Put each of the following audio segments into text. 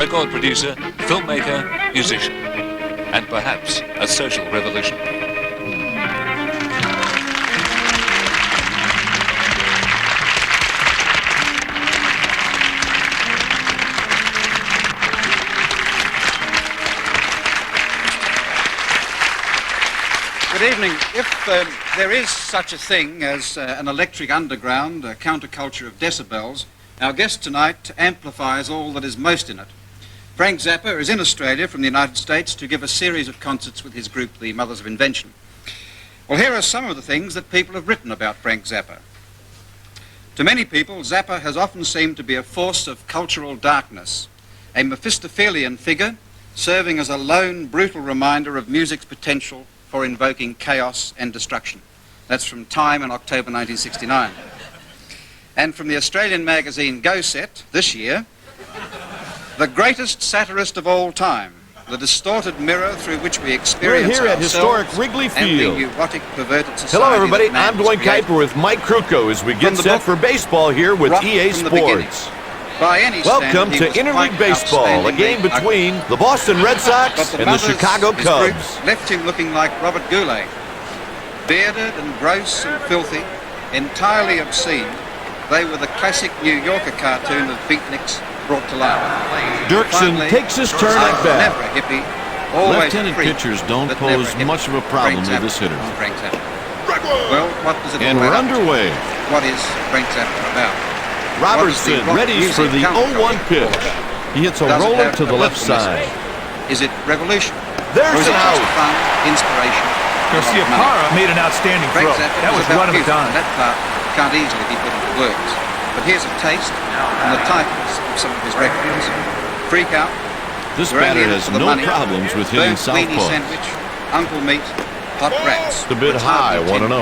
record producer, filmmaker, musician, and perhaps a social revolution. Good evening. If there is such a thing as an electric underground, a counterculture of decibels, our guest tonight amplifies all that is most in it. Frank Zappa is in Australia from the United States to give a series of concerts with his group, the Mothers of Invention. Well, here are some of the things that people have written about Frank Zappa. To many people, Zappa has often seemed to be a force of cultural darkness, a Mephistophelian figure serving as a lone, brutal reminder of music's potential for invoking chaos and destruction. That's from Time in October 1969. And from the Australian magazine Go Set this year, the greatest satirist of all time, the distorted mirror through which we experience We're here at historic Wrigley Field. And the neurotic, perverted society. Hello, everybody. I'm Dwayne Kuiper with Mike Krukow as we get set for baseball here with EA Sports. Welcome to Interleague Baseball, a game between the Boston Red Sox and the Chicago Cubs. Left him looking like Robert Goulet, bearded and gross and filthy, entirely obscene. They were the classic New Yorker cartoon of beatniks brought to life. Dirksen takes his turn at bat. Never a hippie, always Left-handed free, pitchers don't pose much of a problem with this hitter. Well, what does it And we're underway. What is Frank Zappa about? Robertson readies for the 0-1 pitch. He hits a roller to the left side. Is it revolution? There's an out. Fun, inspiration? Garcia Parra made an outstanding throw. That was one of a kind. That part can't easily be put into words. But here's a taste and the titles of some of his records. Freak Out. This batter has no problems with hitting southpaws. Sandwich, Uncle Meat, Hot Rats. It's a bit high, 1-0.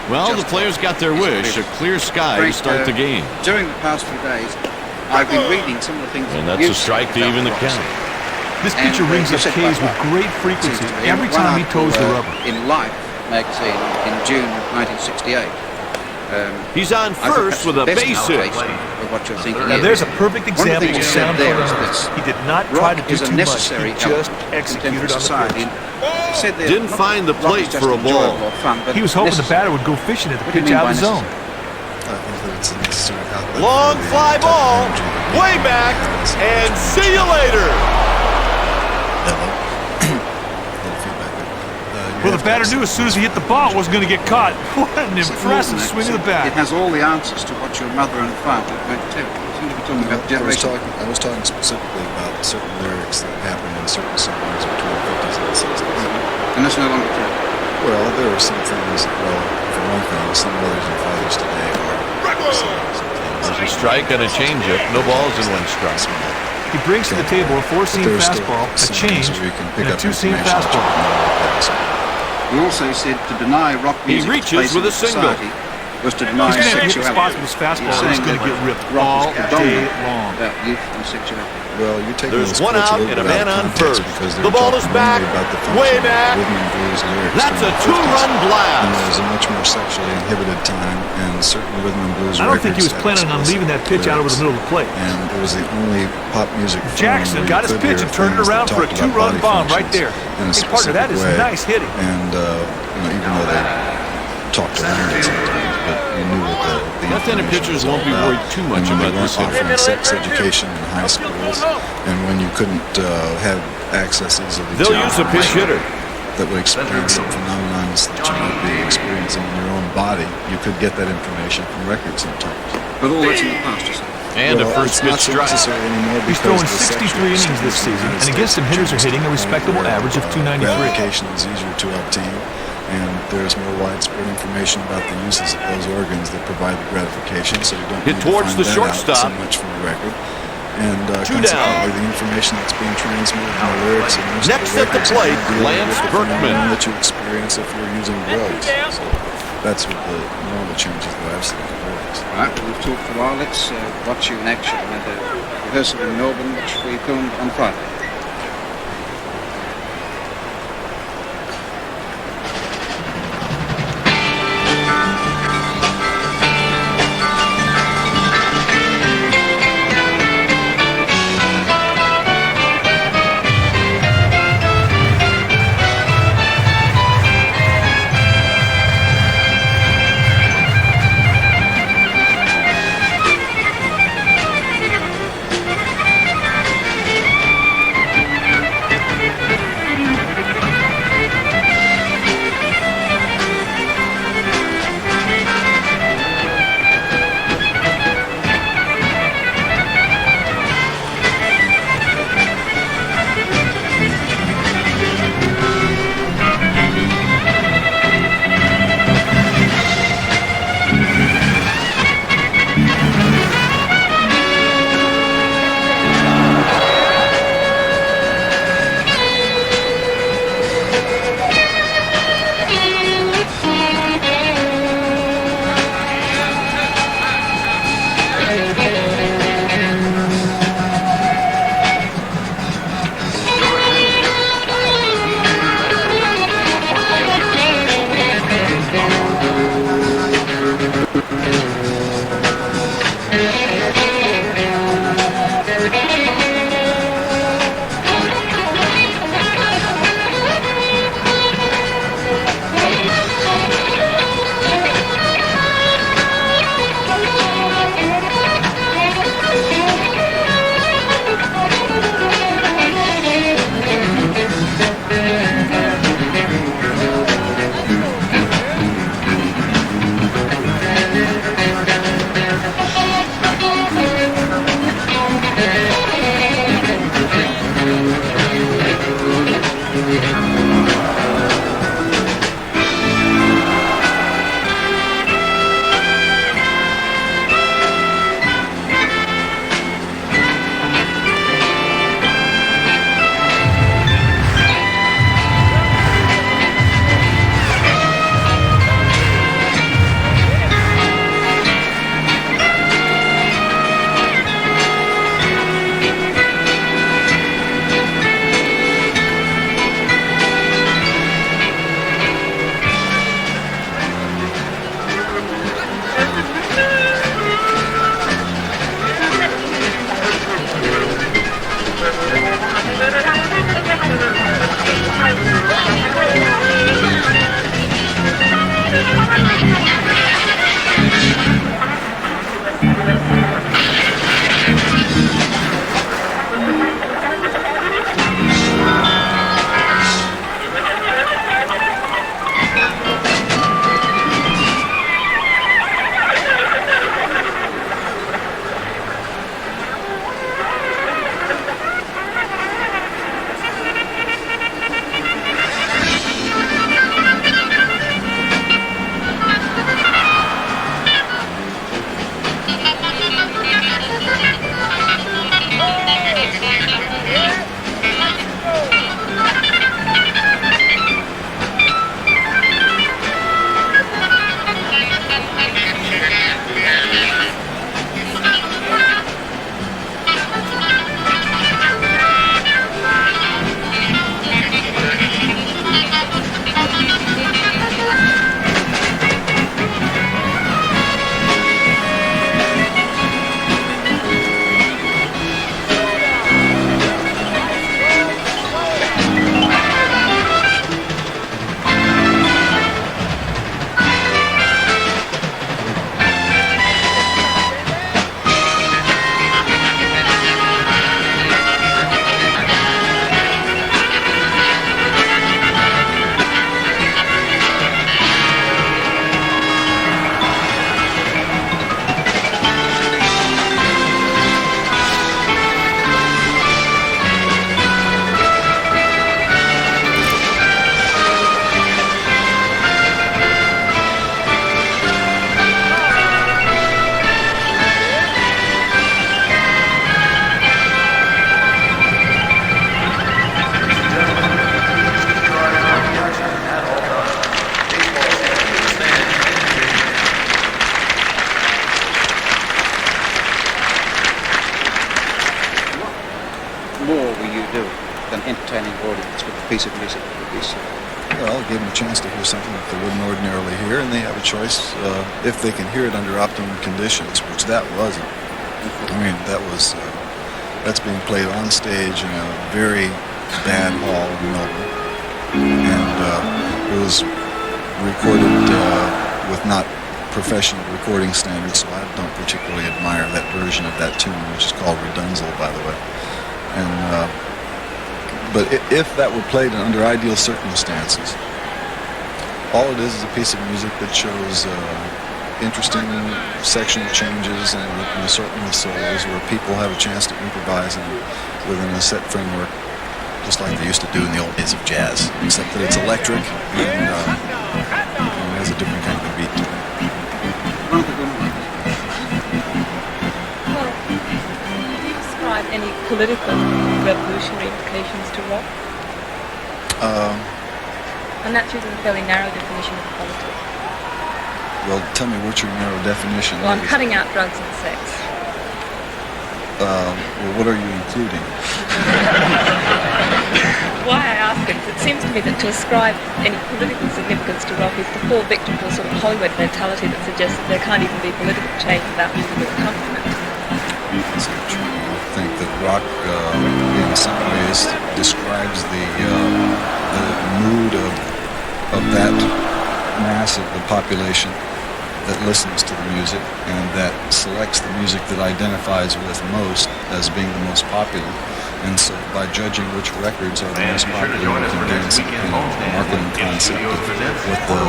Well, the players got their wish, a clear sky to start the game. During the past few days, I've been reading some of the things... And that's a strike to even the count. This pitcher rings up K's with great frequency every time he toes the rubber. In Life magazine in June 1968. He's on first with a base hit. Now there's a perfect example of sound fundamentals. He did not try to do too much, he just executed on the pitch. Didn't find the plate for a ball. He was hoping the batter would go fishing at the pitch out of the zone. Long fly ball, way back, and see you later. Well, the batter knew as soon as he hit the ball it wasn't going to get caught. What an impressive swing of the bat. It has all the answers to what your mother and father went to. I was talking specifically about certain lyrics that happened in certain songs between the 50s and the 60s. And that's no longer true. Well, there are some things, well, for one thing, some mothers and fathers today are... There's a strike and a changeup, no balls in one strike. He brings to the table a four-seam fastball, a change, and a two-seam fastball. He also said to deny rock music reaches with a single. Was to deny He's going to hit sexuality. spots with his fastball and he's going to get ripped all day long. About youth and sexuality. Well, you're taking There's one out and a man on first. The ball is back, way back. That's a two-run blast. And it was a much more sexually inhibited time, and certain rhythm and blues I don't think he was planning on leaving that pitch out over the middle of the plate. And it was the only pop music. Jackson got his pitch and turned it around for a two-run bomb right there. Hey, partner, that is nice hitting. And even though they talked around it sometimes, but you knew what the left-handed pitchers won't be worried too much about this hitter. Offering sex education in high schools, and when you couldn't have access easily, they'll use a pitch hitter that would explain some phenomena that you might be experiencing in your own body. You could get that information from records sometimes. But all that's in the past, you say. And a first pitch strike. He's throwing 63 innings this season, and against him, hitters are hitting a respectable average of 293. Gratification is easier to obtain, and there's more widespread information about the uses of those organs that provide the gratification, so you don't hit need towards to the find that out shortstop. so much from the record. And Two consequently, down. the information that's being transmitted in the lyrics and most Next of the at the records plate, deal with Lance the Berkman. phenomenon that you experience if you're using drugs. So that's what one of the changes that I've seen in lyrics. All right, we've talked for a while. Let's watch you in action at a rehearsal in Melbourne, which we filmed on Friday. more will you do than entertaining the audience with a piece of music that would be so? Well, give them a chance to hear something that they wouldn't ordinarily hear, and they have a choice if they can hear it under optimum conditions, which that wasn't. I mean, that's being played on stage in a very bad hall in Melbourne, and it was recorded with not professional recording standards, so I don't particularly admire that version of that tune, which is called Redunzel, by the way. And but if that were played under ideal circumstances, all it is a piece of music that shows interesting sectional changes and an assortment of solos where people have a chance to improvise within a set framework, just like they used to do in the old days of jazz, except that it's electric and has a different kind of a beat to it. Well, can you describe any political revolutionary implications to rock? And that's using a fairly narrow definition of politics. Well, tell me what your narrow definition Well, is. I'm cutting out drugs and sex. Well, what are you including? Why I ask it is it seems to me that to ascribe any political significance to rock is to fall victim to a sort of Hollywood mentality that suggests that there can't even be political change without musical accompaniment. That's not true. I think that rock, in some ways, describes the mood of that mass of the population that listens to the music and that selects the music that identifies with most as being the most popular. And so by judging which records are the most popular, you can gain some kind of marketing concept of what the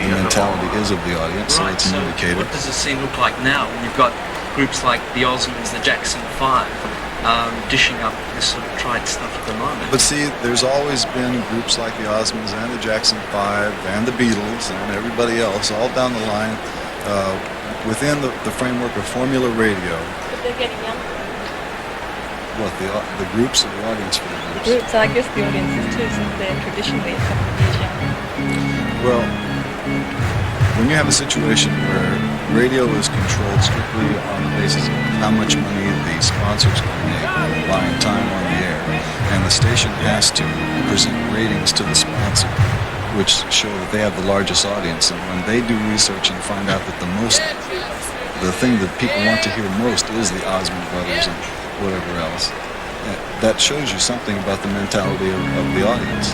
mentality is of the audience, so it's an indicator. What does the scene look like now when you've got groups like the Osmonds, the Jackson 5, dishing up this sort of trite stuff at the moment? But see, there's always been groups like the Osmonds and the Jackson 5 and the Beatles and everybody else all down the line within the framework of formula radio. But they're getting younger. What, the groups or the audience for the groups? Groups, I guess the audiences too, since they're traditionally a couple of years younger. Well, when you have a situation where radio is controlled strictly on the basis of how much money the sponsors can make buying time on the air, and the station has to present ratings to the sponsor, which show that they have the largest audience, and when they do research and find out that the thing that people want to hear most is the Osmond Brothers and whatever else, that shows you something about the mentality of the audience.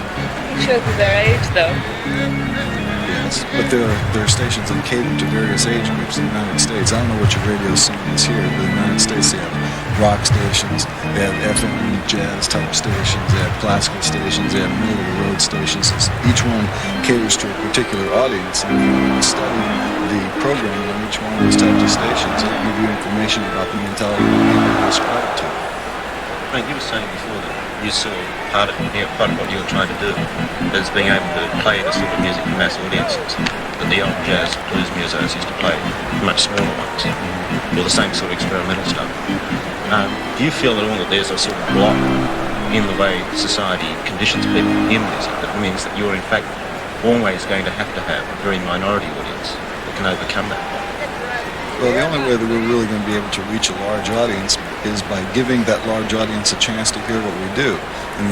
Shows you their age, though. Yes, but there are stations that cater to various age groups in the United States. I don't know what your radio scene is here, but in the United States they have rock stations, they have FM jazz type stations, they have classical stations, they have middle of the road stations. Each one caters to a particular audience, and if you study the programming on each one of those types of stations, it'll give you information about the mentality of the people who ascribe to. Frank, you were saying before that you saw part of what you were trying to do as being able to play the sort of music for mass audiences that the old jazz blues musos used to play, much smaller ones, or the same sort of experimental stuff. Do you feel at all that there's a sort of block in the way society conditions people in music that means that you're in fact always going to have a very minority audience that can overcome that block? Well, the only way that we're really going to be able to reach a large audience is by giving that large audience a chance to hear what we do. In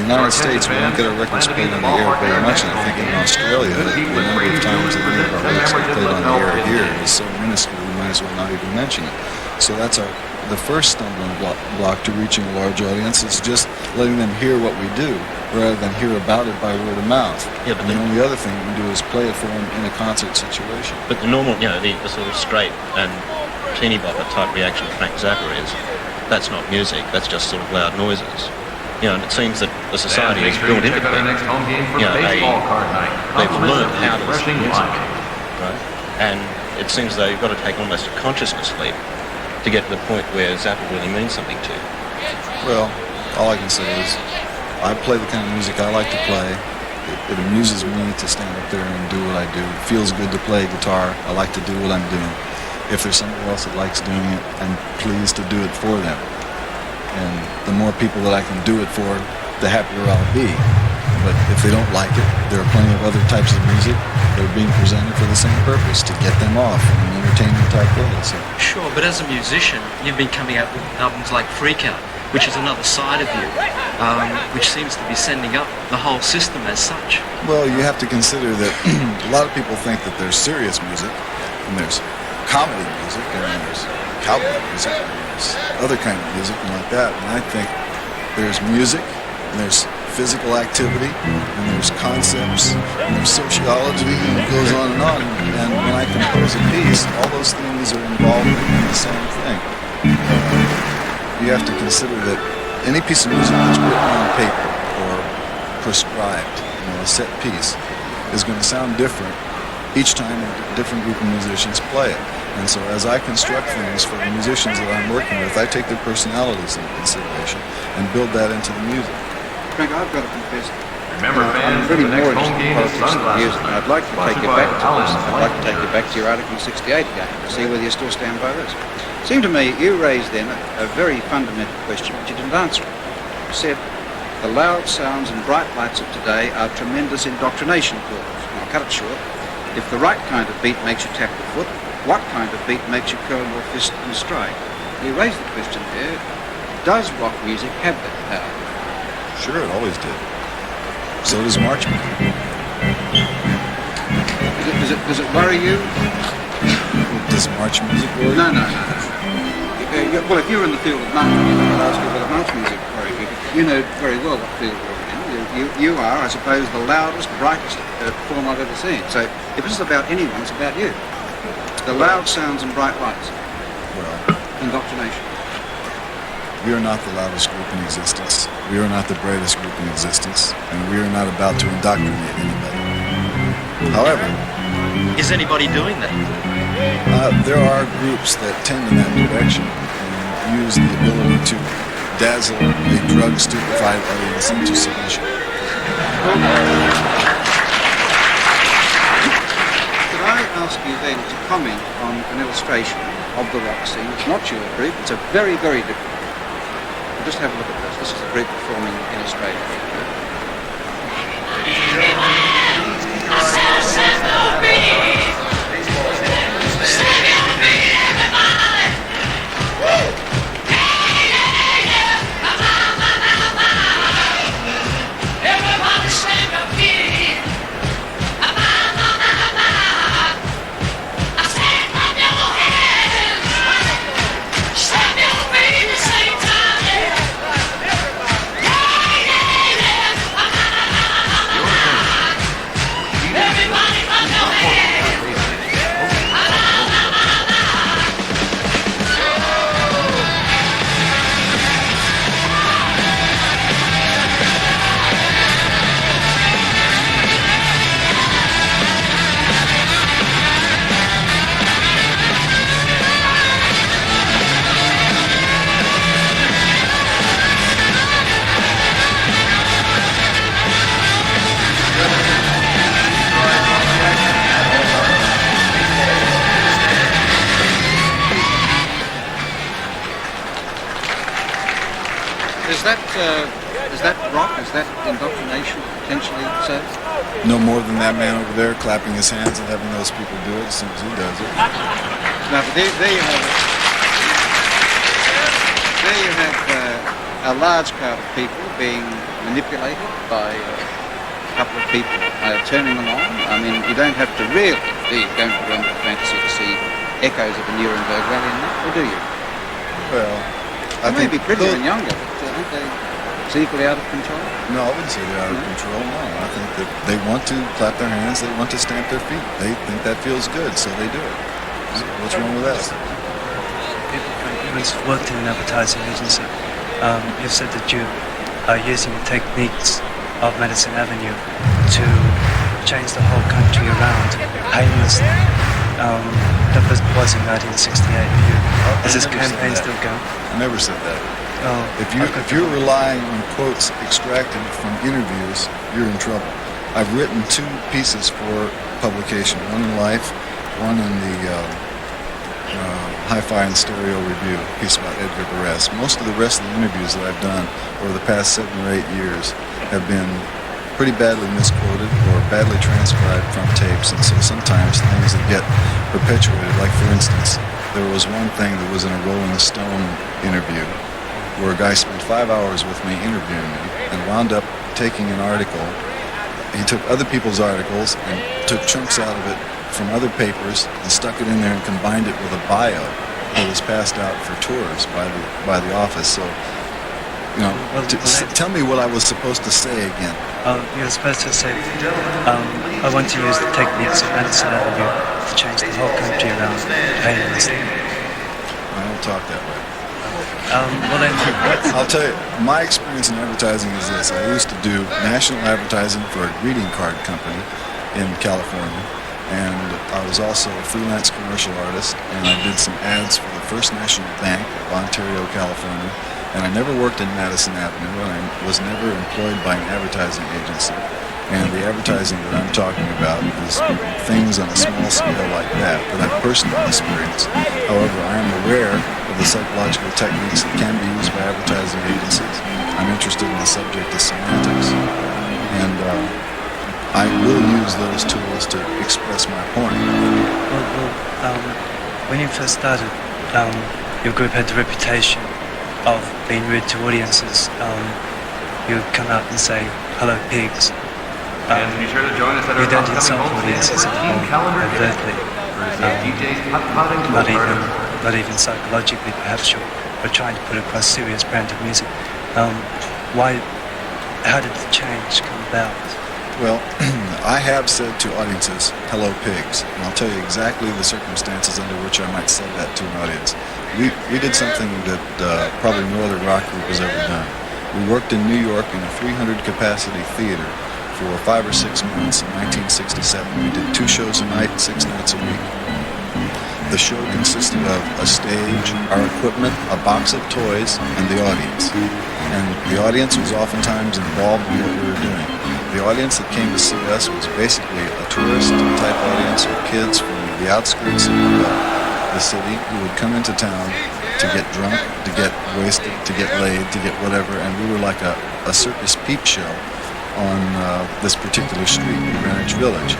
the United States, we don't get our records played on the air very much, and I think in Australia, the number of times that any of our records are played on the air here is so minuscule, we might as well not even mention it. So that's the first stumbling block to reaching a large audience is just letting them hear what we do, rather than hear about it by word of mouth. Yeah, but the only other thing we can do is play it for them in a concert situation. But the normal, the sort of straight and teeny bopper type reaction Frank Zappa is, that's not music, that's just sort of loud noises. And it seems that the society is built into people. They've learned how to listen to music, right? And it seems though you've got to take almost a consciousness leap to get to the point where Zappa really means something to you. Well, all I can say is I play the kind of music I like to play. It amuses me to stand up there and do what I do. It feels good to play guitar. I like to do what I'm doing. If there's somebody else that likes doing it, I'm pleased to do it for them. And the more people that I can do it for, the happier I'll be. But if they don't like it, there are plenty of other types of music that are being presented for the same purpose, to get them off in an entertainment type way. So. Sure, but as a musician, you've been coming out with albums like Freak Out, which is another side of you, which seems to be sending up the whole system as such. Well, you have to consider that a lot of people think that there's serious music, and there's comedy music, and there's cowboy music, and there's other kind of music and like that. And I think there's music, and there's physical activity, and there's concepts, and there's sociology, and it goes on. And when I compose a piece, all those things are involved in the same thing. You have to consider that any piece of music that's written on paper or prescribed, a set piece, is going to sound different each time a different group of musicians play it. And so as I construct things for the musicians that I'm working with, I take their personalities into consideration and build that into the music. Frank, I've got to confess, Remember, I'm fans, really the more next interested in home game is politics than Sunglasses music. Night. I'd like to Sponsored take you by back to Alan this. I'd like to take you White. back to your Article 68 game to see whether you still stand by this. It seemed to me you raised then a very fundamental question, but you didn't answer it. You said, the loud sounds and bright lights of today are tremendous indoctrination tools. Now, I'll cut it short. If the right kind of beat makes you tap your foot, what kind of beat makes you curl your fist and strike? You raised the question there, does rock music have that power? Sure, it always did. So does march music. Does it worry you? Does march music worry you? No. Well, if you're in the field of march music, I'll ask you whether march music worries you. You know very well what field you're in. You are, I suppose, the loudest, brightest performer I've ever seen. So if it's about anyone, it's about you. The loud sounds and bright lights. Well, indoctrination. We are not the loudest group in existence. We are not the brightest group in existence. And we are not about to indoctrinate anybody. However, is anybody doing that? There are groups that tend in that direction and use the ability to dazzle a drug-stupefied audience into submission. Could I ask you then to comment on an illustration of the rock scene? It's not your group, it's a very, very different group. Just have a look at this. This is a group performing in Australia. Is that rock? Is that indoctrination potentially so? No more than that man over there clapping his hands and having those people do it as soon as he does it. Now, but there you have it. There you have a large crowd of people being manipulated by a couple of people turning them on. I mean, you don't have to really be going to run with fantasy to see echoes of the Nuremberg rally in that, or do you? Well, I may think be prettier and younger, but aren't they equally out of control? No, I wouldn't say they're out of control, no. I think that they want to clap their hands, they want to stamp their feet. They think that feels good, so they do it. So what's wrong with that? You worked in an advertising agency. You've said that you are using techniques of Madison Avenue to change the whole country around painlessly. That was in 1968. Is this campaign still going? I never said that. Oh, if you're relying on quotes extracted from interviews, you're in trouble. I've written 2 pieces for publication, one in Life, one in the Hi-Fi and Stereo Review, a piece about Edgar Varese. Most of the rest of the interviews that I've done over the past 7 or 8 years have been pretty badly misquoted or badly transcribed from tapes, and so sometimes things that get perpetuated, like for instance, there was one thing that was in a Rolling Stone interview where a guy spent 5 hours with me interviewing me and wound up taking an article. He took other people's articles and took chunks out of it from other papers and stuck it in there and combined it with a bio that was passed out for tours by the office. So, you know, tell me what I was supposed to say again. You're supposed to say, I want to use the techniques of Madison Avenue to change the whole country around playing this thing. I don't talk that way. Well then, I'll tell you, my experience in advertising is this. I used to do national advertising for a greeting card company in California, and I was also a freelance commercial artist, and I did some ads for the First National Bank of Ontario, California, and I never worked in Madison Avenue, and I was never employed by an advertising agency. And the advertising that I'm talking about is things on a small scale like that I've personally experienced. However, I am aware of the psychological techniques that can be used by advertising agencies. I'm interested in the subject of semantics. And I will use those tools to express my point. When you first started, your group had the reputation of being rude to audiences. You would come out and say, "Hello, pigs." And be sure to join us at our you don't insult audiences overtly. Not even psychologically, perhaps you're trying to put across serious brand of music. How did the change come about? Well, I have said to audiences, "Hello, pigs," and I'll tell you exactly the circumstances under which I might say that to an audience. We did something that probably no other rock group has ever done. We worked in New York in a 300-capacity theater for 5 or 6 months in 1967. We did 2 shows a night, 6 nights a week. The show consisted of a stage, our equipment, a box of toys, and the audience. And the audience was oftentimes involved in what we were doing. The audience that came to see us was basically a tourist-type audience of kids from the outskirts of the city who would come into town to get drunk, to get wasted, to get laid, to get whatever, and we were like a circus peep show on this particular street in Greenwich Village.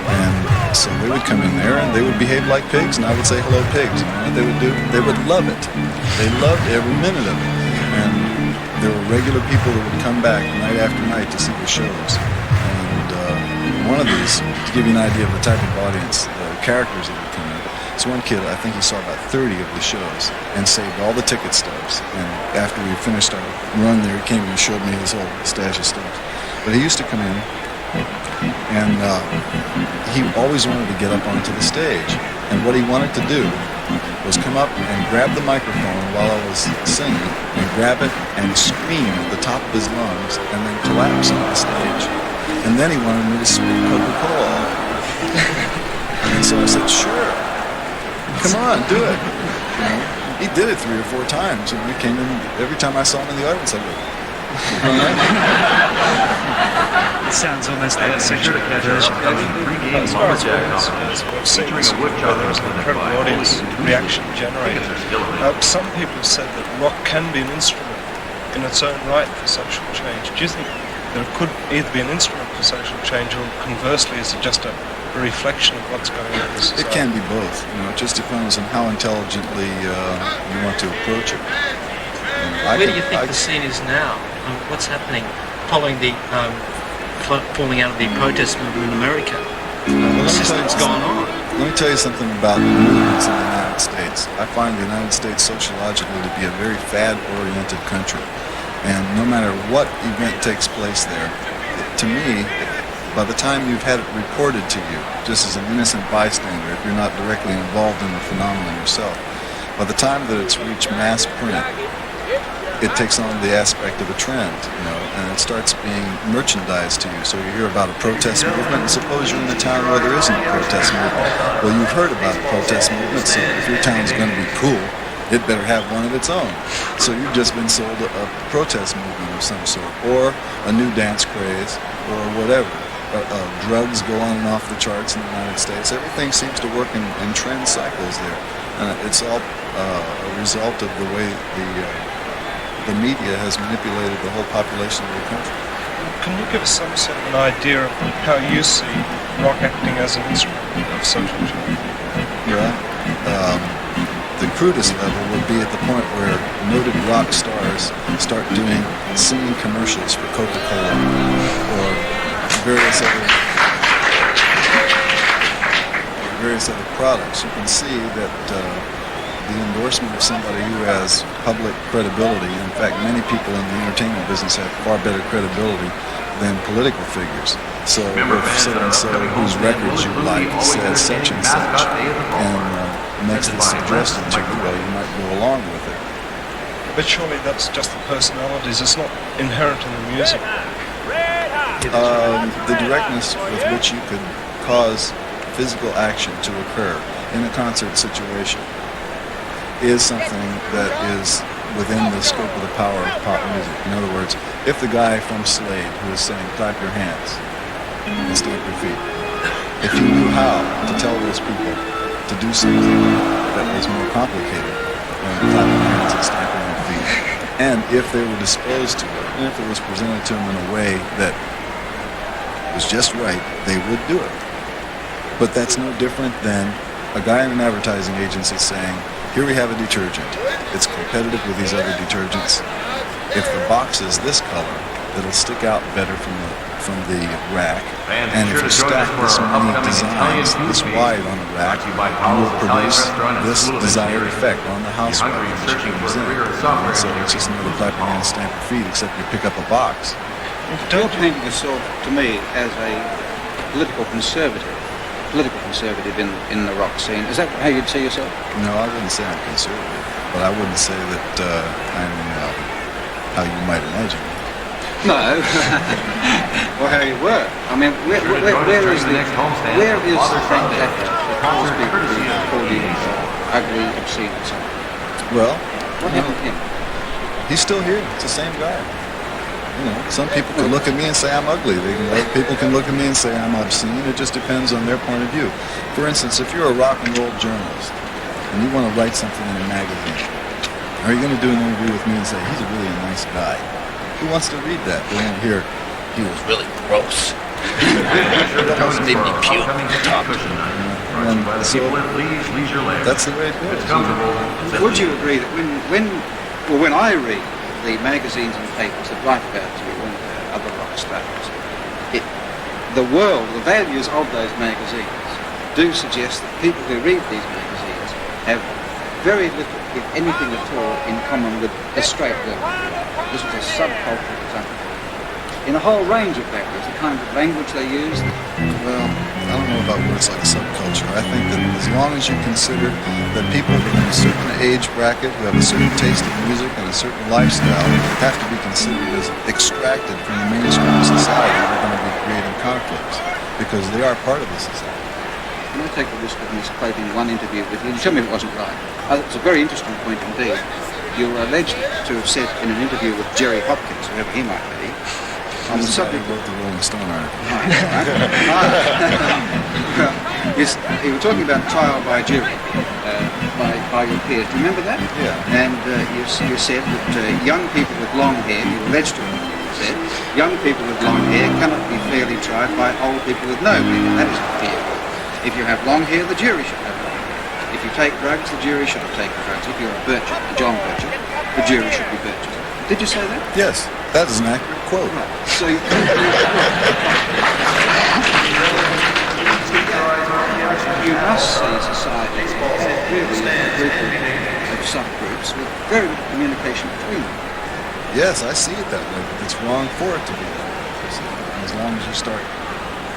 And so they would come in there and they would behave like pigs, and I would say, "Hello, pigs." And what they would do, they would love it. They loved every minute of it. And there were regular people that would come back night after night to see the shows. And one of these, to give you an idea of the type of audience, the characters that would come in, this one kid, I think he saw about 30 of the shows and saved all the ticket stubs. And after we finished our run there, he came and showed me his whole stash of stuff. But he used to come in, and he always wanted to get up onto the stage. And what he wanted to do was come up and grab the microphone while I was singing, and grab it and scream at the top of his lungs, and then collapse on the stage. And then he wanted me to spit Coca-Cola. And so I said, "Sure, come on, do it." You know, he did it 3 or 4 times. And he came in every time I saw him in the audience. I go, It sounds almost like a sexual perversion. As far as we've seen this, there was an incredible audience reaction generated. Some people have said that rock can be an instrument in its own right for social change. Do you think there could either be an instrument for social change, or conversely, is it just a reflection of what's going on in the society? It can be both. You know, it just depends on how intelligently you want to approach it. Where do you think the scene is now? What's happening following the falling out of the protest movement in America? The system's gone on. Let me tell you something about movements in the United States. I find the United States sociologically to be a very fad-oriented country. And no matter what event takes place there, to me, by the time you've had it reported to you, just as an innocent bystander, if you're not directly involved in the phenomenon yourself, by the time that it's reached mass print, it takes on the aspect of a trend, you know, and it starts being merchandised to you. So you hear about a protest movement, and suppose you're in a town where there isn't a protest movement. Well, you've heard about a protest movement, so if your town's going to be cool, it better have one of its own. So you've just been sold a protest movement of some sort, or a new dance craze, or whatever. Drugs go on and off the charts in the United States. Everything seems to work in trend cycles there. And it's all a result of the way the media has manipulated the whole population of the country. Can you give us some sort of an idea of how you see rock acting as an instrument of social change? Yeah. the crudest level would be at the point where noted rock stars start doing singing commercials for Coca-Cola or various other products. You can see that the endorsement of somebody who has public credibility, in fact, many people in the entertainment business have far better credibility than political figures. So if so-and-so whose records you like says such and such and makes the suggestion to you, well, you might go along with it. But surely that's just the personalities. It's not inherent in the music. The directness with which you could cause physical action to occur in a concert situation is something that is within the scope of the power of pop music. In other words, if the guy from Slade who is saying clap your hands and stamp your feet, if he knew how to tell those people to do something that was more complicated than clapping your hands and stamping their feet, and if they were disposed to it, and if it was presented to them in a way that was just right, they would do it. But that's no different than a guy in an advertising agency saying, here we have a detergent. It's competitive with these other detergents. If the box is this color, it'll stick out better from the rack. And if you stack this many designs this wide on the rack, you will produce this desired effect on the housewife that you present. And so it's just another clap your hands, stamp your feet, except you pick up a box. You're painting yourself, to me, as a political conservative in the rock scene. Is that how you'd see yourself? No, I wouldn't say I'm conservative, but I wouldn't say that I'm how you might imagine. No, or how you were. I mean, where is the fact that cause people to call you ugly, obscene, and so on? Well, what happened to him? He's still here. It's the same guy. You know, some people can look at me and say I'm ugly. Other people can look at me and say I'm obscene. It just depends on their point of view. For instance, if you're a rock and roll journalist and you want to write something in a magazine, are you going to do an interview with me and say he's a really nice guy? Who wants to read that? They want to hear he was really gross. Didn't he puke? And so that's the way it goes. Would you agree that when I read the magazines and papers that write about you and other rock stars, the values of those magazines do suggest that people who read these magazines have very little, if anything at all, in common with the straight world. This is a subculture of something. In a whole range of values, the kind of language they use. Well, I don't know about words like subculture. I think that as long as you consider that people in a certain age bracket who have a certain taste in music and a certain lifestyle have to be considered as extracted from the mainstream society, they're going to be creating conflicts because they are part of the society. Can I take the risk of misquoting one interview with you? Tell me if it wasn't right. It's a very interesting point indeed. You were alleged to have said in an interview with Jerry Hopkins, whoever he might be, on the subject of the Rolling Stone article. You were talking about trial by jury by your peers. Do you remember that? Yeah. And you said that young people with long hair, you alleged to have said, young people with long hair cannot be fairly tried by old people with no hair. That is clear. If you have long hair, the jury should have long hair. If you take drugs, the jury should have taken drugs. If you're a Burchett, a John Burchett, the jury should be Burchett. Did you say that? Yes, that is an accurate quote. Right. So you must see society as really a group of subgroups with very little communication between them. Yes, I see it that way, but it's wrong for it to be that way. As long as you start,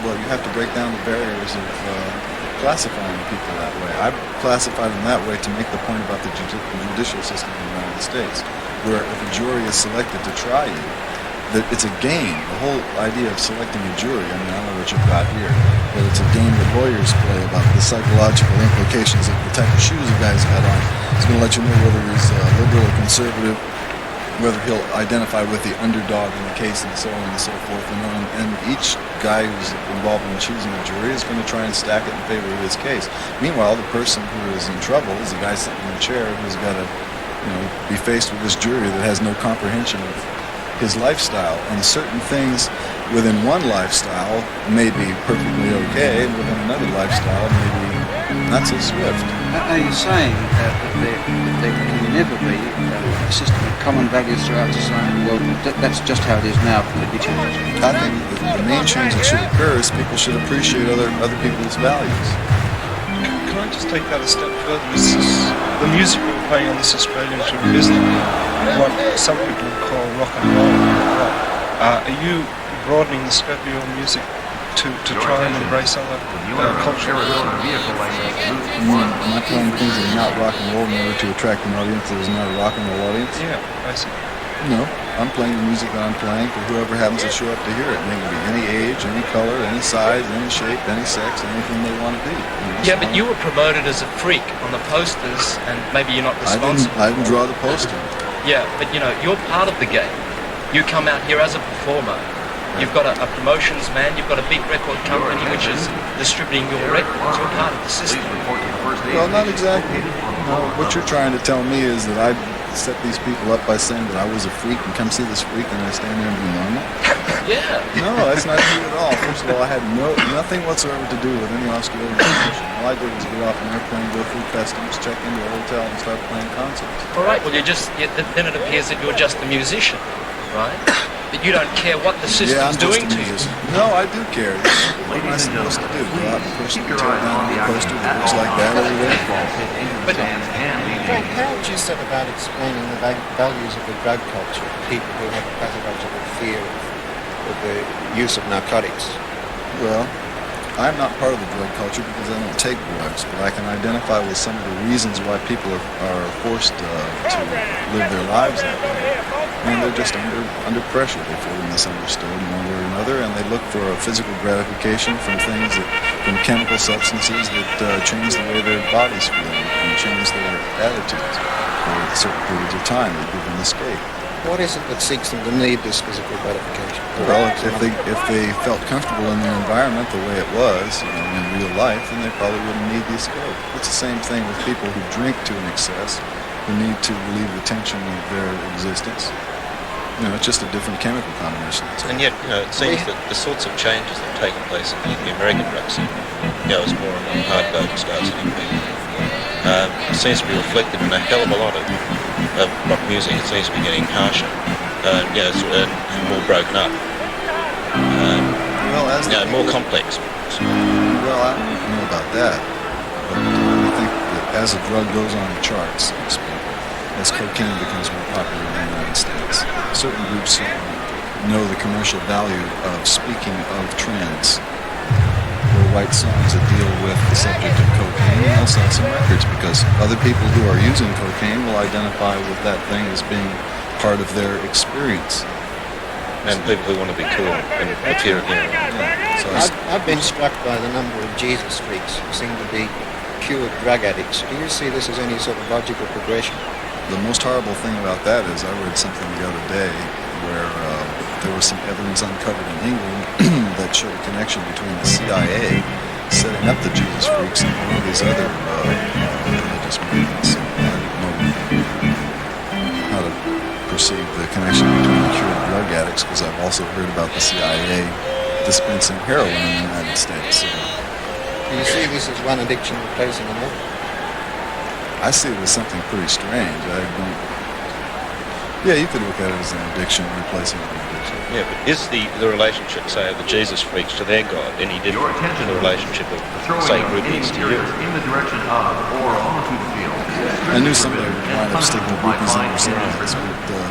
well, you have to break down the barriers of classifying people that way. I've classified them that way to make the point about the judicial system in the United States, where if a jury is selected to try you, that it's a game. The whole idea of selecting a jury, I mean, I don't know what you've got here, but it's a game that lawyers play about the psychological implications of the type of shoes a guy's got on. It's going to let you know whether he's liberal or conservative, whether he'll identify with the underdog in the case, and so on and so forth. And each guy who's involved in choosing a jury is going to try and stack it in favor of his case. Meanwhile, the person who is in trouble is the guy sitting in the chair who's got to, be faced with this jury that has no comprehension of his lifestyle. And certain things within one lifestyle may be perfectly okay, and within another lifestyle may be not so swift. Are you saying that there can never be a system of common values throughout society? Well, that's just how it is now, but could be changed. I think the main change that should occur is people should appreciate other people's values. Can I just take that a step further? Is this, the music we're playing on this Australian tour, is what some people would call rock and roll? Are you broadening the scope of your music to try and embrace other cultures? Am I playing things that are not rock and roll in order to attract an audience that is not a rock and roll audience? Yeah, basically. No, I'm playing the music that I'm playing for whoever happens to show up to hear it. And they can be any age, any color, any size, any shape, any sex, anything they want to be. Yeah, but you were promoted as a freak on the posters, and maybe you're not responsible. I didn't draw the poster. Yeah, but you're part of the game. You come out here as a performer. You've got a promotions man, you've got a big record company which is distributing your records. You're part of the system. Well, not exactly. No, what you're trying to tell me is that I set these people up by saying that I was a freak and come see this freak and I stand there and be normal? Yeah. No, that's not true at all. First of all, I had nothing whatsoever to do with any Australian musician. All I did was get off an airplane, go through customs, check into a hotel and start playing concerts. All right, well, then it appears that you're just a musician, right? That you don't care what the system's doing to you. No, I do care. What am I supposed to do? Go out and push the tail down the poster that looks like that over there? But Frank, how would you set about explaining the values of the drug culture to people who have a pathological fear of the use of narcotics? Well, I'm not part of the drug culture because I don't take drugs, but I can identify with some of the reasons why people are forced to live their lives that way. And they're just under pressure. They feel misunderstood in one way or another, and they look for a physical gratification from things from chemical substances that change the way their bodies feel and change their attitudes for certain periods of time. They give them escape. What is it that seeks them to need this physical gratification? Well, if they felt comfortable in their environment the way it was in real life, then they probably wouldn't need the escape. It's the same thing with people who drink to an excess, who need to relieve the tension of their existence. It's just a different chemical combination. And yet, it seems that the sorts of changes that have taken place in the American drug scene, as more and more hard dope starts hitting people, it seems to be reflected in a hell of a lot of rock music. It seems to be getting harsher, and more broken up, more complex. Well, I don't know about that, but I think that as a drug goes on the charts, so to speak, as cocaine becomes more popular in the United States, certain groups know the commercial value of speaking of trends. They'll write songs that deal with the subject of cocaine, and they'll sell some records because other people who are using cocaine will identify with that thing as being part of their experience. And people who want to be cool and appear, So I've been struck by the number of Jesus freaks who seem to be cured drug addicts. Do you see this as any sort of logical progression? The most horrible thing about that is I read something the other day where there was some evidence uncovered in England that showed a connection between the CIA setting up the Jesus freaks and one of these other religious movements. I don't know how to perceive the connection between the cured drug addicts because I've also heard about the CIA dispensing heroin in the United States. So, do you see this as one addiction replacing another? I see it as something pretty strange. Yeah, you could look at it as an addiction replacing an addiction. Yeah, but is the relationship, say, of the Jesus freaks to their God any different than the relationship of, say, groupies to you? In the direction of or onto the field. I knew somebody would wind up sticking groupies in their cigarettes, but...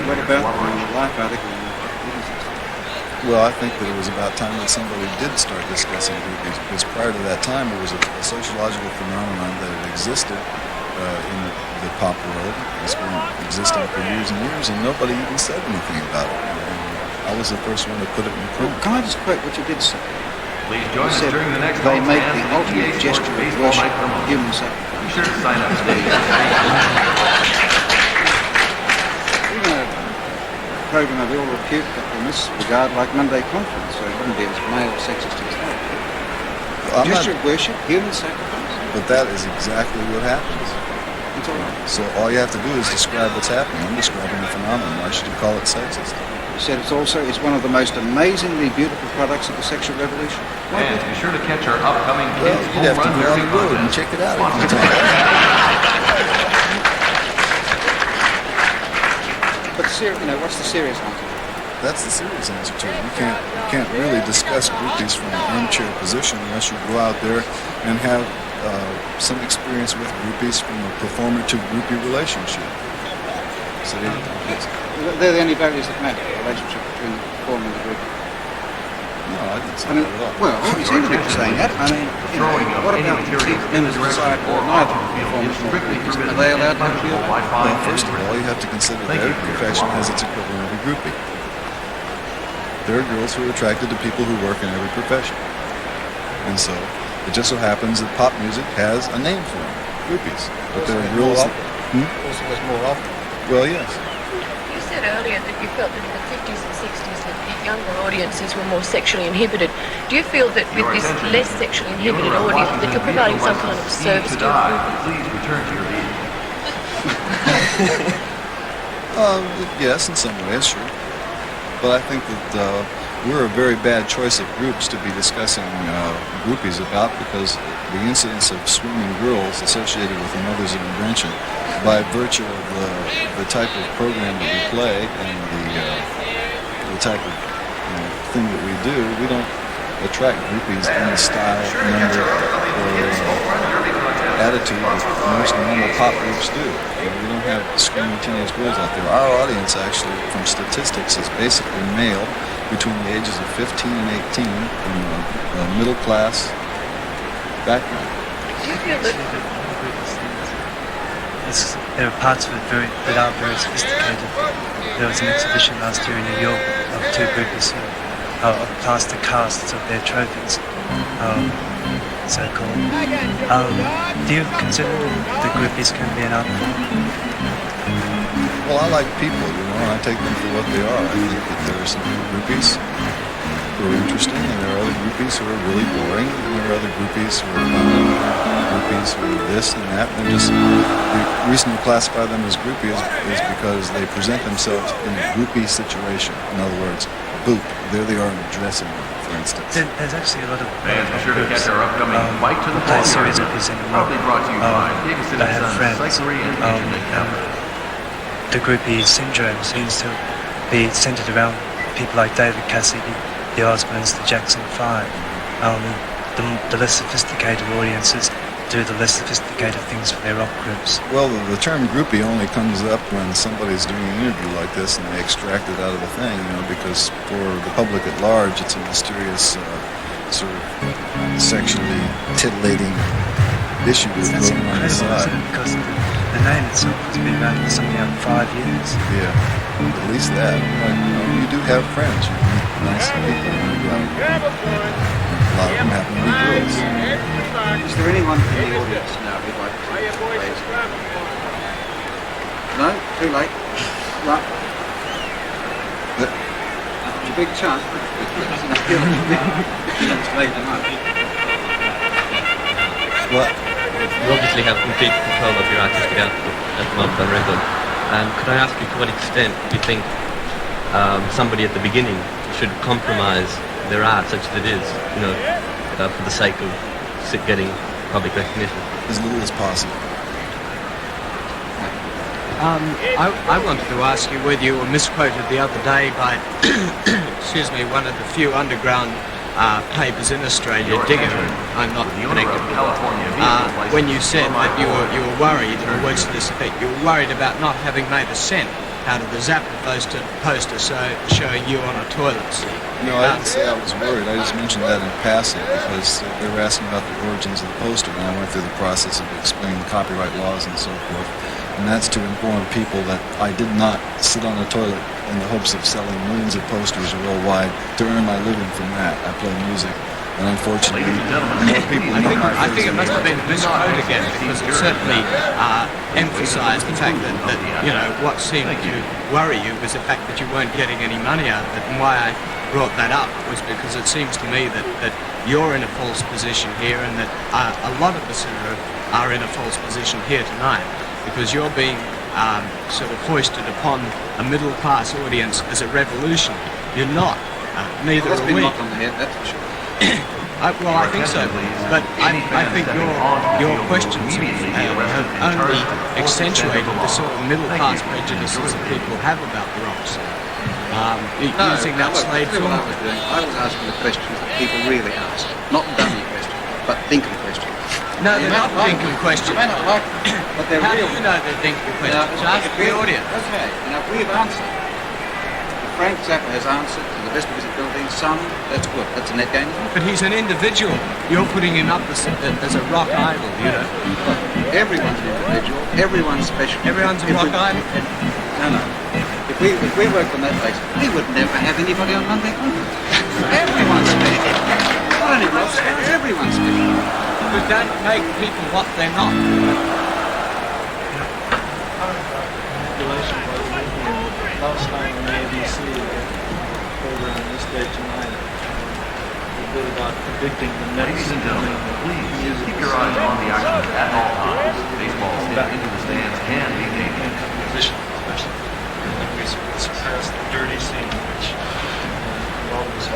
What about the life article? Well, I think that it was about time that somebody did start discussing groupies, because prior to that time, it was a sociological phenomenon that had existed in the pop world. It's been existing for years and years, and nobody even said anything about it. And I was the first one to put it in print. Can I just quote what you did say? Please join us during the next they make the ultimate gesture of worship, human sacrifice. Be sure to sign up today. Program of ill repute in this regard like Monday Conference, so it wouldn't be as male sexist as that. Gesture of worship, human sacrifice. But that is exactly what happens. That's all right. So all you have to do is describe what's happening. I'm describing the phenomenon. Why should you call it sexist? You said it's one of the most amazingly beautiful products of the sexual revolution. And be sure to catch our upcoming Well, Kids you'd have Home to Run go on Derby the road and contest. check it out. But what's the serious answer? That's the serious answer to it. You can't really discuss groupies from an armchair position unless you go out there and have some experience with groupies from a performer to groupie relationship. So They're the only values that matter, the relationship between the performer and the groupie. No, I didn't say that at all. Well, you seem to be saying that. I mean, what about members of society who are neither performers nor groupies? Are they allowed to have a Well, first of all, you have to consider their profession as its equivalent of a groupie. There are girls who are attracted to people who work in every profession. And so, it just so happens that pop music has a name for them, groupies. But there are girls that... Also, there's more often. Well, yes. You said earlier that you felt that in the 50s and 60s that the younger audiences were more sexually inhibited. Do you feel that with this less sexually inhibited audience that you're providing some kind of service to the Please return to your meeting. Yes, in some ways, sure. But I think that we're a very bad choice of groups to be discussing groupies about, because the incidence of swimming girls associated with a mother's invention, by virtue of the type of program that we play and the type of thing that we do, we don't attract groupies in the style, number, or attitude that most normal pop groups do. We don't have screaming teenage girls out there. Our audience, actually, from statistics, is basically male between the ages of 15 and 18 from a middle class background. Do you feel that there are parts of it that are very sophisticated. There was an exhibition last year in New York of two groupies of plaster casts of their trophies, so-called. Do you consider that groupies can be an art form? Well, I like people, and I take them for what they are. I think that there are some groupies who are interesting, and there are other groupies who are really boring, and there are other groupies who are groupies who are this and that. And the reason you classify them as groupies is because they present themselves in a groupie situation. In other words, boop, there they are in the dressing room, for instance. There's actually a lot of And be sure to catch our upcoming Fight to the play Ball series Yard. of his in the Proudly brought to you by Davidson I have Sons friends. Cyclery and Internet Capital. The groupie syndrome seems to be centered around people like David Cassidy, the Osbournes, the Jackson 5. The less sophisticated audiences do the less sophisticated things for their rock groups. Well, the term groupie only comes up when somebody's doing an interview like this and they extract it out of the thing, because for the public at large, it's a mysterious, sort of sexually titillating issue that's That's going on incredible, inside. isn't it? Because the name itself has been around for something like 5 years. Yeah, at least that. You do have friends. You meet nice people when you go out. A lot of them happen to be girls. Is there anyone in the audience now who'd like to raise it? No? Too late? Right. It's a big chance. It's late enough. What? You obviously have complete control of your artistic output at the moment on record. Could I ask you to what extent you think somebody at the beginning should compromise their art such that it is, for the sake of getting public recognition? As little as possible. I wanted to ask you whether you were misquoted the other day by, one of the few underground papers in Australia, Digger, I'm not connected, when you said that you were worried, in words to this effect, you were worried about not having made a cent out of the Zappa poster showing you on a toilet seat. No, I didn't say I was worried. I just mentioned that in passing because they were asking about the origins of the poster, and I went through the process of explaining copyright laws and so forth. And that's to inform people that I did not sit on a toilet in the hopes of selling millions of posters worldwide to earn my living from that. I play music, and unfortunately, more people know my I think it must have been misquoted again, because it certainly emphasised the fact that what seemed to worry you was the fact that you weren't getting any money out of it. And why I brought that up was because it seems to me that you're in a false position here, and that a lot of us are in a false position here tonight. because you're being sort of foisted upon a middle-class audience as a revolution. You're not. Neither Well, that's are been we. knocked on the head, that's for sure. Well, I think so, but I think your questions have only accentuated the sort of middle-class prejudices that people have about the Rocks. Using that slave film. What I was doing, I was asking the questions that people really ask, not dummy questions, but thinking questions. No, they're not thinking questions. You may not like them, but they're How real. do you know they're thinking questions? Ask the audience. Okay, now if we've answered, if Frank Zappa has answered to the best of his ability, some, that's good. That's a net gain. But he's an individual. You're putting him up as a rock idol, you know. Everyone's an individual. Everyone's special. Everyone's a rock idol. No. If we worked on that basis, we would never have anybody on Monday. Everyone's special. Not only rock stars, everyone's special. But don't make people what they're not. Last night on the ABC program this day tonight, a bit about predicting the next. Ladies and gentlemen, please keep your eyes on the action at all times. Baseball staying into the stands can be dangerous. Position, especially. And we surpassed the dirty scene, which always.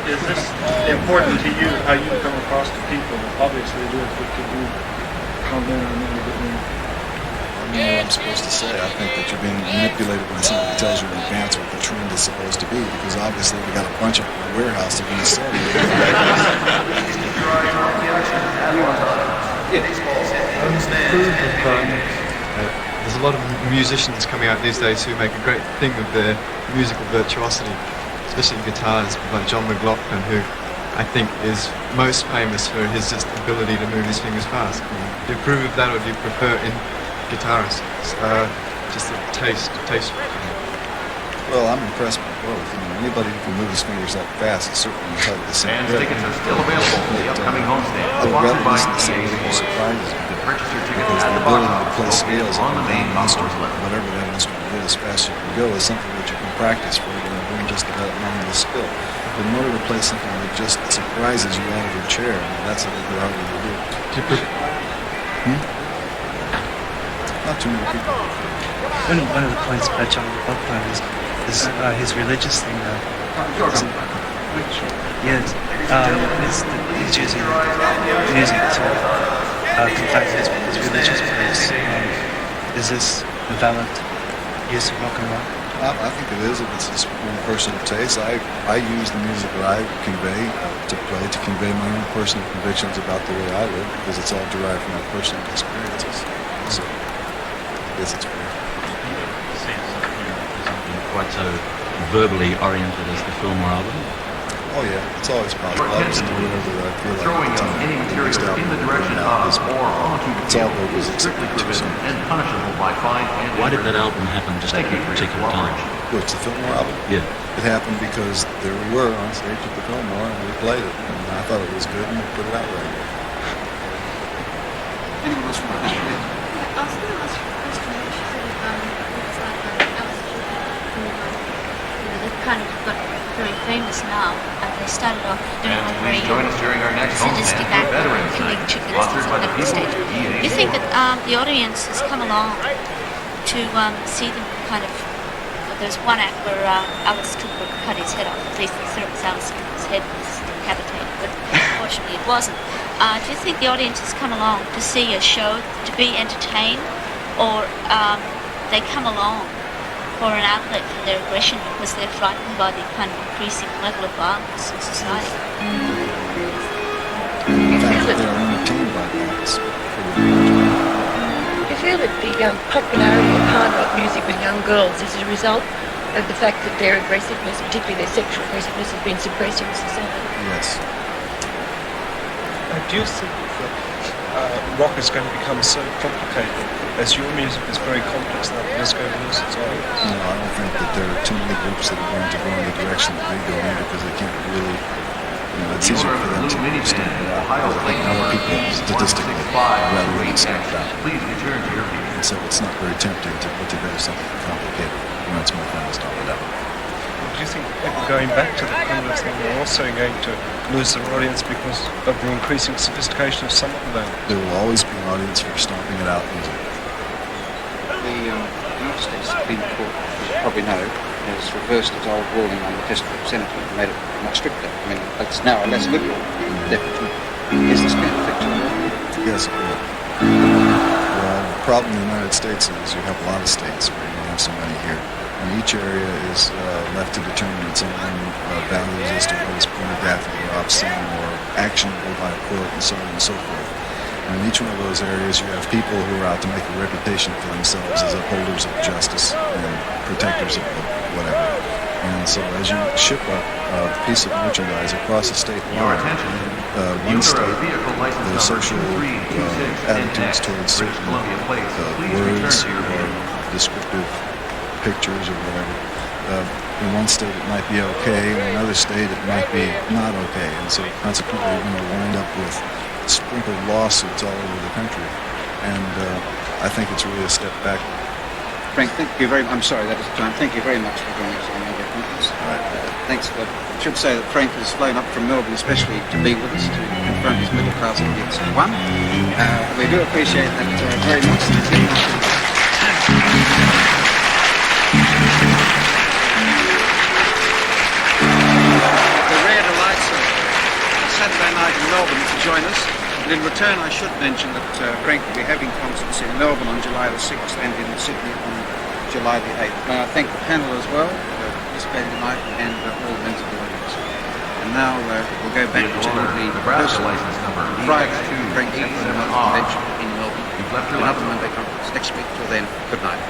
Is this important to you, how you come across to people? Obviously it is, but could you comment on that a bit more? I don't know what I'm supposed to say. I think that you're being manipulated when somebody tells you in advance what the trend is supposed to be, because obviously we got a bunch of warehouse that are going to sell you. There's a lot of musicians coming out these days who make a great thing of their musical virtuosity, especially guitars, like John McLaughlin, who I think is most famous for his just ability to move his fingers fast. Do you approve of that, or do you prefer in guitarists? Just a taste. Well, I'm impressed by both. You know, anybody who can move his fingers that fast is certainly entitled to some Fans credit. tickets are still available for the upcoming homestand. I'd rather Sponsored by listen to somebody EA who Sports. surprises me. To purchase your tickets Because at the the box ability to play office scales on up the and main down an concourse instrument, list. whatever that instrument is, as fast as you can go, is something that you can practice for. You're going to learn just about knowing the skill. But in order to play something that just surprises you out of your chair, that's a little bit harder to do. Not too many people. One of the points about John McLaughlin is his religious thing, though. Yes, he's using music to convey his religious beliefs. Is this a valid use of rock and roll? I think it is if it's just one personal taste. I use the music that I convey to play to convey my own personal convictions about the way I live, because it's all derived from my personal experiences. So I guess it's fair. Quite so verbally oriented as the film or album? Oh yeah, it's always possible. I just do whatever I feel like Throwing at the of time. any material Released album, in the direction now, of or onto it's all vehicles vocals is except strictly for two forbidden songs. and punishable by fine and Why did that album happen just at a particular time? Which, the Fillmore album? Yeah. It happened because there we were on stage at the Fillmore and we played it, and I thought it was good and we put it out right. Anyone else from the house? I was going to ask you a question. It's like they've kind of got very famous now. They started off doing And a very please join us during our next sadistic homestand act for of Veterans killing Night, chickens sponsored and by stuff the at the people stage. of EA Do you think that Sports. the audience has come along to see them kind of? There's one act where Alice Cooper cut his head off. At least the circus Alice Cooper's head was decapitated, but unfortunately it wasn't. Do you think the audience has come along to see a show to be entertained, or they come along for an outlet for their aggression because they're frightened by the kind of increasing level of violence in society? In fact, they are entertained by that. It's pretty Do you feel that the popularity of hard rock music with young girls is a result of the fact that their aggressiveness, particularly their sexual aggressiveness, has been suppressed in society? Yes. Do you think that rock is going to become so complicated, as your music is very complex now, that it's going to lose its own? No, I don't think that there are too many groups that are going to go in the direction that we go in, because they can't really, it's easier for them to stand out. I think more people statistically rather than stand out. Please return to your seats. And so it's not very tempting to put together something complicated. It's more fun to start it out. Do you think people going back to the primitive thing are also going to lose their audience because of the increasing sophistication of some of them? There will always be an audience for stomping it out music. The United States Supreme Court, as you probably know, has reversed its old ruling on the test of obscenity and made it much stricter. I mean, it's now a less liberal definition. Is this going to affect you? Yes, it will. Well, the problem in the United States is you have a lot of states where you have so many here. And each area is left to determine its own values as to what is pornographic or obscene or actionable by a court and so on and so forth. And in each one of those areas, you have people who are out to make a reputation for themselves as upholders of justice and protectors of whatever. And so as you ship a piece of merchandise across a state line, one state, the social attitudes towards certain words or descriptive pictures or whatever. In one state it might be okay, in another state it might be not okay, and so consequently you're going to wind up with sprinkled lawsuits all over the country. And I think it's really a step back. Frank, thank you very much. I'm sorry, that is time. Thank you very much for joining us on the conference. Thanks. I should say that Frank has flown up from Melbourne especially to be with us to confront his middle class audience at one. We do appreciate that very much. The rare delights of Saturday night in Melbourne to join us. And in return, I should mention that Frank will be having concerts in Melbourne on July the 6th and in Sydney on July the 8th. May I thank the panel as well for participating tonight and all the members of the audience. And now we'll go back to the first Friday Frank Zappa convention in Melbourne. Another Monday conference next week. Till then, good night.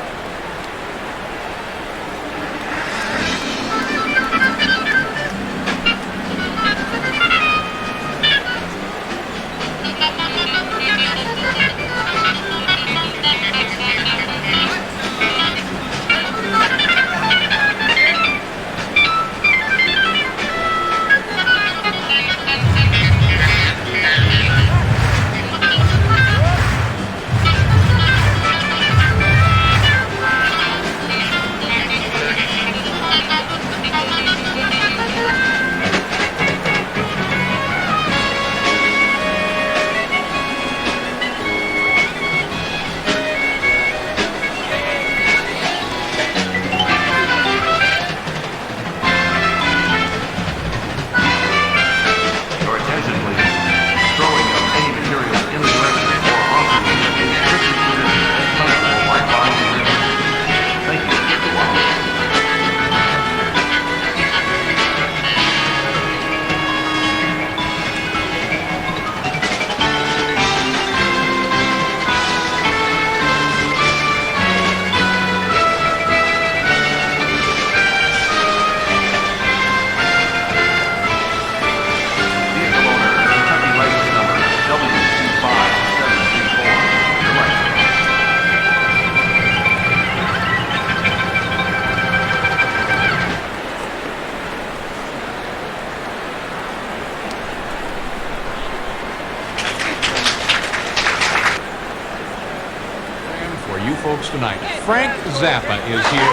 Tonight, Frank Zappa is here.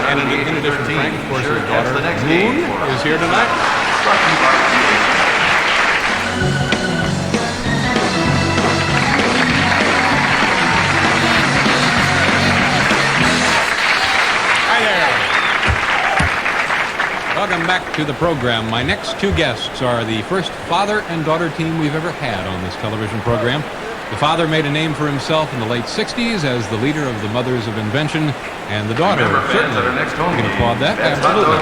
And in addition, Frank, of course, his daughter Moon is here tonight. Hi there. Welcome back to the program. My next two guests are the first father and daughter team we've ever had on this television program. The father made a name for himself in the late 60s as the leader of the Mothers of Invention, and the daughter, certainly, you can applaud that, absolutely.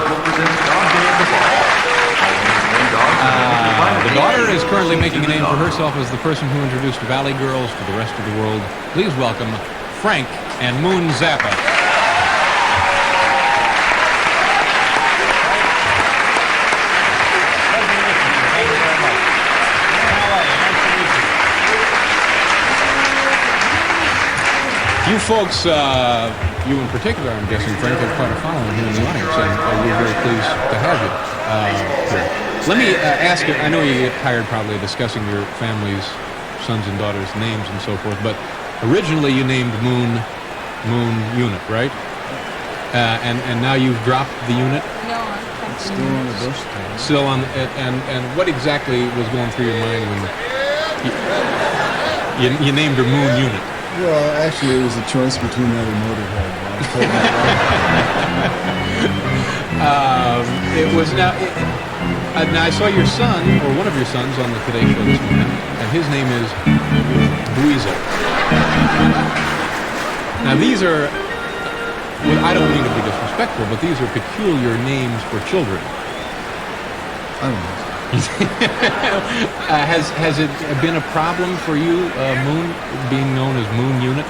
The daughter is currently making a name for herself as the person who introduced Valley Girls to the rest of the world. Please welcome Frank and Moon Zappa. You folks, you in particular, I'm guessing, Frank, have quite a following here in the audience, and we're very pleased to have you here. Let me ask you, I know you get tired probably of discussing your family's sons and daughters' names and so forth, but originally you named Moon Unit, right? And now you've dropped the unit? No, Still on the bush town. Still on, and what exactly was going through your mind when you named her Moon Unit? Well, actually, it was a choice between that and Motorhead. It was now I saw your son, or one of your sons, on the Today Show this morning, and his name is Dweezil. Now these are, well, I don't mean to be disrespectful, but these are peculiar names for children. I don't know. Has it been a problem for you, Moon, being known as Moon Unit?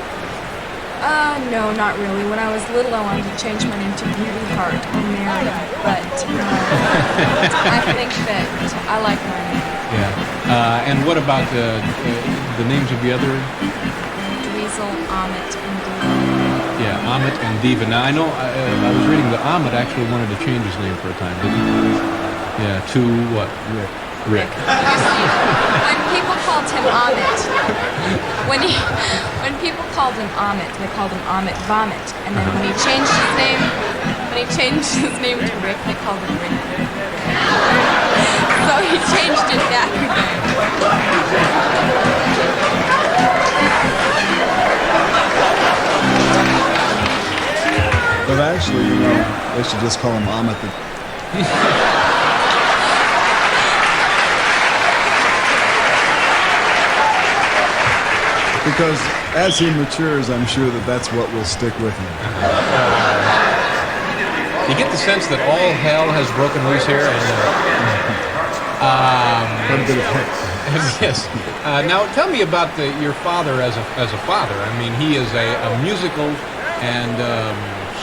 No, not really. When I was little, I wanted to change my name to Beauty Heart or Mary, but I think that I like my name. Yeah. And what about the names of the other? Dweezil, Amit, and Diva. Yeah, Amit and Diva. Now, I know I was reading that Amit actually wanted to change his name for a time, didn't he? Yeah, to what? Rick. When people called him Amit, when people called him Amit, they called him Amit Vomit. And then when he changed his name to Rick, they called him Rick. So he changed it back again. But actually, they should just call him Amit. Because as he matures, I'm sure that that's what will stick with him. You get the sense that all hell has broken loose here, and yes. Now, tell me about your father as a father. I mean, he is a musical and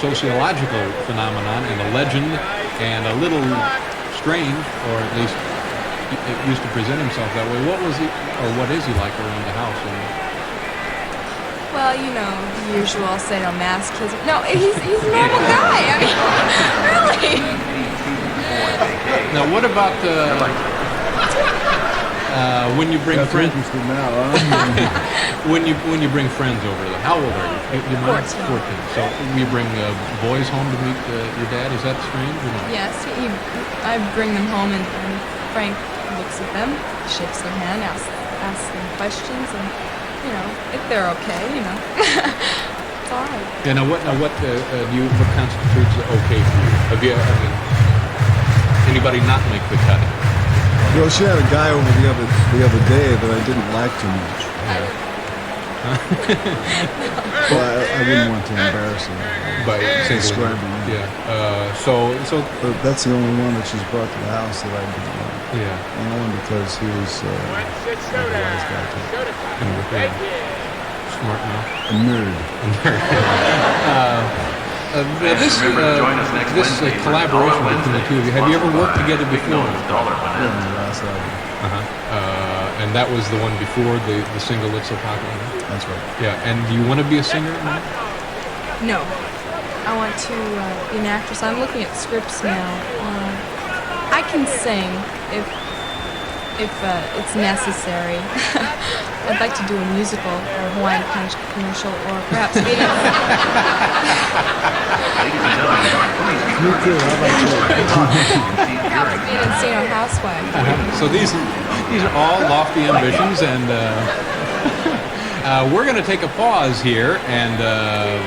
sociological phenomenon, and a legend, and a little strange, or at least it used to present himself that way. What was he, or what is he like around the house? Well, the usual sadomasochism. No, he's a normal guy. I mean, really. Now, what about when you bring friends? Now, huh? when you bring friends over, how old are you? 14. So you bring boys home to meet your dad. Is that strange or not? Yes, I bring them home, and Frank looks at them, shakes their hand, asks them questions, and if they're okay, it's all right. Yeah. Now, what constitutes okay for you? Have you? Anybody not make the cut? Well, she had a guy over the other day that I didn't like too much. Well, I wouldn't want to embarrass her by describing him. Yeah. So but that's the only one that she's brought to the house that I didn't like. Yeah. And only because he was a wise guy too. Smart mouth. A nerd. This collaboration between the two of you, have you ever worked together before? Yeah, on the last album. And that was the one before the single that's so popular? That's right. Yeah, and do you want to be a singer now? No. I want to be an actress. I'm looking at scripts now. I can sing if it's necessary. I'd like to do a musical or a Hawaiian Punch commercial, or perhaps be an Encino housewife. So these are all lofty ambitions, and we're going to take a pause here, and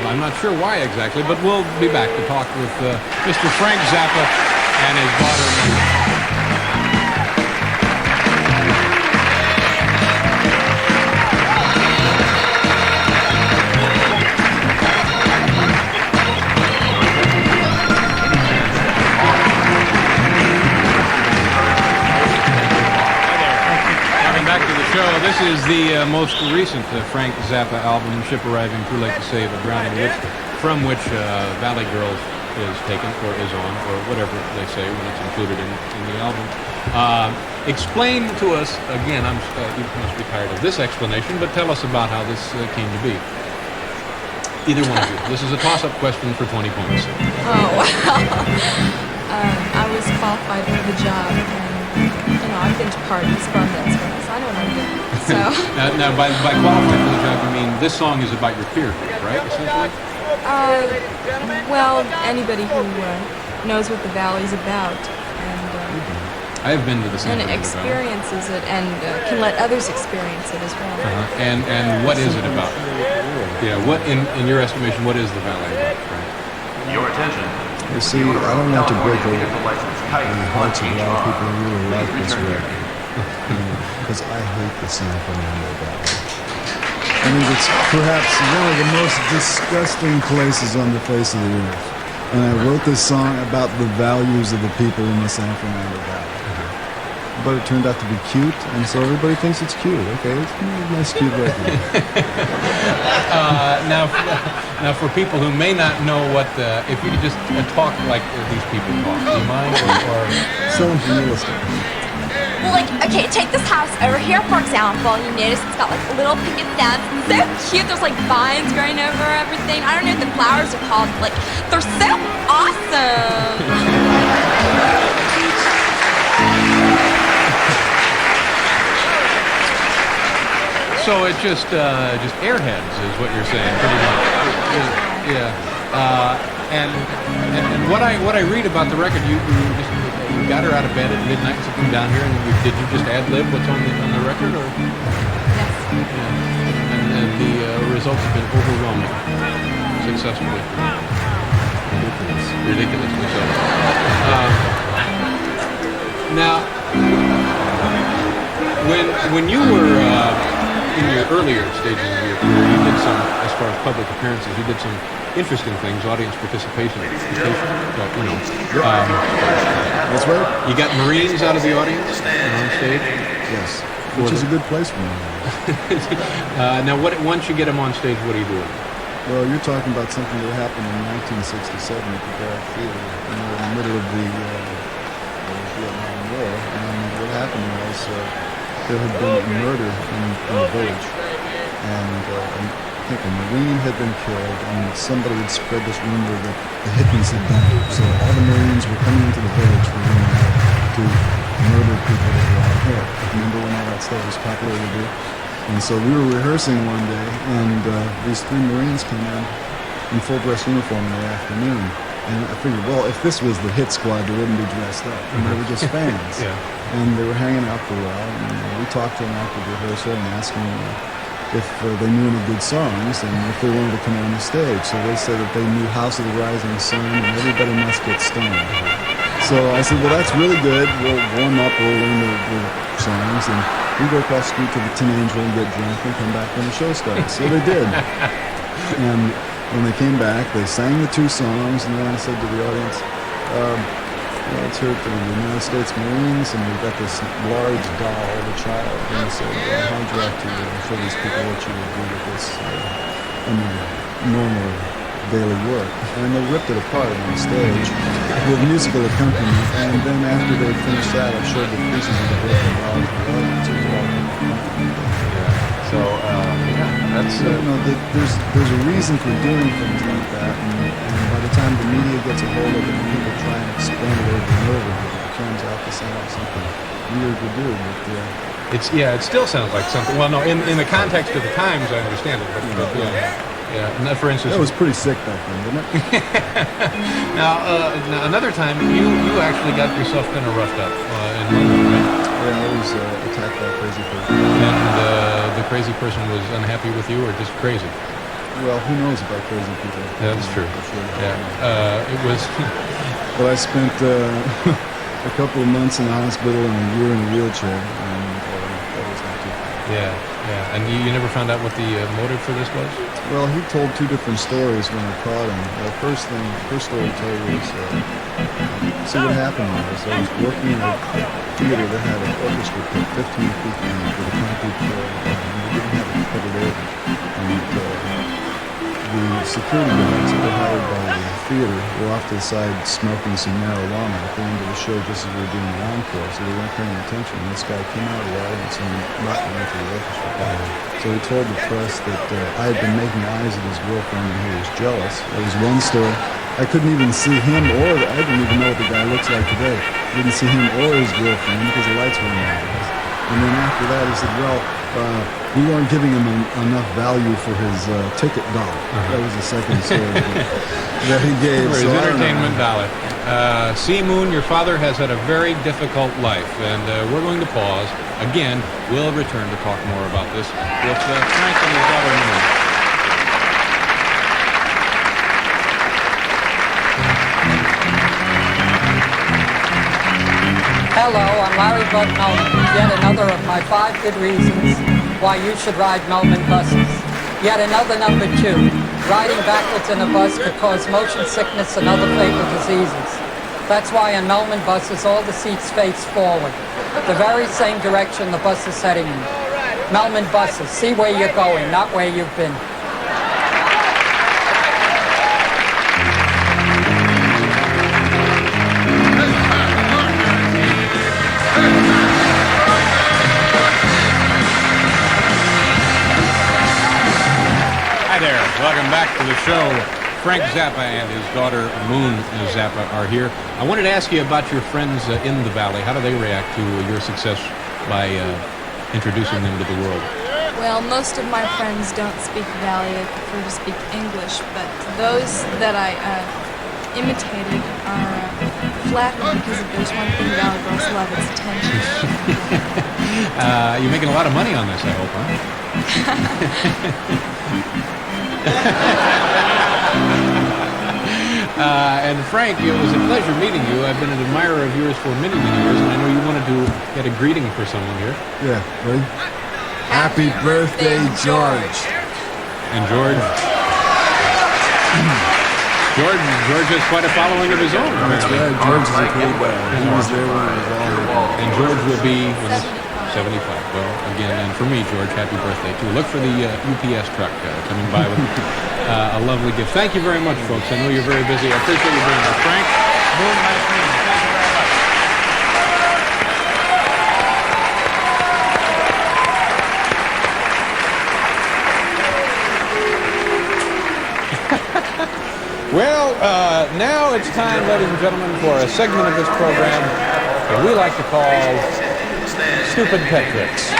I'm not sure why exactly, but we'll be back to talk with Mr. Frank Zappa and his daughter. This is the most recent Frank Zappa album, Ship Arriving Too Late to Save a Drowning Witch, from which Valley Girls is taken, or is on, or whatever they say when it's included in the album. Explain to us, again, you must be tired of this explanation, but tell us about how this came to be. Either one of you. This is a toss-up question for 20 points. Oh, well. I was qualified for the job, and I've been to parties, bar mitzvahs. I know what I'm doing. So. Now, by qualified for the job, you mean this song is about your peer group, right? Essentially. Well, anybody who knows what the Valley's about, I have been to the and San Fernando Valley. experiences it, and can let others experience it as well. And what is it about? Yeah, what in your estimation, what is the Valley about? Right? Your attention. You see, I don't want to break the hearts of a lot of people who really like this record, because I hate the San Fernando Valley. I think it's perhaps one of the most disgusting places on the face of the earth. And I wrote this song about the values of the people in the San Fernando Valley. But it turned out to be cute, and so everybody thinks it's cute. Okay, it's a nice, cute record. Now, for people who may not know what, if you could just talk like these people talk, do you mind? Or selling for real estate. Well, like, okay, take this house over here, for example. You notice it's got like a little picket fence. So cute. There's like vines growing over everything. I don't know what the flowers are called. But, like, they're so awesome. So it's just airheads is what you're saying, pretty much. Yeah. And what I read about the record, you got her out of bed at midnight to come down here, and did you just ad lib what's on the record, or? Yes. Yeah. And the results have been overwhelming, successfully. Ridiculously so. Now, when you were in your earlier stages of your career, you did some, as far as public appearances, you did some interesting things, audience participation. But, you know, that's right. You got Marines out of the audience on stage. Yes, which is a good place for me. Now, once you get them on stage, what are you doing? Well, you're talking about something that happened in 1967 at the Barrack Theater, in the middle of the Vietnam War. And what happened was there had been a murder in the village, and I think a Marine had been killed, and somebody had spread this rumor that the Hitmans had done it. So all the Marines were coming into the village for one night to murder people that were out here. Remember when all that stuff was popular to do? And so we were rehearsing one day, and these three Marines came in full dress uniform in the afternoon. And I figured, well, if this was the hit squad, they wouldn't be dressed up. And they were just fans. Yeah. And they were hanging out for a while. And we talked to them after the rehearsal and asked them if they knew any good songs and if they wanted to come on the stage. So they said that they knew House of the Rising Sun and Everybody Must Get Stoned. So I said, well, that's really good. We'll warm up, we'll learn the songs. And we go across the street to the Tin Angel and get drunk and come back when the show starts. So they did. And when they came back, they sang the two songs, and then I said to the audience, let's hear it for the United States Marines, and we've got this large doll of a child. And I said, how would you like to show these people what you would do with this in your normal daily work? And they ripped it apart on stage with musical accompaniment, and then after they finished that, I showed the pieces of the broken doll to the audience. So, that's... there's a reason for doing things like that, and by the time the media gets a hold of it and people try and explain it over and over, it turns out to sound like something weird to do, but... it still sounds like something... Well, no, in the context of the times, I understand it, but yeah. And that, for instance... That was pretty sick back then, didn't it? Now, another time, you actually got yourself kind of roughed up in London, right? Yeah, I was attacked by a crazy person. And the crazy person was unhappy with you, or just crazy? Well, who knows about crazy people? Yeah, that's true. Yeah, it was... But I spent a couple of months in the hospital and a year in a wheelchair, and that was not too bad. Yeah. And you never found out what the motive for this was? Well, he told two different stories when I caught him. The first story he told was, see what happened was I was working in a theater that had an orchestra pit 15 feet long with a concrete floor, and we didn't have a covered organ. And the security guards that were hired by the theater were off to the side smoking some marijuana at the end of the show just as we were doing the encore, so they weren't paying attention. And this guy came out of the audience and knocked me into the orchestra. So he told the press that I had been making eyes at his girlfriend and he was jealous. There was one story. I couldn't even see him I didn't even know what the guy looks like today. I didn't see him or his girlfriend because the lights were on. And then after that he said, well, we weren't giving him enough value for his ticket dollar. That was the second story that he gave. For his entertainment dollar. C. Moon, your father has had a very difficult life, and we're going to pause. Again, we'll return to talk more about this with Frank and his daughter Moon. Hello, I'm Larry Bud Melman. Yet another of my 5 good reasons why you should ride Melman buses. Yet another number 2. Riding backwards in a bus could cause motion sickness and other fatal diseases. That's why on Melman buses all the seats face forward, the very same direction the bus is heading in. Melman buses, see where you're going, not where you've been. Hi there. Welcome back to the show. Frank Zappa and his daughter Moon Zappa are here. I wanted to ask you about your friends in the Valley. How do they react to your success by introducing them to the world? Well, most of my friends don't speak Valley. They prefer to speak English, but those that I imitated are flattered because if there's one thing Valley girls love, it's attention. You're making a lot of money on this, I hope, huh? And Frank, it was a pleasure meeting you. I've been an admirer of yours for many, many years, and I know you wanted to get a greeting for someone here. Yeah, right. Happy birthday, George. And George has quite a following of his own. That's right. George is a cool guy. He was there when it was all. And George will be 75. Well, again, and for me, George, happy birthday too. Look for the UPS truck coming by with a lovely gift. Thank you very much, folks. I know you're very busy. I appreciate you being here. Frank, Moon, nice meeting you. Thank you very much. Well, now it's time, ladies and gentlemen, for a segment of this program that we like to call Stupid Pet Tricks.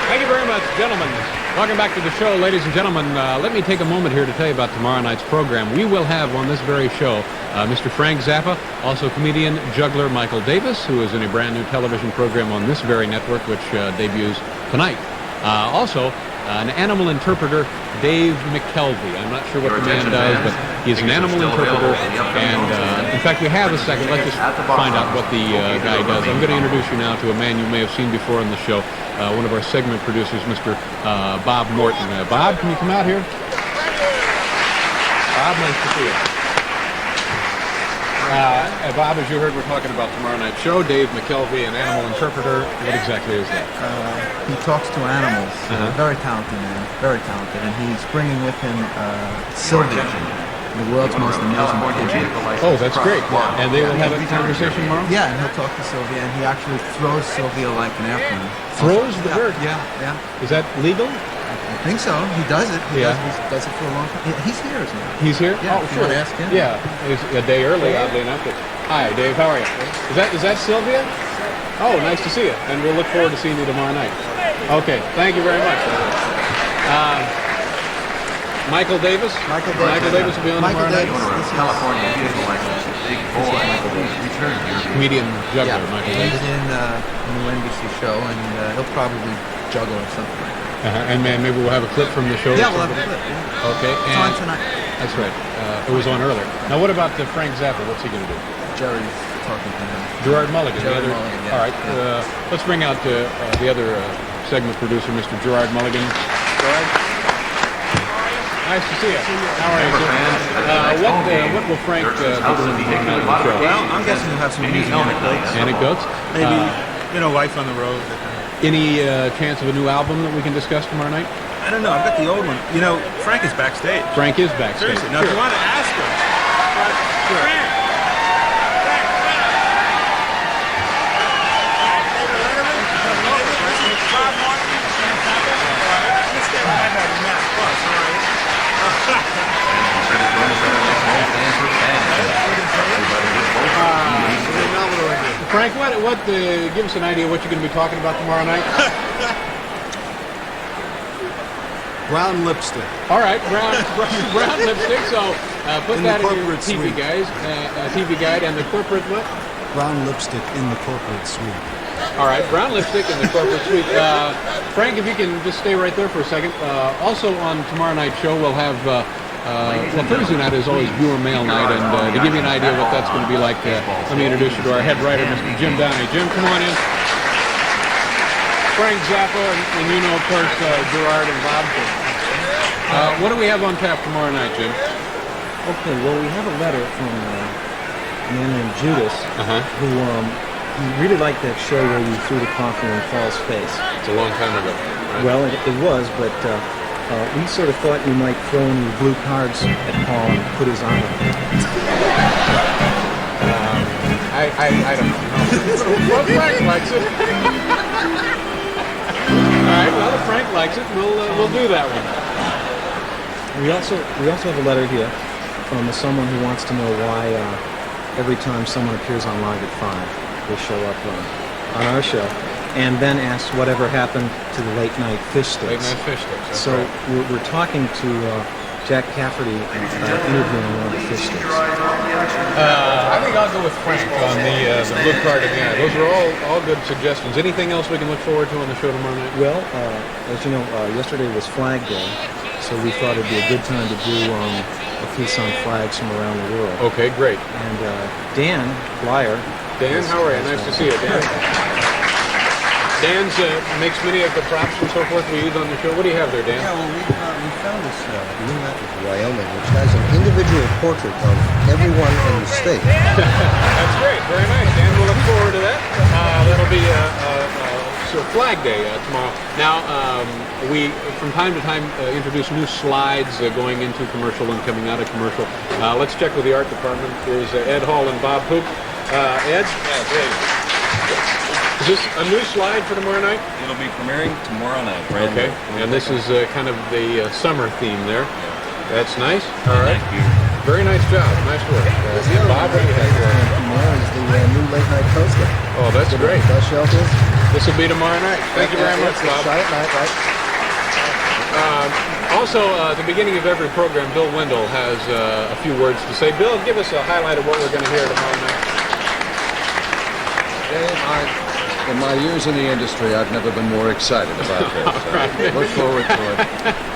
Thank you very much, gentlemen. Welcome back to the show, ladies and gentlemen. Let me take a moment here to tell you about tomorrow night's program. We will have on this very show Mr. Frank Zappa, also comedian, juggler Michael Davis, who is in a brand new television program on this very network, which debuts tonight. Also, an animal interpreter, Dave McKelvey. I'm not sure what the man does, but he's an animal interpreter. And in fact, we have a second. Let's just find out what the guy does. I'm going to introduce you now to a man you may have seen before on the show, one of our segment producers, Mr. Bob Morton. Bob, can you come out here? Bob, nice to see you. Bob, as you heard, we're talking about tomorrow night's show. Dave McKelvey, an animal interpreter. What exactly is that? He talks to animals. Very talented man, very talented. And he's bringing with him Sylvia, the world's most amazing pigeon. Oh, that's great. And they will have a conversation tomorrow? Yeah, and he'll talk to Sylvia, and he actually throws Sylvia like an airplane. Throws the bird? Yeah. Is that legal? I think so. He does it. He does it for a long time. He's here, isn't he? He's here? Yeah, oh, if you sure. want to ask him. Yeah, he's a day early, oddly enough. But... Hi, Dave. How are you? Is that Sylvia? Oh, nice to see you. And we'll look forward to seeing you tomorrow night. Okay, thank you very much. Michael Davis? Michael Davis will be on tomorrow night. California vehicle license, big boy. Comedian juggler, Michael Davis. Davis. He's in a new NBC show, and he'll probably juggle or something like that. And maybe we'll have a clip from the show. Yeah, we'll have a clip. Yeah. Okay. It's on tonight. That's right. It was on earlier. Now, what about Frank Zappa? What's he going to do? Jerry's talking to him. Gerard Mulligan. Gerard Mulligan, yeah. All right. Let's bring out the other segment producer, Mr. Gerard Mulligan. Gerard? Nice to see you. How are you, sir? What will Frank do on the show? Well, I'm guessing we'll have some music anecdotes. Anecdotes? Maybe, life on the road. Any chance of a new album that we can discuss tomorrow night? I don't know. I've got the old one. Frank is backstage. Frank is backstage. Seriously. Now, if you want to ask him. Frank. Frank Frank, give us an idea what you're going to be talking about tomorrow night. Brown lipstick. All right, brown lipstick. So put that in your TV suite. TV guide, and the corporate what? Brown lipstick in the corporate suite. All right, brown lipstick in the corporate suite. Frank, if you can just stay right there for a second. Also on tomorrow night's show, we'll have. Thursday night is always viewer mail night, and to give you an idea of what that's going to be like, let me introduce you to our head writer, Mr. Jim Downey. Jim, come on in. Frank Zappa, and you know, of course, Gerard and Bob. What do we have on tap tomorrow night, Jim? Okay, well, we have a letter from a man named Judas, who he really liked that show where you threw the coffee in Paul's face. It's a long time ago. Right? Well, it was, but we sort of thought you might throw in your blue cards at Paul and put his arm up. I don't know. Well, Frank likes it. All right, well, if Frank likes it, we'll do that one. We also have a letter here from someone who wants to know why every time someone appears on Live at 5, they show up on our show, and then asks whatever happened to the late night fish sticks. Late night fish sticks. So we're talking to Jack Cafferty interviewing one of the fish sticks. I think I'll go with Frank on the blue card again. Those are all good suggestions. Anything else we can look forward to on the show tomorrow night? Well, as you know, yesterday was Flag Day, so we thought it'd be a good time to do a piece on flags from around the world. Okay, great. And Dan Blyer. Dan, how are you? Nice to see you, Dan. Dan's makes many of the props and so forth we use on the show. What do you have there, Dan? Yeah, well, we found this new map of Wyoming, which has an individual portrait of everyone in the state. That's great. Very nice, Dan. We'll look forward to that. That'll be Flag Day tomorrow. Now, we, from time to time, introduce new slides going into commercial and coming out of commercial. Let's check with the art department. There's Ed Hall and Bob Pook. Ed? Yeah, great. Is this a new slide for tomorrow night? It'll be premiering tomorrow night. Okay, and this is kind of the summer theme there. That's nice. All right. Thank you. Very nice job. Nice work. Bob, what do you have here? Tomorrow is the new late night coaster. Oh, that's great. Bus shelters. This will be tomorrow night. Thank you very much, Bob. Shot at night, right? Also, at the beginning of every program, Bill Wendell has a few words to say. Bill, give us a highlight of what we're going to hear tomorrow night. In my years in the industry, I've never been more excited about this. Look forward to it.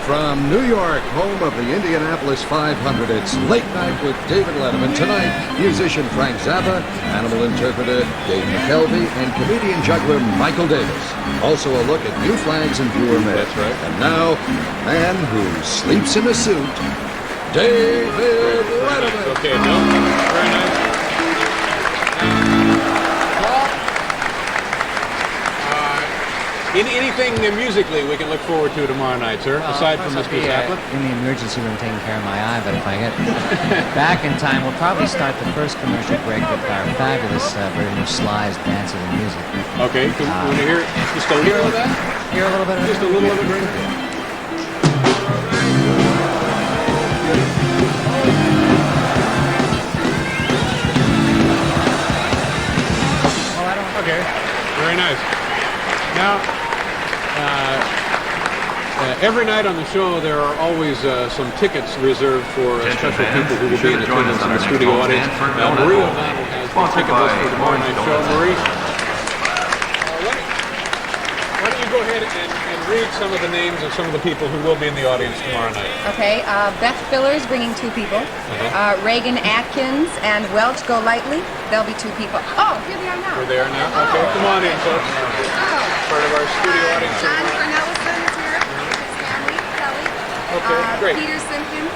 From New York, home of the Indianapolis 500, it's Late Night with David Letterman. Tonight, musician Frank Zappa, animal interpreter Dave McKelvey, and comedian juggler Michael Davis. Also a look at new flags and viewer mail. That's right. And now, man who sleeps in a suit, David Letterman. Okay, no, very nice. Anything musically we can look forward to tomorrow night, sir, aside from Mr. Zappa? In the emergency room taking care of my eye, but if I get back in time, we'll probably start the first commercial break with our fabulous very new slides, dances, and music. Okay, can we hear just a little of that? Hear a little bit of Just a little of it, right? Okay, very nice. Now, every night on the show, there are always some tickets reserved for special people who will be in attendance in the studio audience. Marie O'Donnell has the ticket list for tomorrow night's show. Marie, why don't you go ahead and read some of the names of some of the people who will be in the audience tomorrow night? Okay, Beth Filler's bringing 2 people. Reagan Atkins and Welch Golightly. They'll be 2 people. Oh, here they are now. Here they are now? Okay, come on in, folks. Part of our studio audience. John Cornelison is here. His family, Kelly. Okay, great. Peter Simpkin.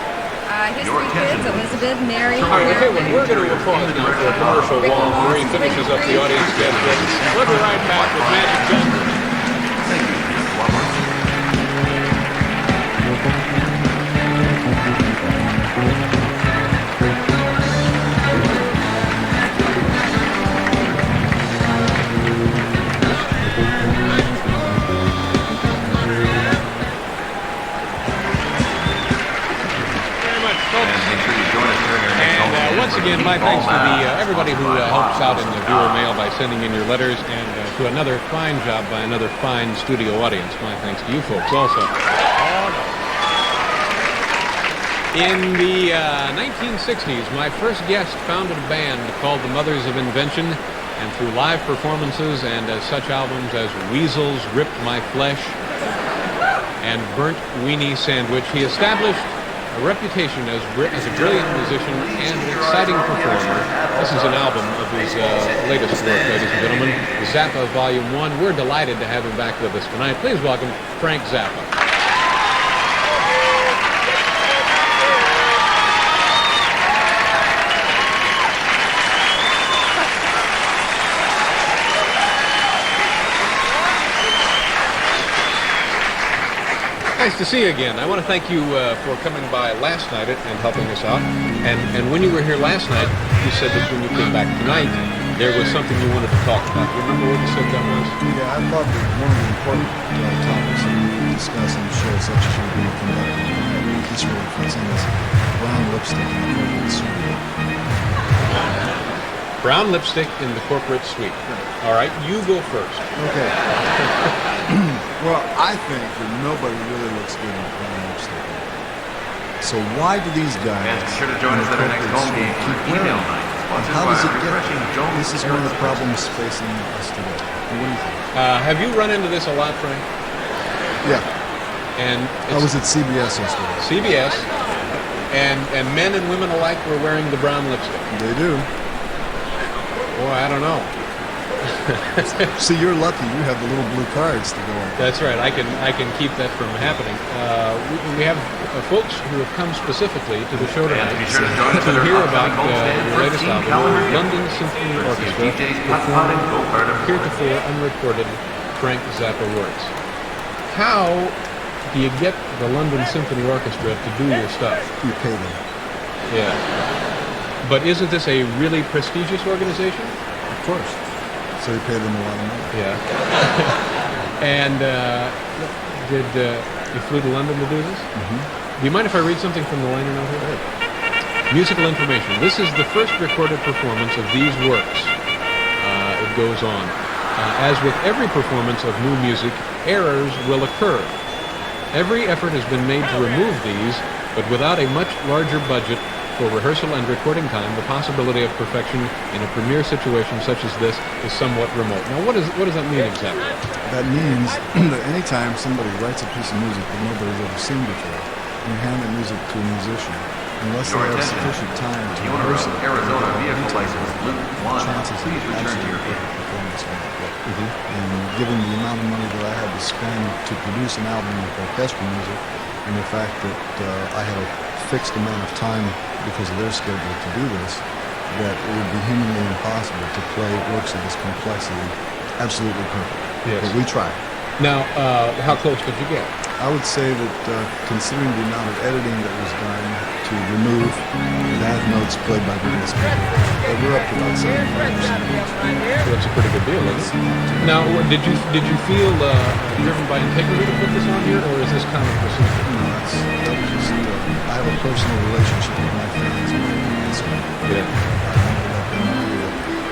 His 3 kids, Elizabeth, Mary. All right, okay, well, we're going to pause now for a commercial while Marie finishes up the audience schedule. We'll be right back with Magic Johnson. again, my thanks to everybody who helps out in the viewer mail by sending in your letters, and to another fine job by another fine studio audience. My thanks to you folks also. In the 1960s, my first guest founded a band called the Mothers of Invention, and through live performances and such albums as Weasels Ripped My Flesh and Burnt Weenie Sandwich, he established a reputation as a brilliant musician and an exciting performer. This is an album of his latest work, ladies and gentlemen, Zappa Volume 1. We're delighted to have him back with us tonight. Please welcome Frank Zappa. Nice to see you again. I want to thank you for coming by last night and helping us out. And when you were here last night, you said that when you came back tonight, there was something you wanted to talk about. You remember what you said that was? Yeah, I thought that one of the important topics that we could discuss on the show, such as you're being conducted, this really fits in, is brown lipstick in the corporate suite. Brown lipstick in the corporate suite. All right, you go first. Okay. Well, I think that nobody really looks good in brown lipstick. So why do these guys be sure to join us at our next home game keep wearing it? How does it get there? This is one of the problems facing us today. What do you think? Have you run into this a lot, Frank? Yeah. And I was at CBS yesterday. CBS, and men and women alike were wearing the brown lipstick. They do. Boy, I don't know. See, you're lucky. You have the little blue cards to go on. That's right. I can keep that from happening. We have folks who have come specifically to the show tonight to hear about your latest album, London Symphony Orchestra, performing heretofore unrecorded Frank Zappa works. How do you get the London Symphony Orchestra to do your stuff? You pay them. Yeah. But isn't this a really prestigious organization? Of course. So you pay them a lot of money. Yeah. And did you flew to London to do this? Mm-hmm. Do you mind if I read something from the liner note here? Musical information. This is the first recorded performance of these works. It goes on. As with every performance of new music, errors will occur. Every effort has been made to remove these, but without a much larger budget for rehearsal and recording time, the possibility of perfection in a premiere situation such as this is somewhat remote. Now, what does that mean exactly? That means that anytime somebody writes a piece of music that nobody's ever seen before, and you hand the music to a musician, unless they have sufficient time to rehearse it, Arizona vehicle license Luke 1. chances Please of return to your absolutely perfect performance on that book. And given the amount of money that I had to spend to produce an album with orchestral music, and the fact that I had a fixed amount of time because of their schedule to do this, that it would be humanly impossible to play works of this complexity absolutely perfect. Yes. But we tried. Now, how close did you get? I would say that considering the amount of editing that was done to remove and add notes played by various people, that we're up to about 75%. So that's a pretty good deal, isn't it? Now, did you feel driven by integrity to put this on here, or is this common procedure? No, that was just, I have a personal relationship with my fans.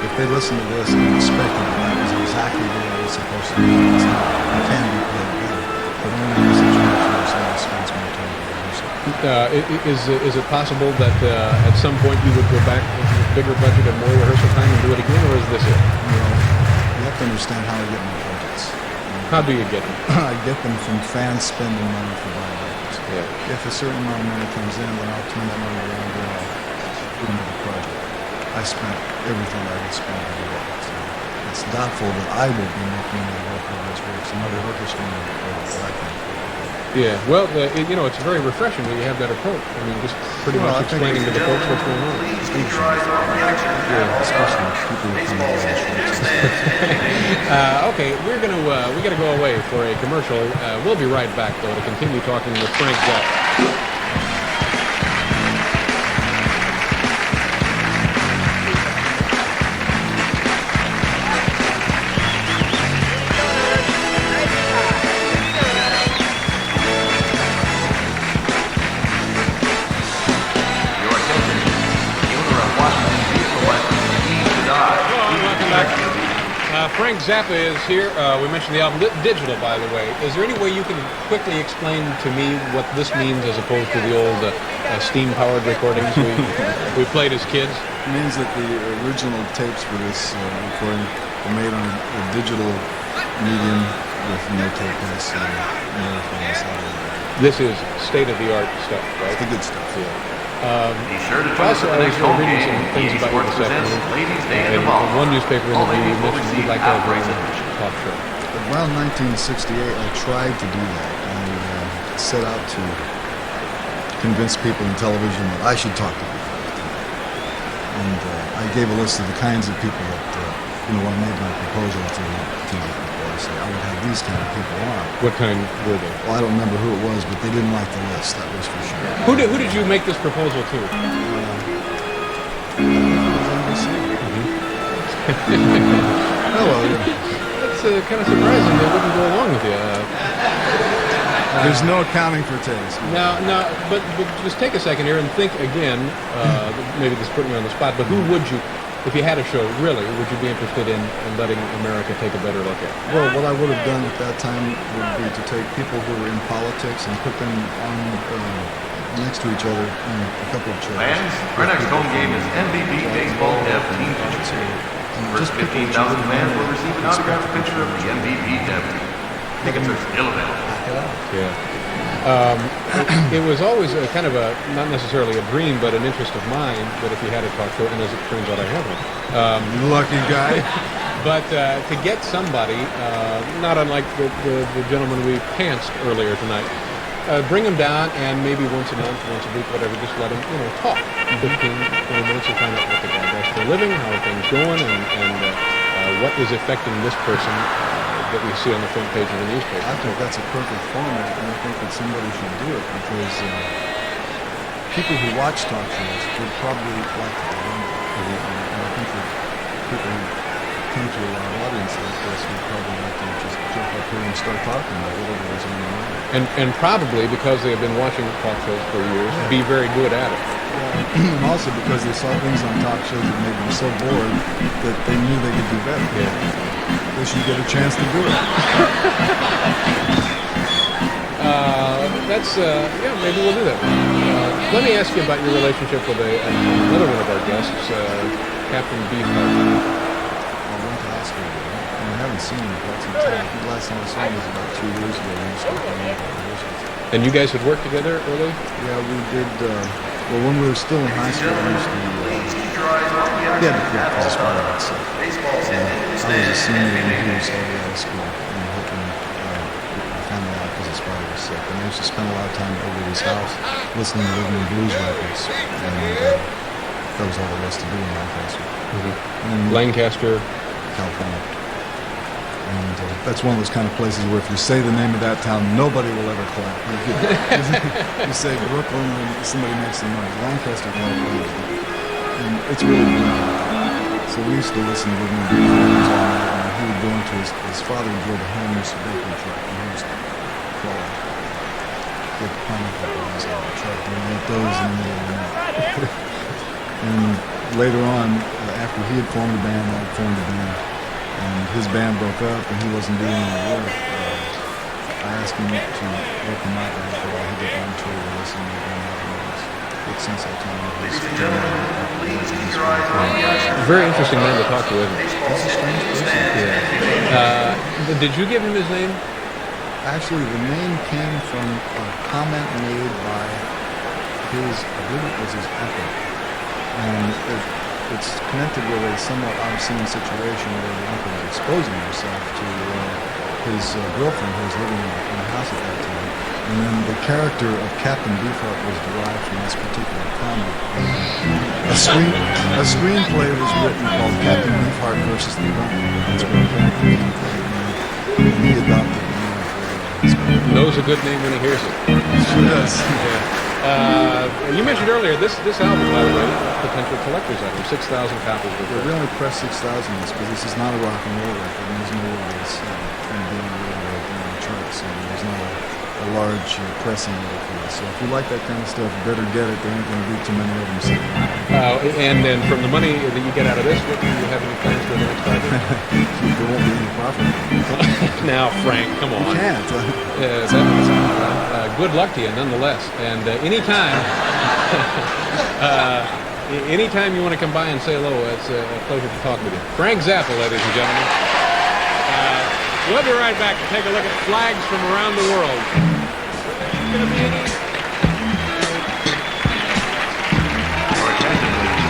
If they listen to this and expect that that was exactly the way it was supposed to be, it can be played better. But only in situations where somebody spends more time to rehearse it. Is it possible that at some point you would go back with a bigger budget and more rehearsal time and do it again, or is this it? Well, you have to understand how I get my budgets. How do you get them? I get them from fans spending money for buying records. Yeah. If a certain amount of money comes in, then I'll turn that money around and I'll put them in the project. I spent everything I could spend on the records. It's doubtful that I will be making any work of those works. Another orchestra will record it, but I can't. Yeah, well, it's very refreshing when you have that approach. I mean, just pretty much explaining to the folks what's going on. Yeah, especially people who come over the shows. Okay, we got to go away for a commercial. We'll be right back, though, to continue talking with Frank Zappa. Washington Frank Zappa is here. We mentioned the album digital, by the way. Is there any way you can quickly explain to me what this means as opposed to the old steam-powered recordings we played as kids? It means that the original tapes for this recording were made on a digital medium with no tape press and no audio. This is state-of-the-art stuff, right? It's the good stuff, yeah. Be sure to join us Also, at the I next was home reading game. some things EA about you Sports this presents afternoon. Ladies' Day in In the Ball. one newspaper All interview, you ladies will mentioned receive you'd like to have your outbreaks own of talk show. Around 1968, I tried to do that. I set out to convince people in television that I should talk to people. And I gave a list of the kinds of people that, when I made my proposal to TV people, I said I would have these kind of people on. What kind were they? Well, I don't remember who it was, but they didn't like the list, that was for sure. Who did you make this proposal to? Hello. That's kind of surprising they wouldn't go along with you. There's no accounting for taste. Now, but just take a second here and think again. Maybe this is putting you on the spot, but who would you, if you had a show, really, would you be interested in letting America take a better look at? Well, what I would have done at that time would be to take people who were in politics and put them on next to each other in a couple of chairs. Fans, our next home game is MVP Baseball F-Team Picture. First 15,000 fans will receive an autographed picture of the MVP deputy. Tickets are still available. Yeah. It was always a kind of not necessarily a dream, but an interest of mine that if you had a talk show, and as it turns out I have one. Lucky guy. But to get somebody, not unlike the gentleman we pantsed earlier tonight, bring him down and maybe once a month, once a week, whatever, just let him, talk 15, 20 minutes and find out what the guy does for a living, how are things going, and what is affecting this person that we see on the front page of the newspaper. I think that's a perfect format, and I think that somebody should do it because people who watch talk shows would probably like to learn it. And I think that people who come to a live audience like this would probably like to just jump up here and start talking about whatever is on their mind. And probably because they have been watching talk shows for years, be very good at it. And also because they saw things on talk shows that made them so bored that they knew they could do better. Yeah. They should get a chance to do it. Maybe we'll do that. Let me ask you about your relationship with another one of our guests, Captain Beefheart. I went to Oscar, and I haven't seen him in quite some time. The last time I saw him was about 2 years ago when he started playing at the. And you guys had worked together early? Yeah, we did. When we were still in high school, we used to. He had to quit correspondence. I was a senior and he was already out of school, and helping family out because his father was sick. And I used to spend a lot of time over at his house listening to rhythm and blues records, and that was all there was to do in Lancaster. And Lancaster, California. And that's one of those kind of places where if you say the name of that town, nobody will ever clap. You say Brooklyn, and somebody makes some noise. Lancaster, California. And it's really beautiful. So we used to listen to rhythm and blues records all night, and he would go into his father drove a Hammers bakery truck, and he used to call get pineapple buns out of the truck, and we'd eat those in the middle of the night. And later on, after he had formed a band, I had formed a band. And his band broke up, and he wasn't doing any work. I asked him to work him out while he got on tour with us, and we've been out but since that time, very interesting man to talk to, isn't he? He's a strange person. Yeah. Did you give him his name? Actually, the name came from a comment made by his, I believe it was his uncle, and it's connected with a somewhat obscene situation where the uncle was exposing himself to his girlfriend who was living in a house at that time. And then the character of Captain Beefheart was derived from this particular comment. A screenplay was written called Captain Beefheart versus the Uncle. That's where it came from. And he adopted the name for Knows a good name when he hears it. Sure does. You mentioned earlier this album, by the way, potential collector's item, 6,000 copies. We only pressed 6,000 because this is not a rock and roll record, and there's no way it's being railroad in the charts. So there's not a large pressing interview. So if you like that kind of stuff, better get it. There ain't going to be too many of them sitting around. And then from the money that you get out of this, what do you have any plans for the next project? There won't be any profit. Now, Frank, come on. You can't. Good luck to you, nonetheless. And anytime, anytime you want to come by and say hello, it's a pleasure to talk with you. Frank Zappa, ladies and gentlemen. We'll be right back to take a look at flags from around the world. Your attention, please.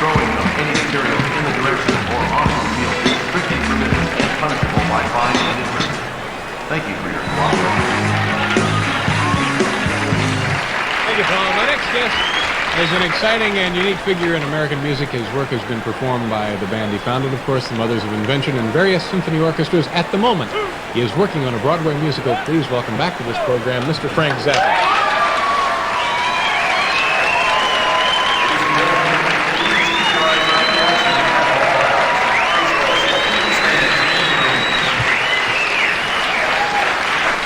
Throwing of any material in the direction or onto the field is strictly permitted and punishable by fine and imprisonment. Thank you for your cooperation. Thank you, Paul. My next guest is an exciting and unique figure in American music. His work has been performed by the band he founded, of course, the Mothers of Invention, and various symphony orchestras. At the moment, he is working on a Broadway musical. Please welcome back to this program, Mr. Frank Zappa.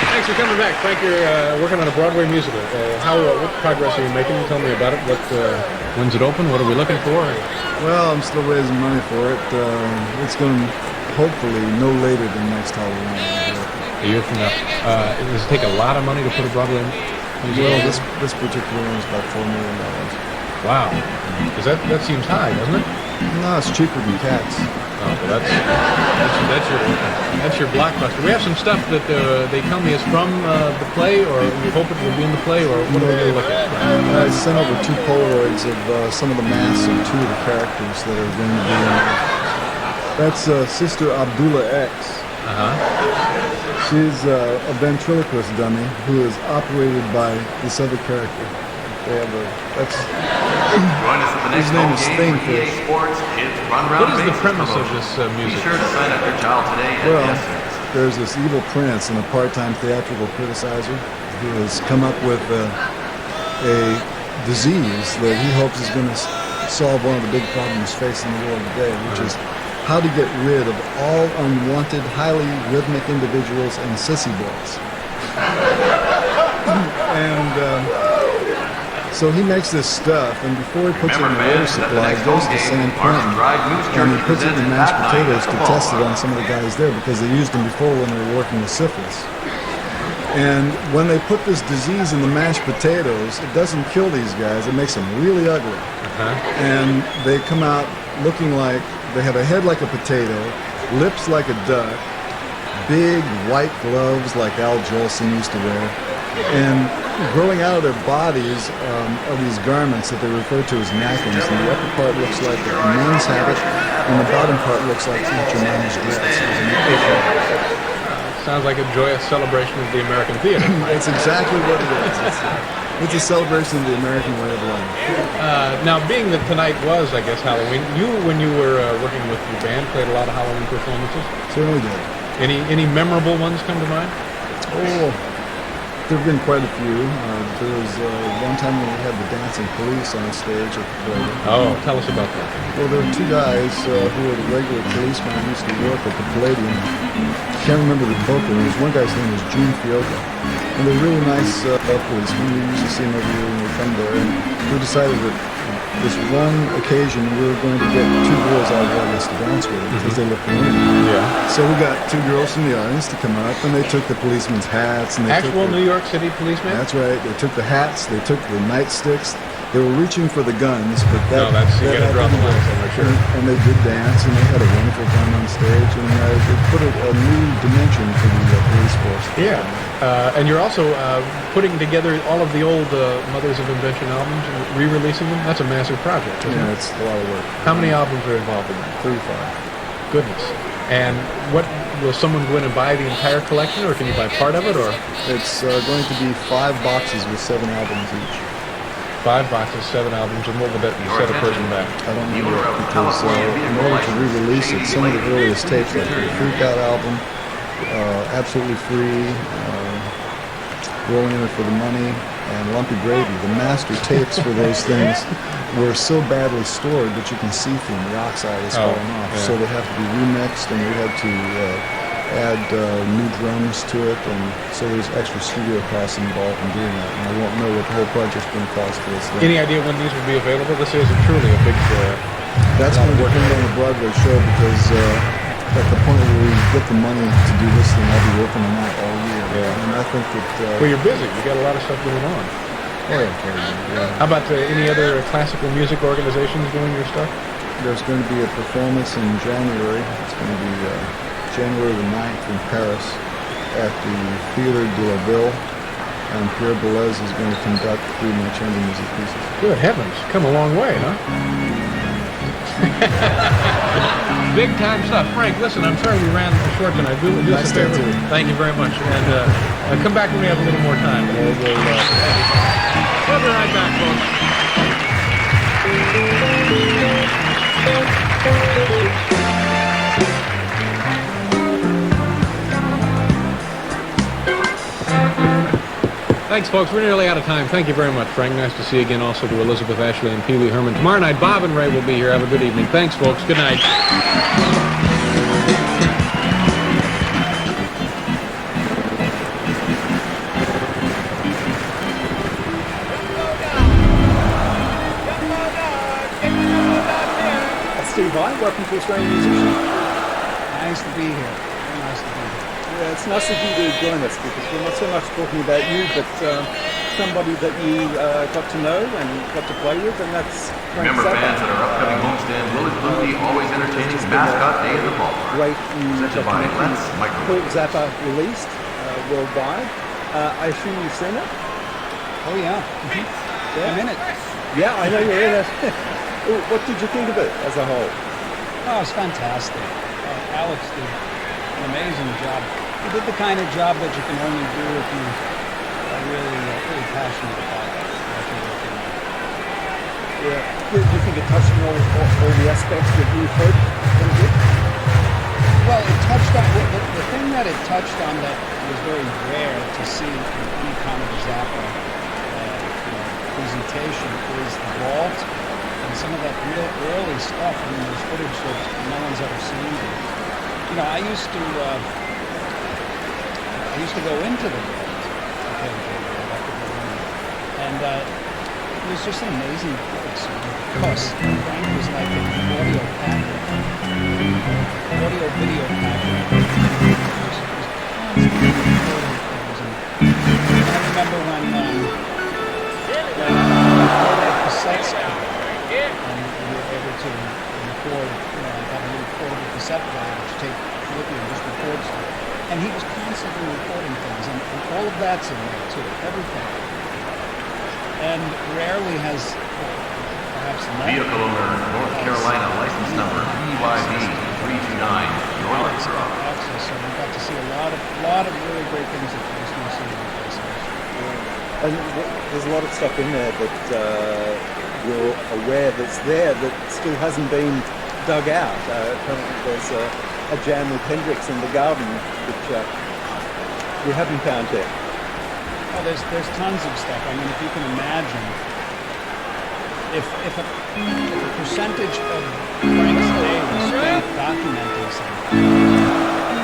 Thanks for coming back, Frank. You're working on a Broadway musical. What progress are you making? Tell me about it. When's it open? What are we looking for? Well, I'm still raising money for it. It's going to hopefully no later than next Halloween. A year from now. Does it take a lot of money to put a Broadway musical? Well, this particular one is about $4 million. Wow. That seems high, doesn't it? No, it's cheaper than Cats. Oh, well, that's your blockbuster. We have some stuff that they tell me is from the play, or you hope it will be in the play, or what are we going to look at? I sent over 2 Polaroids of some of the masks of 2 of the characters that are going to be in there. That's Sister Abdullah X. She's a ventriloquist dummy who is operated by this other character. They have Join us at the next home game for EA Sports Kids Run Around. What is the premise of this music? Be sure to sign up your child today at Well, there's this evil prince and a part-time theatrical criticizer who has come up with a disease that he hopes is going to solve one of the big problems facing the world today, which is how to get rid of all unwanted, highly rhythmic individuals and sissy boys. So he makes this stuff, and before he puts it in the water supply, he goes to San Quentin, and he puts it in mashed potatoes to test it on some of the guys there, because they used them before when they were working with syphilis. And when they put this disease in the mashed potatoes, it doesn't kill these guys, it makes them really ugly. And they come out looking like, they have a head like a potato, lips like a duck, big white gloves like Al Jolson used to wear, and growing out of their bodies are these garments that they refer to as napkins, and the upper part looks like a nun's habit, and the bottom part looks like each your mom's dress. Sounds like a joyous celebration of the American theater. It's exactly what it is. It's a celebration of the American way of life. Now, being that tonight was, I guess, Halloween, when you were working with your band, played a lot of Halloween performances? Certainly did. Any memorable ones come to mind? Oh, there have been quite a few. There was one time when we had the dancing police on stage at the building. Oh, tell us about that. Well, there were 2 guys who were the regular policemen who used to work at the Palladium. Can't remember the policeman. One guy's name was Gene Fioca. And they're really nice policemen. We used to see them every year when we come there. And we decided that this one occasion we were going to get 2 girls out of the audience to dance with because they looked familiar. Yeah. So we got 2 girls from the audience to come up, and they took the policemen's hats. And they Actual took New York City policemen? That's right. They took the hats. They took the nightsticks. They were reaching for the guns, but you gotta draw the line somewhere, sure. And they did dance, and they had a wonderful time on stage, and it put a new dimension to the police force. Yeah, and you're also putting together all of the old Mothers of Invention albums and re-releasing them. That's a massive project, isn't it? It's a lot of work. How many albums are involved in that? 35. Goodness. And will someone go in and buy the entire collection, or can you buy part of it, or? It's going to be 5 boxes with 7 albums each. 5 boxes, 7 albums, and what would that set a person back? I don't know yet, because in order to re-release it, some of the earliest tapes, like the Freak Out album, Absolutely Free, Rolling In It For The Money, and Lumpy Gravy, the master tapes for those things were so badly stored that you can see through them. The oxide is falling off. Yeah. So they have to be remixed, and we had to add new drums to it, and so there's extra studio costs involved in doing that. And I won't know what the whole project's going to cost us. Any idea when these will be available? This is truly a big. That's going to depend on the Broadway show, because at the point where we get the money to do this, then I'll be working on that all year. Yeah. And I think that. Well, you're busy. You got a lot of stuff going on. Yeah. How about any other classical music organizations doing your stuff? There's going to be a performance in January. It's going to be January the 9th in Paris at the Theatre de la Ville, and Pierre Boulez is going to conduct 3 chamber music pieces. Good heavens, come a long way, huh? Big time stuff. Frank, listen, I'm sorry we ran short tonight. Do us a favor. Thank you very much. And come back when we have a little more time. We'll be right back, folks. Thanks, folks. We're nearly out of time. Thank you very much, Frank. Nice to see you again. Also to Elizabeth Ashley and Pee Wee Herman. Tomorrow night, Bob and Ray will be here. Have a good evening. Thanks, folks. Good night. Steve, hi. Welcome to Australian Musicians. Nice to be here. Very nice to be here. Yeah, it's nice of you to join us, because we're not so much talking about you, but somebody that you got to know and got to play with, and that's Frank Remember, Zappa. fans at our upcoming homestand will include the always entertaining mascot day in the ballpark. Great new Presented by Let's Paul Microwave. Zappa released worldwide. I assume you've seen it? Oh, yeah. Yeah. I'm in it. Yeah, I know you're in it. What did you think of it as a whole? Oh, it's fantastic. Alex did an amazing job. He did the kind of job that you can only do if you are really passionate about what you're working on. Yeah. Do you think it touched on all the aspects that you've heard from it? Well, it touched on the thing that it touched on that was very rare to see in any kind of Zappa presentation is the vault. And some of that real early stuff, I mean, there's footage that no one's ever seen. And, I used to go into the vault occasionally, and it was just an amazing place. Because Frank was like an audio packer, audio video packer. I remember when cassettes came. And you were able to record, have a little portable cassette player that you take with you and just record stuff. And he was constantly recording things, and all of that's in there too, everything. And rarely has, perhaps never, Vehicle owner, North Carolina, license number EYB 329, North Carolina. Access, so we got to see a lot of really great things that you just don't see in the places. And there's a lot of stuff in there that we're aware that's there that still hasn't been dug out. Apparently there's a jam with Hendrix in the garden, which we haven't found yet. Oh, there's tons of stuff. I mean, if you can imagine, if a percentage of Frank's day was spent documenting something,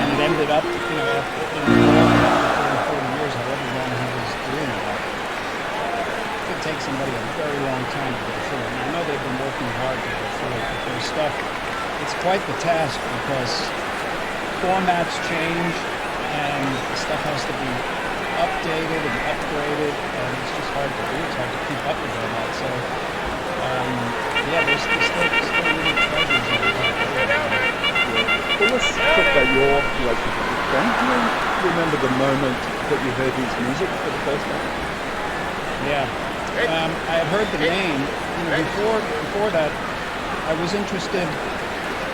and it ended up, in the world after 30, 40 years, however long he was doing that, it could take somebody a very long time to go through it. And I know they've been working hard to go through it, but there's stuff, it's quite the task, because formats change, and the stuff has to be updated and upgraded, and it's just hard to do. It's hard to keep up with all that. So, there's still little treasures in there. Well, let's talk about your relationship with Frank. Do you remember the moment that you heard his music for the first time? Yeah. I had heard the name. Before that, I was interested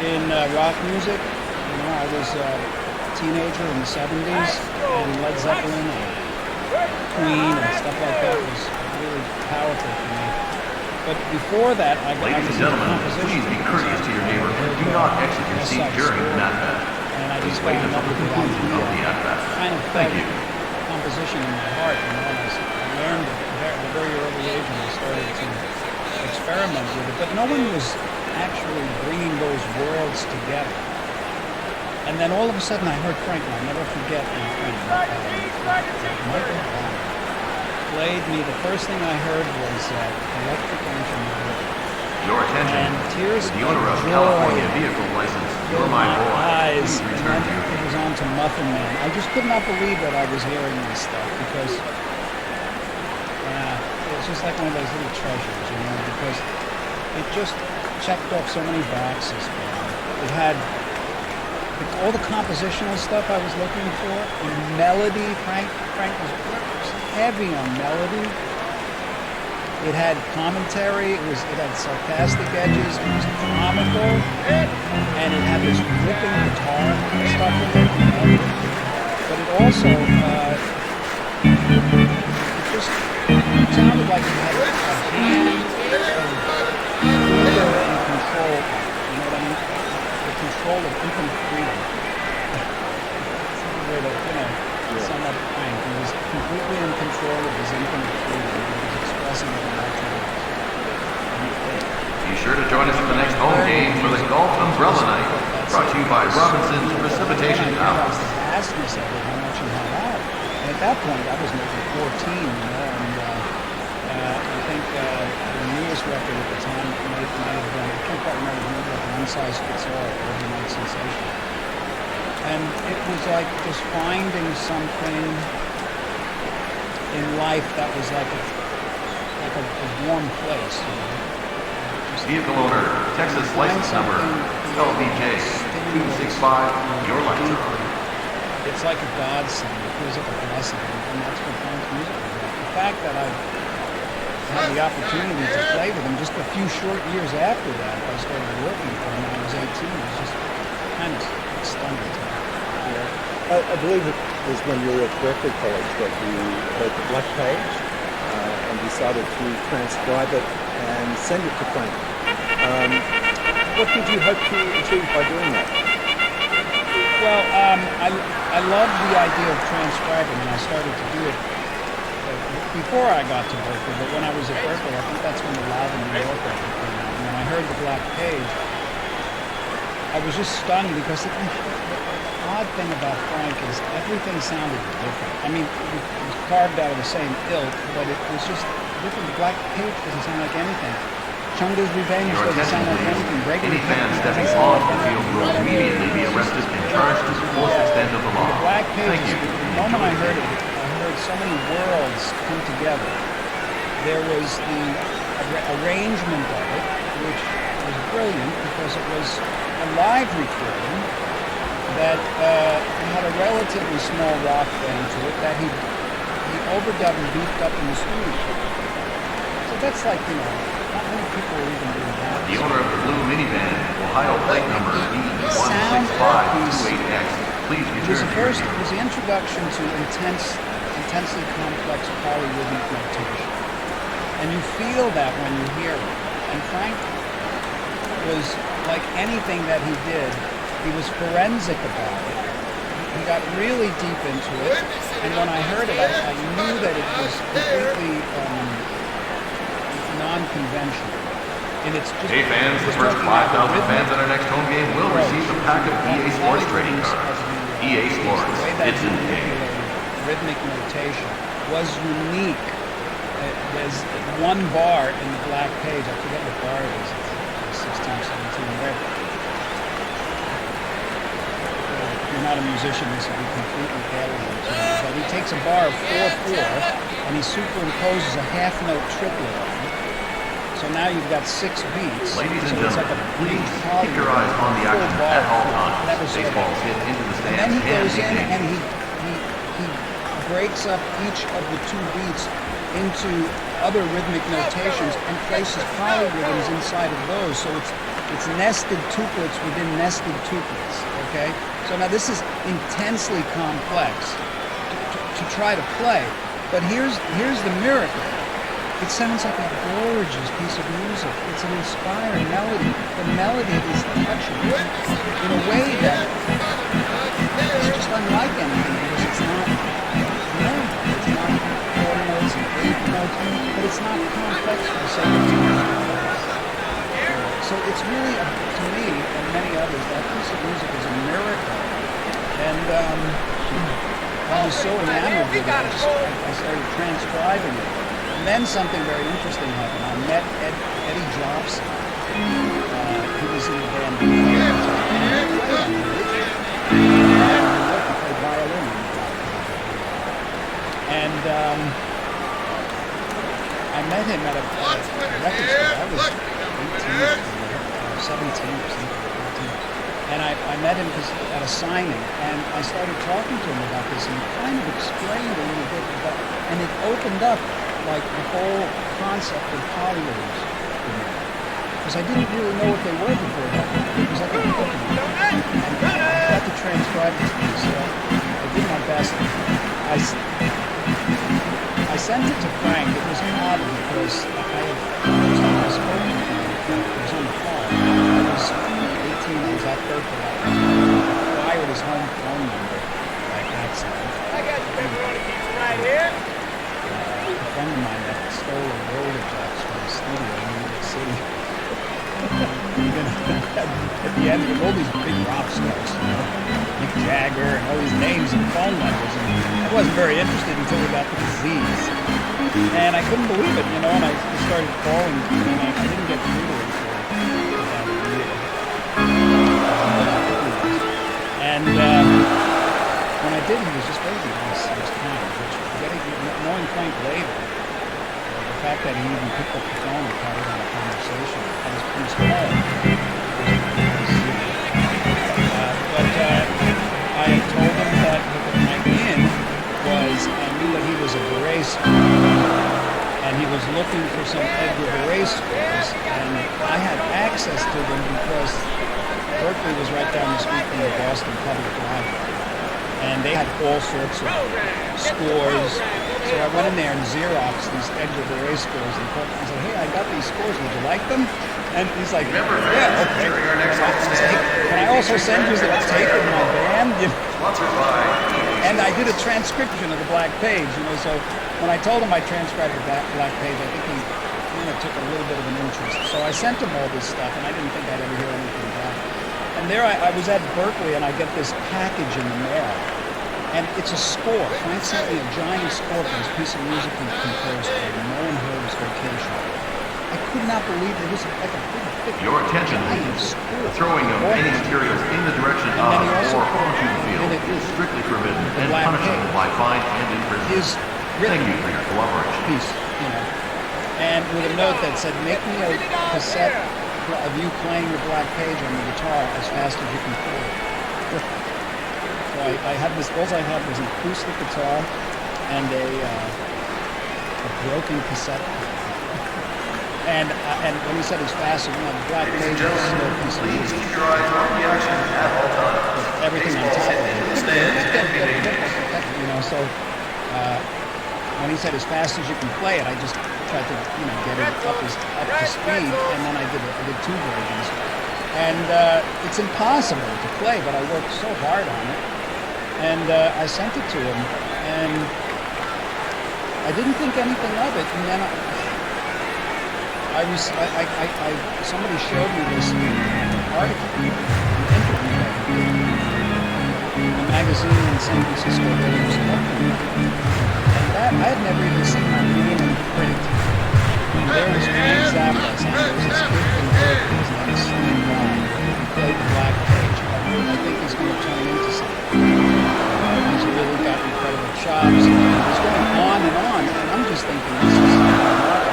in rock music. I was a teenager in the 70s, and Led Zeppelin and Queen and stuff like that was really powerful for me. But before that, I was Ladies and gentlemen, please be courteous to your neighbor. Do not exit your seat during the NatFest. And I just Wait found until the conclusion of the NatFest. kind of Thank you. composition in my heart. And I learned at a very early age, and I started to experiment with it. But no one was actually bringing those worlds together. And then all of a sudden I heard Frank, and I'll never forget my friend, Michael Brown, played me. The first thing I heard was Electric Engineer. Your attention. And tears The owner of joy California Vehicle License, You're My Boy. eyes, Please and return then to your it was on to Muffin Man. I just could not believe that I was hearing this stuff because it's just like one of those little treasures, you know, because it just checked off so many boxes for me. It had all the compositional stuff I was looking for, and melody. Frank was heavy on melody. It had commentary. It had sarcastic edges. It was comical, and it had this ripping guitar stuff in it. But it also it just sounded like it had a hand of order and control. You know what I mean? The control of infinite freedom. It's a way to, sum up Frank. He was completely in control of his infinite freedom. He was expressing it in that terms. Be sure to join us for the next home game for the Golf Umbrella Night. Brought to you by Robinson's Precipitation House. The vastness of it, how much he had out. And at that point, I was making 14, and I think the newest record at the time might have been, I can't quite remember, maybe like One Size Fits All, Overnight Sensation. And it was like just finding something in life that was like a warm place, you know. Vehicle owner, Texas license number, LBJ 265, your lights are on. It's like a godsend. It feels like a blessing, and that's what Frank's music is like. The fact that I had the opportunity to play with him just a few short years after that, I started working for him when I was 18. It was just kind of stunning to me. Yeah. I believe it was when you were at Berkeley College that you heard the Black Page and decided to transcribe it and send it to Frank. What did you hope to achieve by doing that? Well, I loved the idea of transcribing, and I started to do it before I got to Berkeley, but when I was at Berkeley, I think that's when the Live in New York record came out. And when I heard the Black Page, I was just stunned because the odd thing about Frank is everything sounded different. I mean, it was carved out of the same ilk, but it was just different. The Black Page doesn't sound like anything. Chunga's Revenge doesn't sound like anything. Any fan stepping onto the field will immediately be arrested and charged with the full extent of the law. The Black Page, Thank you. the moment I heard it, I heard so many worlds come together. There was the arrangement of it, which was brilliant because it was a live recording that had a relatively small rock band to it that he overdubbed and beefed up in the studio. So that's like, not many people are even doing that. The owner of the blue minivan, Ohio plate number B16528X, please return to It was the introduction to intensely complex polyrhythmic notation. And you feel that when you hear it. And Frank was like anything that he did, he was forensic about it. He got really deep into it. And when I heard it, I knew that it was completely non-conventional. And it's just, hey fans, the first 5,000 fans at our next home game will receive a pack of EA Sports trading cards. EA Sports, it's in the game. Rhythmic notation was unique. There's one bar in the Black Page, I forget what bar it is, it's 16, 17, whatever. If you're not a musician, this will be completely alien to you. But he takes a bar of 4/4 and he superimposes a half note triplet on it. So now you've got 6 beats. Ladies and so it's like gentlemen, a please keep your eyes on the action at all times. Baseball's hit into the And then stands he goes in and and he breaks up each of the 2 beats into other rhythmic notations and places polyrhythms inside of those. So it's nested tuplets within nested tuplets. Okay? So now this is intensely complex to try to play. But here's the miracle. It sounds like a gorgeous piece of music. It's an inspiring melody. The melody is touching in a way that is just unlike anything because it's not normal. It's not 4 notes and 8 notes, but it's not complex for the sake of it. So it's really, to me and many others, that piece of music is a miracle And I was so enamored with it, I started transcribing it. And then something very interesting happened. I met Eddie Jobson. He was in the band. He played violin. And I met him at a record store. I was 18 or 17 or something. And I met him at a signing, and I started talking to him about this, and he kind of explained a little bit about, and it opened up like the whole concept of polyrhythms to me. Because I didn't really know what they were before that. It was like a book. And I got to transcribe this piece, so I did my best. I sent it to Frank. It was odd because I was spoken to him. It was on the phone. I was 18, I was at Berkeley. I wired his home phone number by accident. I got you, baby. Want to keep it right here? A friend of mine that stole a Rollerjacks from the studio in New York City. At the end, with all these big rock stars, you know, Mick Jagger and all these names and phone numbers, and I wasn't very interested until we got the disease. And I couldn't believe it, you know, and I started calling, and I didn't get through to him for about a year. And when I did, he was just very nice. He was kind, which knowing Frank later, the fact that he even picked up the phone and carried on a conversation, I was pretty small. But I had told him that my in was, I knew that he was a beret scholar, and he was looking for some Edgar beret scores, and I had access to them because Berkeley was right down the street from the Boston Public Library, and they had all sorts of scores. So I went in there and Xeroxed these Edgar beret scores, and I said, "Hey, I got these scores. Would you like them?" And he's like, "Yeah, okay." Can I also send you the tape of my band? And I did a transcription of the Black Page, you know. So when I told him I transcribed the Black Page, I think he kind of took a little bit of an interest. So I sent him all this stuff, and I didn't think I'd ever hear anything back. And there I was at Berkeley, and I get this package in the mail, and it's a score. Frank sent me a giant score for this piece of music he composed called Moen Herb's Vacation. I could not believe it was like a big, thick, Your attention, please. The throwing of any materials in the direction of or onto the field is strictly forbidden and punishable by fine and imprisonment. Thank you for your cooperation. Piece, you know, and with a note that said, "Make me a cassette of you playing the Black Page on the guitar as fast as you can play it." So I had this. All I had was an acoustic guitar and a broken cassette player. And when he said as fast as the Black Page was a slow piece of music. Keep your eyes on the action at all times. With everything on top of it. You know, so when he said as fast as you can play it, I just tried to, you know, get it up to speed, and then I did two versions. And it's impossible to play, but I worked so hard on it. And I sent it to him, and I didn't think anything of it. And then somebody showed me this article, an interview that he did in a magazine in San Francisco that he was talking about. And that, I had never even seen my name in print. And there was Frank Zappa, and there was this kid from Berkeley, his name is Steve Vaughn, who played the Black Page. I think he's going to turn into something. He's really got incredible chops, and he's going on, and I'm just thinking, this is remarkable.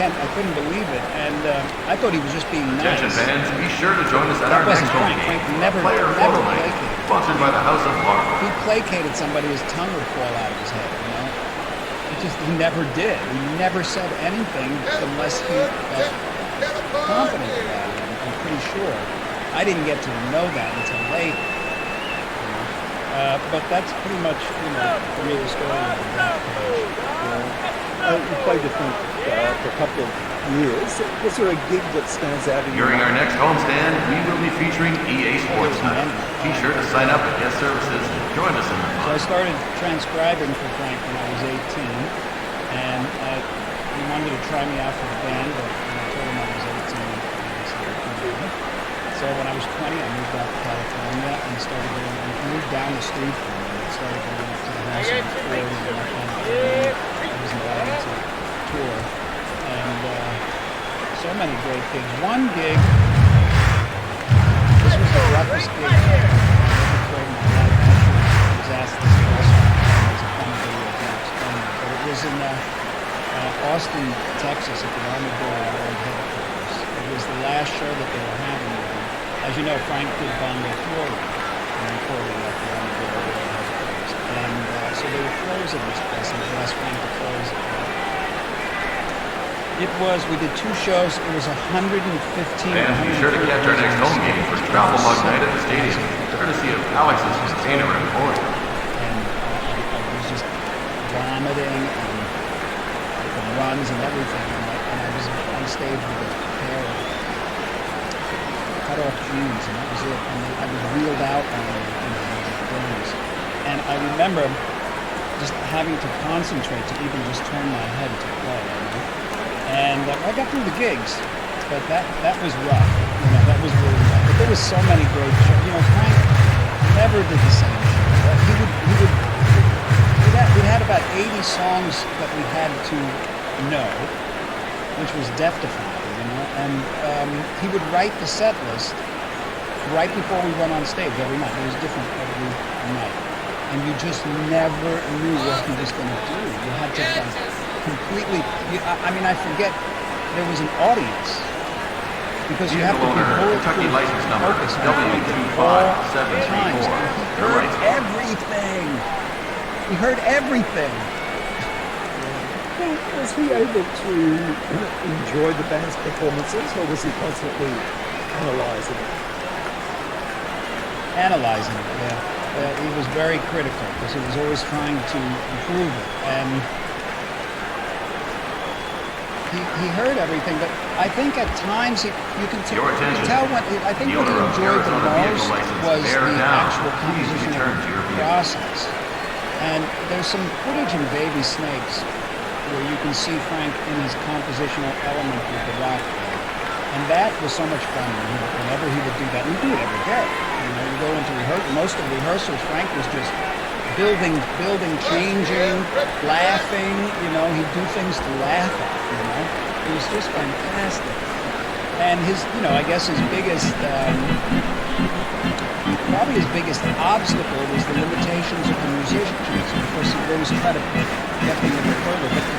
I couldn't believe it, and I thought he was just being nice. Attention fans, be sure to join us at our next home game. Frank never placated. Sponsored by the House of Art. If he placated somebody, his tongue would fall out of his head, you know? He never did. He never said anything unless he felt confident about it, I'm pretty sure. I didn't get to know that until late. But that's pretty much, you know, for me, the story of the Black Page. You played with Frank for a couple of years. Was there a gig that stands out in During our next homestand, we will be featuring EA Sports Night. Be sure to sign up at guest services and join us in the fun. So I started transcribing for Frank when I was 18, and he wanted to try me out for the band, but when I told him I was 18, he said, "So So when I was 20, I moved out to California and started going, I moved down the street from them and started going up to the house in Ford and that kind of thing. I was invited to tour. And so many great gigs. One gig, this was the roughest gig I've ever played in my life. I was asked this question. It was a fun video of me explaining it. But it was in Austin, Texas at the Armadillo World Headquarters. It was the last show that they were having with them. As you know, Frank did Bongo Florida and recorded at the Armadillo World Headquarters. And so they were closing this place and they asked Frank to close it. It was, we did 2 shows, it was 115. And be sure to catch our next home game for Travel Mug Night at the stadium, courtesy of Alex's Container Emporium. And I was just vomiting and the runs and everything, and I was on stage with a pair of cut-off jeans, and that was it. And I was wheeled out on burns. And I remember just having to concentrate to even just turn my head to play. And I got through the gigs, but that was rough. That was really rough. But there was so many great shows. Frank never did the same show. We had about 80 songs that we had to know, which was death-defying, And he would write the set list right before we went on stage every night. It was different every night, and you just never knew what he was going to do. You had to completely. I forget there was an audience because you have to be Kentucky license number focused W25734. He heard everything. He heard everything. Was he able to enjoy the band's performances, or was he constantly analysing it? Analyzing it, yeah. He was very critical because he was always trying to improve it, and he heard everything. But I think at times you can tell when I think what he enjoyed the most was the actual composition of the process. And there's some footage in Baby Snakes where you can see Frank in his compositional element with the rock band. And that was so much fun whenever he would do that. And he'd do it every day. You go into rehearsal. Most of the rehearsals, Frank was just building, changing, laughing. He'd do things to laugh at. It was just fantastic. And his, I guess his biggest, probably his biggest obstacle was the limitations of the musicians. Of course, he always tried to get them a bit further. But the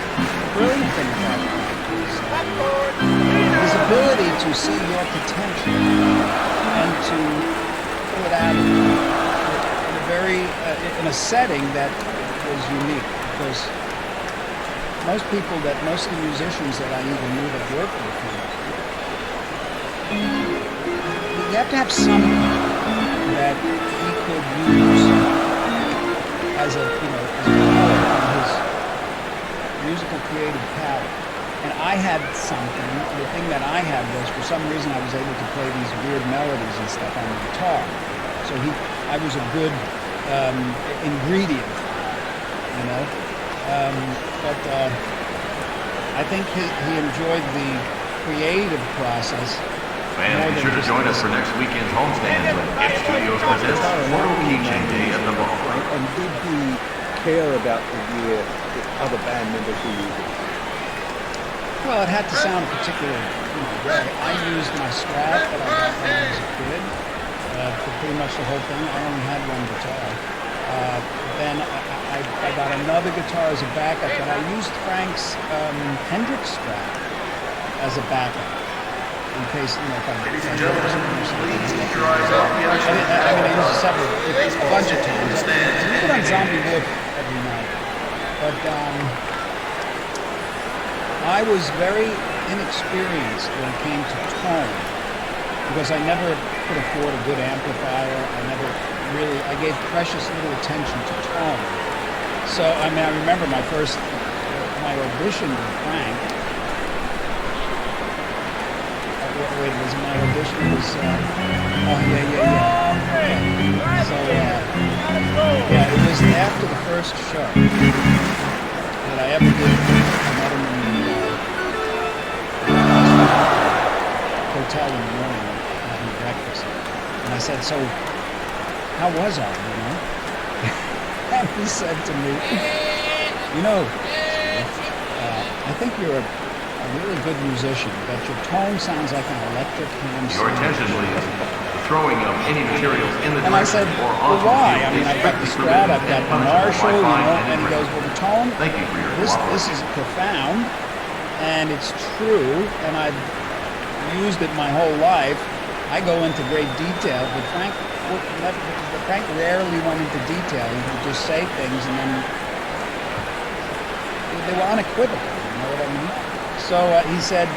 brilliant thing about it is his ability to see your potential and to pull it out in a setting that was unique. Because most of the musicians that I even knew that worked with him, you have to have something that he could use as a palette on his musical creative palette. And I had something. The thing that I had was, for some reason, I was able to play these weird melodies and stuff on the guitar. So I was a good ingredient, But I think he enjoyed the creative process. Fans, be sure to join us for next weekend's homestand when Gift Studios presents Photo Keychain Day at the Bar. And did he care about the year that other band members were using? Well, it had to sound a particular way. I used my Strat that I got when I was a kid for pretty much the whole thing. I only had one guitar. Then I got another guitar as a backup, but I used Frank's Hendrix Strat as a backup. In case, if I Ladies and gentlemen, please keep your eyes off the action. I used a bunch of times. We put on Zombie Wolf every night. But I was very inexperienced when it came to tone because I never could afford a good amplifier. I gave precious little attention to tone. So, I remember my audition with Frank. Wait, was my audition? It was, So, it was after the first show that I ever did. I met him in the hotel in the morning. breakfast. And I said, so how was I, you know? And he said to me, you know, I think you're a really good musician, but your tone sounds like an electric ham Your attention, please. Throwing of any materials in the And I said, direction or well, onto why? the I mean, field I've got the is strictly Strat, forbidden I've got and the punishable Marshall, by you fine know, and and he goes, well, the tone, Thank you for your this cooperation. is profound, and it's true, and I've used it my whole life. I go into great detail, but Frank rarely went into detail. He would just say things, and then they were unequivocal, you know what I mean? So he said,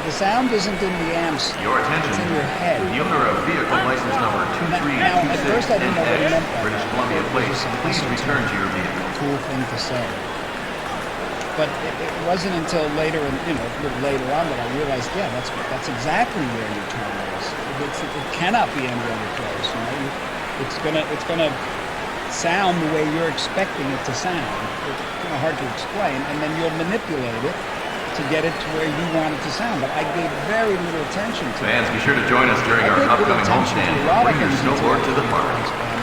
the sound isn't in the amps, Your attention. it's in your head. The owner of vehicle license number Now, at first I didn't know what he meant by British that. Columbia It was plate. just some Please return to your vehicle. cool thing to say. But it wasn't until later, you know, a little later on that I realized, yeah, that's exactly where your tone is. It cannot be any other place. You know, it's gonna sound the way you're expecting it to sound. It's kind of hard to explain, and then you'll manipulate it to get it to where you want it to sound. But I gave very little attention to Fans, it. be sure to join us during our upcoming homestand. Bring your snowboard to the park.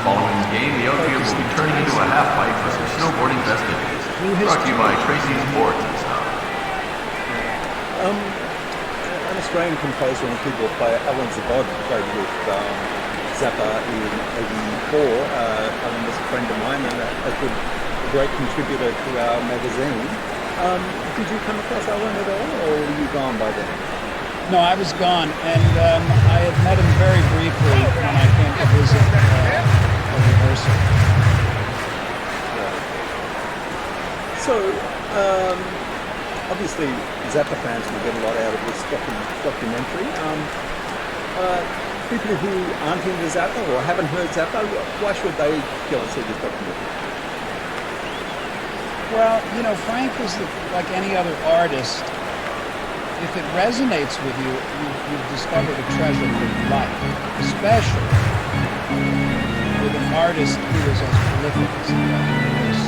Following the game, the outfield will be turning into a half pipe for some snowboarding festivities. Brought to you by Tracy's Boards and Stuff. An Australian composer and keyboard player, Alan Zabod, played with Zappa in '84. Alan was a friend of mine and a great contributor to our magazine. Did you come across Alan at all, or were you gone by then? No, I was gone, and I had met him very briefly when I came to visit a rehearsal. So, obviously, Zappa fans will get a lot out of this documentary. People who aren't into Zappa or haven't heard Zappa, why should they go and see this documentary? Well, you know, Frank is like any other artist. If it resonates with you, you've discovered a treasure for life, especially with an artist who is as prolific as he is.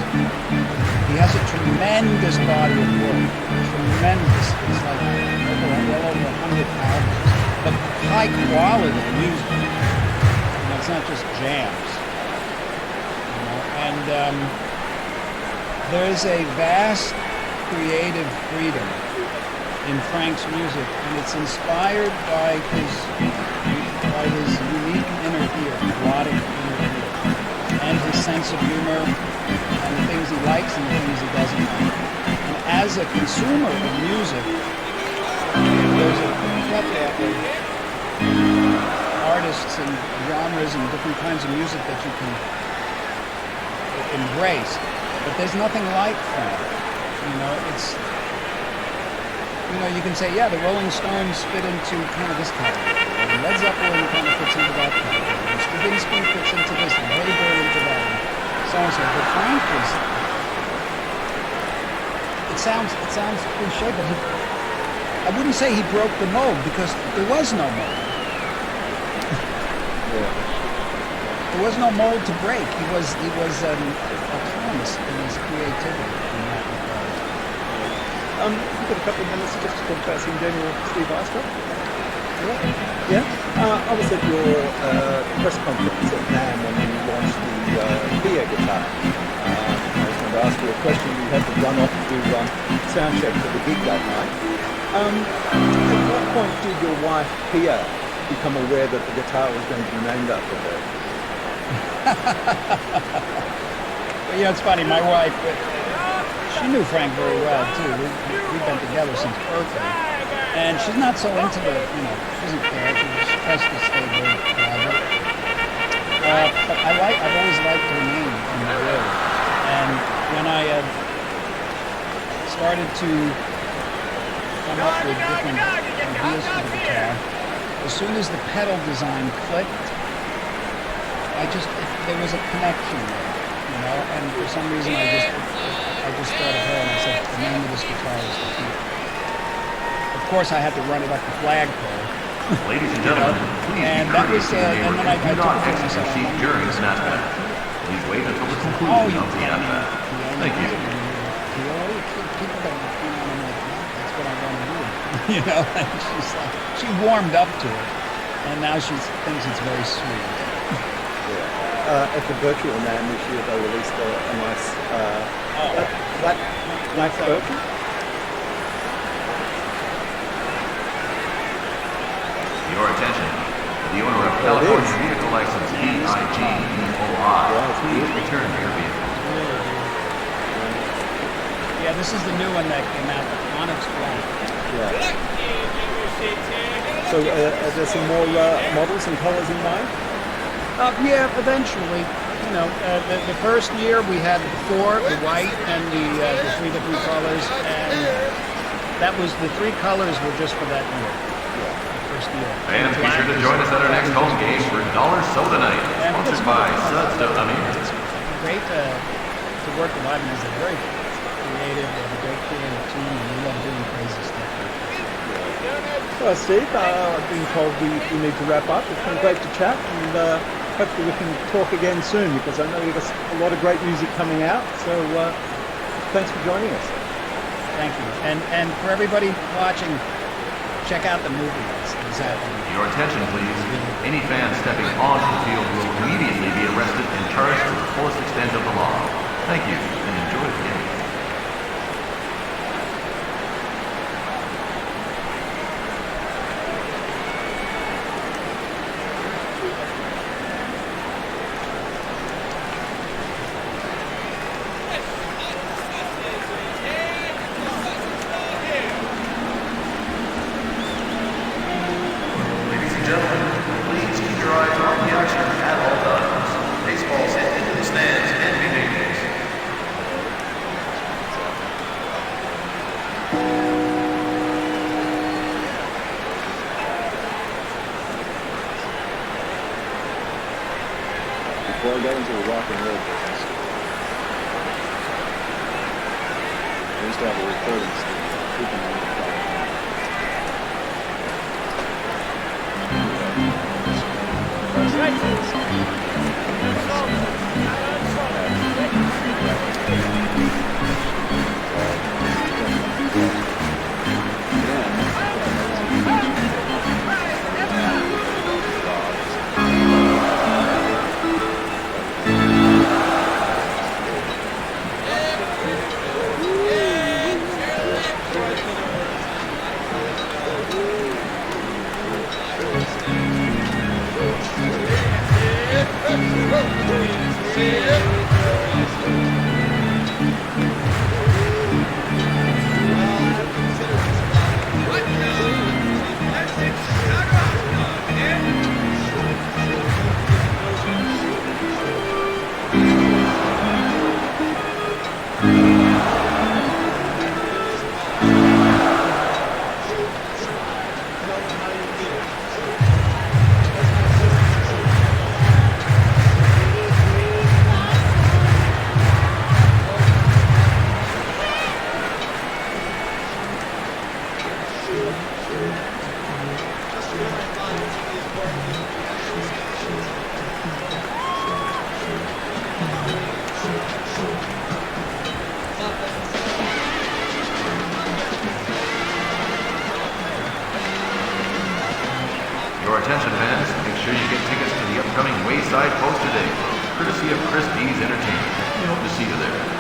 He has a tremendous body of work, tremendous. It's like well over 100 albums, but high quality music. You know, it's not just jams. You know, and there is a vast creative freedom in Frank's music, and it's inspired by his unique inner ear, melodic inner ear, and his sense of humor, and the things he likes and the things he doesn't like. And as a consumer of music, there's a plethora of artists and genres and different kinds of music that you can embrace. But there's nothing like Frank. You know, it's, you know, you can say, yeah, the Rolling Stones fit into kind of this category, and Led Zeppelin kind of fits into that category, and Stravinsky fits into this, and Haber into that, and so on and so on. But Frank was, it sounds cliche, but I wouldn't say he broke the mold, because there was no mold. There was no mold to break. He was autonomous in his creativity in that regard. We've got a couple of minutes just to talk about some general Steve Eistra. Yeah. I was at your press conference at NAMM when you launched the Pia guitar. I was going to ask you a question. You had to run off to sound check for the gig that night. At what point did your wife Pia become aware that the guitar was going to be named after her? You know, it's funny. My wife, she knew Frank very well too. We've been together since birthday, and she's not so into the, you know, she doesn't care. She tries to stay very private. But I've always liked her name in the word, and when I started to come up with different ideas for the guitar, as soon as the pedal design clicked, there was a connection there, you know, and for some reason I just thought of her and I said, the name of this guitar is the Pia. Of course I had to run it up the flagpole. Ladies and gentlemen, please and be that was, courteous and then I do took not it to exit your myself. seat during the snap back. Please wait until the conclusion of the snap back. Thank you. People don't, you know, I'm like, no, that's what I want to do. You know, and she warmed up to it. and now she thinks it's very sweet. At the Virtual Man this year, they released a nice black version. Your attention. The owner of California Vehicle License EIGEOI please return to your vehicle. Yeah, this is the new one that came out, the Onyx Black. Yeah. So are there some more models and colors in mind? Yeah, eventually. You know, the first year we had 4, the white and the 3 different colors, and that was the 3 colors were just for that year. The first year. And be sure to join us at our next home game for Dollar Soda Night, sponsored by Suds Soda. It's great to work with Ivan. He's a very creative, and a great creative team, and we love doing crazy stuff. Well, Steve, I've been told we need to wrap up. It's been great to chat, and hopefully we can talk again soon, because I know you've got a lot of great music coming out. So thanks for joining us. Thank you. And for everybody watching, check out the movie that's happening. Your attention, please. Any fan stepping onto the field will immediately be arrested and charged to the fullest extent of the law. Thank you, and enjoy the game. Before I got into the rock and roll business, I used to have a recording Your attention, fans. Make sure you get tickets to the upcoming Wayside Poster Day, courtesy of Chris D's Entertainment. We hope to see you there.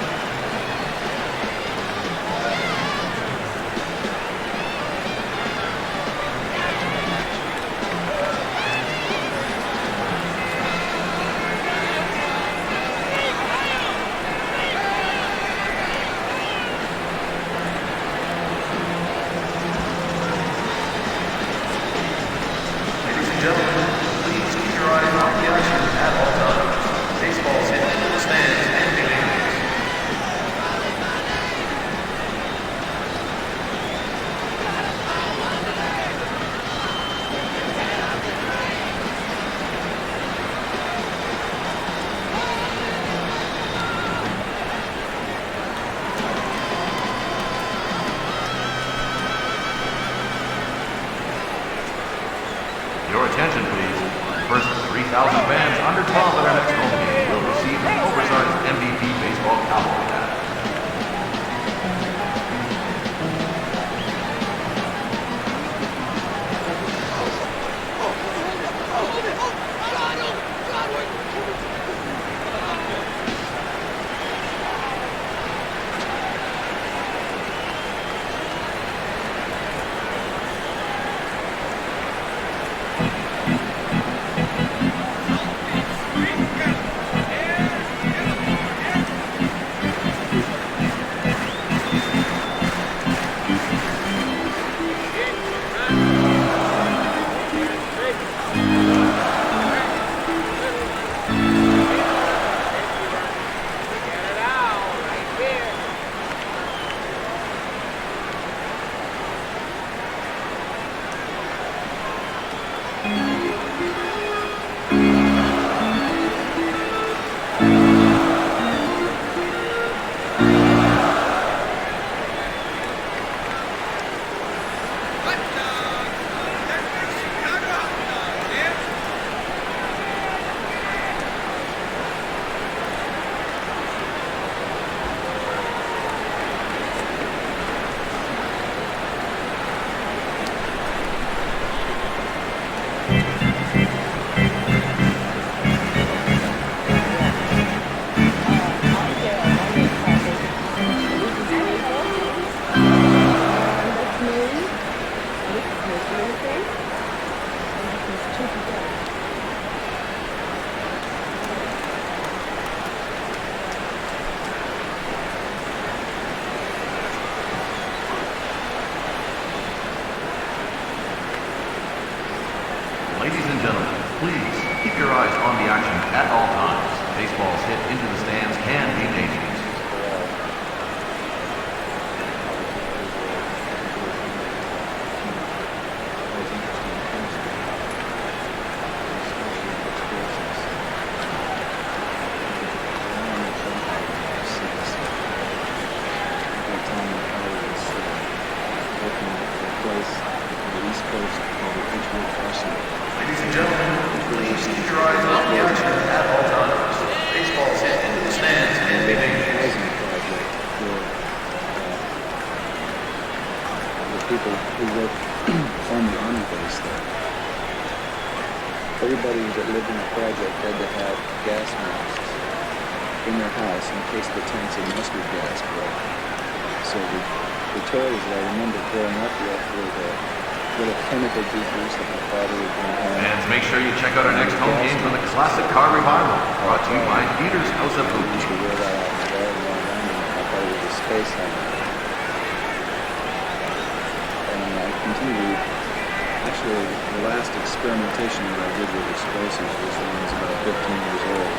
Please keep your eyes on the action at all times. Baseballs hit into the stands can be dangerous. Ladies and gentlemen, please keep your eyes on the action at all times. Baseballs hit into the stands can be dangerous. The people who work on the Army base there. Everybody that lived in the project had to have gas masks in their house in case the tanks of mustard gas broke. So the toys that I remember growing up with were the little chemical beakers that my father would bring home. Fans, make sure you check out our next home game for the Classic Car Revival, brought to you by Peter's House of Food. To wear that out in the yard and run around and I thought it was a space helmet. And I continued. Actually, the last experimentation that I did with explosives was when I was about 15 years old.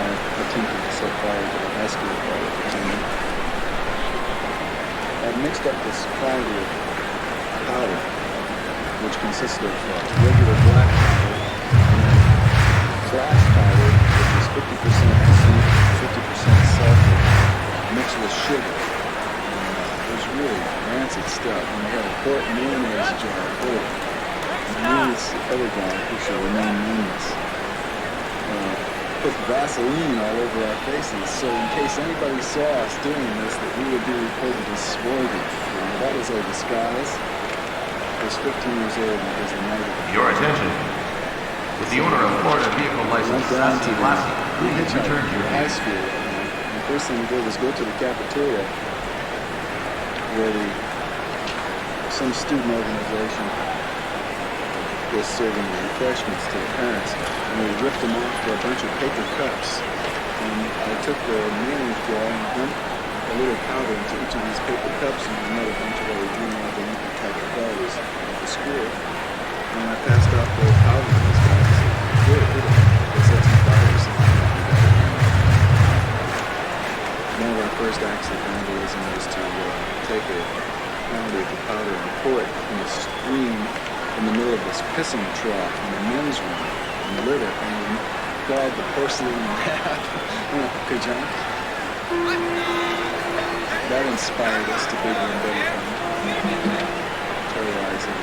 I attempted to set fire to the high school party. I mixed up this quantity of powder, which consists of regular black powder and then flash powder, which is 50% arsenic, 50% sulfur, mixed with sugar. It was really rancid stuff. And I had a quart mayonnaise jar full of mayonnaise other guy who should remain nameless. Put Vaseline all over our faces, so in case anybody saw us doing this, that we would be reported as swarthy. That was our disguise. I was 15 years old and it was the night of the Your attention. With the owner of Florida Vehicle License, Sassy Lassie, please return to your high school. And the first thing we did was go to the cafeteria where some student organization was serving refreshments to the parents, and we ripped them off for a bunch of paper cups. And I took the mayonnaise jar and dumped a little powder into each of these paper cups, and we made a bunch of our junior delinquent type of clothes at the school. And I passed out the powder to these guys. Good, they set some fires. One of our first acts of vandalism was to take a pound of the powder and pour it in a stream in the middle of this pissing trough in the men's room and lit it and clawed the porcelain in half. Ka-junk. That inspired us to bigger and better things. Terrorizing.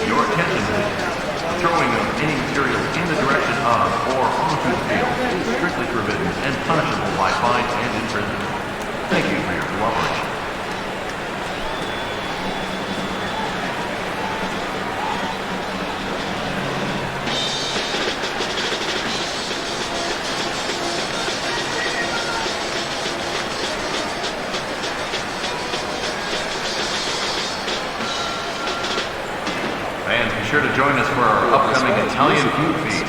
Your attention, please. Throwing of any materials in the direction of or onto the field is strictly forbidden and punishable by fine and imprisonment. Thank you for your cooperation. Sure to join us for our upcoming Italian food feast,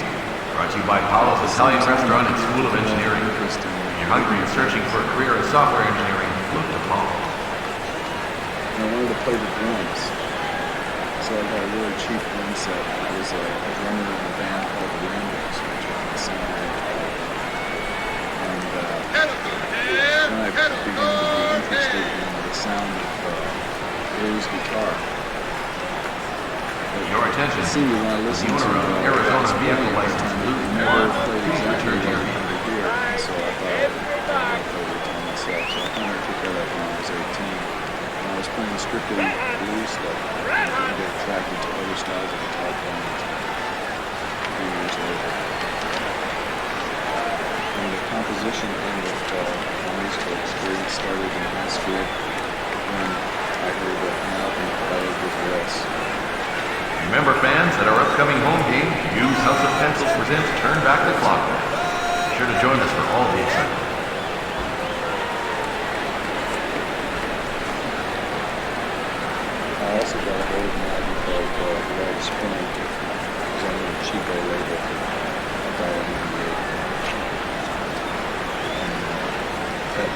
brought to you by Paolo's Italian Restaurant and School of Engineering. If you're hungry and searching for a career in software engineering, look to Paolo. I wanted to play the drums, so I got a really cheap drum set. I was a drummer in a band called the Ramblers, which was the same band. And then I began to be interested in the sound of blues guitar. Your attention. The owner of Arizona Vehicle License, Luke Moore, please return to your here. So I thought I'd play the guitar myself. So I kind of took that up when I was 18. And I was playing strictly blues stuff. I didn't get attracted to other styles of guitar playing until a few years later. And the composition end of my musical experience started in high school when I heard an album by Red Sox. Remember, fans, at our upcoming home game, Hughes House of Pencils presents Turn Back the Clock. Be sure to join us for all the excitement. I also got a hold of an album called Red Spring. It was on a cheapo label. That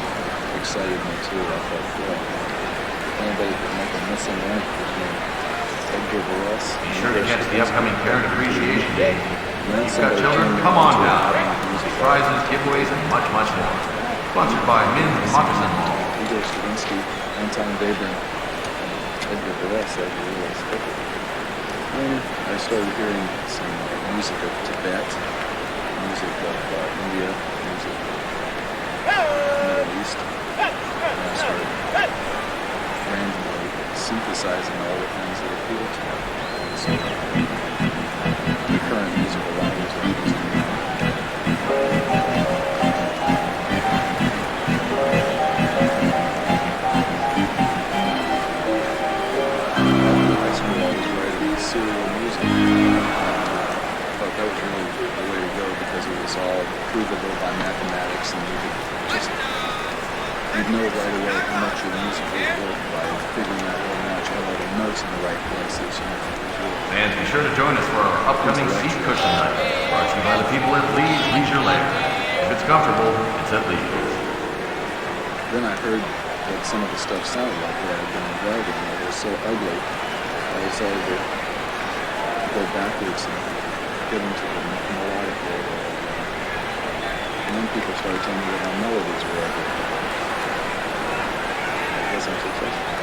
excited me too. I thought, anybody could make a missing link between Edgar Varese. Be sure to catch the upcoming Parent Appreciation Day. If you've got children, come on down. Prizes, giveaways, and much, much more. Sponsored by Min's Moccasin Mall. Igor Stravinsky, Anton Debrin, Edgar Varese, that was really special. Then I started hearing some music of Tibet, music of India, music of the Middle East. And I started randomly synthesizing all the things that appeal to me. So, the current musical language that I'm using now. Serial music. I thought that was really the way to go because it was all provable by mathematics and you could just you'd know right away how much your music would work by figuring out whether or not you had all the notes in the right places. You know, it was really Fans, be sure to join us for our upcoming seat cushion night, brought to you by the people at Lee's Leisure Lair. If it's comfortable, it's at Lee's. Then I heard what some of the stuff sounded like that I'd been writing. It was so ugly. I decided to go backwards and get into the melodic area. And then people started telling me that my melodies were ugly. I guess I'm successful.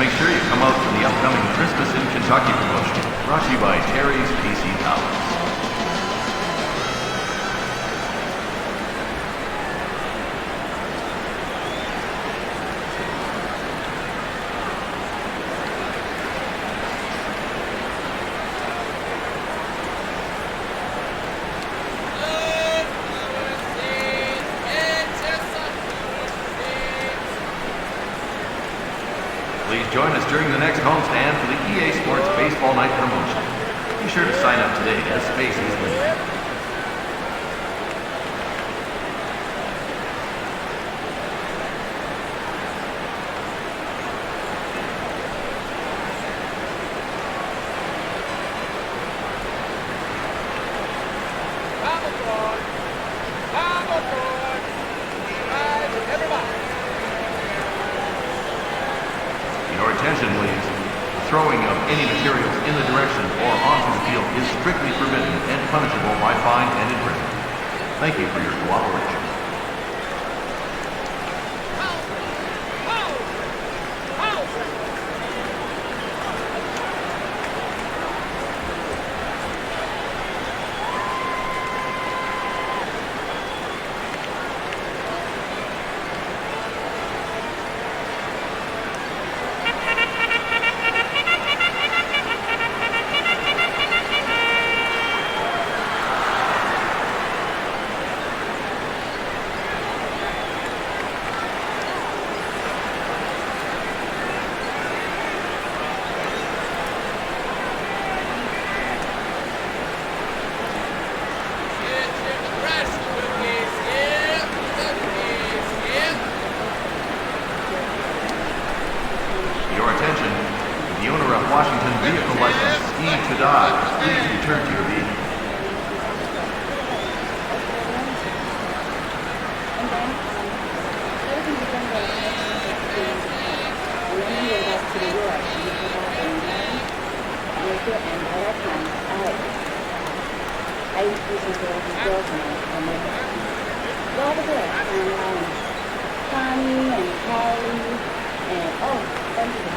Make sure you come out for the upcoming Christmas in Kentucky promotion, brought to you by Terry's PC Towers. Please join us during the next homestand for the EA Sports Baseball Night promotion. Be sure to sign up today as space is limited. Throwing of any materials in the direction or onto the field is strictly forbidden and punishable by fine and imprisonment. Thank you for your cooperation.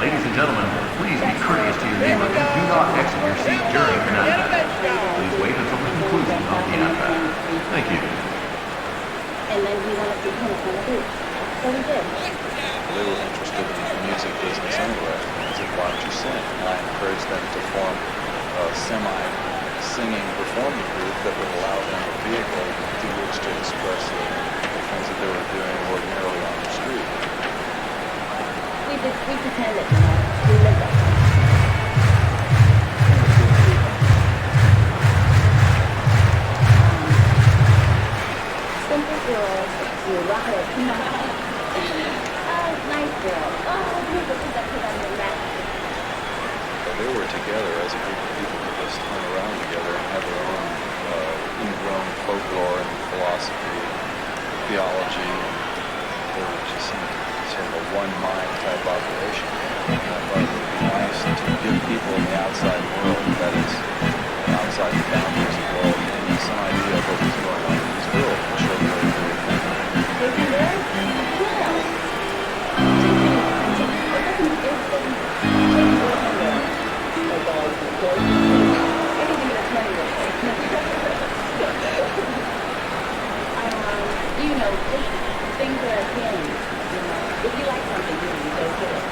Ladies and gentlemen, please be courteous to your neighbor and do not exit your seat during the nap. Please wait until the conclusion of the nap. Thank you. And then we wanted to put him on the booth. So we did. They were interested in the music business anyway. I said, why don't you sing? And I encouraged them to form a semi-singing performing group that would allow them a vehicle through which to express the things that they were doing ordinarily on the street. We pretended, we lived that. Simple girls, you rock it. Oh, nice girl. Oh, people put that on their back. They were together as a group of people who just hung around together and had their own ingrown folklore and philosophy, theology. They were just sort of a one-mind type operation. I thought it would be nice to give people in the outside world, that is, outside the boundaries of the world, some idea of what was going on in this world and show them what they were thinking. You know, just things that are appealing. You know, if you like something, you go get it.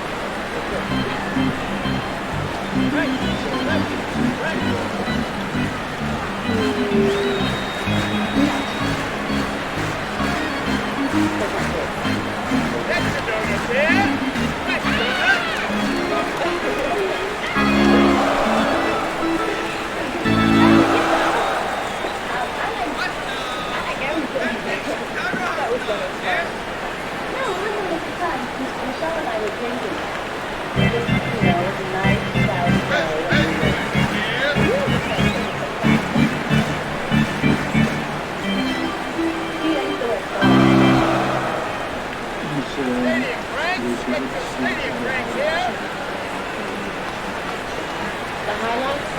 The highlights?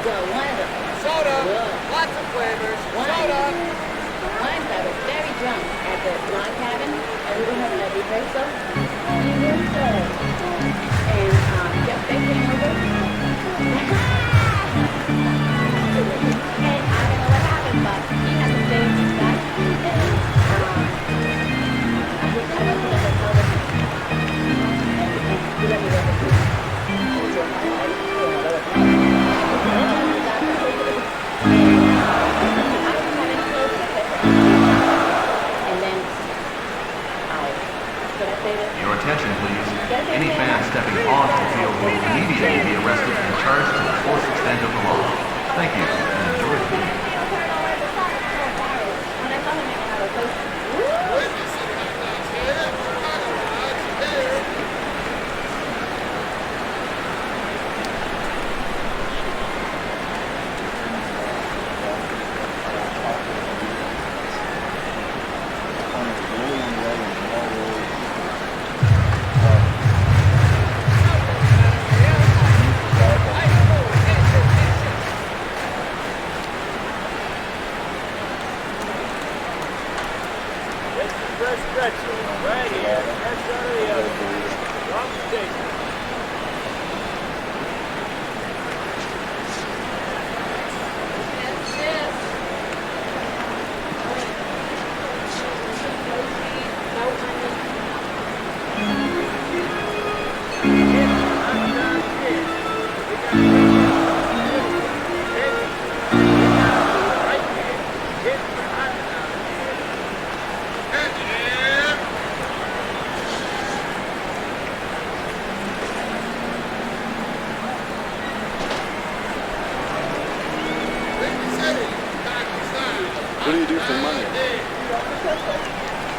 Well, one of them. Soda! Lots of flavors. Soda! Once I was very drunk at the log cabin, and we were having a rehearsal. And Jeff Beck came over. And I don't know what happened, but he had to stay with his guy. And I went to the hotel with him. And he let me work with him. Your attention, please. Any fan stepping onto the field will immediately be arrested and charged to the fullest extent of the law. Thank you, and enjoy the game. First stretch. Right here. That's out of the other. Wrong station. What do you do for money? I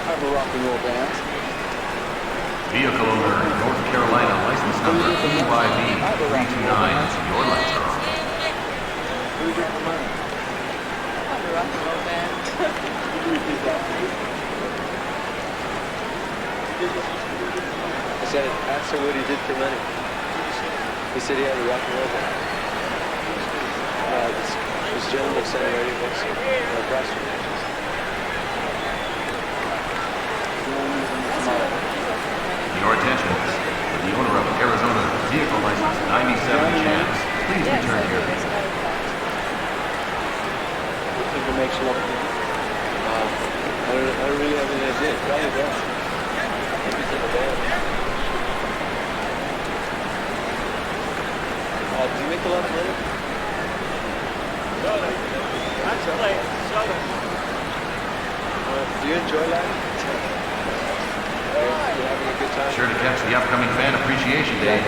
have a rock and roll band. Vehicle owner, North Carolina license number EYB 329. Your lights are on. What do you do for money? I have a rock and roll band. I said, ask him what he did for money. He said he had a rock and roll band. This gentleman standing right across from me. Your attention. The owner of Arizona vehicle license 97 Chance, please return here. Information up here. I don't really have any idea. Probably does. Maybe it's in the band. Do you make a lot of money? That's a late. Do you enjoy life? You having a good time? Sure to catch the upcoming Fan Appreciation Day.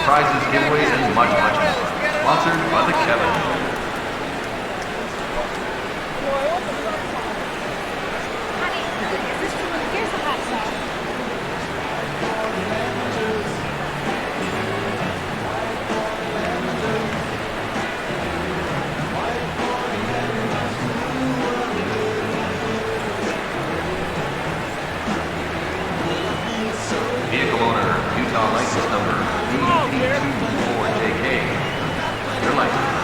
Prizes, giveaways, and much, much more. Sponsored by the Kevin Show. Here's the hot sauce. Vehicle owner, Utah license number BP24JK. Your license.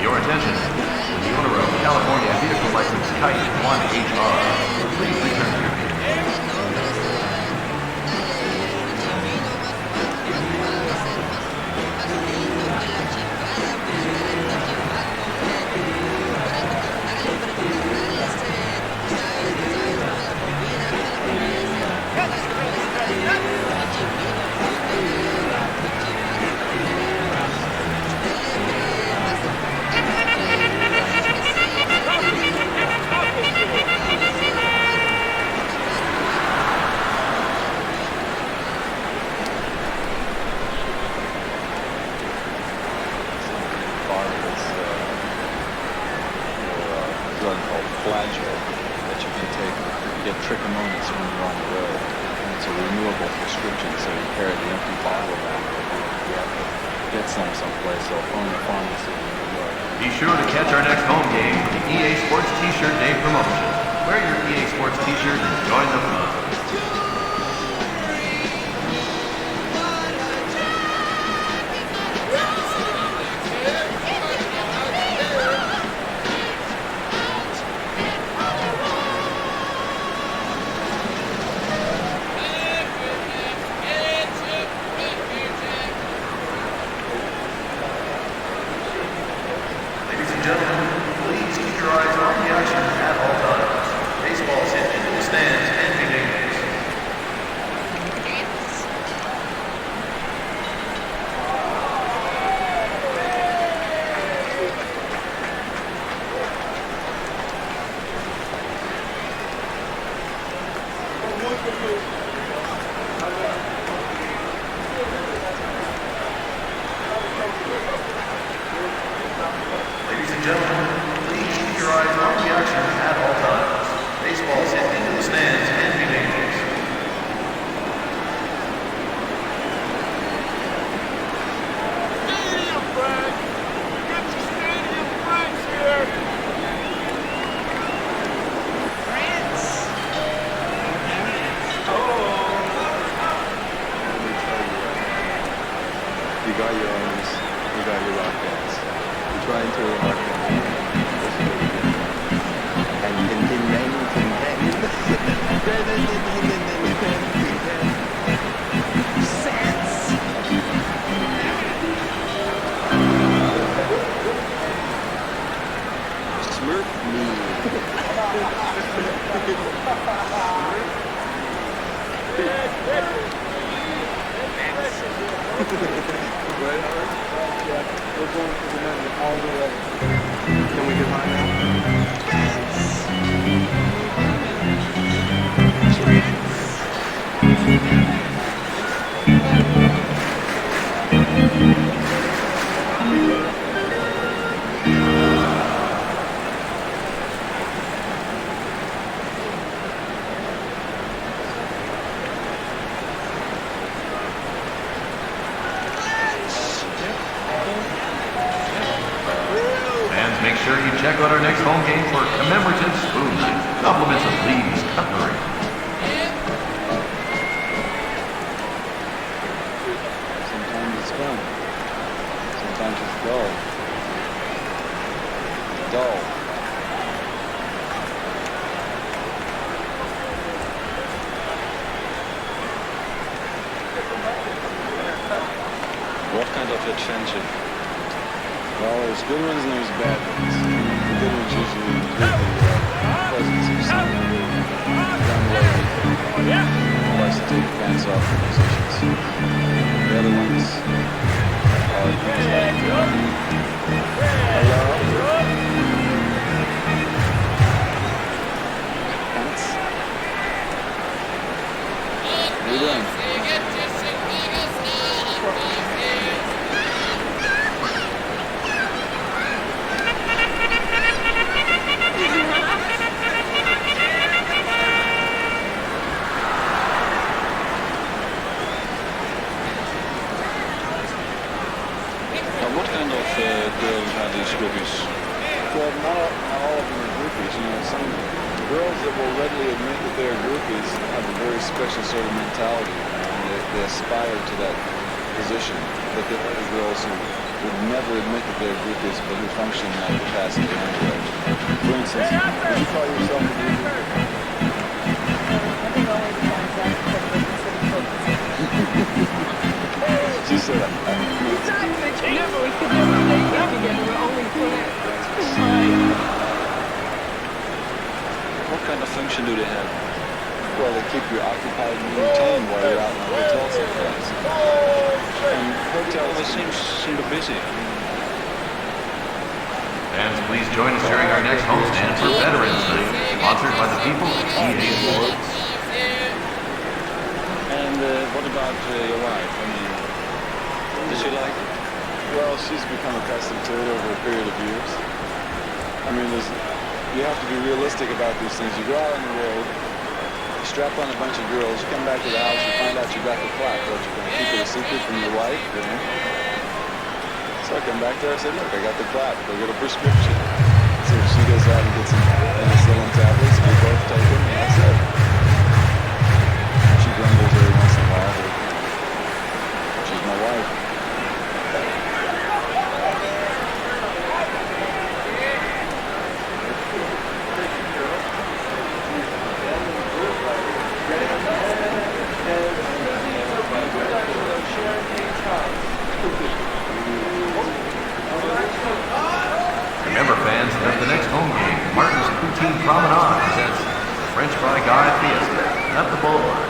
Your attention. The owner of California vehicle license Kite 1HR. Please return to your vehicle. Drug called Flagyl that you can take. You get trichomonas when you're on the road. And it's a renewable prescription, so you carry the empty bottle around. You have to get someplace, so phone the pharmacy in New York. Be sure to catch our next home game with the EA Sports T-Shirt Day promotion. Wear your EA Sports T-shirt and join the fun. Ladies and gentlemen, please keep your eyes on the action at all times. Baseball's hit into the stands and hitting You got your owners, you got your rock bands. You try and throw a rock band. And in 1910. Smurf me. Right, Howard? Yeah, we're going for the number all the way. Can we get high now? Make sure you check out our next home game for commemorative spoon night. Compliments of Lee's Cutlery. Sometimes it's fun. Sometimes it's dull. Dull. What kind of adventure? Well, there's good ones and there's bad ones. The good ones usually include the presence of someone young lady who likes to take pants off for musicians. The other ones are things like hello, pants. How you doing? What kind of girls are these groupies? Well, not all of them are groupies. You know, some girls that will readily admit that they are groupies have a very special sort of mentality, and they aspire to that position. But there are girls who would never admit that they're groupies, but who function in that capacity anyway. For instance, would you call yourself a groupie? She said, We could never make it together. We're only friends. What kind of function do they have? Well, they keep you occupied and entertained while you're out in the hotel sometimes. And hotels always seem to busy. Fans, please join us during our next homestand for Veterans Night, sponsored by the people at EA Sports. And what about your wife? I mean, does she like it? Well, she's become accustomed to it over a period of years. I mean, you have to be realistic about these things. You go out on the road, you strap on a bunch of girls, you come back to the house, you find out you got the plaque. What, you're going to keep it a secret from your wife? You know? So I come back there, I said, look, I got the plaque. I got a prescription. So she goes out and gets some penicillin tablets, we both take them, and that's it. She grumbles every once in a while, but she's my wife. Remember, fans, that the next home game, Martin's Poutine Promenade presents the French Fry Guy Fiesta at the Boulevard.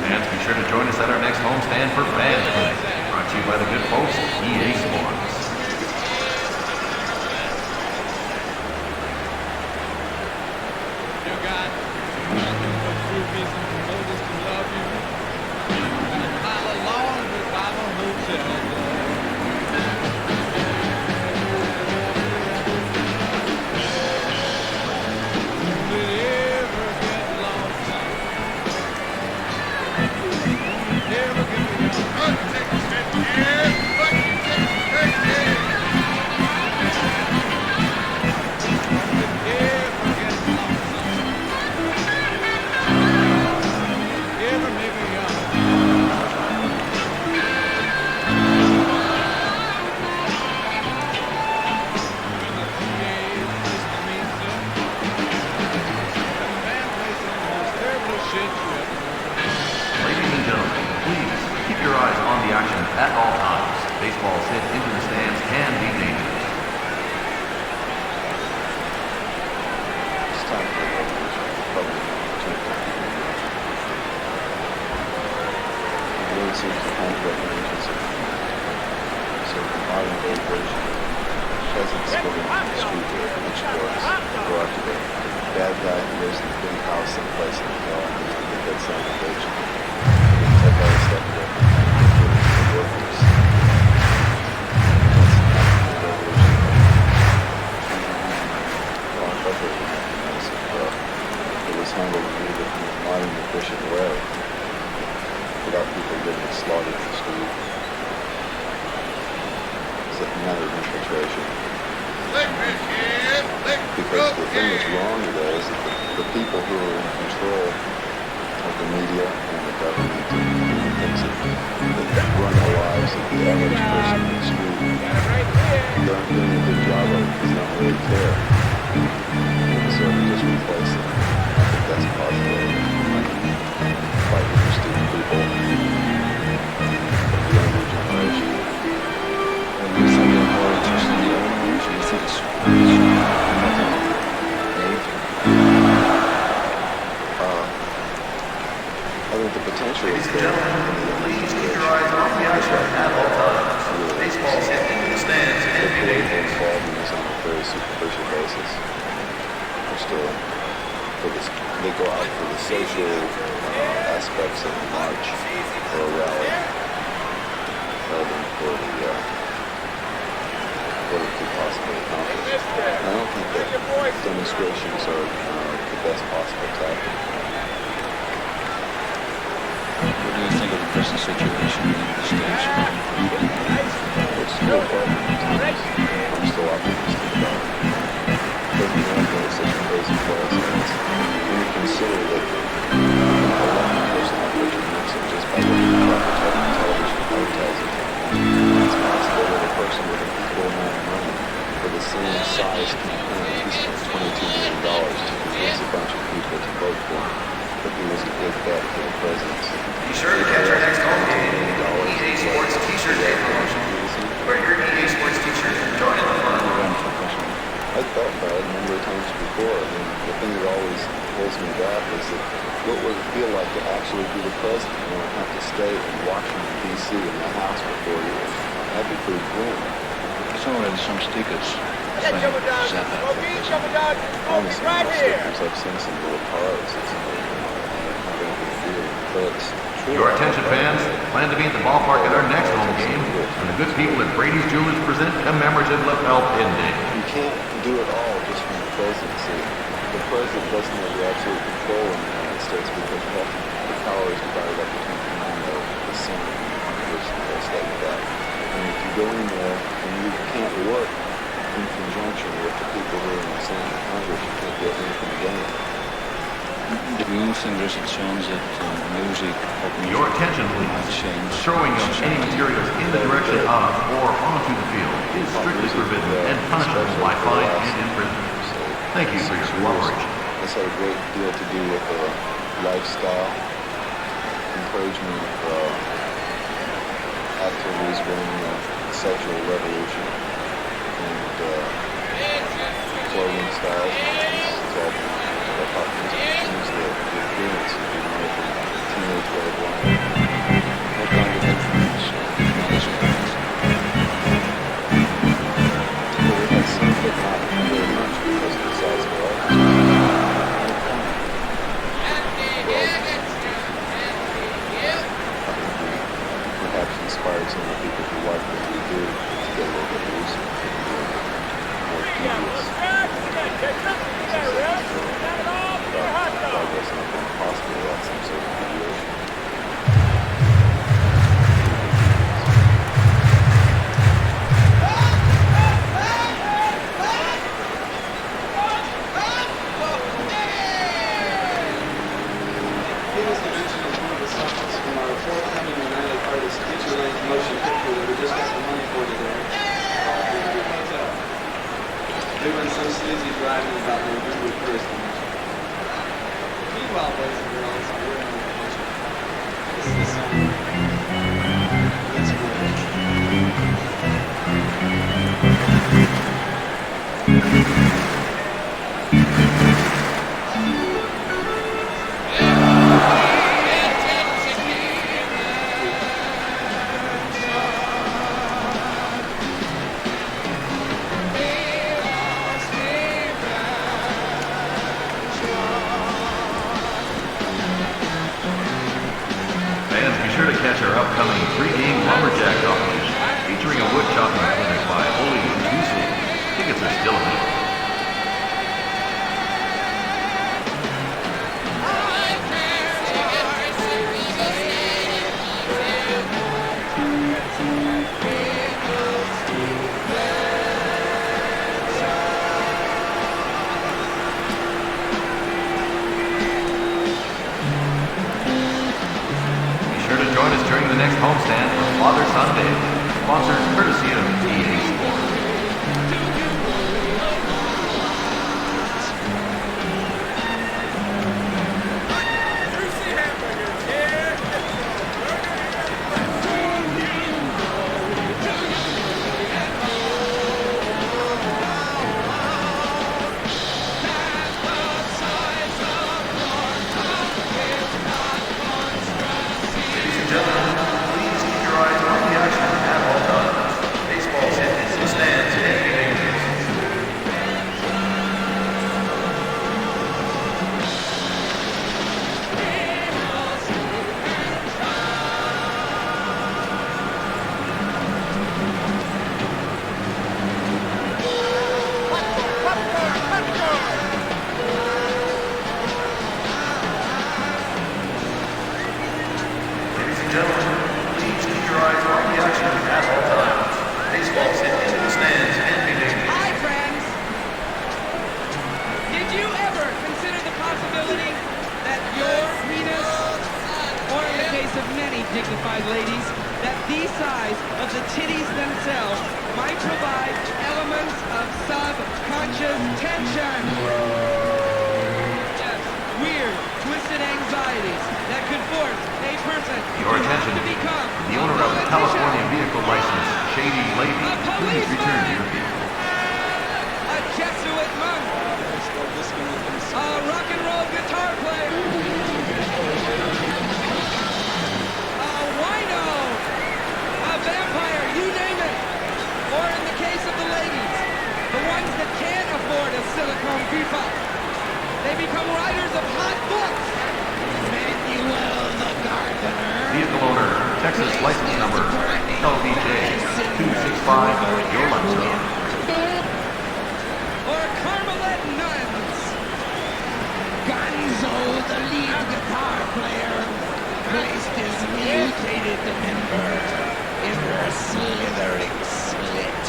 Fans, be sure to join us at our next homestand for Fans Night, brought to you by the good folks at EA Sports. Dear God, what true reason for Moses to love you? And a pile of laundry by the hotel. Yeah. version. Peasants living on the street with pitchforks go up to the bad guy who lives in the big house someplace in the hill and he's going to get some bitch. Take all the stuff away from the workers. That's not the revolution. Well, I thought that would be nice if it was handled in a little bit more modern, efficient way without people getting slaughtered in the street. It's a matter of infiltration. Because the thing that's wrong today is that the people who are in control of the media and the government and the things that run the lives of the average person in the street, they aren't doing a good job of it because they don't really care. So if you just replace them, I think that's a possibility. Fighting for stupid people of the younger generation. And you're something more interested in the old news, or you think it's I think the potential is there. Please keep your eyes on the action at all times. Baseball's hit into the stands. The political involvement is on a very superficial basis. They're still they go out for the social aspects of the march or a rally rather than for the what it could possibly accomplish. I don't think that demonstrations are the best possible tactic. What do you think of the present situation in the States? It's still a problem. I'm still optimistic about it. President America is such a crazy place. When you consider that a person like Richard Nixon, just by looking at television advertising, it's possible that a person with an equal amount of money for the same size campaign, he spent $22 million to convince a bunch of people to vote for him. But he was a good bet for the presidency. Be sure to catch our next home game, EA Sports T-shirt Day promotion. Wear your EA Sports T-shirt and join in the fun. I thought about it a number of times before, and the thing that always holds me back is that what would it feel like to actually be the president and have to stay in Washington, D.C. in the House for 4 years? That'd be pretty grim. There's already some stickers saying Zappa for president. Honestly, most stickers I've seen some little cards. It's not a good feeling, but it's true. Your attention fans, plan to be at the ballpark at our next home game, and the good people at Brady's Jewelers present commemorative lapel pin day. You can't do it all just from the presidency. The president doesn't have the absolute control in the United States because the power is divided up between the Commander, the Senate, and the Congress, and things like that. And if you go in there and you can't work in conjunction with the people who are in the Senate and Congress, you can't get anything done. Do you think there's a chance that music, pop music, Your attention, might please. change? Throwing of any materials in the direction of or onto the field is strictly forbidden and punishable by fine and imprisonment. Thank you for your cooperation. This had a great deal to do with lifestyle, encouragement of activities during the sexual revolution, and clothing styles. It's all hip-hop music. Things that the appearance of the American teenage way of life. What kind of influence? Well, we had some, but not very much because of the size of our audience. Perhaps inspired some of the people who like what we do to get a little bit looser and more devious. Progress not being possible without some sort of deviation. Give us the mention of one of the songs from our forthcoming United Artists feature-length motion picture that we just got the money for today. Doing some sleazy driving about November 1st. Meanwhile, boys and girls, we're in the picture. This is the song. Let's pregame lumberjack competition featuring a wood chopping clinic by Holy Tuesday. Tickets are still available. Join us during the next homestand for Father-Son Day. Sponsored courtesy of EA Sports. dignified ladies, that the size of the titties themselves might provide elements of subconscious tension. Yes, weird, twisted anxieties that could force a person Your attention. to become The owner of the California vehicle license, Shady Lady, please return to your vehicle. A Jesuit monk, a rock and roll guitar player, a wino, a vampire, you name it. Or in the case of the ladies, the ones that can't afford a silicone pipa, they become writers of hot books. Manuel the Gardener. Vehicle owner, Texas license number, LBJ 265, your life zone. Or Carmelite nuns. Gonzo, the lead guitar player, placed his mutated member in her slithering slit.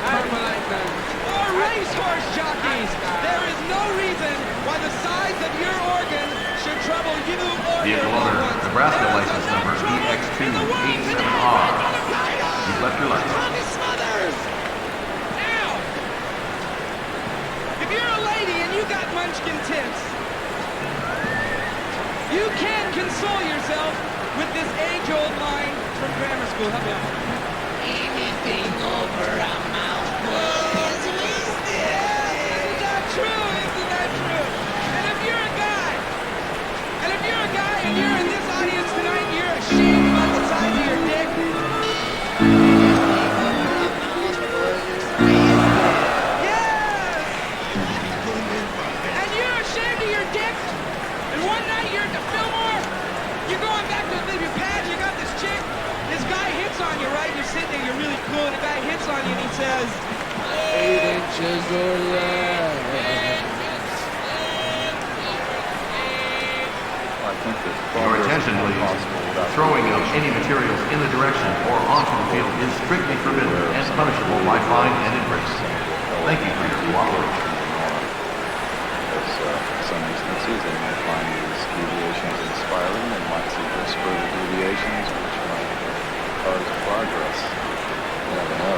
Carmelite nuns. Or racehorse jockeys. There is no reason why the size of your organ should trouble you or your Vehicle loved owner, ones. Nebraska license number EX287R. You've left your license. Now, if you're a lady and you got munchkin tits, you can console yourself with this age-old line from grammar school. Help me out. Anything over a mouthful is wasted. Isn't that true? Isn't that true? And if you're a guy, and you're in this audience tonight, and you're ashamed about the size of your dick. And you're ashamed of your dick, and one night you're at the Fillmore, you're going back to live your pad, you got this chick, this guy hits on you, right? You're sitting there, you're really cool, and the guy hits on you and he says, 8 inches or less. Your attention, please. Throwing of any materials in the direction or onto the field is strictly forbidden and punishable by fine and embrace. Thank you for your cooperation. For some instances, they might find these deviations inspiring and might suggest further deviations which might cause progress. You never know.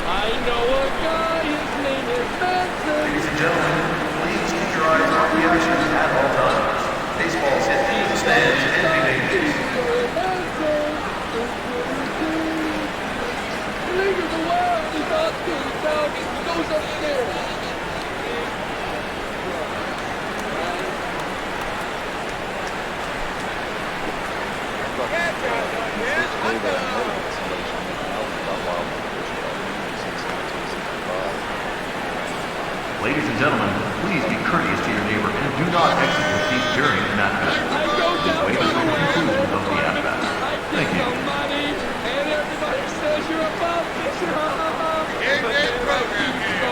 I know a guy, his name is Benson. Ladies and gentlemen, please keep your eyes on the action at all times. Baseball's hit in the stands and be dangerous. Leaving the world is not good. Now he goes upstairs. Ladies and gentlemen, please be courteous to your neighbor and do not exit your seat during an at-bat. Please wait until the conclusion of the at-bat. Thank you. And everybody says you're a politician. Here's that program here.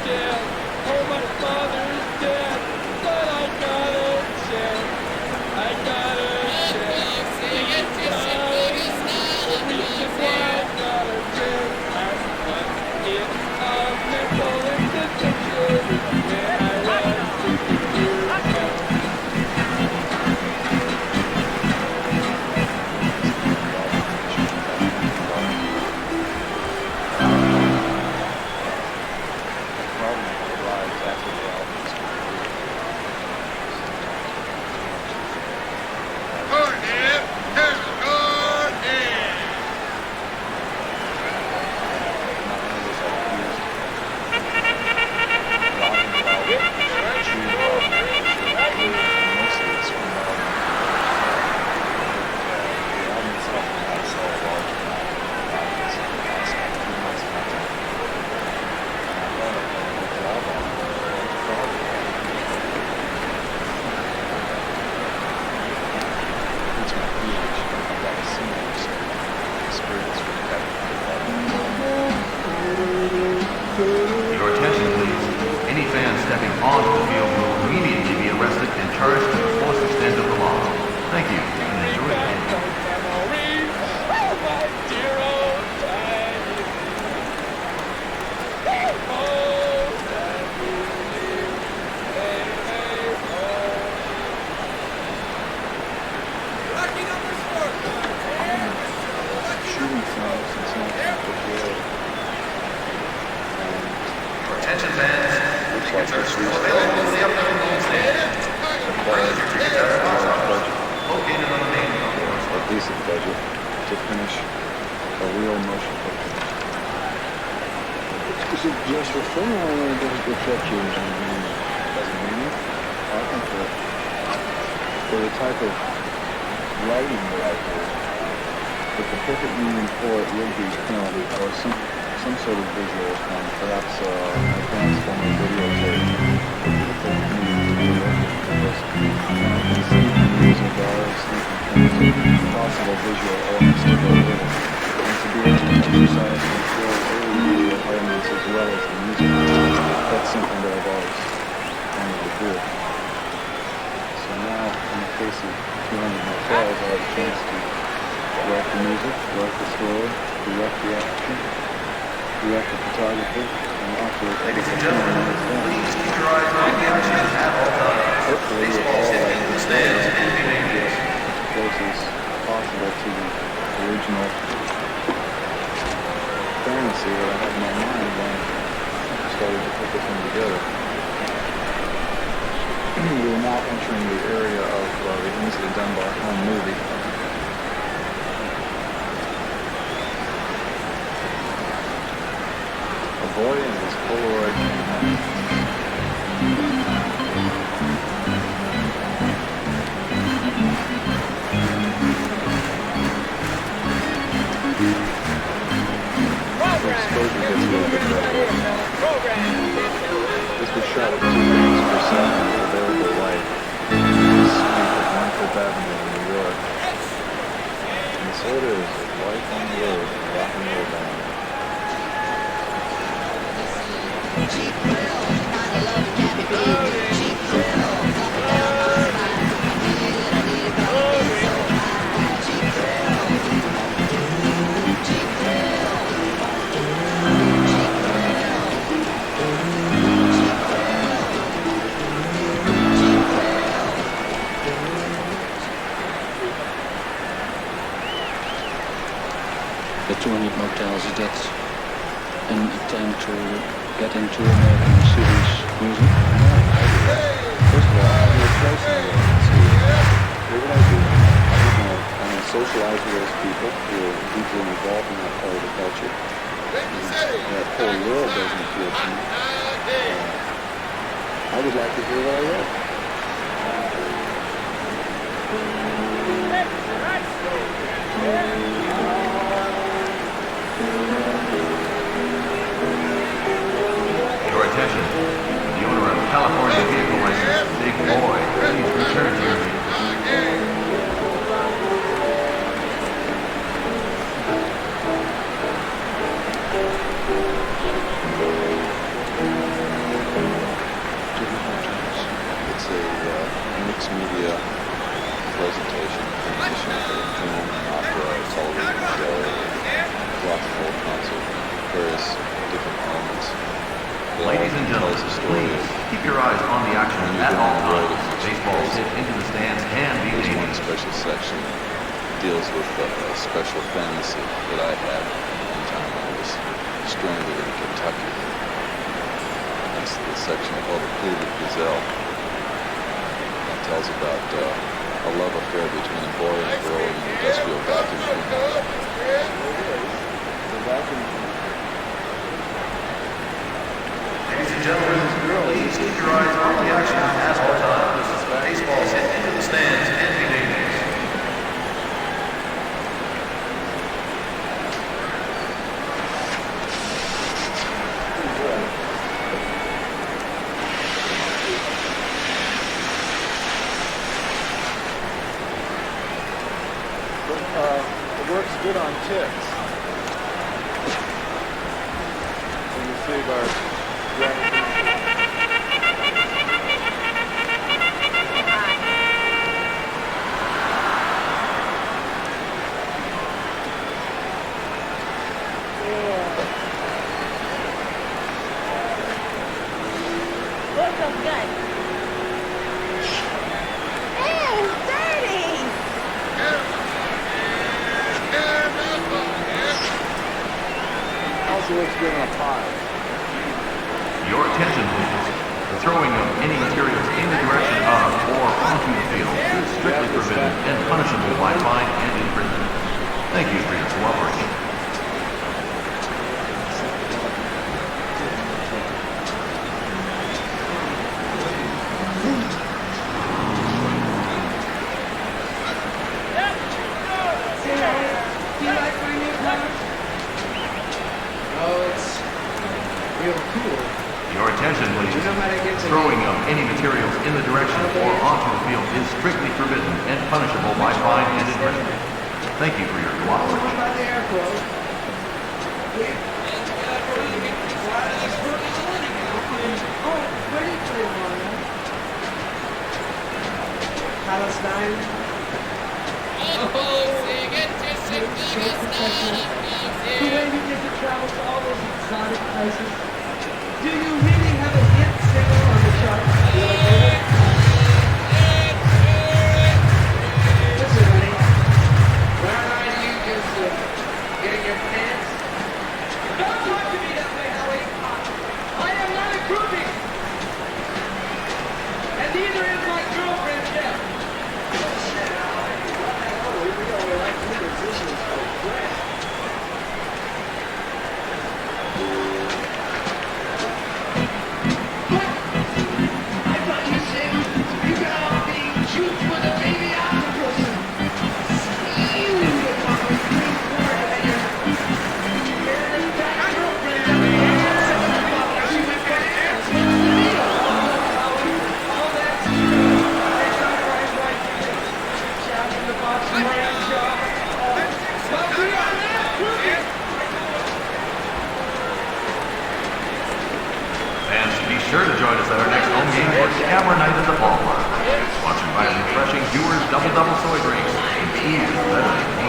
Dead. Oh, my father is dead. But I got a check. I got a check. Sing it to Shiboogus now. Reaching wide, got a check. I was in a mental institution when I was 16 years old. Your attention, please. Any fan stepping onto the field will immediately be arrested and charged to the fullest extent of the law. Thank you, and enjoy the game. Attention fans, tickets are still available in the upcoming home stand. Purchase your tickets at Box Office, located on the main floor. A decent budget to finish a real motion picture. Is it just for fun or does it affect you as a man? As a man? I think that for the type of writing that I do, that the perfect medium for it would be film or some sort of visual, perhaps advanced form of videotape. I can see the music artists thinking possible visual elements to go with it, and to be able to exercise and feel early visual elements as well as the music. That's something that I've always wanted to do. So now, in the case of 200 Motels, I have a chance to write the music, write the story, direct the action, direct the photography, and after Ladies and gentlemen, please keep your eyes on the action at all times. Baseball is hitting in the stands and beginning. As close as possible to the original fantasy that I had in my mind when I started to put this one together. We are now entering the area of the Ainsley Dunbar home movie. A boy in his Polaroid camera. This was shot at 2 frames per second with available light. This street of Winthrop Avenue in New York. And so it is, life on the road, rock and roll band. The 200 Motels, is that an attempt to get into American series music? First of all, I'm replacing it. What would I do? I'm going to socialize with those people who are deeply involved in that part of the culture. That whole world doesn't appeal to me. I would like to hear what I wrote. Your attention. The special section deals with a special fantasy that I had one time when I was stranded in Kentucky. That's the section called the Cleveland Gazelle. That tells about a love affair between a boy and a girl in an industrial vacuum cleaner. Ladies and gentlemen, please keep your eyes on the action as all time. Baseball's hit into the stands and beginning. It works good on ticks. So you save our works good on pie. Your attention, please. The throwing of any materials in the direction of or onto the field is strictly forbidden and punishable by fine and imprisonment. Thank you for your cooperation. Your attention, please. Throwing of any materials in the direction or onto the field is strictly forbidden and punishable by fine and imprisonment. Thank you for your cooperation. Palestine. The way we get to travel to all those exotic places. Do you really have a hit singer on the chart? Listen, honey. Why are you just getting your pants? Don't talk to me that way, Howie. I am not a groupie. And neither is my girlfriend, Jeff. Sure to join us at our next home game for Camera Night at the Ballpark. Sponsored by refreshing Dewar's Double Soy Drinks. Tea is better than me.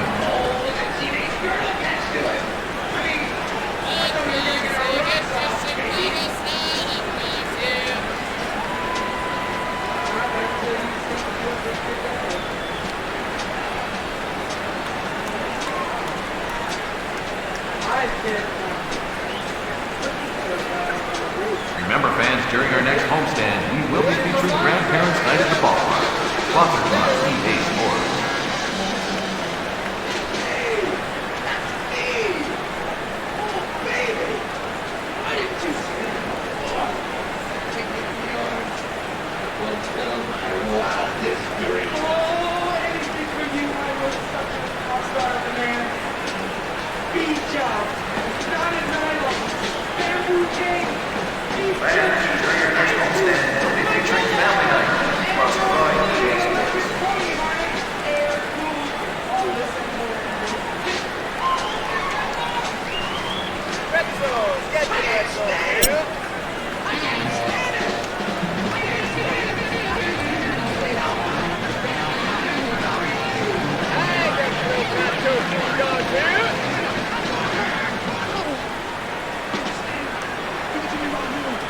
Remember, fans, during our next homestand, we will be featuring Grandparents' Night at the Ballpark. Sponsored by EA Sports.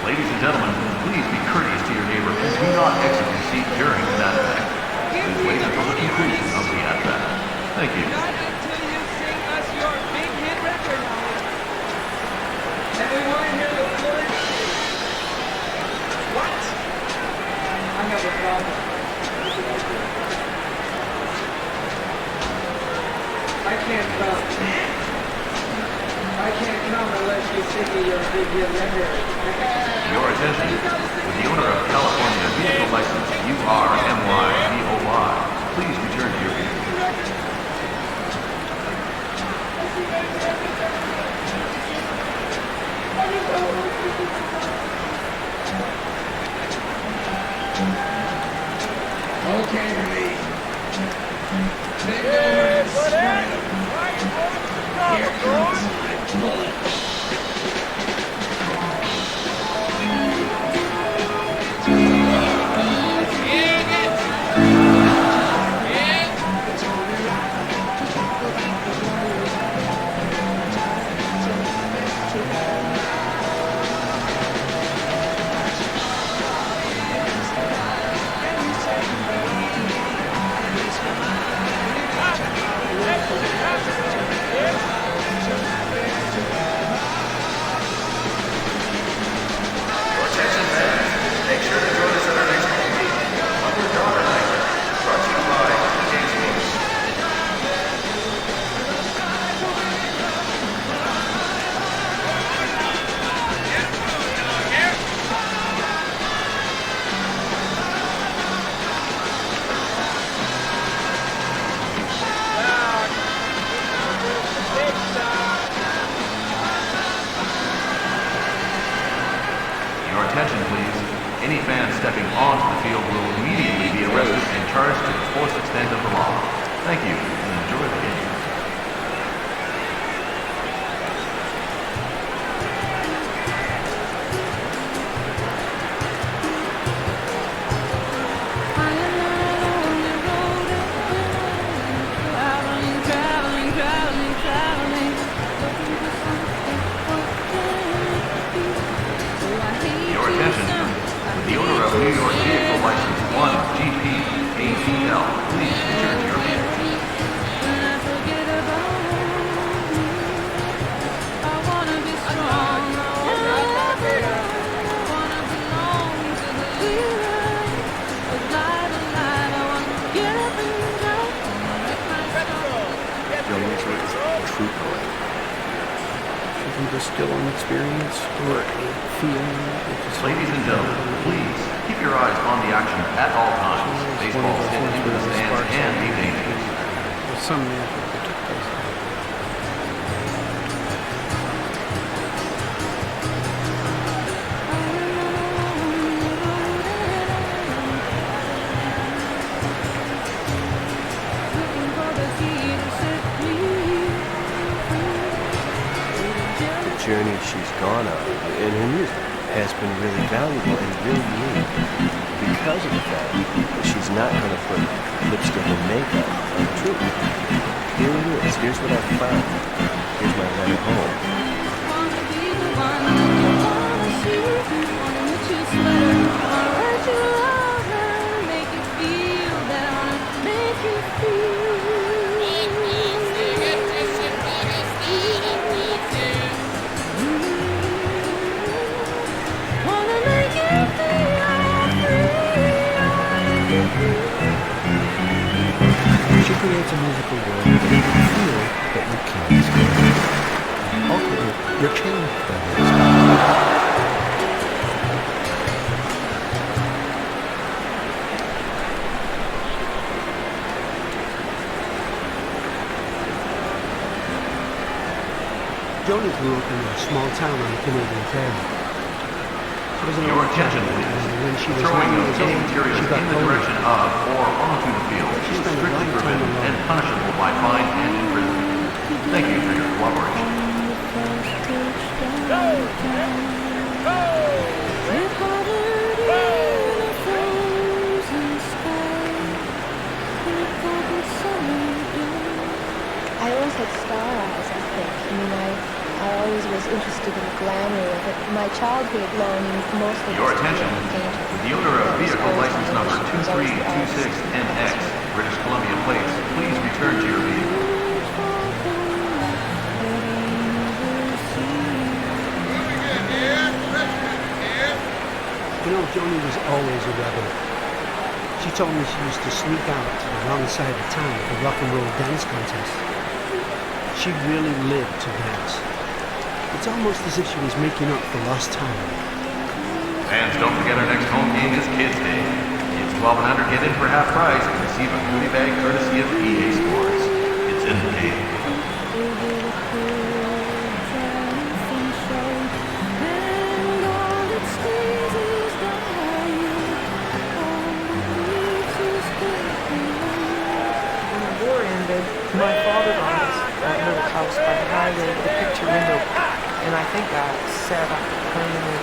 Ladies and gentlemen, I can't come unless you sing me your big record. Your attention. With the owner of California vehicle license URMYVOY, please return to your vehicle. Okay, Lee. Bend over and spread 'em. Here comes my bullet. Your attention, please. Any fan stepping onto the field will immediately be arrested and charged to the fullest extent of the law. Thank you, and enjoy the game. Your attention. The owner of New York vehicle license 1GP8PL, please return to your vehicle. Young Richard is a true poet. Should we distill on experience or a feeling? Ladies and gentlemen, please keep your eyes on the action at all times. Baseballs hit into the stands can be dangerous. There's some magic that took place. The journey she's gone on in her music has been really valuable and really unique because of the fact that she's not going to put lipstick and makeup on the truth. Here it is. Here's what I found. Here's my letter home. She creates a musical world that you feel that you can't escape. Ultimately, you're changed by her experience. Joni grew up in a small town on the Canadian Prairie. Your attention, please. Throwing of any materials in the direction of or onto the field is strictly forbidden and punishable by fine and imprisonment. Thank you for your cooperation. I always had star eyes, I think. I mean, I always was interested in the glamour of it. My childhood longing mostly Your was to be attention. a painter. With the owner of vehicle license number 2326NX, British Columbia plates, please return to your vehicle. You know, Joni was always a rebel. She told me she used to sneak out to the wrong side of town for rock and roll dance contests. She really lived to dance. It's almost as if she was making up for lost time. Fans, don't forget our next home game is Kids Day. Kids 12 and under get in for half price and receive a goodie bag courtesy of EA Sports. It's in the game. My father owns that little house by the highway with a picture window, and I think I sat up permanently.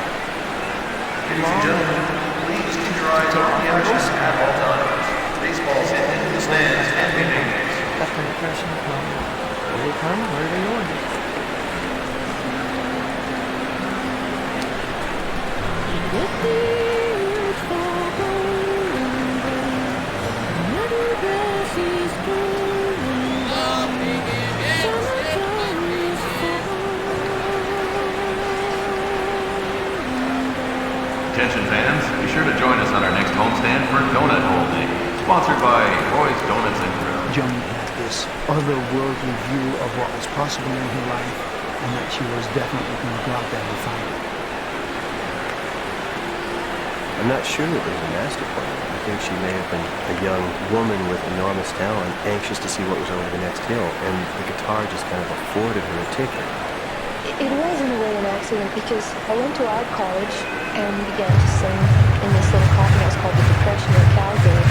Ladies and gentlemen, please keep your eyes on the action at all times. Baseball's hit into the stands and winning. That's my impression of mom. Where they come, where they going? Attention fans, be sure to join us on our next homestand for Donut Hole Day, sponsored by Roy's Donuts and Grill. Johnny had this otherworldly view of what was possible in her life, and that she was definitely going to go out there and find it. I'm not sure that it was a master plan. I think she may have been a young woman with enormous talent, anxious to see what was over the next hill, and the guitar just kind of afforded her a ticket. It was in a way an accident because I went to art college and began to sing in this little coffee house called the Depression in Calgary.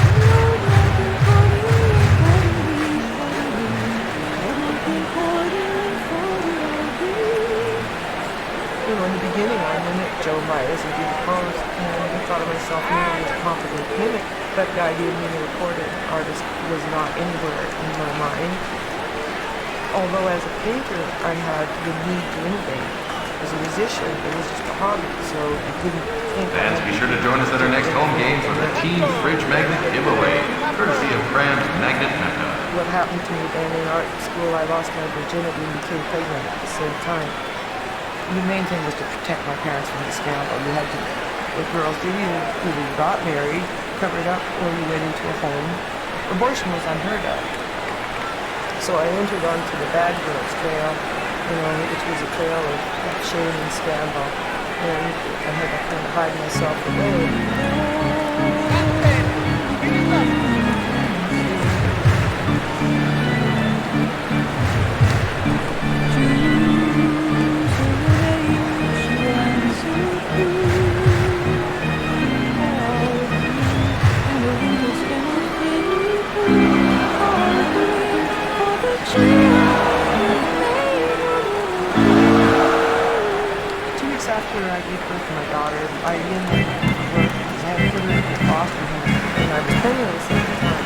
You know, in the beginning, I mimicked Joe Myers and did the pose, and I thought of myself merely as a competent mimic, but the idea of being a recorded artist was not anywhere in my mind. Although as a painter, I had the need to innovate. As a musician, it was just a hobby, so I didn't think... Fans, be sure to join us at our next home game for the Team Fridge Magnet giveaway, courtesy of Cram's Magnet Mecca. What happened to me then in art school, I lost my virginity and became pregnant at the same time. The main thing was to protect my parents from the scandal. You had to, what girls did, you either got married, covered up, or you went into a home. Abortion was unheard of. So I entered onto the bad girls trail, you know, which was a trail of shame and scandal. And I had to kind of hide myself away. After I gave birth to my daughter, I again went to work because I had put her into foster home, and I was penniless at the time.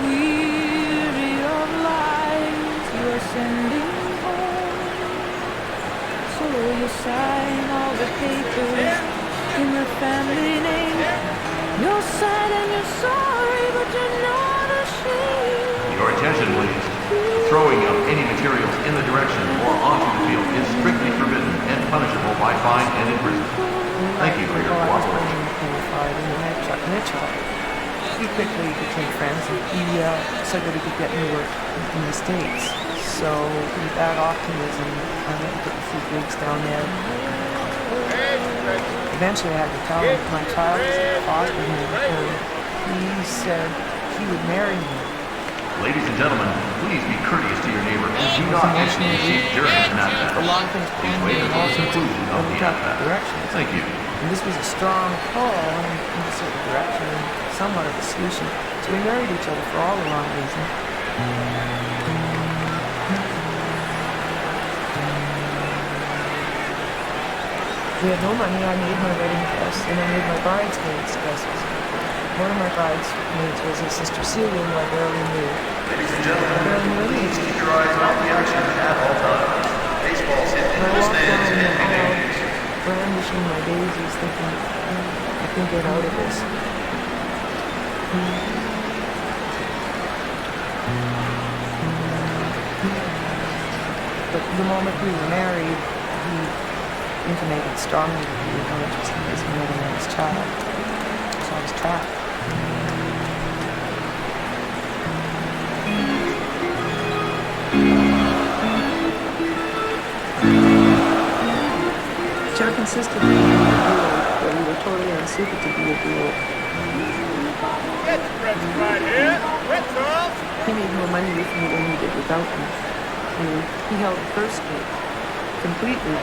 Weary of lies you're sending home, so you sign all the papers in the family name. You're sad and you're sorry, but you're not ashamed. Your attention, please. The throwing of any materials in the direction or onto the field is strictly forbidden and punishable by fine and imprisonment. Thank you for your cooperation. And then I met Chuck Mitchell. We quickly became friends, and he said that he could get me work in the States. So with that optimism, I went and took a few gigs down there. Eventually I had to tell him my child was in foster home, and he said he would marry me. Ladies and gentlemen, please be courteous to your neighbor and do not exceed the seat during an at-bat. A lot of things Please wait until the conclusion of the at-bat. Thank you. And this was a strong pull in a certain direction and somewhat of a solution. So we married each other for all the wrong reasons. We had no money. I made my wedding dress and I made my bridesmaids' dresses. One of my bridesmaids was his sister Celia, who I barely knew. Ladies and gentlemen, please keep your eyes on the action at all times. Baseball's hit into the stands and games. Brandishing my daisies, thinking, I can get out of this. But the moment we were married, he intimated strongly that he was not interested in raising another man's child. So I was trapped. Chuck insisted we be a duo, but we were totally unsuited to be a duo. Get the French right here. Red Sox. He made more money with me than he did without me. And he held the purse straight, completely.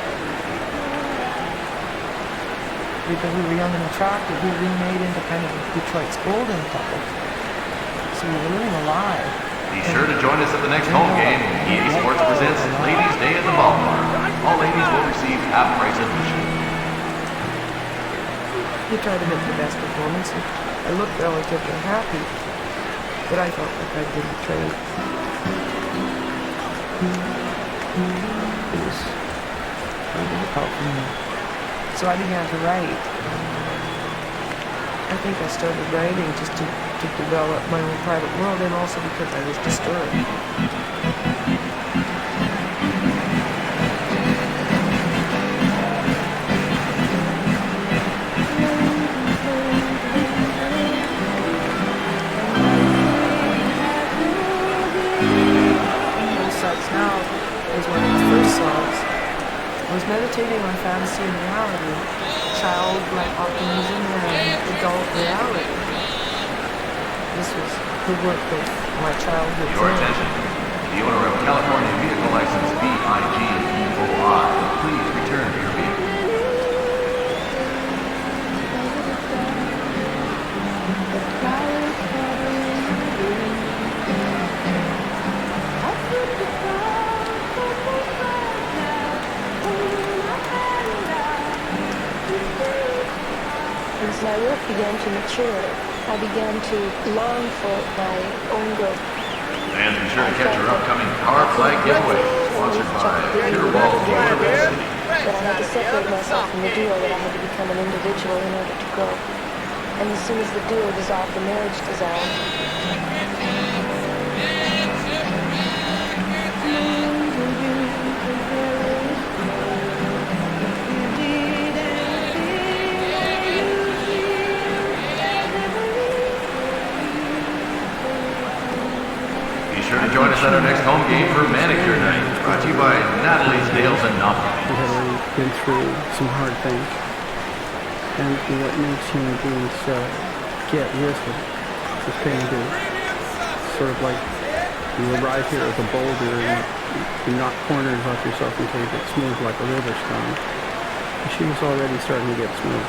Because we were young and attractive, we made into kind of Detroit's golden couple. So we were living a lie. Be sure to join us at the next home game. EA Sports presents Ladies' Day at the Ballpark. All ladies will receive half-price admission. You try to make the best performance. I looked relatively happy, but I felt like I'd been betrayed. It was very difficult for me. So I began to write. I think I started writing just to develop my own private world, and also because I was disturbed. Red Sox Now was one of his first songs. I was meditating on fantasy and reality, childlike optimism and adult reality. This was the work of my childhood Your dream. attention. The owner of California Vehicle License VIGEOI, please return to your vehicle. As my work began to mature, I began to long for my own growth. And be sure to catch our upcoming Car Flag giveaway, sponsored by Pure Ball Florida City. That I had to separate myself from the duo, that I had to become an individual in order to grow. And as soon as the duo dissolved, the marriage dissolved. Be sure to join us at our next home game for Manicure Night, brought to you by Natalie's Nails and Nails. We had already been through some hard things. And what makes human beings get with it is paying dues. Sort of like you arrive here with a boulder and you knock corners off yourself until you get smooth like a river stone. And she was already starting to get smooth.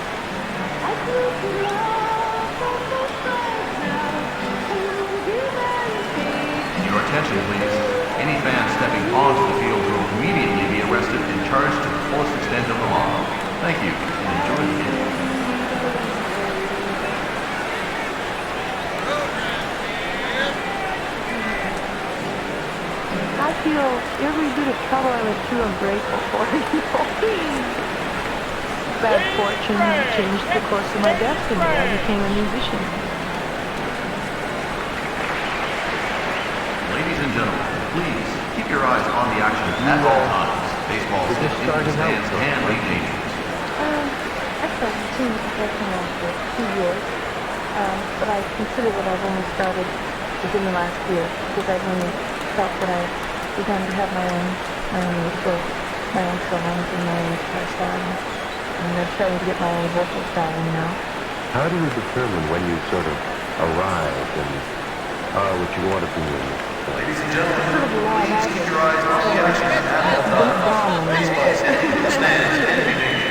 Your attention, please. Any fan stepping onto the field will immediately be arrested and charged to the fullest extent of the law. Thank you, and enjoy the game. I feel every bit of trouble I went through, I'm grateful for. Bad fortune changed the course of my destiny. I became a musician. Ladies and gentlemen, please keep your eyes on the action at all times. Baseball's hit into the stands can be dangerous. I started singing professional for 2 years, but I consider that I've only started within the last year, because I've only felt that I began to have my own musical, my own songs and my own guitar style, and I'm starting to get my own vocal style now. How do you determine when you sort of arrive and are what you want to be in? Ladies and gentlemen, please keep your eyes on the action at all times. Baseball's hit into the stands can be dangerous.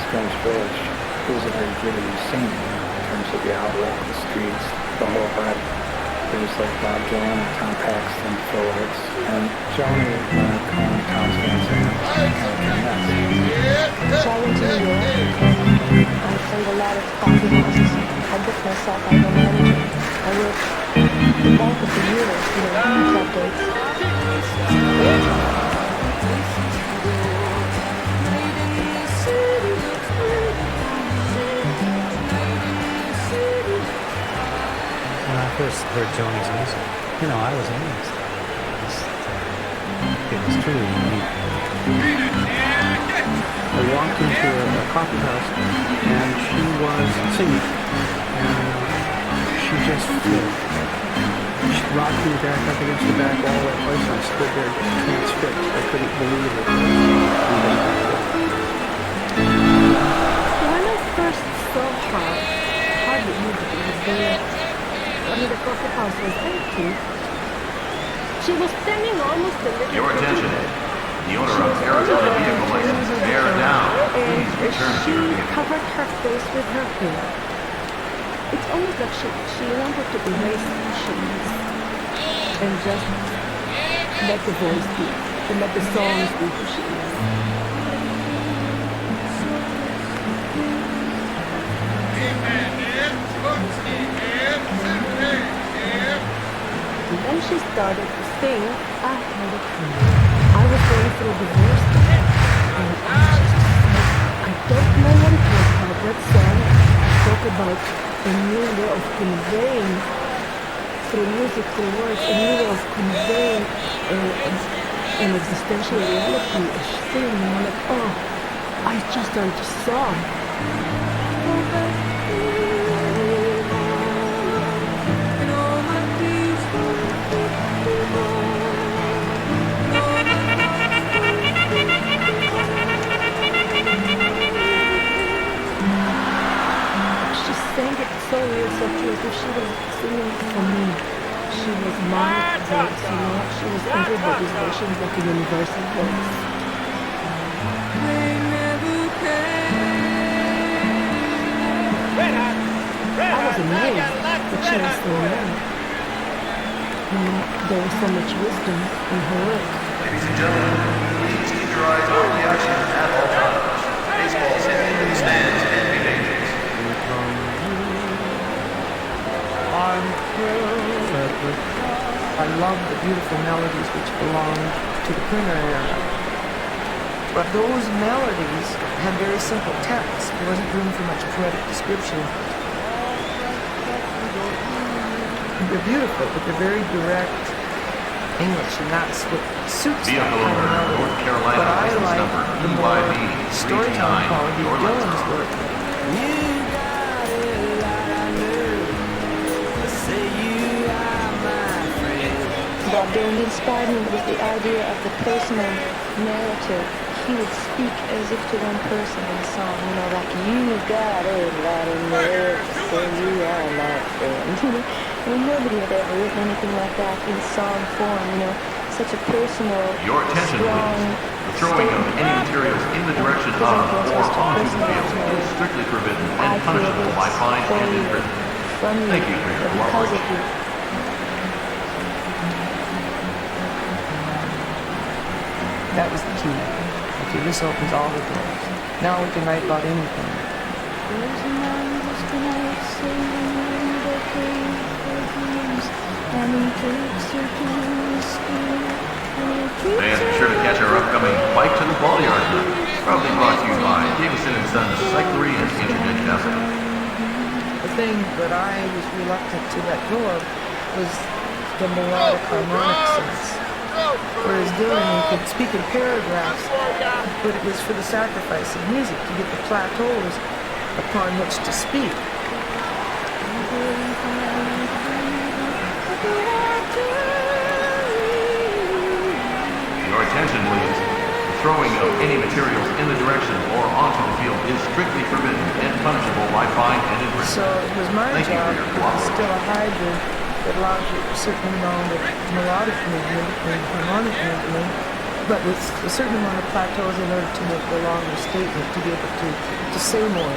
Spanish Village, it was a very vivid scene in terms of the outlook, the streets, the whole vibe. It was like Bob Dylan and Tom Paxton, Phil Hicks, and Joni calling Tom Stanton So I went to New York, and I played a lot of coffee houses. I booked myself, I had a manager. I worked the bulk of the year, club dates. When I first heard Joni's music, you know, I was amazed. It was truly unique. I walked into a coffee house and she was singing. And she just she rocked me back up against the back wall that place. I stood there just transfixed. I couldn't believe it. When I first saw her, hardly believed it was there. The coffee house was empty. She was standing almost a little Your bit attention. away. The owner of Arizona vehicle license, bear down. Please return to your She vehicle. covered her face with her hair. It's almost like she wanted to erase who she is and just let the voice be, and let the songs be who she is. And then she started to sing, I had a dream. I was going through a divorce then, and I don't know what it was about that song. I spoke about a new way of conveying, through music, through words, a new way of conveying an existential reality, a thing, and I'm like, oh, I just started to song. Sang it so weird, so true, as if she was singing for me. She was my voice, you know. She was everybody's voice. She was like a universal voice. I was amazed that she was so young. You know, there was so much wisdom in her work. Ladies and gentlemen, please keep your eyes on the action at all times. Baseball's hitting in the stands and be dangerous. I love the beautiful melodies which belong to the Crooner era. But those melodies had very simple text. There wasn't room for much poetic description. They're beautiful, but they're very direct English, and that's what suits that kind of melody. North Carolina But I license like number the more EYB storytelling 329, quality of your Dylan's work. Bob Dylan inspired me with the idea of the personal narrative. He would speak as if to one person in a song, you know, like, you got a lot of nerve to say you are my friend. And nobody had ever written anything like that in song form, you know, such a personal, Your attention, strong please. The throwing of any materials in the direction of or onto the field is strictly forbidden and punishable by fine and imprisonment. Thank you for your cooperation. That was the key. Okay, this opens all the doors. Now we can write about anything. Fans, be sure to catch our upcoming Bike to the Ball Yard night. Proudly brought to you by Davison & Sons Cyclery and Internet Cafe. The thing that I was reluctant to let go of was the melodic harmonic sense. Whereas Dylan, he could speak in paragraphs, but it was for the sacrifice of music to get the plateaus upon which to speak. Your attention, please. The throwing of any materials in the direction or onto the field is strictly forbidden and punishable by fine and So imprisonment. it was my Thank you job for your to cooperation. instill a hybrid that allows you a certain amount of melodic movement and harmonic movement, but with a certain amount of plateaus in order to make the longer statement, to be able to say more.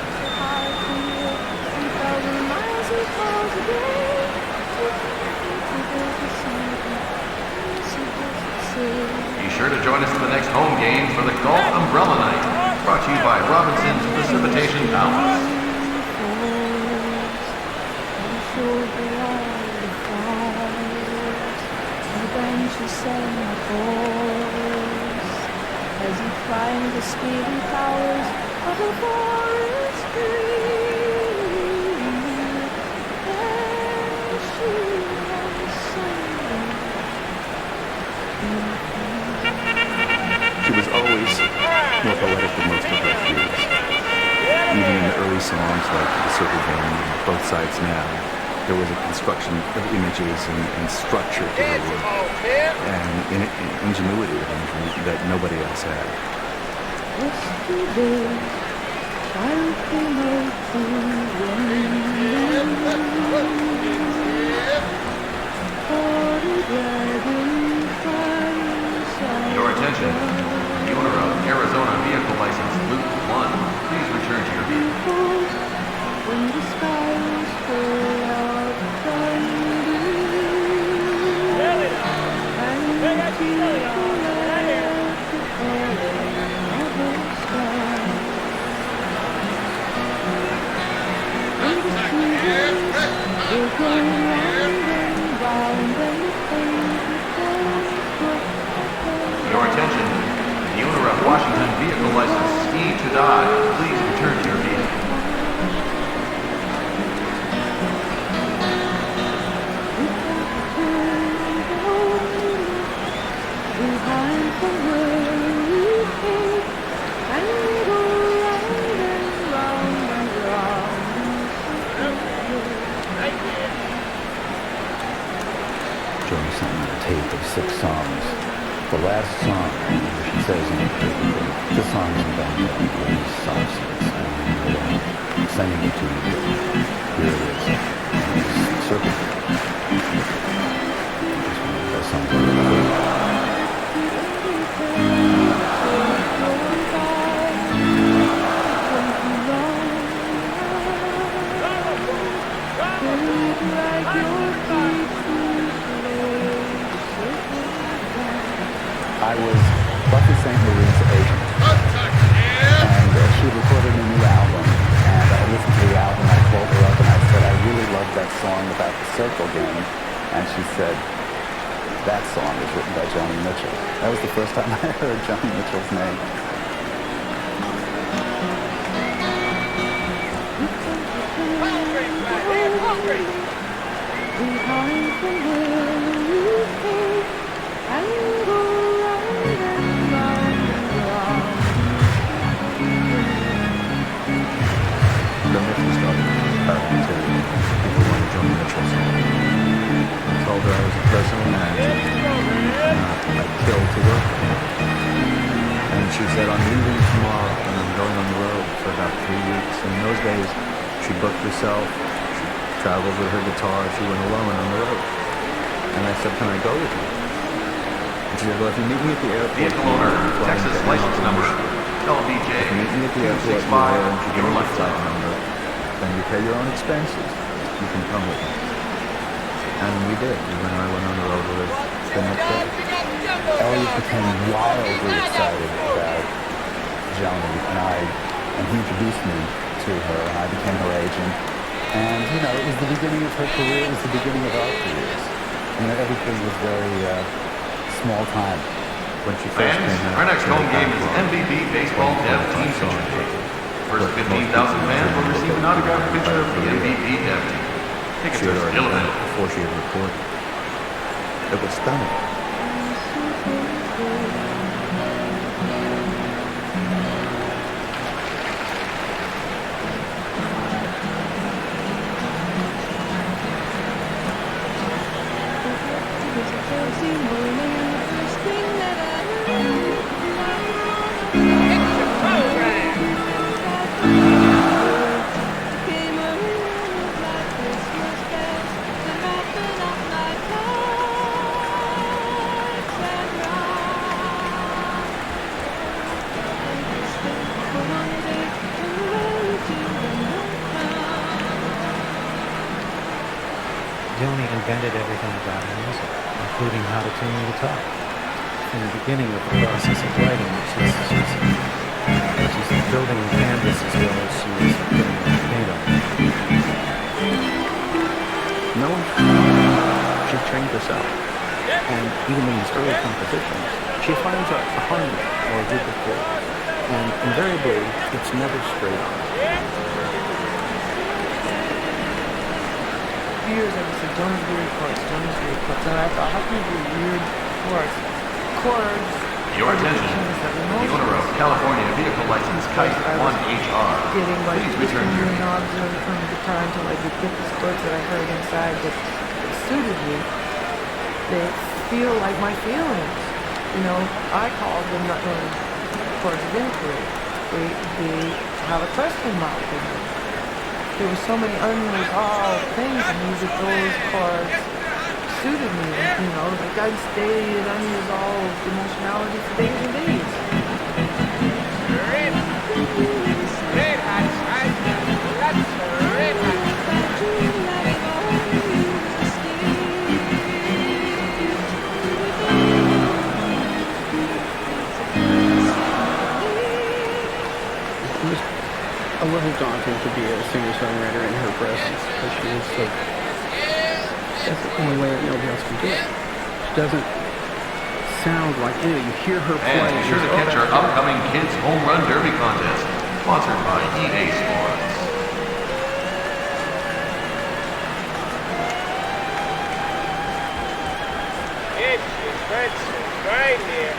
Be sure to join us for the next home game for the Golf Umbrella Night, brought to you by Robinson's Precipitation Palace. As you climb the speedy powers of the forest green, and she songs like The Circle Game and Both Sides Now, there was a construction of images and structure to the work, and ingenuity of imagery that nobody else had. Yesterday, child came out to Your attention. The owner of Arizona Vehicle License Loop 1, please return to your vehicle. when the sky was full of thunder, and people left the calling of the sky. And the seasons will go round and round, and the things Your attention. The owner of Washington Vehicle License E to Die, please return to your vehicle. behind the world and go round and round and round. Joey sent me a tape of 6 songs. The last song, she says in the tape, the song is about Red Sox, and I'm sending it to you. Here it is. Circle. That sounds really cool. I was Buffy St. Marie's agent, and she recorded a new album, and I listened to the album, I called her up and I said, I really love that song about the circle game, and she said, that song was written by Joni Mitchell. That was the first time I heard Joni Mitchell's name. Behind the world and go round and round and round. The Mitchell started to people wanted Joni Mitchell song. I told her I was a personal manager, and I'd kill to work with her. And she said, I'm leaving tomorrow, and I'm going on the road for about 3 weeks. And in those days, she booked herself, she traveled with her guitar, she went alone on the road. And I said, can I go with you? And she said, well, if you meet me at the airport... Vehicle owner, Texas license number, LBJ, if you meet me at the airport, and you give me my flight number, then you pay your own expenses. You can come with me. And we did. And I went on the road with her the next day. Elliot became wildly excited about Joni, and he introduced me to her, and I became her agent. And, you know, it was the beginning of her career, it was the beginning of our careers. You know, everything was very small time when she first came out. Our next home game is MVP Baseball Dev Team Signature. First 15,000 fans will receive an autographed picture of the MVP Dev Team. Tickets are still available. Before she had recorded. It was stunning. Joni invented everything about music, including how to tune the guitar. In the beginning of the process of writing, she's building the canvas as well as she's putting the paint on. No one, she trained herself. And even in these early compositions, she finds a harmony or a group of chords. And invariably, it's never straight on. Years I just said, Joni's weird chords, Joni's weird chords. And I thought, how can you do weird chords? Chords Your attention. The owner of California vehicle license Kite 1HR. Getting like Please return to your knobs from the guitar until I could get the chords that I heard inside that suited me. They feel like my feelings. You know, I called them not knowing chords of inquiry. They have a question mark in them. There were so many unresolved things in me that those chords suited me. You know, like I'd stayed unresolved emotionality for days and days. A little daunting to be a singer-songwriter in her presence because she is so. That's the only way that nobody else can do it. She doesn't sound like anyway. You hear her play. And be sure to catch our upcoming Kids Home Run Derby contest, sponsored by EA Sports. It's Red Sox right here.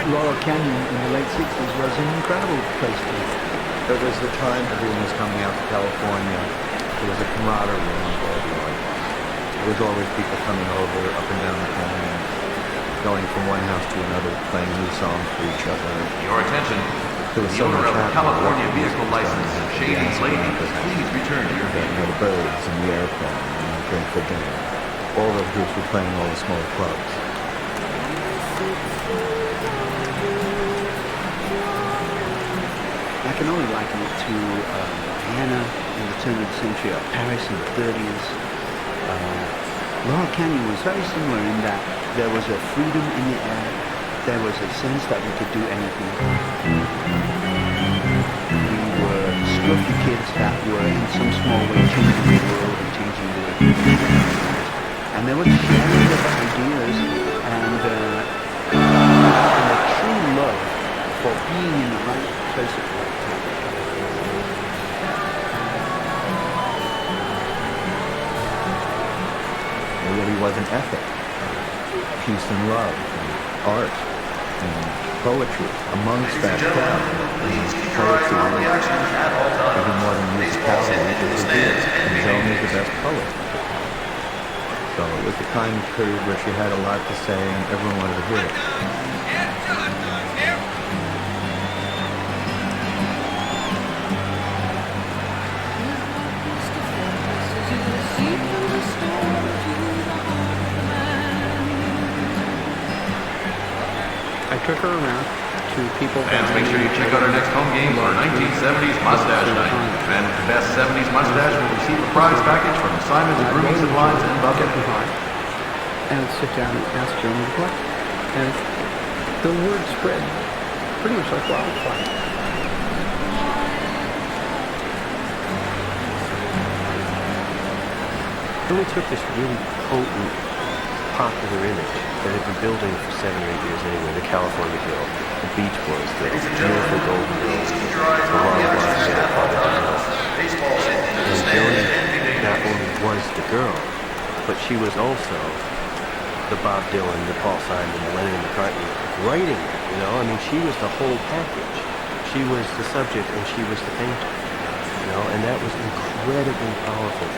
Laurel Canyon in the late 60s was an incredible place to be. It was the time everyone was coming out to California. There was a camaraderie among everyone. There was always people coming over up and down the canyon, going from one house to another, playing new songs for each other. Your attention. There was The so owner much of happening. California vehicle license Shady Ladies, please return to your vehicle. The Birds and the Airplane and the Drink for Dinner. All those groups were playing all the small clubs. I can only liken it to Vienna in the turn of the century, or Paris in the 30s. Laurel Canyon was very similar in that there was a freedom in the air. There was a sense that we could do anything. We were scruffy kids that were in some small way changing the world and changing the way people lived. And there was a sharing of ideas and a true love for being in the right place at the right time. There really was an ethic, peace and love, and art, and poetry amongst that crowd. And poetry, even more than musicality, was revered. And Joan is the best poet. So it was the kind of period where she had a lot to say and everyone wanted to hear it. I took her around to people. Fans, make sure you check out our next home game for 1970s Mustache Night. And the best 70s mustache will receive a prize package from Simon's Grooming Supplies and Bucket. And sit down and ask Joan to play. And the word spread pretty much like wildfire. Then we took this really potent, popular image that had been building for 7 or 8 years anyway, the California Girl, the Beach Boys Girl, the beautiful golden girls, the long blonde hair, Father Donald. And Joni not only was the girl, but she was also the Bob Dylan, the Paul Simon, the Lennon McCartney writing it, you know? I mean, she was the whole package. She was the subject and she was the painter, you know? And that was incredibly powerful.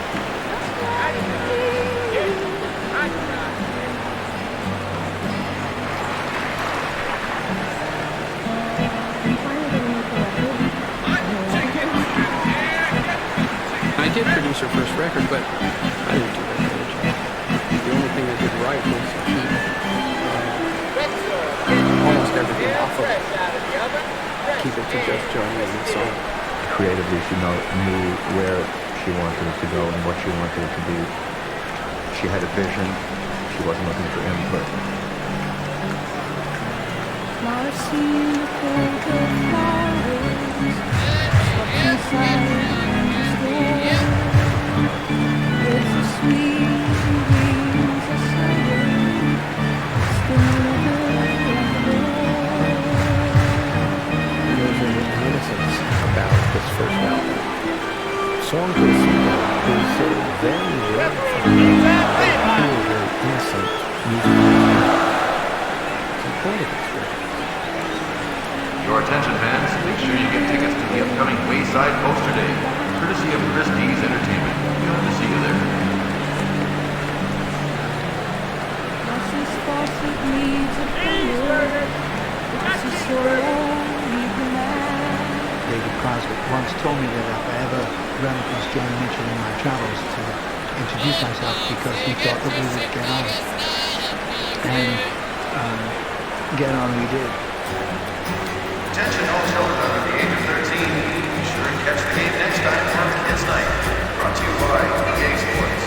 I did produce her first record, but I didn't do that good a job. The only thing I did right was keep almost everything off of it. Keep it to just Joni and the song. Creatively, she knew where she wanted it to go and what she wanted it to be. She had a vision. She wasn't looking for input. There's an innocence about this first album. Song to the Seagull is a very rare phenomenon, very pure, very innocent music. It's a poetic experience. Your attention, fans. Make sure you get tickets to the upcoming Wayside Poster Day, courtesy of Christie's Entertainment. We hope to see you there. David Crosby once told me that if I ever ran across Joni Mitchell in my travels to introduce myself because he thought that we would get on. And get on we did. Attention all children under the age of 13. Be sure and catch the game next time for Kids Night. Brought to you by EA Sports.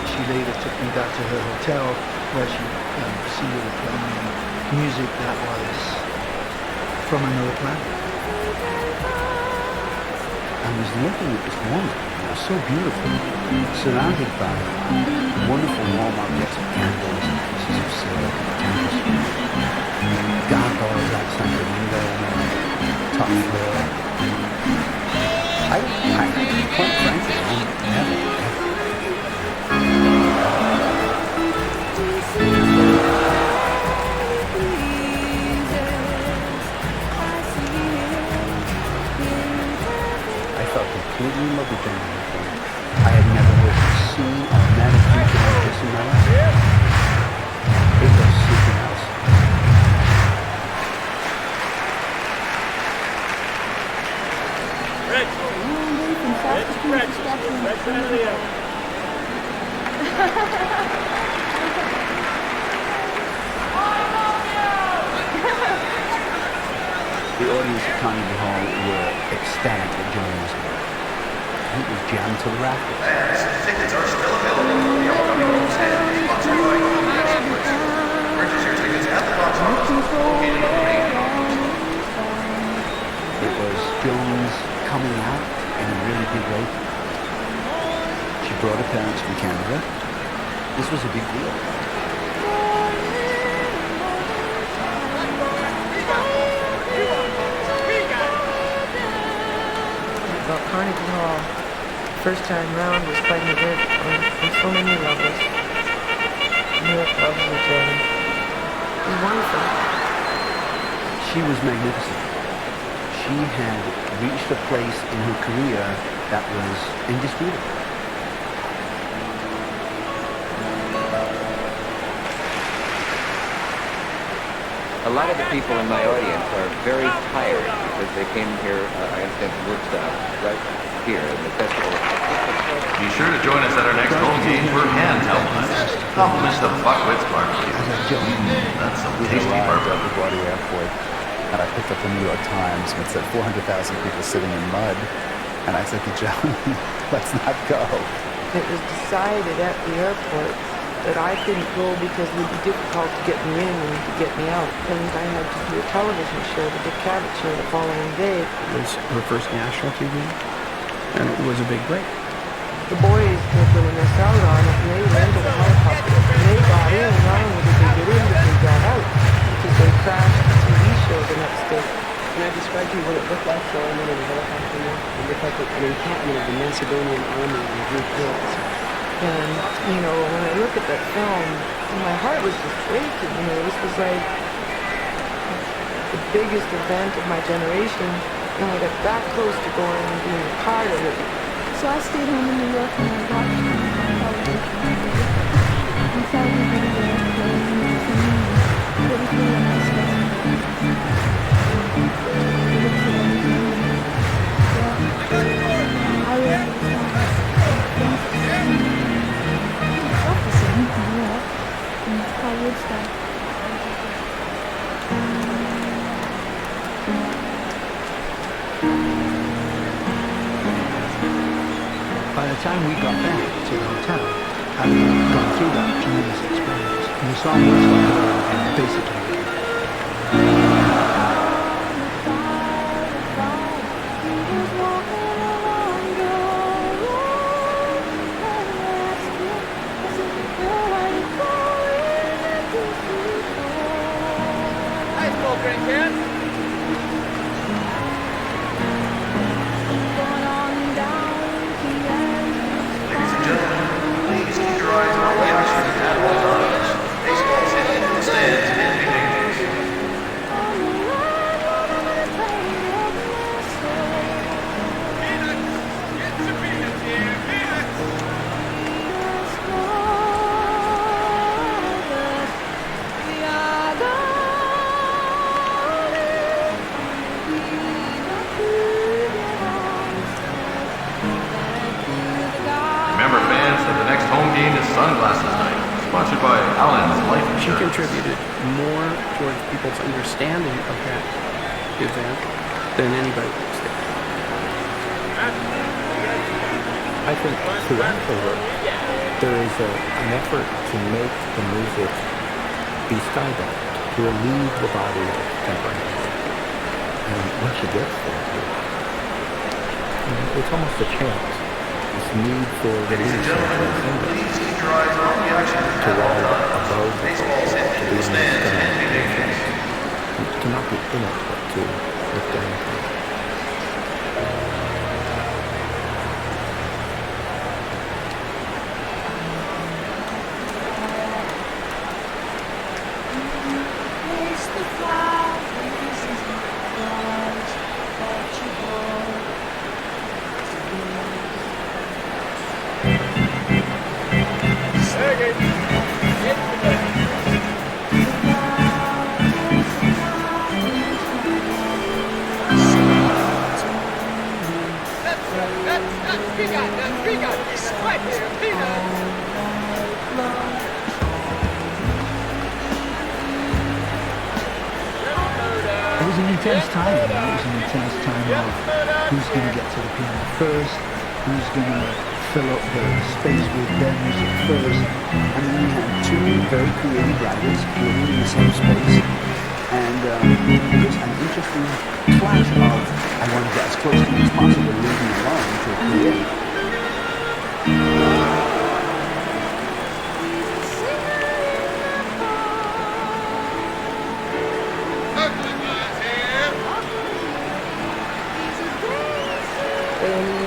She later took me back to her hotel where she proceeded to play me music that was from another planet. I was looking at this woman, it was so beautiful, surrounded by wonderful warm objects of candles and pieces of silk and tapestry, gargoyles outside the window and top floor. I quite frankly, I never completely in love with Joni Mitchell. I had never seen or met a creature like this in my life. It was something else. Red. Red side of the air. The audience at Carnegie Hall were ecstatic at Joni's work. It was jammed to the rafters. Tickets are still available for the upcoming Tuesday. Sponsored by EA Sports. Purchase your tickets at the box office located on the main hall. It was Jones coming out in a really big way. She brought her parents from Canada. This was a big deal. About Carnegie Hall, first time round was quite an event on so many levels. New York loves the Joni. It was wonderful. She was magnificent. She had reached a place in her career that was indisputable. A lot of the people in my audience are very tired because they came here, I understand, from Woodstock, right here in the festival. Be sure to join us at our next home game for handheld night. Compliments of Buckwheats Barbecue. That's some tasty barbecue. At LaGuardia Airport, and I picked up the New York Times, and it said 400,000 people sitting in mud. And I said to Joan, let's not go. It was decided at the airport that I couldn't go because it would be difficult to get me in and to get me out. And I had to do a television show, the Dick Cavett show, the following day. It was her first national TV, and it was a big break. The boys were going to miss out on it, and they rented a helicopter. And they got in, and not only did they get in, but they got out, because they crashed the TV show the next day. Can I describe to you what it looked like going in a helicopter? It looked like an encampment of the Macedonian army in the Greek hills. And, you know, when I look at that film, my heart was just breaking. You know, this was like the biggest event of my generation. And I got that close to going and being a part of it. So I stayed home in New York and I watched it on television. And saw everybody there playing music and it was really nice stuff. I really Woodstock. time we got back to the hotel, having gone through that tremendous experience, and we saw Woodstock basically She contributed more towards people's understanding of that event than anybody else did. I think throughout the work, there is an effort to make the music be skydived, to relieve the body of temperament. And once she gets there, it's almost a chant. This need for release and transcendence, to rise above the culture, to be in the sky, to not be in it, but to look down from it. It was an intense time, you know. It was an intense time of who's going to get to the piano first, who's going to fill up the space with their music first. And then we had two very creative writers living in the same space. And it was an interesting clash of, I want to get as close to you as possible, leaving alone to create.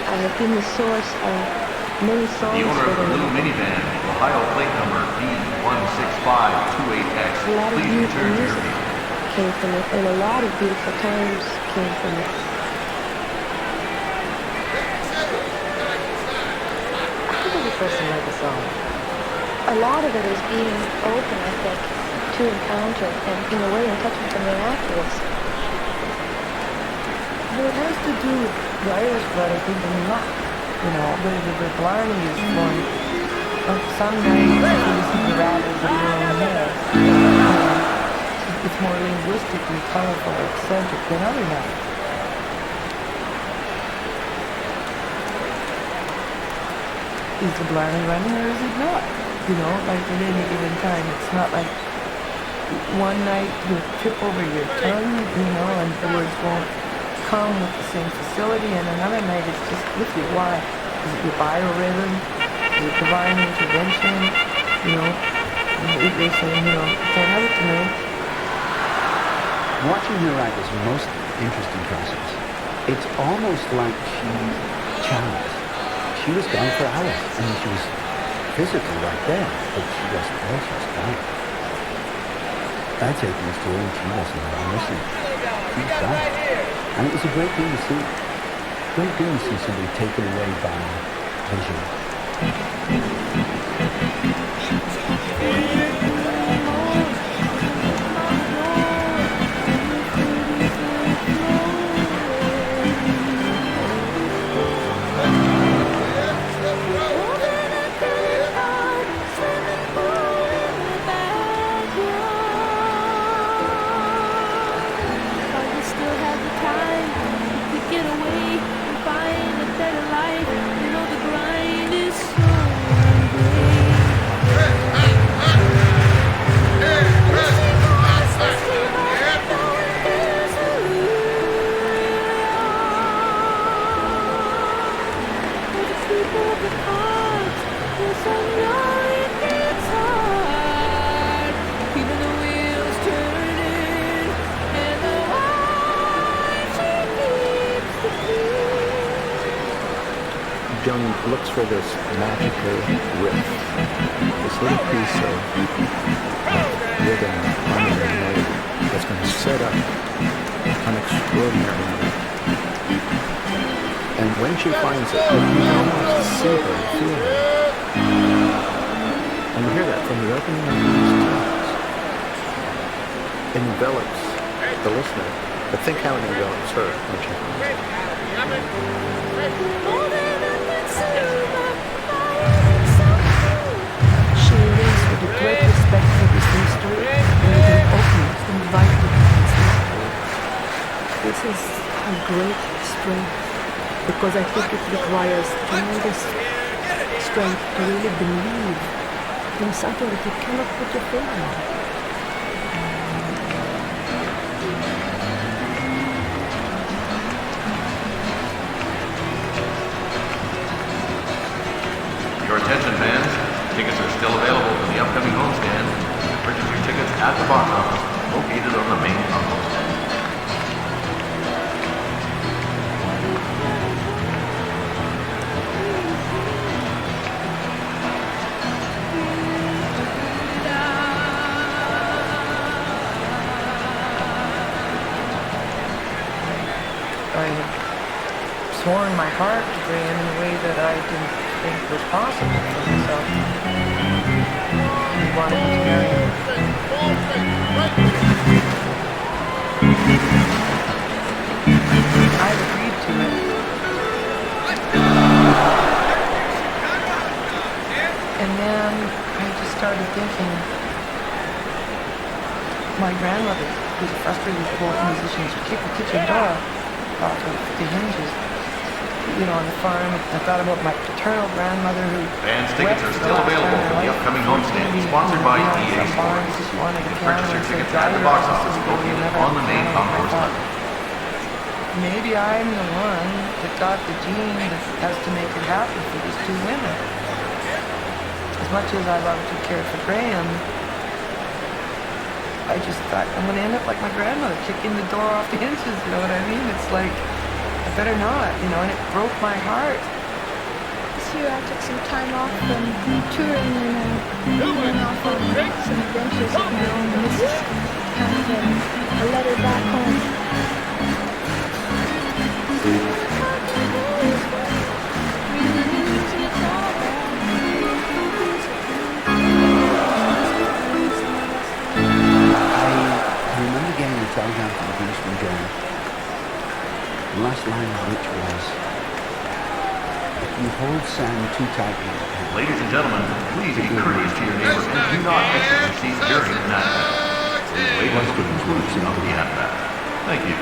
I have been the source of many songs. The owner of the Blue Minivan, Ohio plate number D16528X. A lot of Please beautiful return to your music vehicle. came from it, and a lot of beautiful times came from it. How does a person write a song? A lot of it is being open, I think, to encounter and, in a way, in touch with the miraculous. Well, it has to do with the Irish blood, I think, and luck. You know, the Blarney is one. Some nights you listen to rattles of your own hair. It's more linguistically colorful or eccentric than other nights. Is the Blarney running or is it not? You know, like at any given time, it's not like one night you trip over your tongue, you know, and the words won't come with the same facility, and another night it's just with you. Why? Is it your biorhythm? Is it divine intervention? You know, they're saying, you know, you can't have it tonight. Watching her write is the most interesting process. It's almost like she channeled. She was gone for hours. I mean, she was physically right there, but she wasn't there. She was gone. I take things to her and she wasn't there. I'm listening. She was gone. And it was a great thing to see. Great thing to see somebody taken away by vision. Get away and find a better life. You know the grind Young looks for this magical riff, this little piece of rhythm, harmony, and melody that's going to set up an extraordinary night. And when she finds it, you can almost see her, feel her. And you hear that from the opening of these tunes. It envelops the listener, but think how it envelops her when she finds it. She lives with a great respect for this mystery and with an openness invited to this mystery. This is a great strength because I think it requires tremendous strength to really believe in something that you cannot put your finger on. Your attention, fans. Tickets are still available for the upcoming homestand. Purchase your tickets at the box office, located on the main homestand. I had sworn my heart to Graham in a way that I didn't think was possible for myself. He wanted me to marry him. I agreed to it. And then I just started thinking, my grandmother, who's a frustrated folk musician, she kicked the kitchen door off of the hinges. You know, on the farm, I thought about my paternal grandmother who... Fans, tickets are still available for the upcoming homestand, sponsored by EA Sports. You can purchase your tickets at the box office, located on the main concourse level. Maybe I'm the one that got the gene that has to make it happen for these two women. As much as I loved to care for Graham, I just thought I'm going to end up like my grandmother, kicking the door off the hinges, you know what I mean? It's like, I better not, you know, and it broke my heart. This year I took some time off from touring and went off on some adventures of my own, and this is kind of a letter back home. I remember getting a telegram from Kingston John. The last line of which was, if you hold Sam too tightly. Ladies and gentlemen, please be courteous to your neighbor and do not exit your seat during an at-bat. Please wait until the conclusion of the at-bat. Thank you.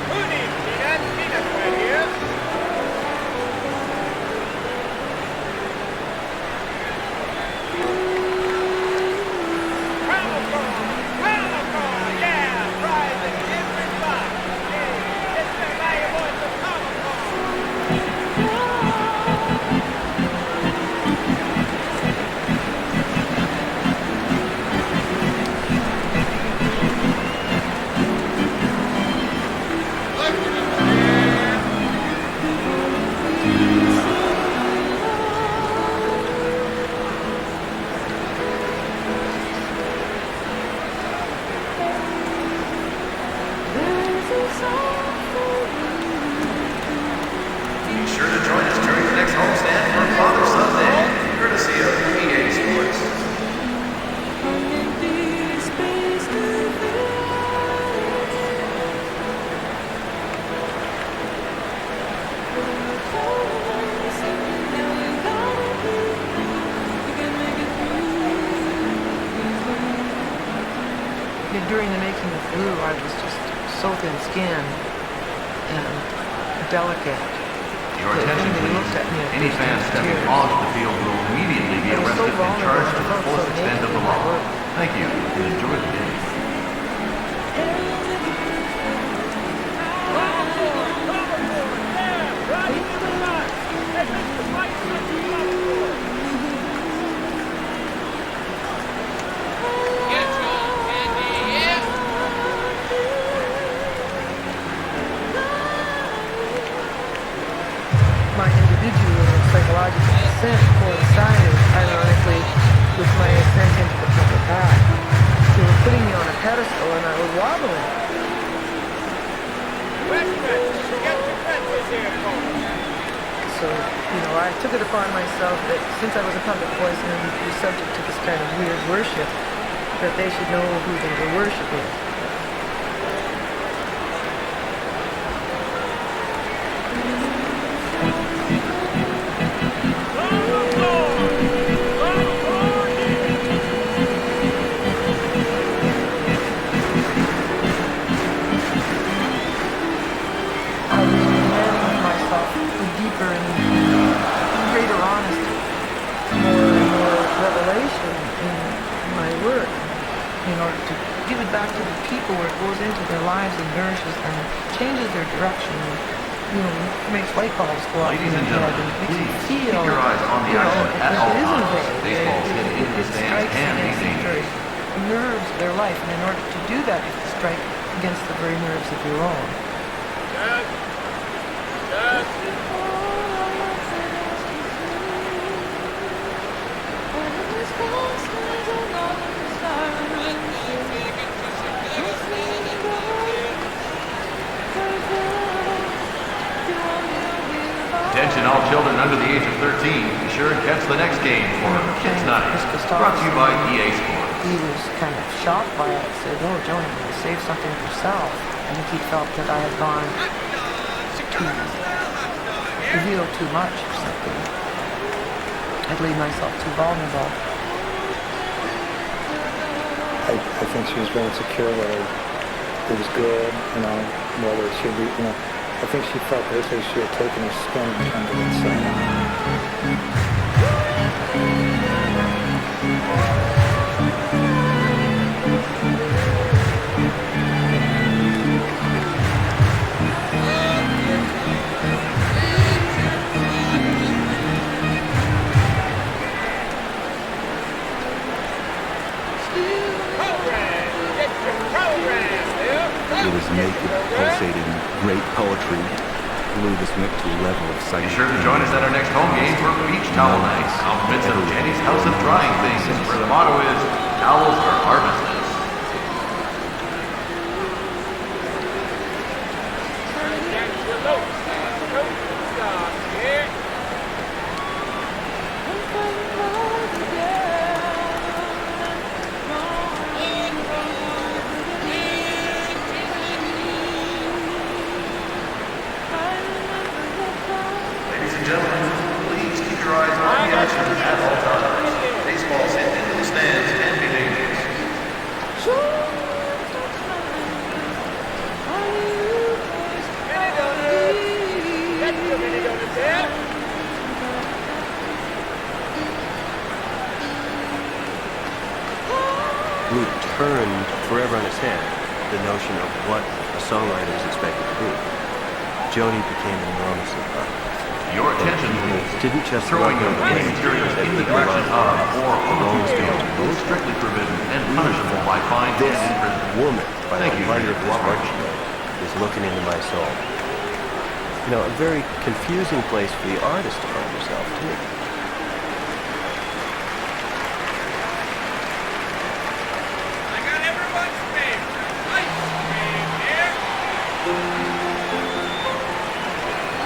Who needs peanuts? Peanuts right here. Be sure to join us during the next homestand for Father's Sunday, courtesy of EA Sports. During the making of Blue, I was just so thin-skinned and delicate. Your attention, please. Any fan stepping onto the field will immediately be arrested and charged to the fullest extent of the law. Thank you, and enjoy the game. pedestal and I was wobbling. So, I took it upon myself that since I was a public voice and was subject to this kind of weird worship, that they should know who they were worshiping. Where it goes into their lives and nourishes them, changes their direction, makes light bulbs go off. Ladies and gentlemen, please keep your eyes on the action at all times. Baseball's hit into the stands can be dangerous. It nerves their life, and in order to do that, you have to strike against the very nerves of your own. Attention all children under the age of 13. Be sure and catch the next game for Kids Night. Brought to you by EA Sports. He was kind of shocked by it. Said, "Oh, Joni, save something for yourself." I think he felt that I had gone to reveal too much or something. I'd laid myself too vulnerable. I think she was very insecure whether it was good, whether it should be, I think she felt basically she had taken a spin in terms of insanity. It was naked, pulsating, great poetry. Louis went to a level of sight. Be sure to join us at our next home game for Beach Towel Night. Compliments of Jenny's House of Drying Things, where the motto is, towels are harvested. Lou turned forever on its head the notion of what a songwriter is expected to be. Joni became enormously popular. Your attention, please. Didn't just throwing of any materials in the direction of or on the field is strictly forbidden and punishable by fine and imprisonment. Woman, by Thank the you for light your of this cooperation. workshop, is looking into my soul. A very confusing place for the artist to find herself, too.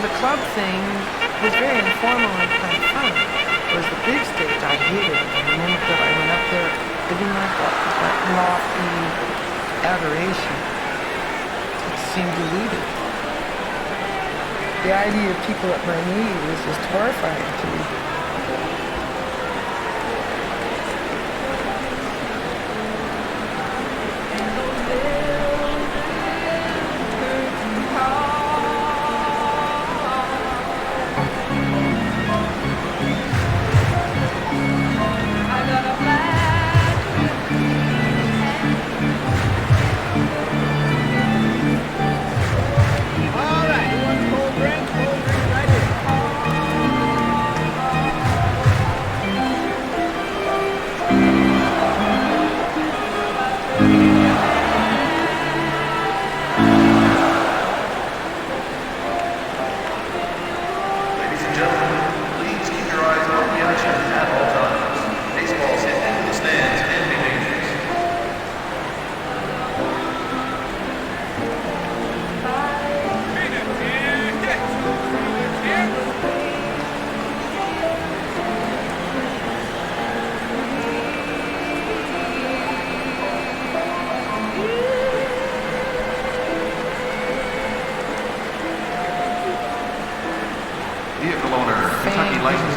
The club thing was very informal and kind of fun. Whereas the big stage, I hated it. And the moment that I went up there, it didn't like that lofty adoration. It seemed deluded. The idea of people at my knee was just horrifying to me.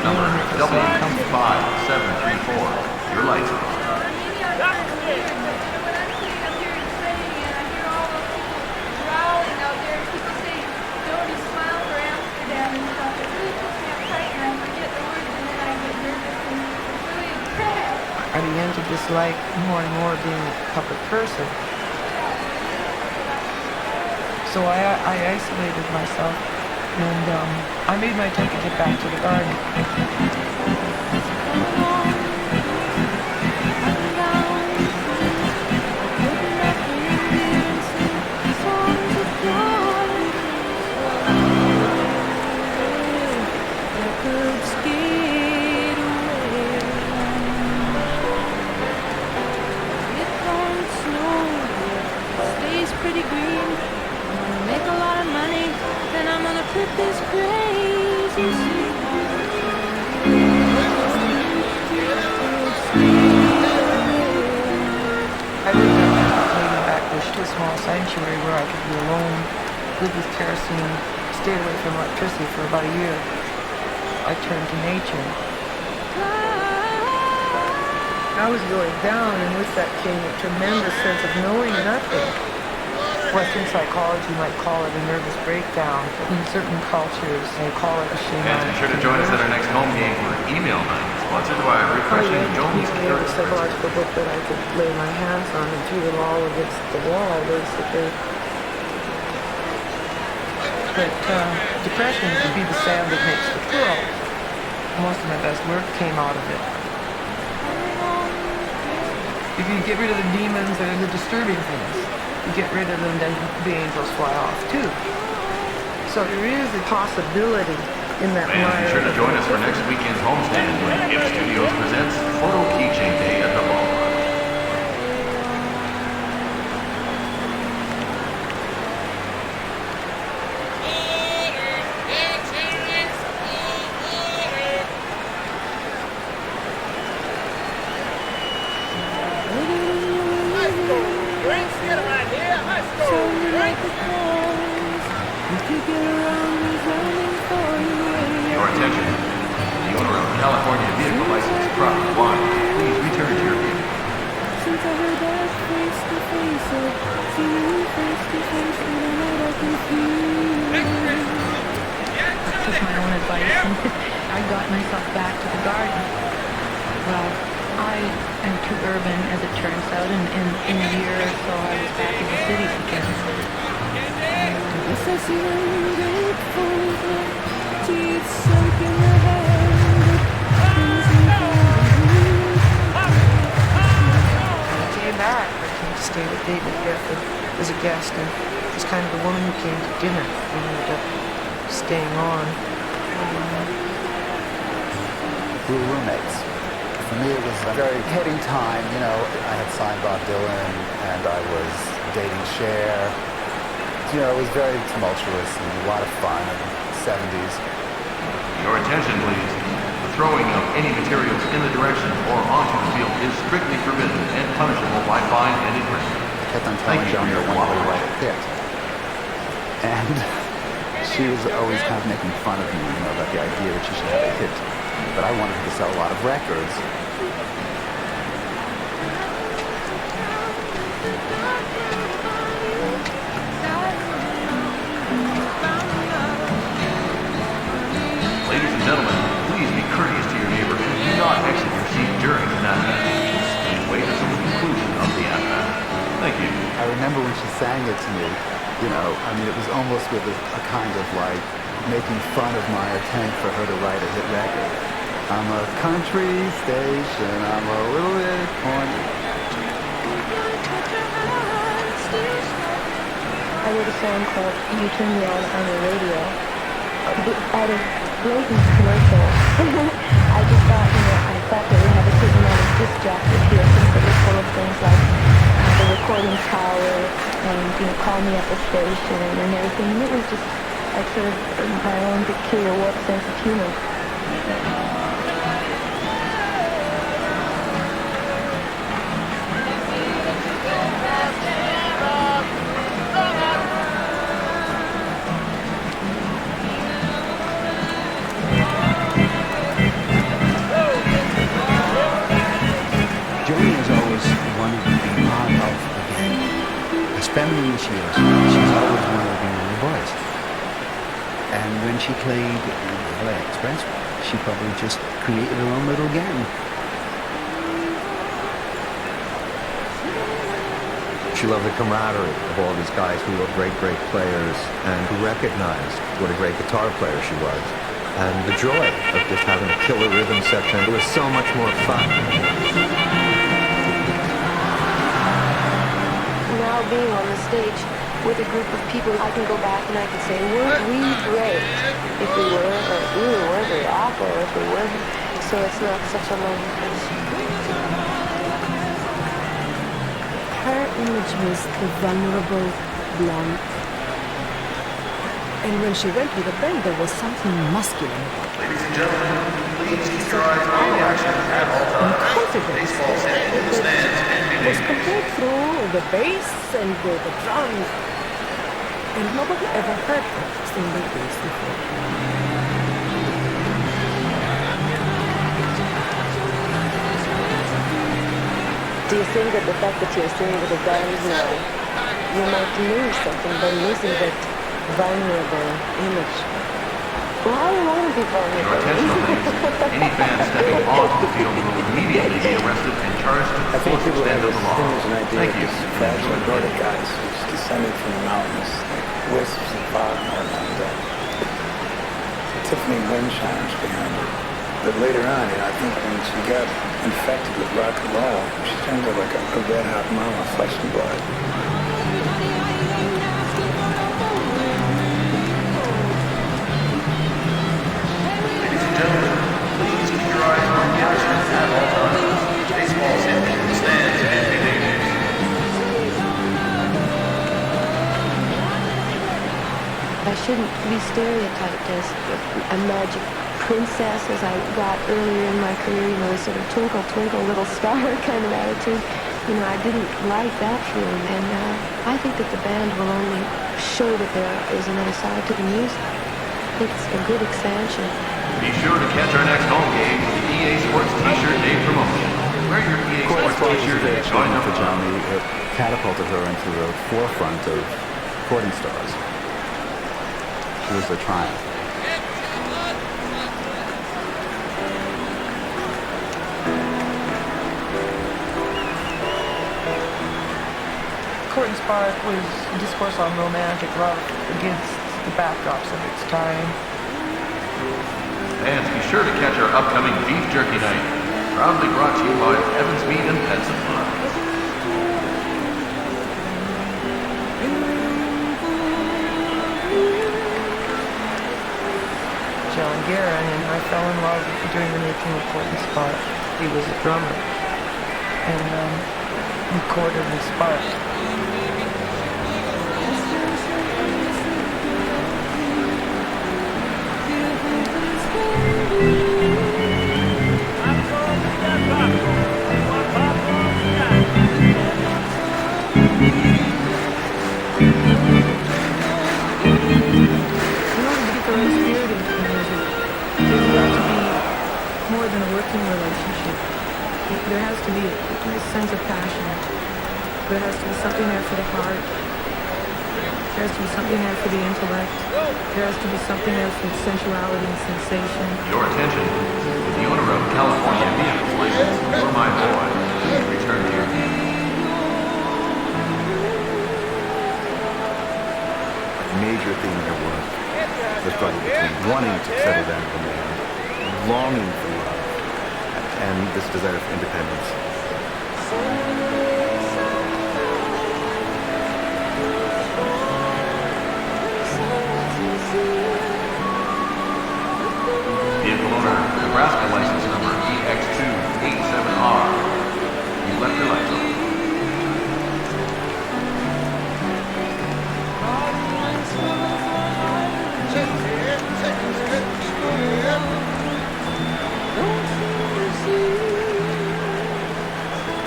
number doing it for so comfortable. W5734. Your license. I began to dislike more and more being a public person. So I isolated myself, and I made my attempt to get back to the garden. Pretty green. I'm gonna make a lot of money, then I'm gonna put this crazy I lived in a backbush to a small sanctuary where I could be alone, live with kerosene, stayed away from electricity for about a year. I turned to nature. I was going down, and with that came a tremendous sense of knowing nothing. Western psychology might call it a nervous breakdown. In certain cultures, they call it a shame. And be sure to join us at our next home game for email night, sponsored by Refreshing Jones. I read a psychological book that I could lay my hands on and threw them all against the wall, basically. But depression could be the sand that makes the pearl. Most of my best work came out of it. If you get rid of the demons or the disturbing things, you get rid of them, then the angels fly off too. So there is a possibility in that And be sure to join us for next weekend's homestand when Gift Studios presents Photo Keychain Day at the ballpark. Your attention. The owner of a California vehicle license truck, one, please return to your vehicle. Since I heard that face to face, see you face to face, even though I confused. I took my own advice and I got myself back to the garden. Well, I am too urban, as it turns out, and in a year or so I was back in the cities again. I guess I see them grateful, teeth sunk in the hand. I came back. I came to stay with David Griffith as a guest, and was kind of the woman who came to dinner and ended up staying on. We were roommates. For me, it was a very heady time. You know, I had signed Bob Dylan, and I was dating Cher. You know, it was very tumultuous and a lot of fun in the 70s. Your attention, please. The throwing of any materials in the direction or onto the field is strictly forbidden and punishable by fine and imprisonment. I kept on telling Joan that one day I hit. And she was always kind of making fun of me, you know, about the idea that she should have a hit. But I wanted her to sell a lot of records. Ladies and gentlemen, please be courteous to your neighbor and do not exit your seat during the at-bat. Please wait until the conclusion of the at-bat. Thank you. I remember when she sang it to me, you know, I mean, it was almost with a kind of like making fun of my attempt for her to write a hit record. I'm a country station, I'm a little bit corny. I wrote a song called You Turn Me On the radio. Out of blatant commercial. I just thought, you know, I thought that we have a certain amount of disc jockey here since it was full of things like the recording tower and, you know, call me at the station and everything. And it was just like sort of my own peculiar warped sense of humor. experimental. She's always been one of the boys. And when she played in LA Express, she probably just created her own little gang. She loved the camaraderie of all these guys who were great, great players and who recognized what a great guitar player she was. And the joy of just having a killer rhythm section. It was so much more fun. Now being on the stage with a group of people, I can go back and I can say, weren't we great? If we were, or we weren't very awful, or if we were. So it's not such a long place. Her image was the vulnerable blonde. And when she went with the band, there was something masculine. Ladies and gentlemen, please keep your eyes on the action at all times. Baseball's heading to the stands and It was complete through the bass and the drums. And nobody ever heard her sing like this before. Do you think that the fact that you're singing with a band now, you might lose something by losing that vulnerable image? Well, I don't want to be vulnerable. Your attention, please. Any fan stepping onto the field will immediately be arrested and charged to the full extent of the law. Thank you. Fragile brother guys who's descended from the mountains, like wisps of fog around that. Tiffany wind chimes behind her. But later on, I think when she got infected with rock and roll, she turned into like a red hot mama, flesh and blood. Ladies and gentlemen, please keep your eyes on the action at all times. Baseball's heading to the stands and beginning. I shouldn't be stereotyped as a magic princess as I got earlier in my career, a sort of twinkle, twinkle, little star kind of attitude. I didn't like that feeling, and I think that the band will only show that there is another side to the music. I think it's a good expansion. Be sure to catch our next home game with the EA Sports T-shirt day promotion. Wear your EA Sports T-shirt and join for Johnny. It catapulted her into the forefront of recording stars. She was a triumph. Courtney Spark was a discourse on romantic love against the backdrops of its time. Fans, be sure to catch our upcoming Beef Jerky Night. Proudly brought to you by Evans Meat and Pet Supply. John Guerin, and I fell in love during the making of Courtney Spark. He was a drummer, and recorded with Spark. There has to be a sense of passion. There has to be something there for the heart. There has to be something there for the intellect. There has to be something there for sensuality and sensation. Your attention. With the owner of California Vehicles License, You're My Boy, please return to your seat. A major theme in her work was probably between wanting to settle down with a man, longing for love, and this desire for independence. Vehicle owner, Nebraska license number EX287R. You left your lights on.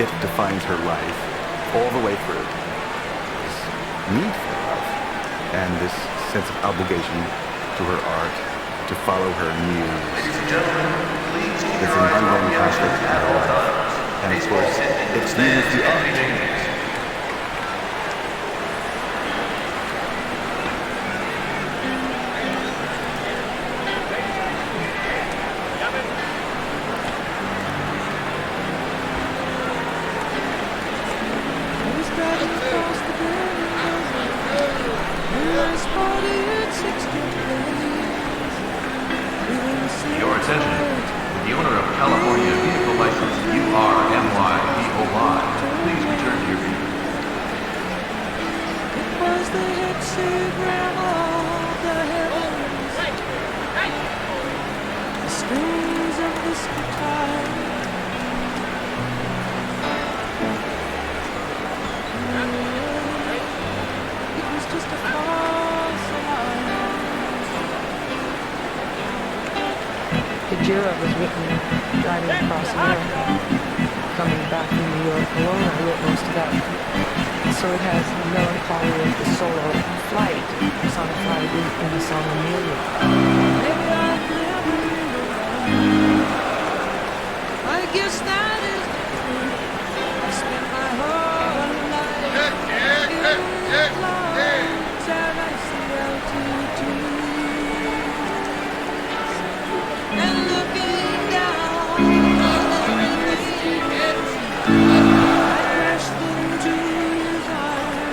It defines her life all the way through. This need for love and this sense of obligation to her art, to follow her muse. Ladies and gentlemen, please keep It's your an eyes on ongoing the action conflict at all times. and of course, it's used the art. the hexagram of the heavens, the strings of this guitar. It was just a false alarm. Hijira was written driving across America. Coming back from New York alone, I wrote most of that. So it has the melancholy of the solo flight personified in the song Amelia. I guess that is the truth. I spent my whole life in clouds and I see altitudes. And looking down on everything, I crashed into his arms.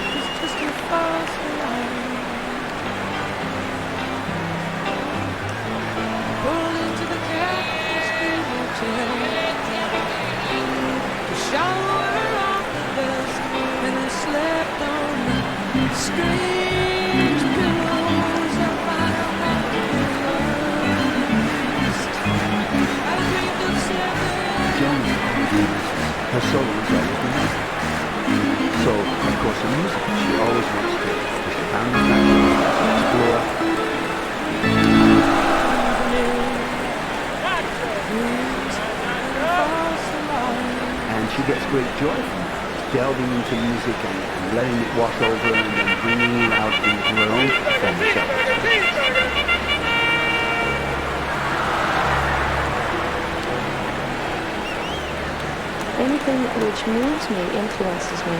It was just a false alarm. Pulled into the Cactus Hotel to shower off the dust, and I slept on the strange pillows of my past. I dreamed of seven. Johnny, her soul was always the music. So, of course, in music, she always wants to push the boundaries back, explore. And she gets great joy from delving into music and letting it wash over her and then bringing it out into her own performance of it. Anything which moves me influences me.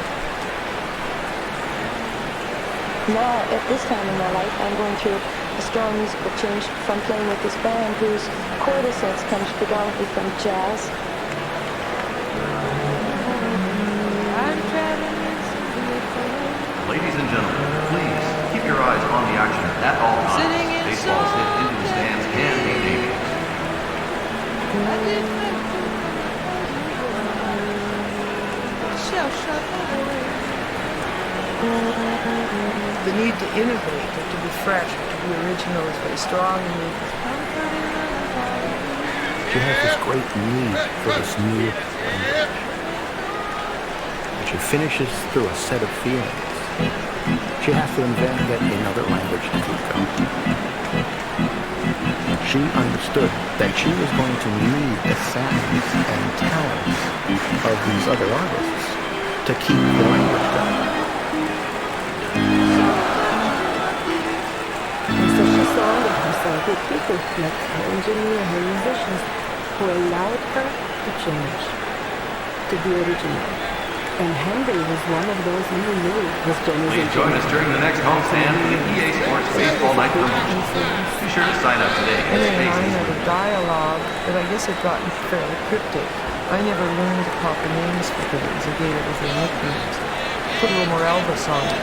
Now, at this time in my life, I'm going through a strong musical change from playing with this band whose chord essence comes predominantly from jazz. Ladies and gentlemen, please keep your eyes on the action at all times. Baseballs hit into the stands can be dangerous. The need to innovate or to be fresh or to be original is very strong in me. She has this great need for this new language. And she finishes through a set of feelings. She has to invent yet another language to keep going. She understood that she was going to need the sounds and talents of these other artists to keep the language going. And so she surrounded herself with people like her engineer, her musicians, who allowed her to change, to be original. And Henry was one of those who knew was Johnny's Please join us during the next homestand for the EA Sports Baseball Night promotion. Be sure to sign up today. Henry and I had a dialogue that I guess had gotten fairly cryptic. I never learned the proper names for things. I gave everything nicknames. Put a little more Elvis on it,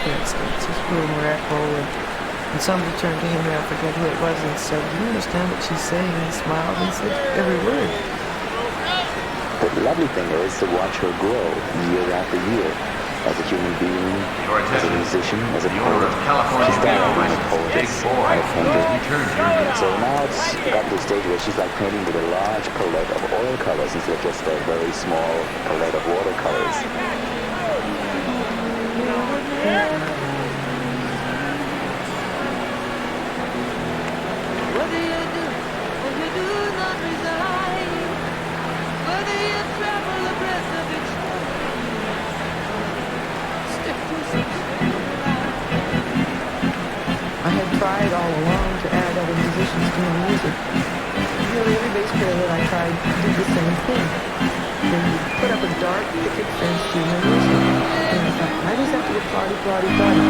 for instance. Just a little more echo. And somebody turned to Henry, I forget who it was, and said, "Do you understand what she's saying?" And he smiled and said, "Every word." The lovely thing is to watch her grow year after year as a human being, as a musician, as a poet. She started out being a poetess, a painter. So now it's got to the stage where she's like painting with a large palette of oil colors instead of just a very small palette of watercolors. What do you do when you do not reside? Whether you travel the breadth of each stick to some I had tried all along to add other musicians to my music. Nearly every bass player that I tried did the same thing. They would put up a dark picket fence to my music. And I thought, why does that have to be party, party, party?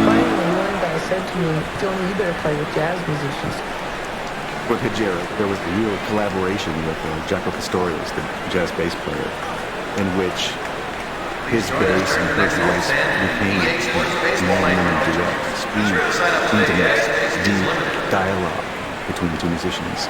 Finally, one guy said to me, "Tony, you better play with jazz musicians." With Hijira, there was the real collaboration with Jaco Pastorius, the jazz bass player, in which his bass and his voice became more and duets, intimate, deep dialogue. between the two musicians.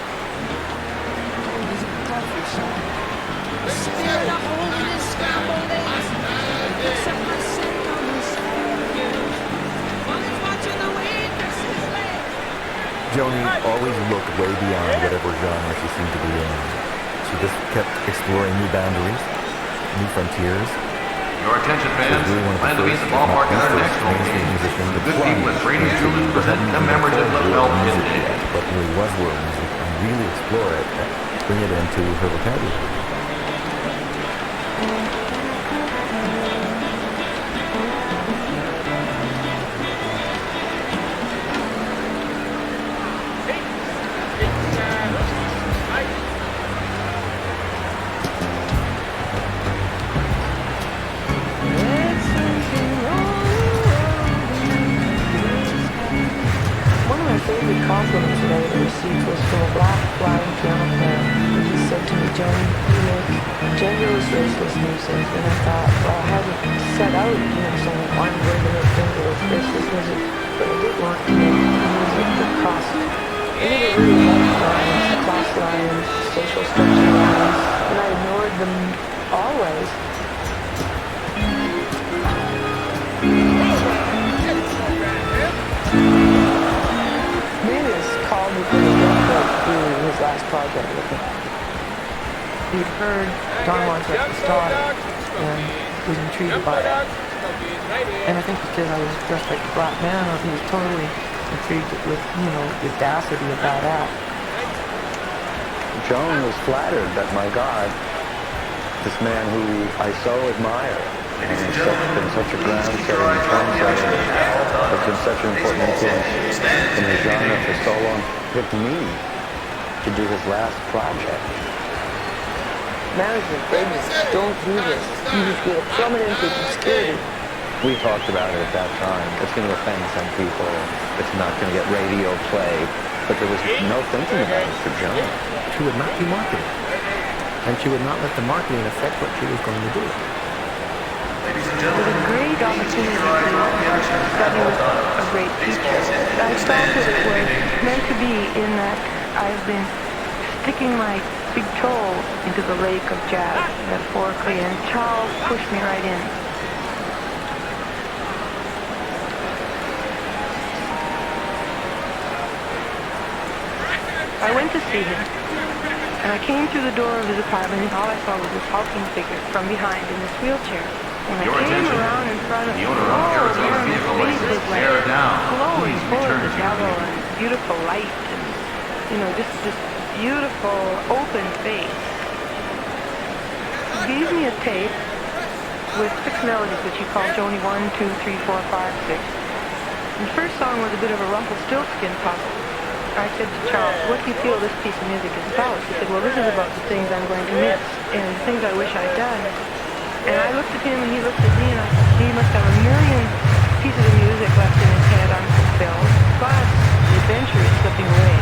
Joni always looked way beyond whatever genre she seemed to be in. She just kept exploring new boundaries, new frontiers. Your attention, fans. Plan to be at the ballpark at our next home game. The good people at Brady's Jewelers present commemorative lapel pin day. But really was world music, and really explore it, bring it into her vocabulary. Compliments that I received was from a black flying piano player. He said to me, Joni, you make genderless, raceless music. And I thought, well, I hadn't set out, saying, I'm going to make genderless, raceless music. But I did want to make music that crossed really lines, class lines, social structure lines, and I ignored them always. Called me for his last project with him. He'd heard Don Juan Jeffrey's daughter and was intrigued by it. And I think because I was dressed like a black man, he was totally intrigued with, the audacity of that act. Joan was flattered that, my God, this man who I so admire and has been such a ground-setting trendsetter, has been such an important influence in the genre for so long, picked me to do his last project. Management, don't do this. You just get plummet into obscurity. We talked about it at that time. It's going to offend some people. It's not going to get radio play. But there was no thinking about it for Joan. She would not be marketed. And she would not let the marketing affect what she was going to do. It was a great opportunity to study with a great teacher. I felt that it was meant to be in that I've been sticking my big toe into the lake of jazz, metaphorically, and Charles pushed me right in. I went to see him, and I came through the door of his apartment, and all I saw was this hulking figure from behind in this wheelchair. When I came around in front of him, his face was like glowing, full of the devil and beautiful light and, just this beautiful open face. He gave me a tape with 6 melodies, which he called Joni 1, 2, 3, 4, 5, 6. And the first song was a bit of a Rumpelstiltskin puzzle. I said to Charles, what do you feel this piece of music is about? He said, well, this is about the things I'm going to miss and the things I wish I'd done. And I looked at him and he looked at me and I thought, he must have a million pieces of music left in his head unfulfilled, but the adventure is slipping away.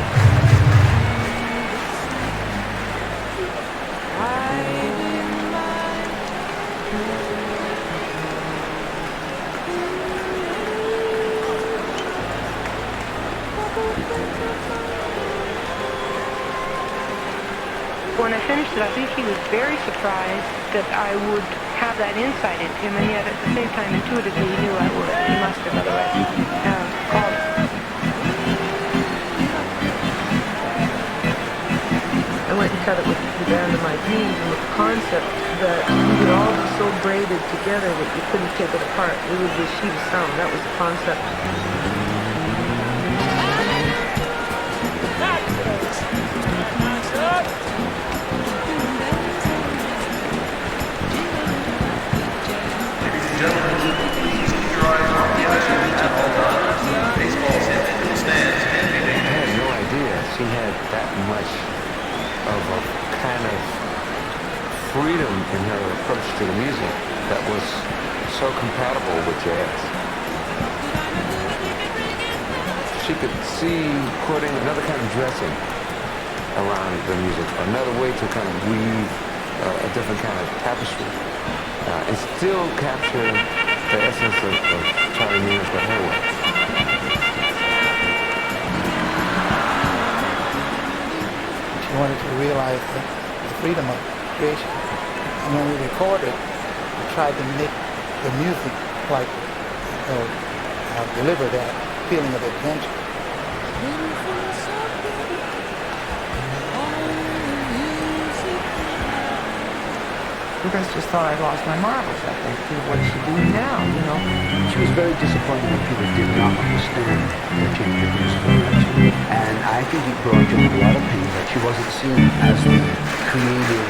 When I finished it, I think he was very surprised that I would have that insight into him, and yet at the same time, intuitively, he knew I would. He must have, otherwise called. I went and cut it with the band of my dreams, and with the concept that we would all be so braided together that you couldn't take it apart. It would be a sheet of sound. That was the concept. She had that much of a kind of freedom in her approach to the music that was so compatible with jazz. She could see putting another kind of dressing around the music, another way to kind of weave a different kind of tapestry, and still capture the essence of Charlie Mingus, but her way. We wanted to realize the freedom of creation. And when we recorded, we tried to make the music like deliver that feeling of adventure. You guys just thought I'd lost my marbles. I think, what is she doing now, you know? She was very disappointed when people did not understand the change of musical direction. And I think it brought Joan a lot of pain that she wasn't seen as the creative,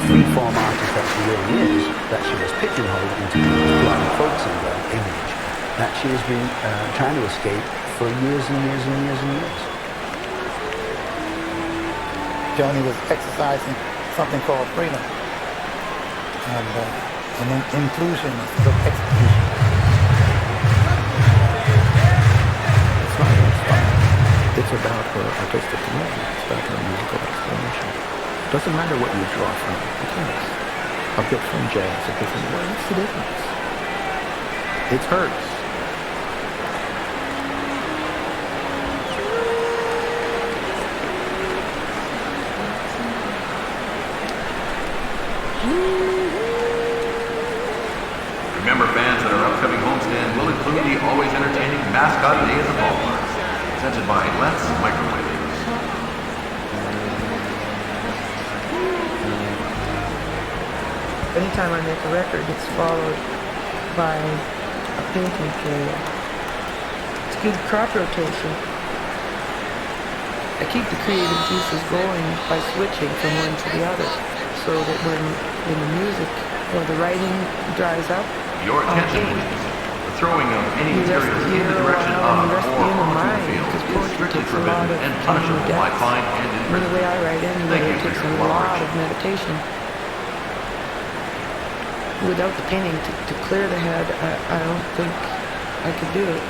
free-form artist that she really is, that she was pigeonholed into the blonde folk singer image that she has been trying to escape for years and years and years and years. Joni was exercising something called freedom. And inclusion instead of exclusion. It's not her style. It's about her artistic commitment. It's about her musical exploration. It doesn't matter what you draw from it. Because a bit from jazz, a bit from what's the difference? It's hers. Remember, fans, that our upcoming homestand will include the always entertaining Mascot Day at the Ballpark, presented by Let's Microwave. Anytime I make a record, it's followed by a painting period. It's good crop rotation. I keep the creative juices going by switching from one to the other, so that when the music or the writing dries up, Your attention, please. The throwing of any materials in the direction of or onto the field is strictly forbidden and punishable by fine and the way I imprisonment. write anyway, it takes a lot of meditation. Without the painting to clear the head, I don't think I could do it.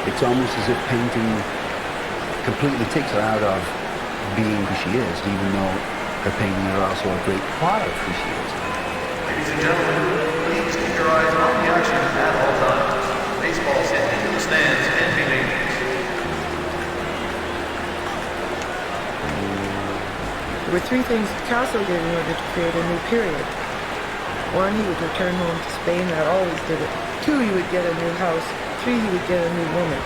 It's almost as if painting completely takes her out of being who she is, even though her painting are also a great part of who she is. Ladies and gentlemen, please keep your eyes on the action at all times. Baseball's hit into the stands and beginning. There were three things Picasso did in order to create a new period. One, he would return home to Spain, that always did it. Two, he would get a new house. Three, he would get a new woman.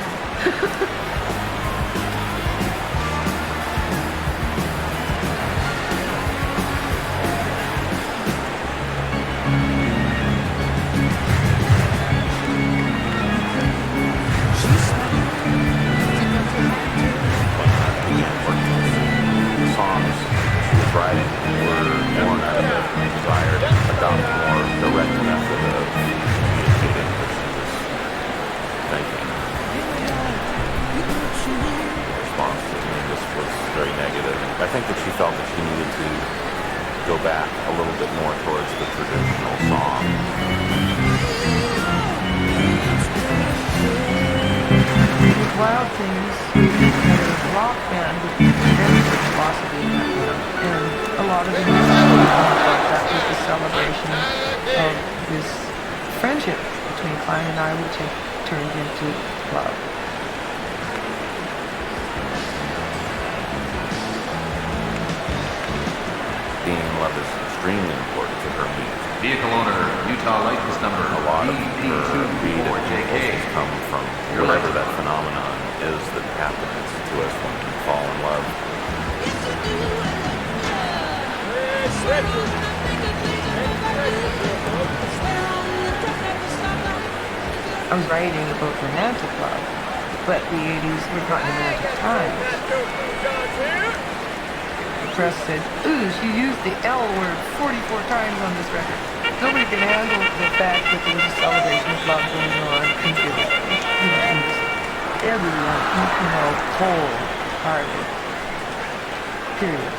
Writing were born out of a desire to adopt a more direct method of communicating what she was thinking. The response to me was very negative. I think that she felt that she needed to go back a little bit more towards the traditional song. With Wild Things, a rock band with very good philosophy in that band. And a lot of the music that was the celebration of this friendship between Klein and I, which had turned into love. Being in love is extremely important to her music. Vehicle owner, Utah license number A lot of her read impulses come from whatever that phenomenon is that happens to us when we fall in love. I was writing about romantic love, but the 80s were not romantic times. The press said, ooh, she used the L word 44 times on this record. Nobody can handle the fact that there was a celebration of love going on in music. Everyone, cold-hearted. Period.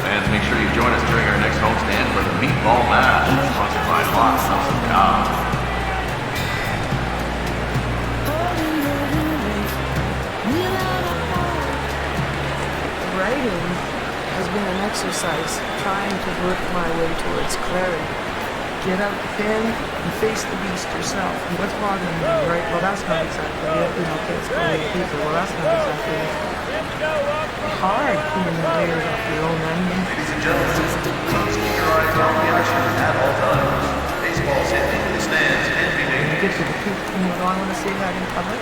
Fans, make sure you join us during our next homestand for the Meatball Match, sponsored by Lots of Cow. exercise, trying to work my way towards clarity. Get out the pen and face the beast yourself. And what's bothering you, right? Well, that's not exactly it. You know, kids go to people. Well, that's not exactly it. Hard peeling the layers off your own onion. Ladies and gentlemen, please keep your eyes on the action at all times. Baseball's hit into the stands and be When you get to the peak, you know, I want to say that in public.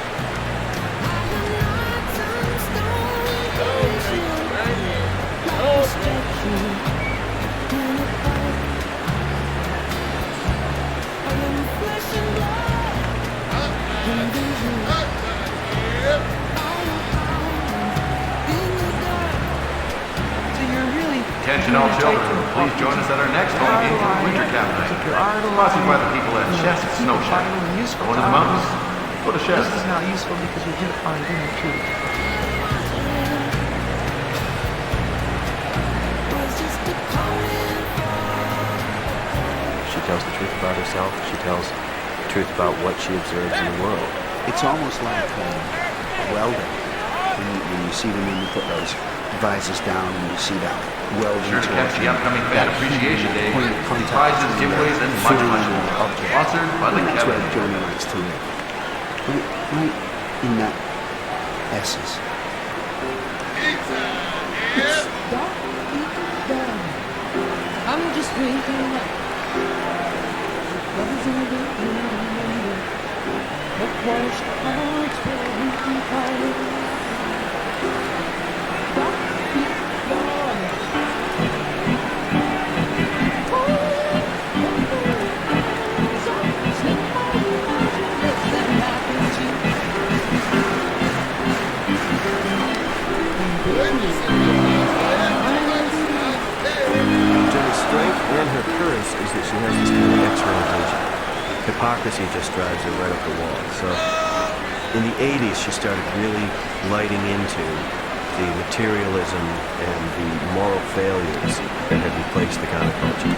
Attention all children, please join us at our next home game for Winter Cap Night. Sponsored by the people at Chef's Snow Shack. Going to the mountains? Go to Chef's. This is not useful because we did it on dinner too. She tells the truth about herself. She tells the truth about what she observes in the world. It's almost like welding. When you see the men who put those visors down and you see that welding. Sure to catch the upcoming Fan Appreciation Day. Prizes, giveaways, and much more. Sponsored by the That's where Kevin. Johnny likes to live. Right in that essence. I'm just waking up. Love's in the remember. But washed hearts where we can follow. Jenny's strength and her curse is that she has this kind of external vision. Hypocrisy just drives her right up the wall. So in the 80s, she started really lighting into the materialism and the moral failures that had replaced the counterculture.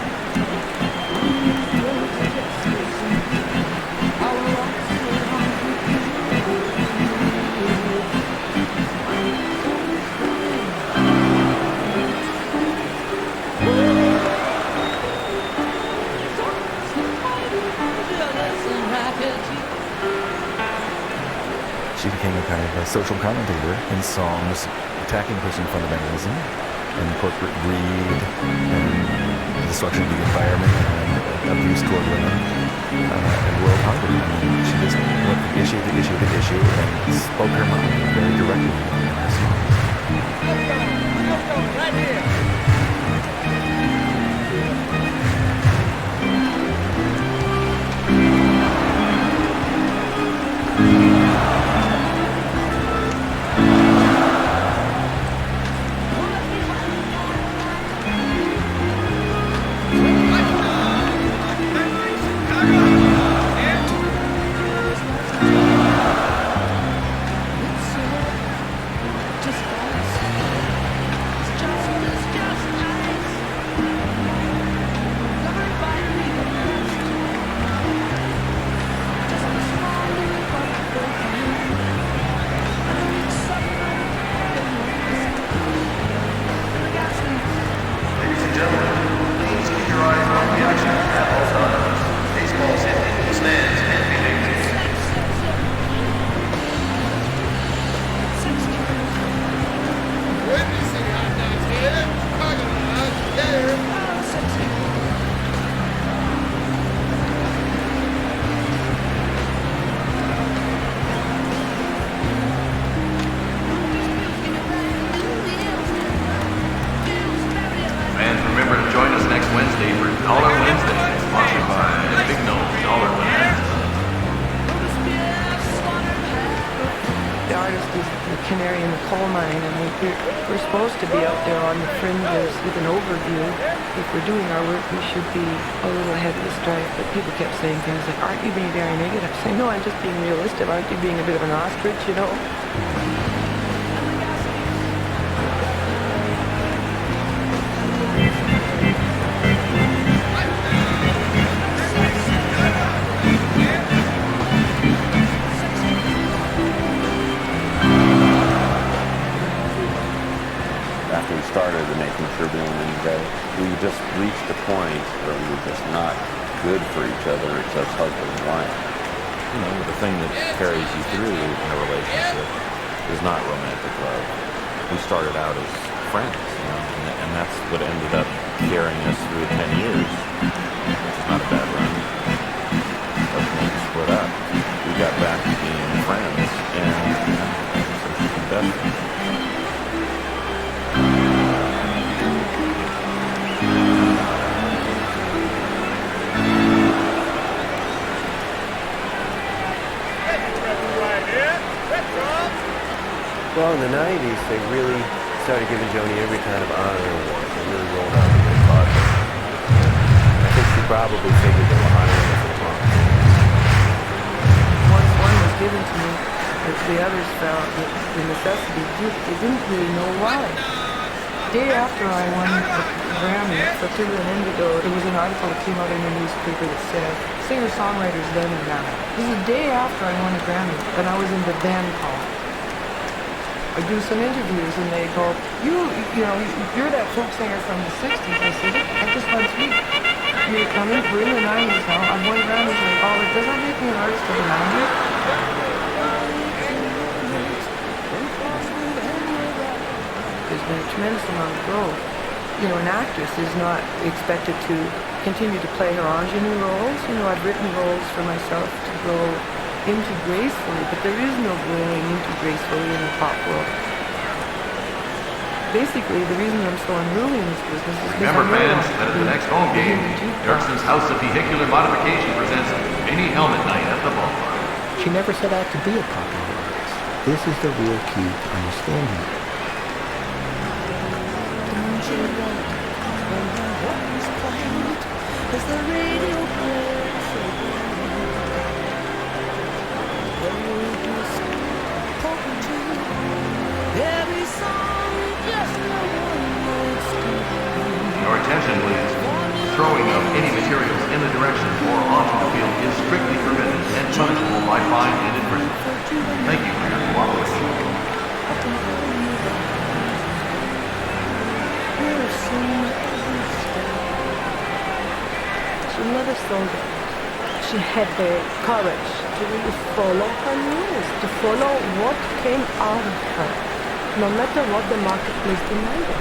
She became a kind of a social commentator in songs attacking Christian fundamentalism and corporate greed and destruction of the environment and abuse toward women and world hunger. I mean, she just went from issue to issue to issue and spoke her mind very directly in her songs. Right here. canary in the coal mine, and we're supposed to be out there on the fringes with an overview. If we're doing our work, we should be a little ahead of the stripe. But people kept saying things like, aren't you being very negative? I say, no, I'm just being realistic. Aren't you being a bit of an ostrich, you know? After we started, the Nathan Tribune we just reached a point where we were just not good for each other as husband and wife. You know, the thing that carries you through in a relationship is not romantic love. We started out as friends, you know, and that's what ended up carrying us through 10 years, which is not a bad run. But when we split up, we got back to being friends, and she's the best friend. Well, in the 90s, they really started giving Joni every kind of honor award. They really rolled out the big bucket. I think she probably figured they were honoring her for the wrong thing. Once one was given to me, the others felt the necessity. They didn't really know why. The day after I won the Grammy for Tigger and Indigo, there was an article that came out in the newspaper that said, singer-songwriters then and now. This is the day after I won the Grammy, and I was in the then call. I do some interviews and they go, you're that folk singer from the 60s. I said, I just went through. We're in the 90s now. I've won Grammys. Like, does that make me an artist of the 90s? There's been a tremendous amount of growth. You know, an actress is not expected to continue to play her ingenue roles. You know, I've written roles for myself to grow into gracefully, but there is no growing into gracefully in the pop world. Basically, the reason I'm so unruly in this business is because Remember, fans, that at the next home game, Erickson's House of Vehicular Modification presents Mini Helmet Night at the ballpark. She never set out to be a popular artist. This is the real key to understanding it. As the radio plays, every song just Your attention, please. Throwing of any materials in the direction or onto the field is strictly forbidden and punishable by fine and imprisonment. Thank you for your cooperation. She never sold it. She had the courage to really follow her news, to follow what came out of her, no matter what the marketplace demanded.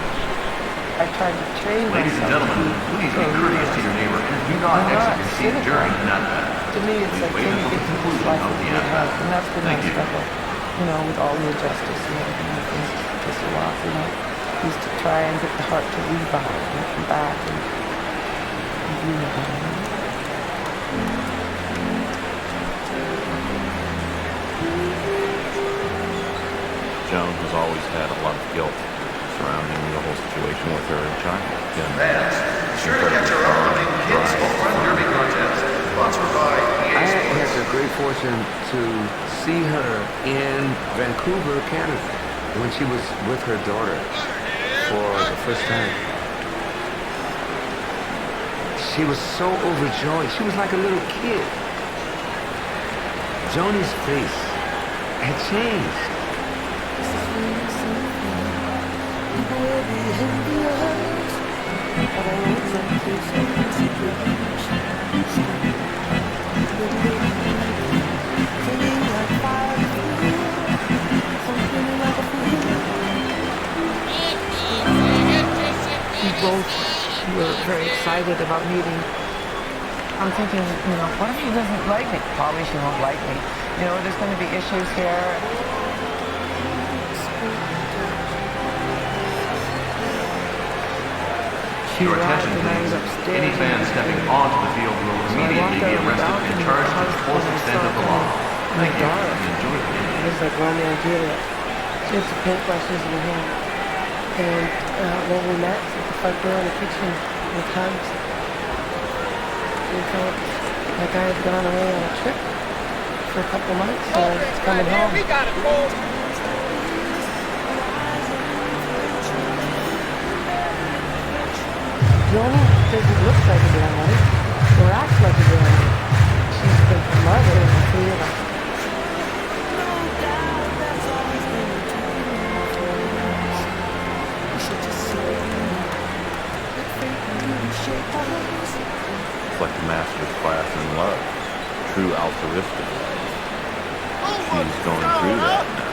I tried to train Ladies and gentlemen, please be courteous to your neighbor and do not exit your seat during the nap. To me, it's like, can you get to the life of the end? And that's been my struggle, you know, with all the injustice and everything that things piss you off, you know. Is to try and get the heart to rebound and come back and do it. Joan has always had a lot of guilt surrounding the whole situation with her child. Fans, sure to get your upcoming Kids Home Run Derby contest, sponsored by I had the great fortune to see her in Vancouver, Canada, when she was with her daughter for the first time. She was so overjoyed. She was like a little kid. Joni's face had changed. We both were very excited about meeting. I'm thinking, you know, what if she doesn't like me? Probably she won't like me. You know, there's going to be issues here. Your attention, please. Any fan stepping onto the field will immediately be arrested and charged to the fullest extent of the law. Thank you. Enjoy the game. It was like Romeo and Juliet. She had some paintbrushes in her hand. And when we met at the front door in the kitchen with hugs, we felt like I had gone away on a trip for a couple months, so I was coming home. We got it, folks. Joni doesn't look like a grandmother or act like a grandmother. She's the mother of the three of us. master's class in love, true altruistic love. She's going through that now.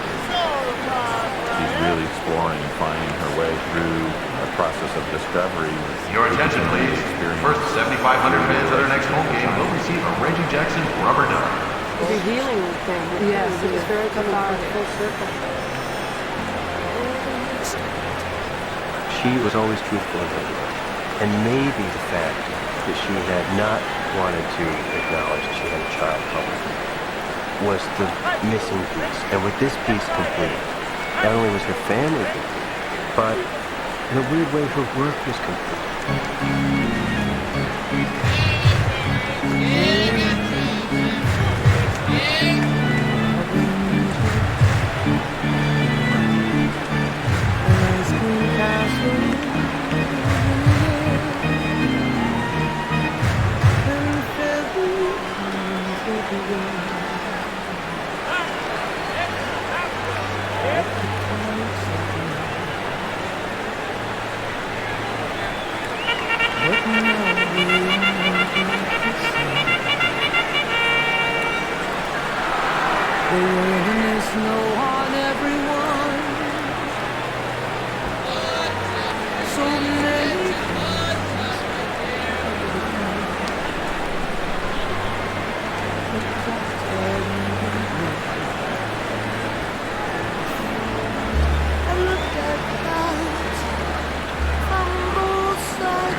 She's really exploring and finding her way through a process of discovery. Your attention, please. First 7,500 fans at our next home game will receive a Reggie Jackson rubber duck. It's a healing thing. Yes, it was very cathartic. Full circle. She was always truthful in her work. And maybe the fact that she had not wanted to acknowledge that she had a child publicly was the missing piece. And with this piece complete, not only was her family complete, but in a weird way her work was complete.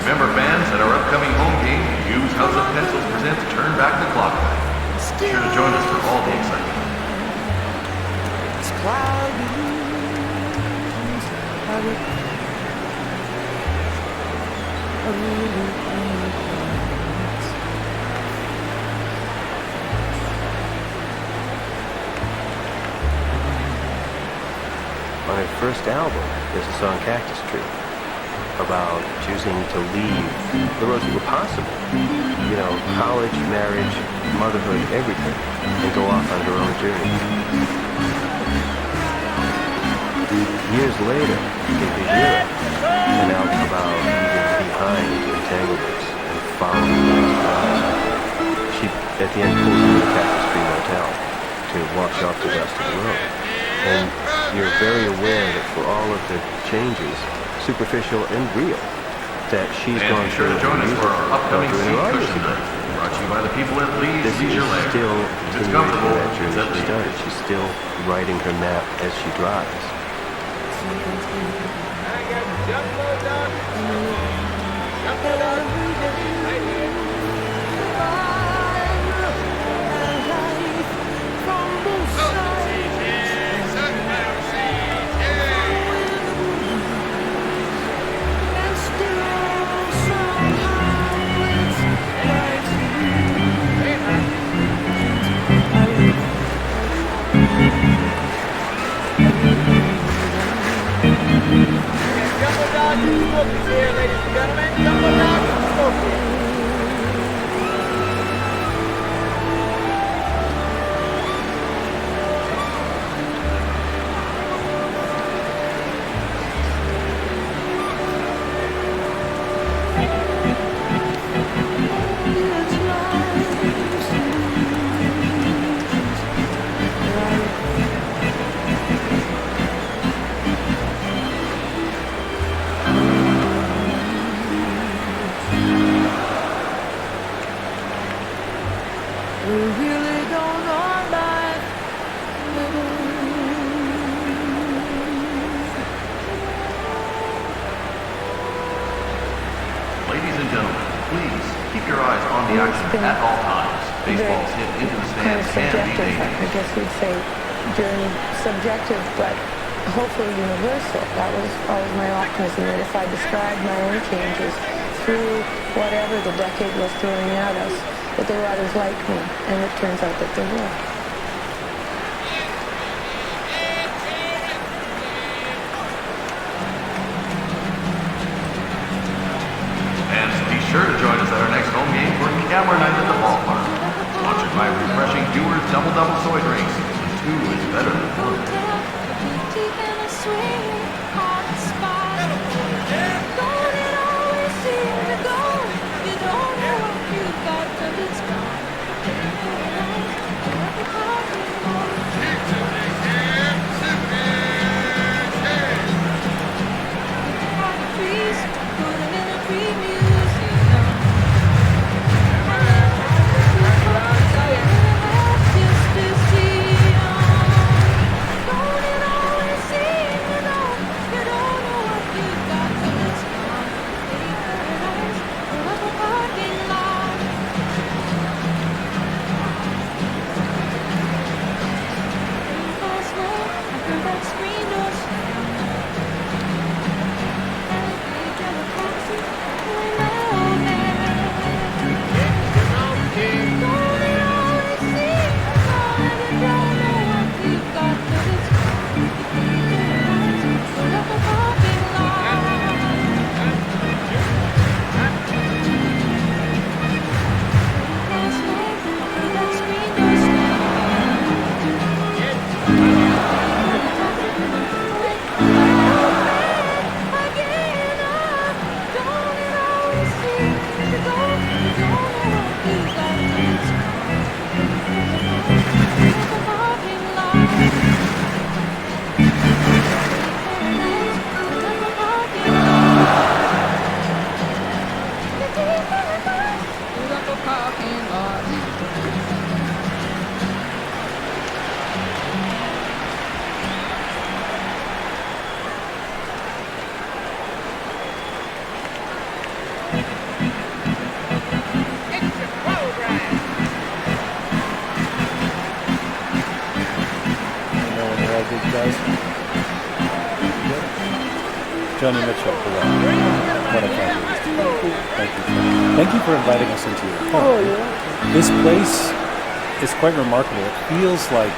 Remember, fans, at our upcoming home game, Hughes House of Pencils presents Turn Back the Clock. Be sure to join us for all the excitement. It's cloudy. On her first album, there's a song Cactus Tree about choosing to leave the roads that were possible. You know, college, marriage, motherhood, everything, and go off on her own journey. Years later, in Europe, an album about leaving behind entanglements and following those paths. She, at the end, pulls into the Cactus Tree Motel to wash off the dust of the road. And you're very aware that for all of the changes, superficial and real, that she's gone be sure through to join us for our upcoming through seat her cushion artistry. night, brought to you by the people at Lee's This is Leisure Land. still If it's continuing comfortable, that it's journey at she Lee's. started. She's still writing her map as she drives. Jumbo Dogs and Smokies here, ladies and gentlemen. Jumbo Dogs and Smokies. Ladies and gentlemen, please keep your eyes on the action at all times. Baseball's hit into the Kind of stands can be subjective, I dangerous. guess we'd say, journey subjective, but hopefully universal. That was always my optimism, that if I described my own changes through whatever the decade was throwing at us, that there were others like me, and it turns out that there were. And be sure to join us at our next home game for Camera Night at the Ballpark. Sponsored by refreshing Dewar's Double Double Soy Drinks. 2 is better than 1. Deep in a sweet hot spot. Don't it always seem to go? You don't know what you've got they're all good guys. Good. Joni Mitchell, correct. What a fabulous team. Thank you. Thank you for inviting us into your home. Oh, yeah. This place is quite remarkable. It feels like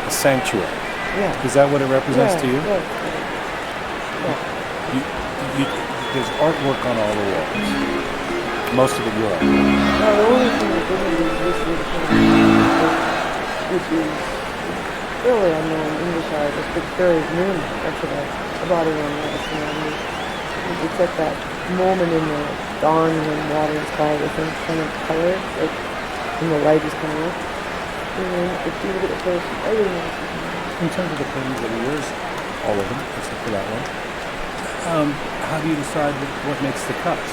a sanctuary. Yeah. Is that what it represents to you? Yeah. There's artwork on all the walls. Most of it your art. Now, the only thing that didn't is this which is fairly unknown English artist, but very new. That's what I bought it on Madison Avenue. It's at that moment in the dawn when water is called, I think, kind of color, like when the light is coming up. And then if you look at the place, I really know. In terms of the paintings that are yours, all of them, except for that one, how do you decide what makes the cuts?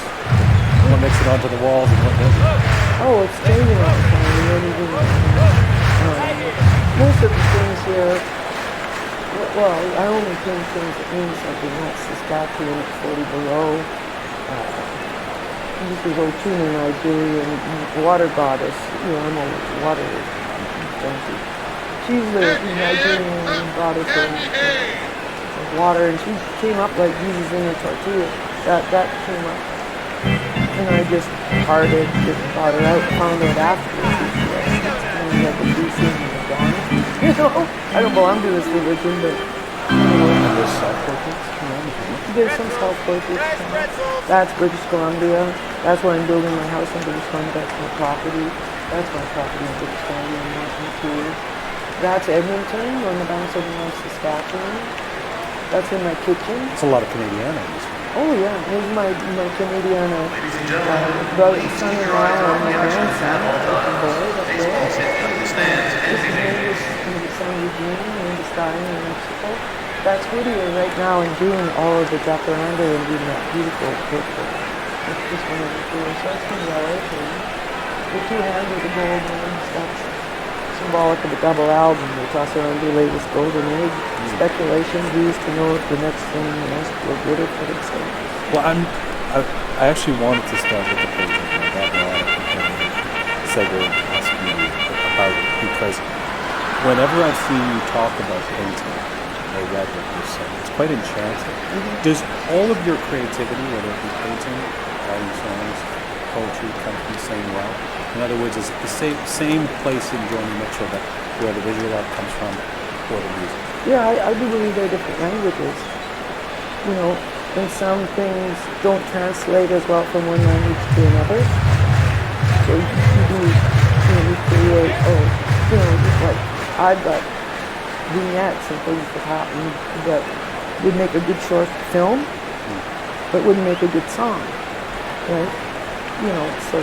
What makes it onto the walls and what doesn't? Oh, it's changing all the time. You know, most of the things here, well, I only paint things that mean something. That's the statue at 40 below. This is Otuna, Nigerian water goddess. You know, I'm a water junkie. She's the Nigerian goddess of water, and she came up like Jesus in a tortilla. That came up. And I just brought her out, found out afterwards. She's like a BC in Madonna. You know, I don't belong to this religion, but you know. And there's self-portraits? There's some self-portraits. That's British Columbia. That's where I'm building my house in British Columbia. That's my property. That's my property in British Columbia in Washington. That's Edmonton, on the banks of the North Saskatchewan. That's in my kitchen. It's a lot of Canadiana in this one. Oh yeah, here's my Canadian brother, son-in-law, and my grandson. This is Angus from the San Eugene, Angus dying in Mexico. That's Whittier right now and doing all of the jacaranda and doing that beautiful picture. It's just one of the tools. So that's from LA too. The two hands with the gold ones, that's symbolic of the double album. It's also on the latest Golden Age. Speculation, who's to know if the next thing will good or put itself. Well, I actually wanted to start with the painting. I got a lot of segue and ask you about it because whenever I've seen you talk about painting or read what you're saying, it's quite enchanting. Does all of your creativity, whether it be painting, writing songs, poetry, come from the same well? In other words, is it the same place in Joni Mitchell that where the visual art comes from or the music? Yeah, I do believe they're different languages. You know, and some things don't translate as well from one language to another. So you create, just like I've got vignettes and things that happen that would make a good short film, but wouldn't make a good song, right? You know, so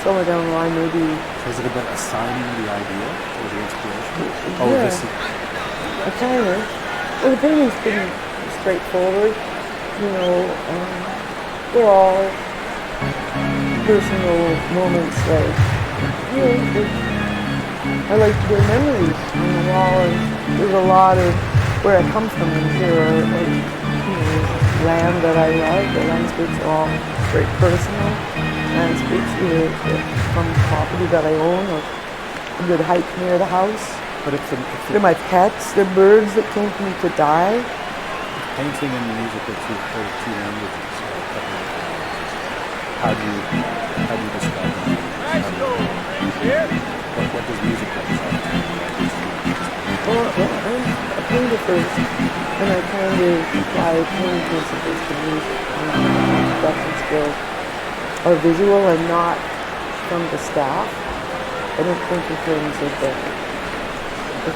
somewhere down the line maybe. So is it about assigning the idea or the inspiration? Yeah. This is... I kind of. Well, the painting's pretty straightforward. You know, they're all personal moments. Like, you know, I like their memories on the wall, and there's a lot of where I come from. And here are, land that I love. The landscapes are all very personal landscapes, either from property that I own or a good hike near the house. But they're my pets. They're birds that came to me to die. Painting and music are two languages. How do you describe them? What does music represent? Well, I'm a painter first, and I kind of apply painting principles to music. Production skills are visual and not from the staff. I don't think in terms of the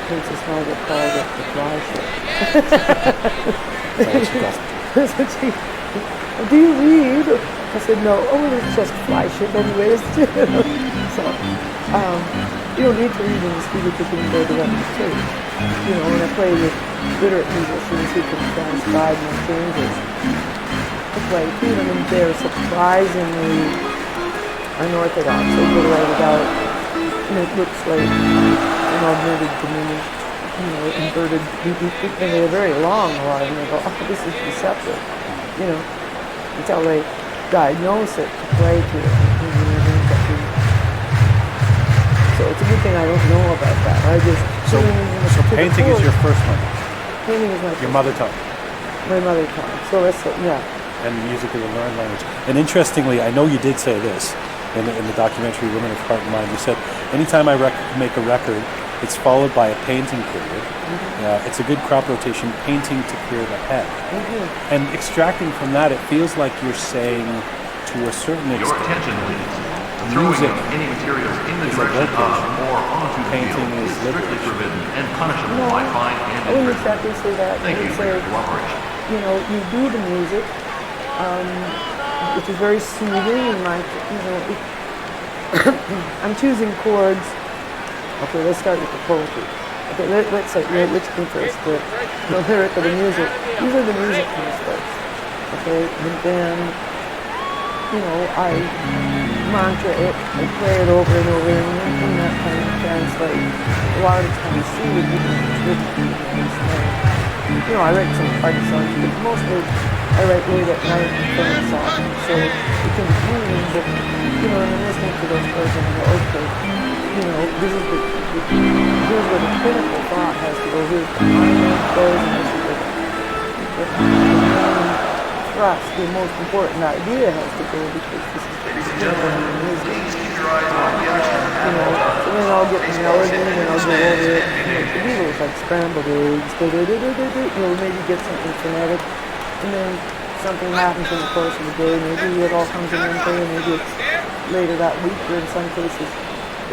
Princess Margaret called it the fly ship. Do you read? I said, no. Oh, it's just fly ship anyways. So, you don't need to read in the studio because you can go to them too. You know, when I play with literate musicians who can transcribe my changes, I play to them and they're surprisingly unorthodox. They get right about, and it looks like an augmented, diminished, inverted, and they're very long, a lot of them. They go, oh, this is deceptive, until they diagnose it to play to it. So it's a good thing I don't know about that. I just put it in So to the painting is chords. your first language, Painting is my your first mother tongue, my mother tongue. So that's yeah. and music is a learned language. And interestingly, I know you did say this in the documentary Women of Heart and Mind. You said, anytime I make a record, it's followed by a painting period. It's a good crop rotation, painting to clear the head. And extracting from that, it feels like you're saying, to a certain Your extent, attention, please. music Throwing of any materials in the is a direction vocation. of or onto the Painting field is is strictly liberation. forbidden and punishable No, by fine and I wouldn't imprisonment. exactly say that. Thank I you would for your say, cooperation. you know, you do the music, which is very soothing, and I'm choosing chords. Okay, let's start with the poetry. Okay, let's say, which came first, the lyric or the music. Usually the music comes first. Okay, and then, you know, I mantra it, I play it over and over, and then that kind of translate. A lot of the time you see it, you know, I write some party songs, but mostly I write late at night and film songs, so it can be moving, but, you know, and I'm listening to those chords and I go, okay, you know, this is here's where the pinnacle thought has to go, here's the high goes, and this is where the main thrust, the most important idea has to go, because this is the music. You know, so then I'll get the melody, and then I'll go over it. You know, the Beatles, like scrambled eggs, you know, maybe get something phonetic, and then something happens in the course of the day. Maybe it all comes in one day, maybe it's later that week, or in some cases,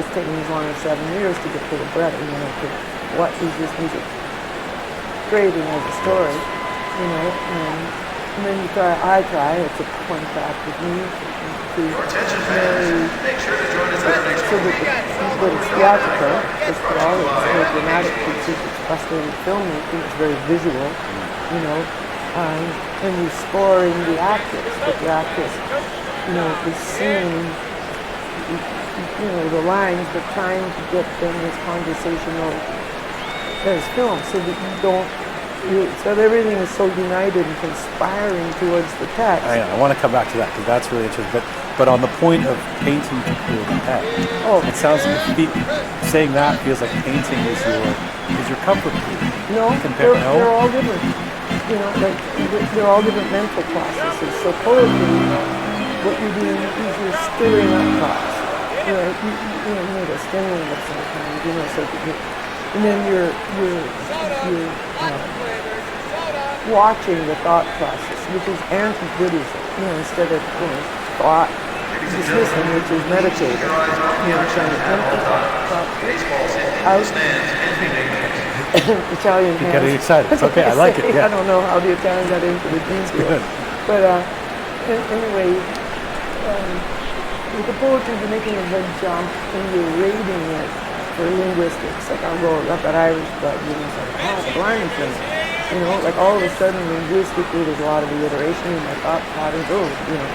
it's taking as long as 7 years to get to the breath, you know, to what is this music creating as a story, you know, and then I try, it's a one track with me, to marry, so that it's theatrical, first of all, it's very dramatic, it's frustrating filmmaking, it's very visual, you know, and you're scoring the actress, but the actress, you know, is singing, you know, the lines, but trying to get them as conversational as film, so that you don't, so that everything is so united and conspiring towards the text. I want to come back to that, because that's really interesting. But on the point of painting to clear the head, it sounds like saying that feels like painting is your comfort food. No, they're all different. You know, like they're all different mental processes. So poetry, what you're doing is you're stirring up thoughts. You know, you need a stimulant of some kind. You know, so and then you're watching the thought process, which is anti-Buddhism. You know, instead of thought dismissing, which is meditating. You know, trying to empty thought out. Italian hands. You're getting excited. It's okay. I like it. Yeah. I don't know how the Italian got into the jeans. But anyway, with the poetry, you're making a head jump and you're rating it for linguistics. Like I'll go, I've got Irish blood, you know, it's like, the blind thing. You know, like all of a sudden linguistically there's a lot of alliteration in my thought patterns. Oh, you know,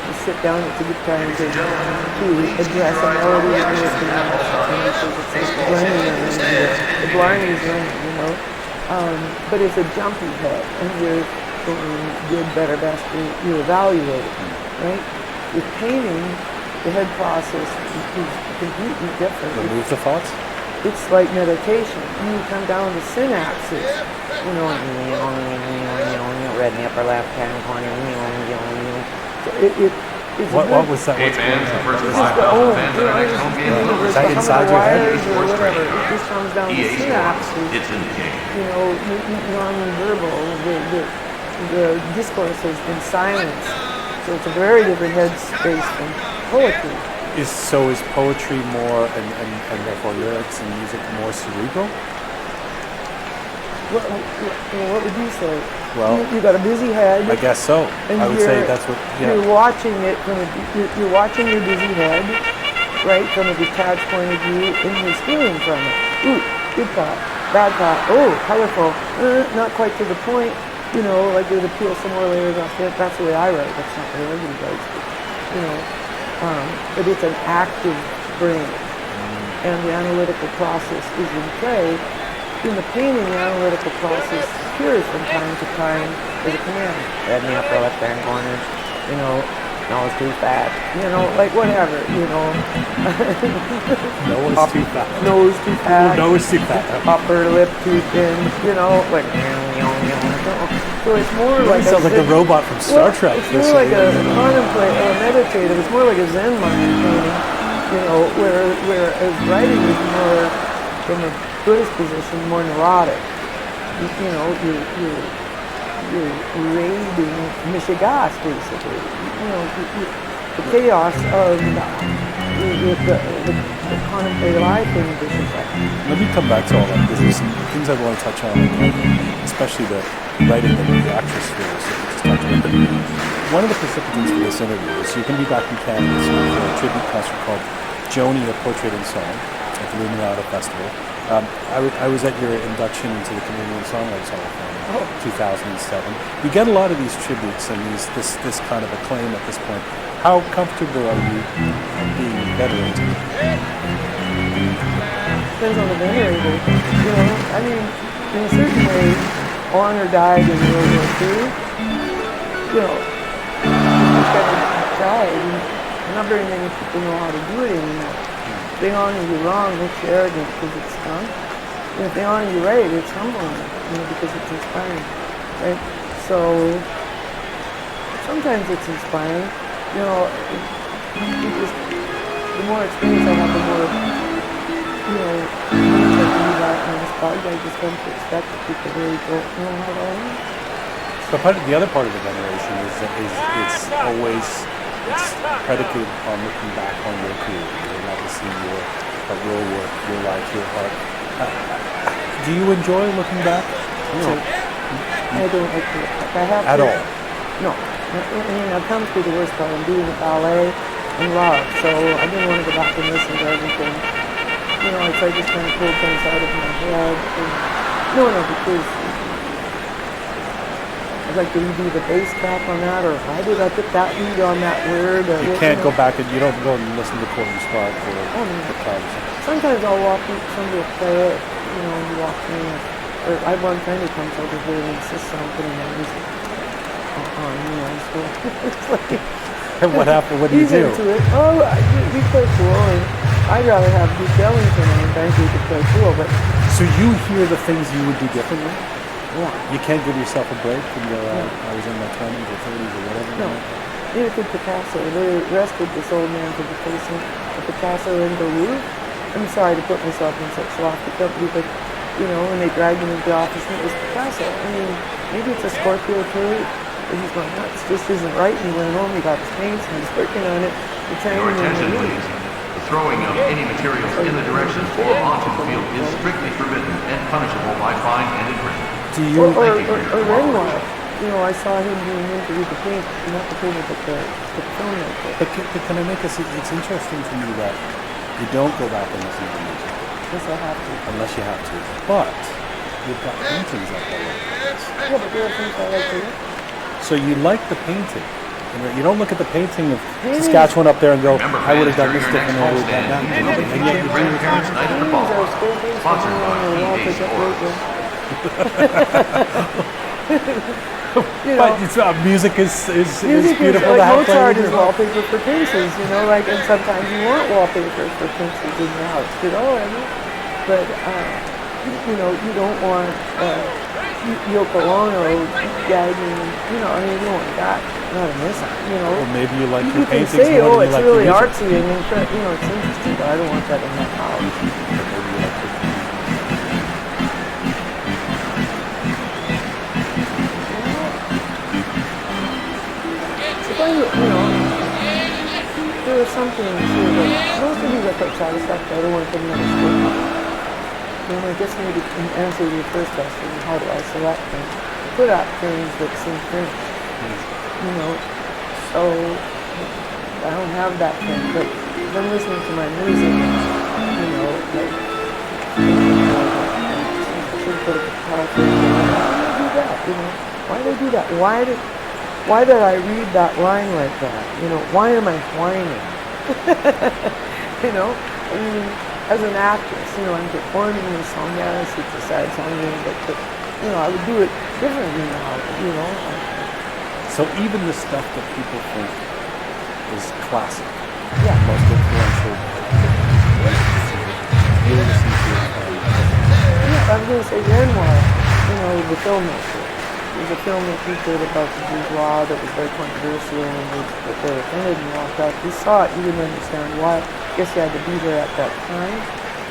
you sit down, it's a good time to address a melody and it's the blarney is learning, you know. But it's a jumpy head, and you're going good, better, best, you evaluate it, right? With painting, the head process is completely different. Remove the thoughts? It's like meditation. You come down to synapses, you know, red in the upper left hand corner, what was that? Hey fans, the first 5,000 fans at our next home game will Is that inside your head? Or whatever. It just comes down to synapses. It's in the game. You know, non-verbal, the discourse has been silenced. So it's a very different headspace from poetry. Is poetry more, and therefore lyrics and music more cerebral? What would you say? Well, you got a busy head. I guess so. And I would say that's what. Yeah. You're watching it you're watching your busy head, right, from a detached point of view, and you're stealing from it. Ooh, good thought, bad thought. Oh, colorful. Not quite to the point. You know, like there's a peel some more layers off it. That's the way I write. That's not the way everybody writes. You know, but it's an active brain, and the analytical process is in play. In the painting, the analytical process appears from time to time as a command. Red in the upper left hand corner, you know, No, it's too fat. You know, like whatever, you know. Noah's too fat. Nose too fat. Noah's too fat. Upper lip too thin. You know, like. So it's more like sounds like the robot from Star Trek. It's more like a contemplate or a meditative. It's more like a Zen mind training. You know, whereas writing is more from a Buddhist position, more neurotic. You know, you're raiding Mishigas, basically. You know, the chaos of the contemplative eye thing. Let me come back to all that, because there's some things I want to touch on, especially the writing and the actress roles that we just talked about. But one of the precipitants for this interview is you're going to be back in Canada soon for a tribute concert called Joni, A Portrait in Song at the Luminata Festival. I was at your induction into the Canadian Songwriters Hall of Fame in 2007. You get a lot of these tributes and this kind of acclaim at this point. How comfortable are you being venerated? Depends on the venerated. You know, I mean, in a certain way, Honor died in World War II. You know, he kind of died, and not very many people know how to do it anymore. If they honor you wrong, it's arrogant because it's done. And if they honor you right, it's humbling, you know, because it's inspiring, right? So sometimes it's inspiring. You know, the more experience I have, the more, you know, things I do that in this body, I just come to expect that people really don't know how to own it. But the other part of the veneration is it's always predicated on looking back on your career, your legacy, your real work, your life, your heart. Do you enjoy looking back? No. I don't like to look back. I have at to. all? No. I mean, I've come through the worst part. I'm doing the ballet and love, so I didn't want to go back and listen to everything. You know, it's like just kind of pulled things out of my head. And, no, because I'd like to redo the bass track on that, or why did I put that lead on that word? Or, you can't go back and you don't go and listen to Courtney Spark or the clubs. Sometimes I'll walk in, somebody will play it, you know, and you walk in, or I have one friend who comes over here and insists on putting that music on, you know, so it's like... And what happened? What do you do? He's into it. Oh, we play pool, and I'd rather have Duke Ellington on than to play pool, but... So you hear the things you would do differently? Yeah. You can't give yourself a break and go, I was in my 20s or 30s or whatever? No. Neither could Picasso. They arrested this old man for defacing a Picasso in the Louvre. I'm sorry to put myself in such lofty company, but, you know, when they dragged him into the office, and it was Picasso. I mean, maybe it's a Scorpio trait, but he's going, nuts, this isn't right. And he went home, he got his paints, and he's working on it. Your attention, please. The throwing of any materials in the direction or onto the field is strictly forbidden and punishable by fine and imprisonment. Do you... Or Renoir. You know, I saw him being into the paint, not the painter, but the filmmaker. But can I make us... It's interesting to me that you don't go back and listen to music. Unless I have to. Unless you have to. But you've got paintings up there. Yeah, but there are things I like to look at. So you like the painting. You don't look at the painting of Saskatchewan up there and go, I would have done this different, I would have done that. And yet you do it. Sponsored by But music is music beautiful is, to have. Mozart is wallpaper for princes, you know, like, and sometimes you want wallpaper for princes in your house, you know what I mean? But, you know, you don't want Yoko Ono gagging, you know, I mean, you don't want that, not in this, you know. Or maybe you like your can paintings say, more than you it's like really the music. artsy and, you know, it's interesting, but I don't want that in my house. You know, there are some things here that most of these are quite satisfactory. I don't want to put them on the school. You know, I guess maybe in answer to your first question, how do I select things? I put out things that seem fringe. You know, so I don't have that thing, but if I'm listening to my music, you know, like, why do they do that? Why did I read that line like that? You know, why am I whining? You know, I mean, as an actress, you know, I'm performing this song. Yes, it's a sad song, but you know, I would do it differently now. You know. So even the stuff that people think is classic. Yeah. Most influential. Yeah, I was going to say Renoir, the filmmaker. He was a film that he did about the bourgeois that was very controversial and that they offended and walked out. He saw it, he didn't understand why. I guess he had to be there at that time.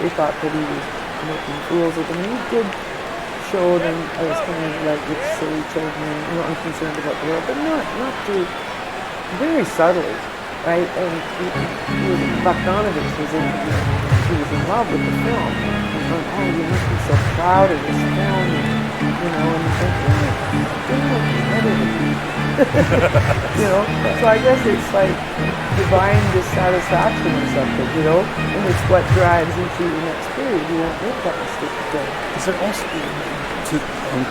They thought that he was making fools of them. And he did show them as kind of like it's silly children, unconcerned about the world, but not too, very subtly, right? And Bogdanovich was he was in love with the film. And going, oh, you must be so proud of this film, and so I guess it's like divine dissatisfaction or something, and it's what drives you to the next period. You won't make that mistake again. Is there also,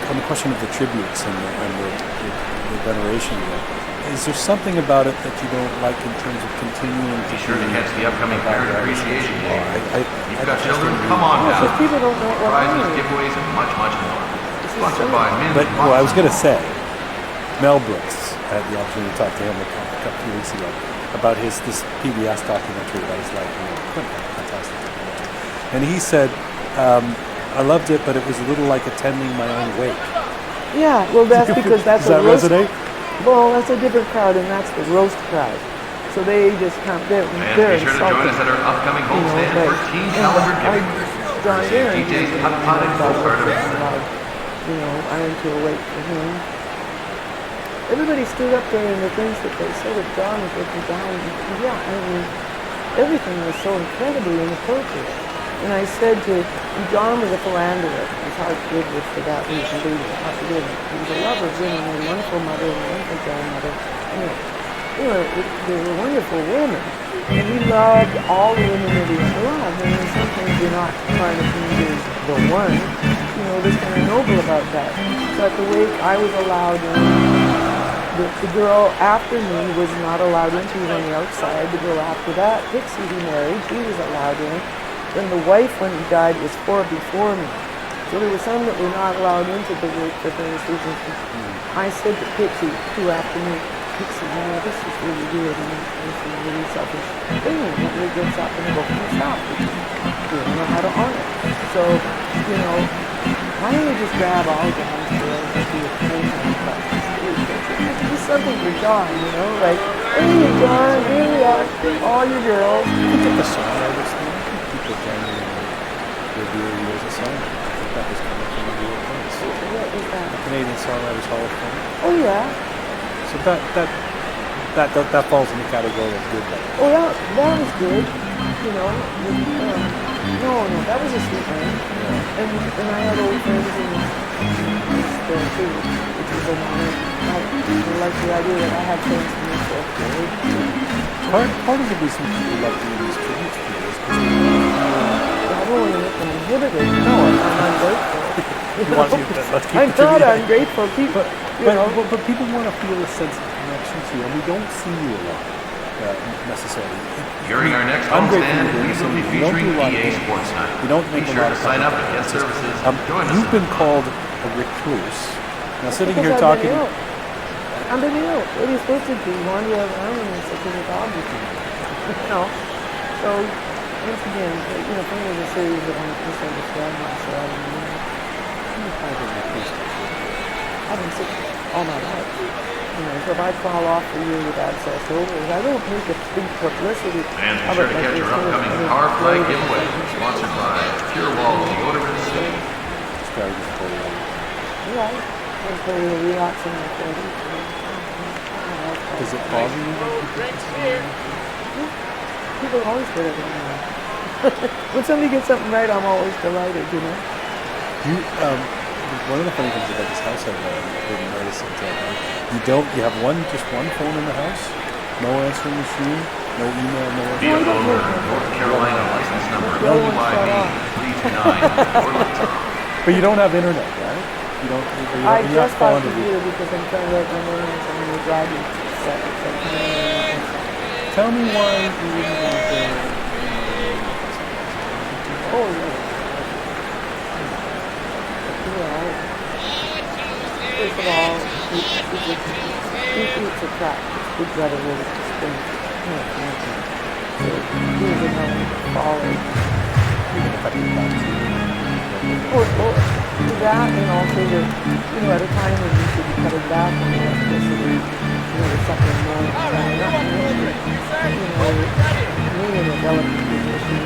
on the question of the tributes and the veneration, is there something about it that you don't like in terms of continuing to... Be sure to catch the upcoming Parent Appreciation Day. You've got children? Come on down. People don't know what prizes, giveaways, and much, much more. Sponsored by Mindy. But I was going to say, Mel Brooks, I had the opportunity to talk to him a few weeks ago about this PBS documentary about his life. Fantastic documentary. And he said, I loved it, but it was a little like attending my own wake. Yeah, well, that's because that's Does that resonate? Well, that's a different crowd, and that's the roast crowd. So they just come, they're be sure to join us at our upcoming homestand for Teen Calendar Giving. DJ's Hot Pot and Go-Karter. Iron to Awake for him. Everybody stood up there, and the things that they said that John was looking down, everything was so incredibly inappropriate. And I said John was a philanderer. His heart good for that reason. He was a lover of women, a wonderful mother, and a wonderful grandmother. They were wonderful women. And he loved all the women that he loved. And sometimes you're not trying to be the one. There's kind of noble about that. So at the wake, I was allowed in. The girl after me was not allowed in. She was on the outside. The girl after that, Pixie, he married, she was allowed in. Then the wife, when he died, was 4 before me. So there were some that were not allowed into the wake for various reasons. I said to Pixie, who after me, Pixie, this is really weird, and this is really selfish thing. It really gets up and go from the shop. You don't know how to honor it. So, why don't you just grab all John's girls and do a thing on practice? Do something for John, like, hey, John, here we are, all your girls. You get the songwriters thing. People generally revere you as a songwriter. I think that was coming from the real place. What was that? The Canadian Songwriters Hall of Fame. Oh, yeah. So that falls in the category of good. Oh, that was good. No, that was a sweet man. Yeah. And I had old friends in there too, which was an honor. I like the idea that I had friends in this world. Part of the reason people like doing these tributes to is because I don't want to make them inhibited. No, I'm ungrateful. I'm not ungrateful. But people want to feel a sense of connection to you, and we don't see you a lot. Necessarily. During our next homestand, we will be featuring EA Sports Night. You don't make be sure to sign up and get services. Join us. You've been called a recluse. Now, sitting here talking. I've been ill. What are you supposed to do? Wander around and it's like a dog. So, once again, for me, the series that I'm misunderstanding myself. I've been sick all my life. So if I fall off for you with abscess ovals, I don't make a big publicity. And be sure to catch our upcoming car flag giveaway, sponsored by Pure Wall Deodorant Soap. Yeah, I'm putting a relapse in my 30s. Does it bother you? People always put it in there. When somebody gets something right, I'm always delighted, One of the funny things about this house I didn't notice you have just one phone in the house, no answering machine, no email, no Vehicle owner, North Carolina license number WYB329. But you don't have internet, right? I just got the computer because I'm trying to write my name on the graduate set. Tell me why you didn't want the... Oh, yeah. First of all, it's a trap. It's big brother with a spin. campaign. So he was another follower. Or to that, and also that, at a time when we should be cutting back on electricity, we're suffering more in China. Not to mention, Canadian is delicate position.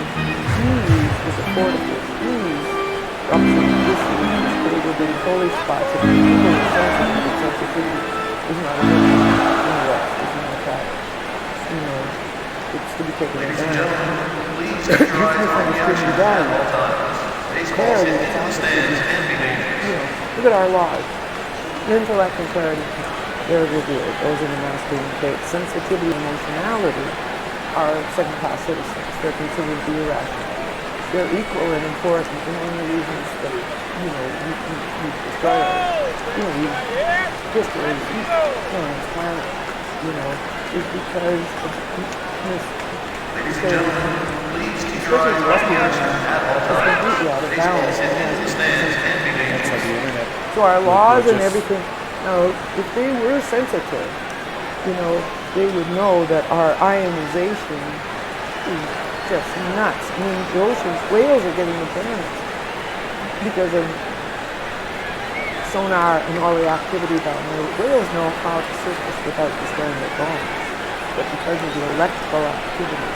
Ease is affordable. Ease drops some issues, is favorable in Polish spots. If people are sensitive, the sensitivity is not a good thing in the West. It's not that, it's to be taken advantage of. It's misunderstood to be valued. Clarity, it's opposite. Look at our laws. Intellect and clarity, they're revealed. Those are the masculine traits. Sensitivity and emotionality are second-class citizens. They're considered to be irrational. They're equal and important. And one of the reasons that, we destroy our, we history, on this planet, is because of this. Ladies and gentlemen, please keep your eyes on the action at all times. Baseball's 10th stands can be dangerous. So our laws and everything, if they were sensitive, they would know that our ionization is just nuts. I mean, the oceans, whales are getting advanced because of sonar and all the activity down there. Whales know how to surface without destroying their bones. But because of the electrical activity,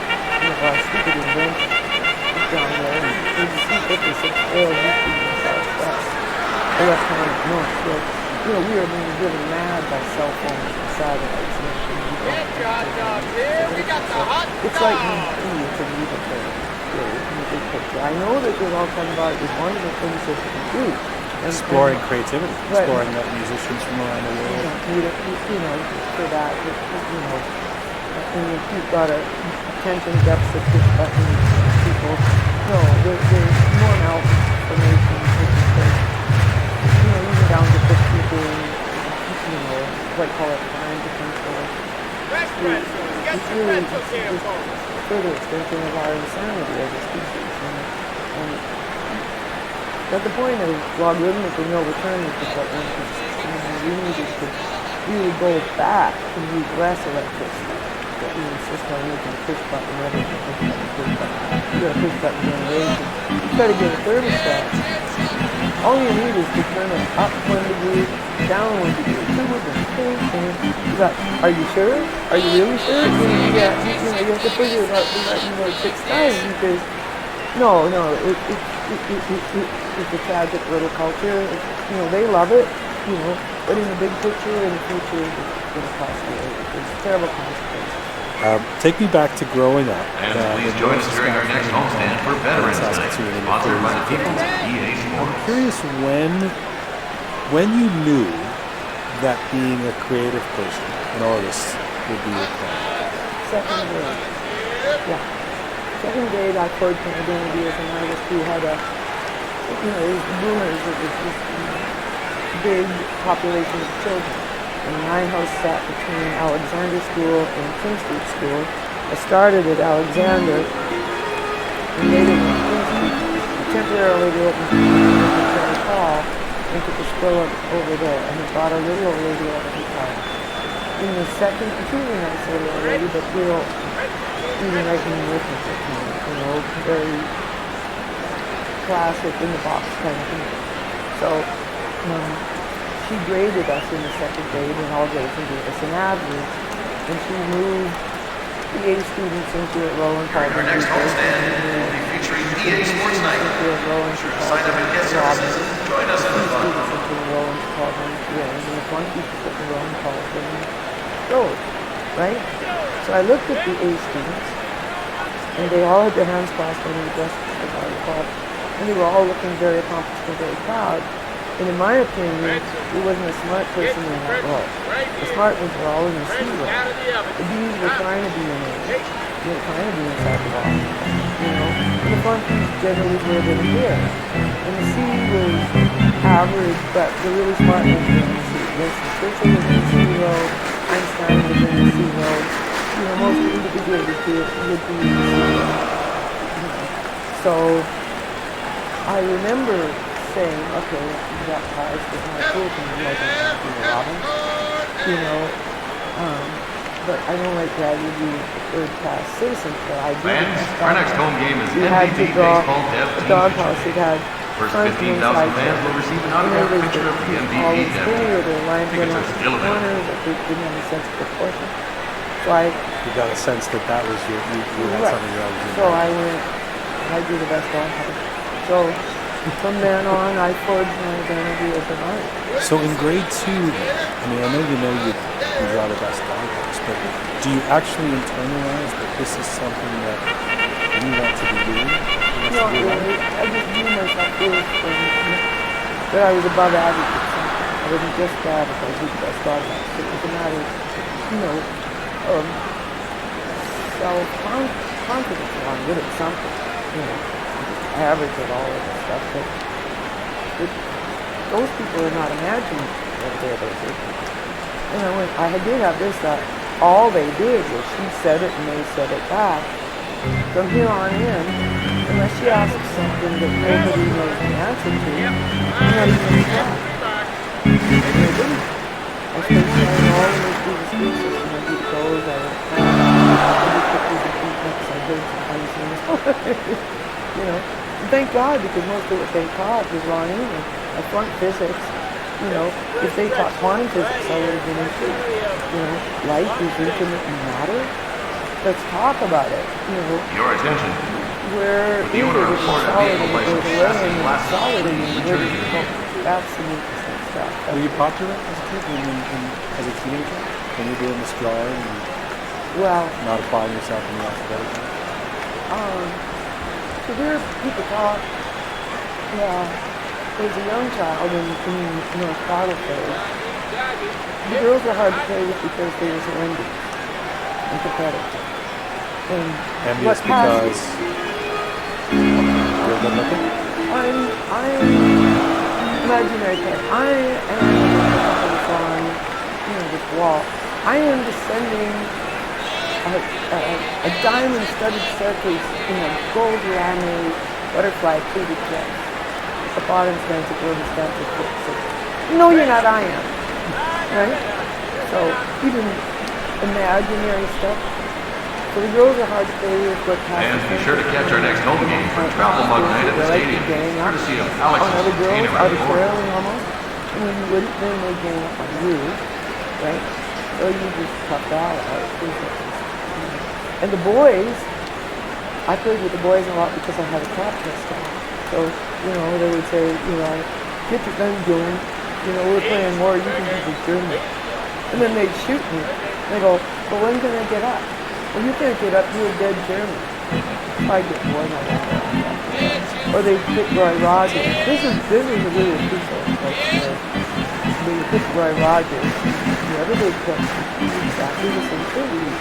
our stupid invention down there, and we see 56 whales eating themselves up. Electronic noise. We are being driven mad by cell phones and satellites. It's like it's a music thing. In the big picture. I know that they're all talking about it as one of the things that you can do. Exploring creativity, exploring that musicians from around the world. For that, and if you've got a attention deficit button, people, there's more malformation taking place. Even down to just people, white collar crime potential. It's really just further extension of our insanity as a species. But the point of logarithmic no return is just what one we needed to really go back and regress electricity. That we insist on making a push button rather than push button. You're a push button generation. You try to get a thermostat. All you need is to turn it up 1 degree, down 1 degree, 2 degrees. You got, are you sure? Are you really sure? You have to figure it out 6 times because it's a tragic little culture. They love it, but in the big picture, in the future, it's going to cost you. It's terrible consequences. Take me back to growing up. And please join us during our next homestand for Veterans Day, sponsored by the People's EA Sports. I'm curious when you knew that being a creative person, an artist, would be your calling. Second grade. Yeah. Second grade, I forged my identity as an artist who had these boomers with this big population of children. And my house sat between Alexander School and King Street School. I started at Alexander and later went to King Street. Temporarily they opened the hall and took a stroll over there. And I bought a little old lady out of the car. In the second, it's really nice little old lady, but real, even like in arithmetic, very classic in the box kind of thing. So, she graded us in the second grade in all grades and gave us an average. And she moved the A students into a row and called them. Our next homestand will be featuring EA Sports Night. Sign up and get services. Join us in the fun. Into a row and called them. And if one teacher took a row and called them gold, right? So I looked at the A students, and they all had their hands crossed on their desks, as I recall, and they were all looking very accomplished and very proud. And in my opinion, there wasn't a smart person in that role. The smart ones were all in the C role. The B's were trying to be in A. They were trying to be inside the box. And the flunkies generally were a bit here. And the C was average, but the really smart ones were in the C. Winston Churchill was in the C role. Einstein was in the C role. Most individuals would be in the C role. So I remember saying, okay, you got prize, but not cool to me, like Anthony Robbins, but I don't like the idea of being a third-class citizen. But I do. Fans, our next home game is You had to MVP draw Baseball Dev a Team doghouse. It Feature. had First front 15,000 and side fans will receive an and autographed everybody picture of the MVP all in Dev skinny or Team. their lines went Tickets out are to still the available. corners, but they didn't have a sense of proportion. So I You got a sense that that was you had right. something your own. So I went, I do the best doghouse. So from then on, I forged my identity as an artist. So in grade 2, I mean, I know you draw the best doghouse, but do you actually internalize that this is something that you want to be doing? Not really. I just knew myself first that I was above average at something. I wasn't just bad if I did the best doghouse. It was a matter of, self-confidence. Well, I'm good at something. Average at all of this stuff. But those people are not imagining that they're those people. I did have this, that all they did was she said it and they said it back. From here on in, unless she asks something that nobody knows the answer to, I'm not even going to try. And they didn't. I spent time all the way through the school system. I did clothes, I did pictures of beatniks, I did some funny things. And thank God, because most of what they taught was wrong anyway. I flunked physics. If they taught quantum physics, I would have been into, life is infinite matter. Let's talk about it. Your attention. Where the owner of Florida Vehicle License Chassis Class solid in and New Jersey. that's the interesting stuff. Were you popular as a kid, as a teenager? When you were doing this drawing and not applying yourself in the alphabetic? To hear people talk, as a young child in bottle phase, the girls were hard to play with because they were so envious and competitive. And envious because you're good looking? I'm imaginary pet. I am on this wall. I am descending a diamond-studded staircase in a gold lame butterfly pleated dress. The bottom stands at where the statue puts. No, you're not. I am. Right? So even imaginary stuff. So the girls are hard to play with. And be sure to catch our next home game for Travel Mug Night at the stadium. Courtesy of Alex's Container Memorial. trailing almost. And when you wouldn't, then they gang up on you, right? So you just tough that out. And the boys, I played with the boys a lot because I had a crop pistol. So, they would say, get your gun going. We're playing war, you can be the German. And then they'd shoot me. They go, well, when can I get up? Well, you can't get up, you're a dead German. I get bored of that. Or they pick Roy Rogers. This is a really crucial. They pick Roy Rogers. The other big pick, exactly the same thing.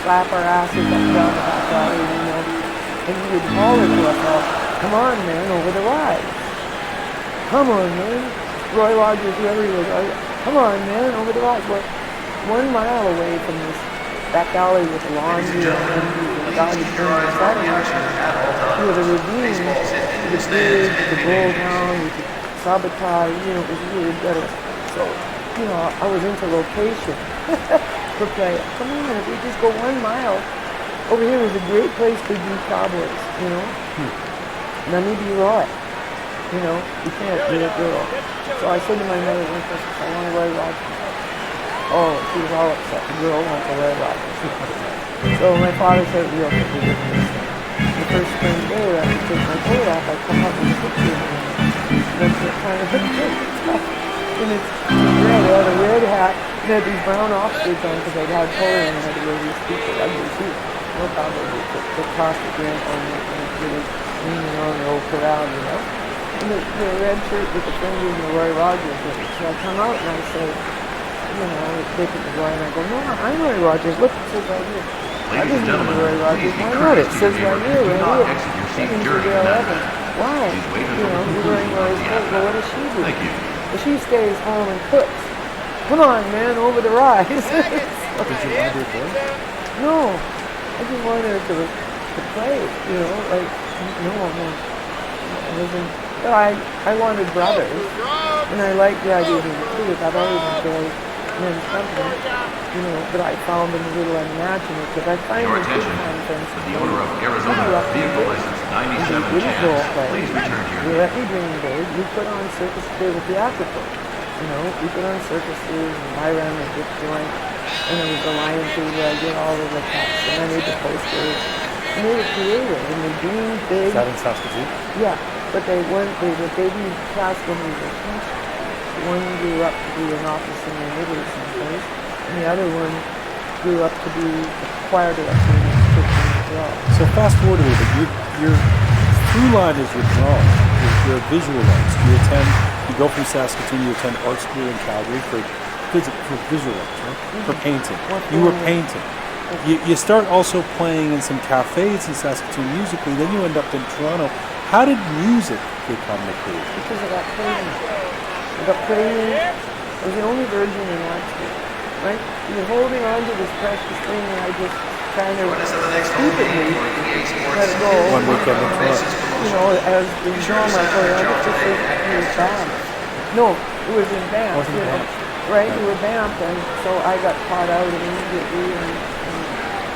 Slap our asses up and down the back alley, and he would holler to us all, come on, man, over the rise. Come on, man. Roy Rogers, whoever he was, come on, man, over the rise. We're 1 mile away from this back alley with the lawn and the dog is turning inside of us. With a ravine, the bridge, the bulltown, we could sabotage, it was really better. So, I was into location for play. Come on, if we just go 1 mile, over here is a great place to do cowboys, Let me be Roy. You can't be a girl. So I said to my mother, I want to Roy Rogers. Oh, she was all upset. The girl wants to Roy Rogers. So my father said, real quickly, the first spring day, I have to take my coat off, I come out with a picture of him. That's the kind of picture. And it's red. I had a red hat, and had these brown Oxfords on because I'd had polio and I had to wear these stupid ugly shoes. No problem with the plastic ring on it, and it was leaning on the old corral, And the red shirt with the fingers and the Roy Rogers with it. So I come out and I say, they pick the Roy, and I go, no, I'm Roy Rogers. Look, it says right here. I didn't know Roy Rogers. Why not? It says right here, right here. Why? You're wearing Roy's coat. Well, what does she do? Well, she stays home and cooks. Come on, man, over the rise. Did you want to do boy? No. I just wanted her to play, no. I wasn't. I wanted brothers, and I liked the idea of being two. I've always enjoyed men's company, you know, but I found them a little unimaginative. I find Your them good attention. conference. The owner of Arizona Vehicle License 97 They didn't role Chance. play. Please return to your They let me dream big. We put on circus, they were theatrical. You know, we put on circuses, and I ran the gift joint, and it was the Lion Theater. I did all of the cuts, and I made the posters. And they were creative, and they dreamed big. Is that in Saskatoon? Yeah, but they weren't, they were baby classical musicians. One grew up to be an officer in Italy someplace, and the other one grew up to be a choir director in his kitchen as well. So fast forward a little bit. Your through line is your drawing. You're a visual artist. You go from Saskatoon, you attend art school in Calgary for visual arts, right? For painting. You were painting. You start also playing in some cafes in Saskatoon musically, then you end up in Toronto. How did music become the career? Because I got crazy. I got crazy. I was the only virgin in art school, right? You're holding on to this precious thing, and I just kind of stupidly let it go. One weekend in Toronto. You know, as the drama choreographer said, it was band. No, it was in band. Wasn't band. Right? We were band, and so I got caught out immediately, and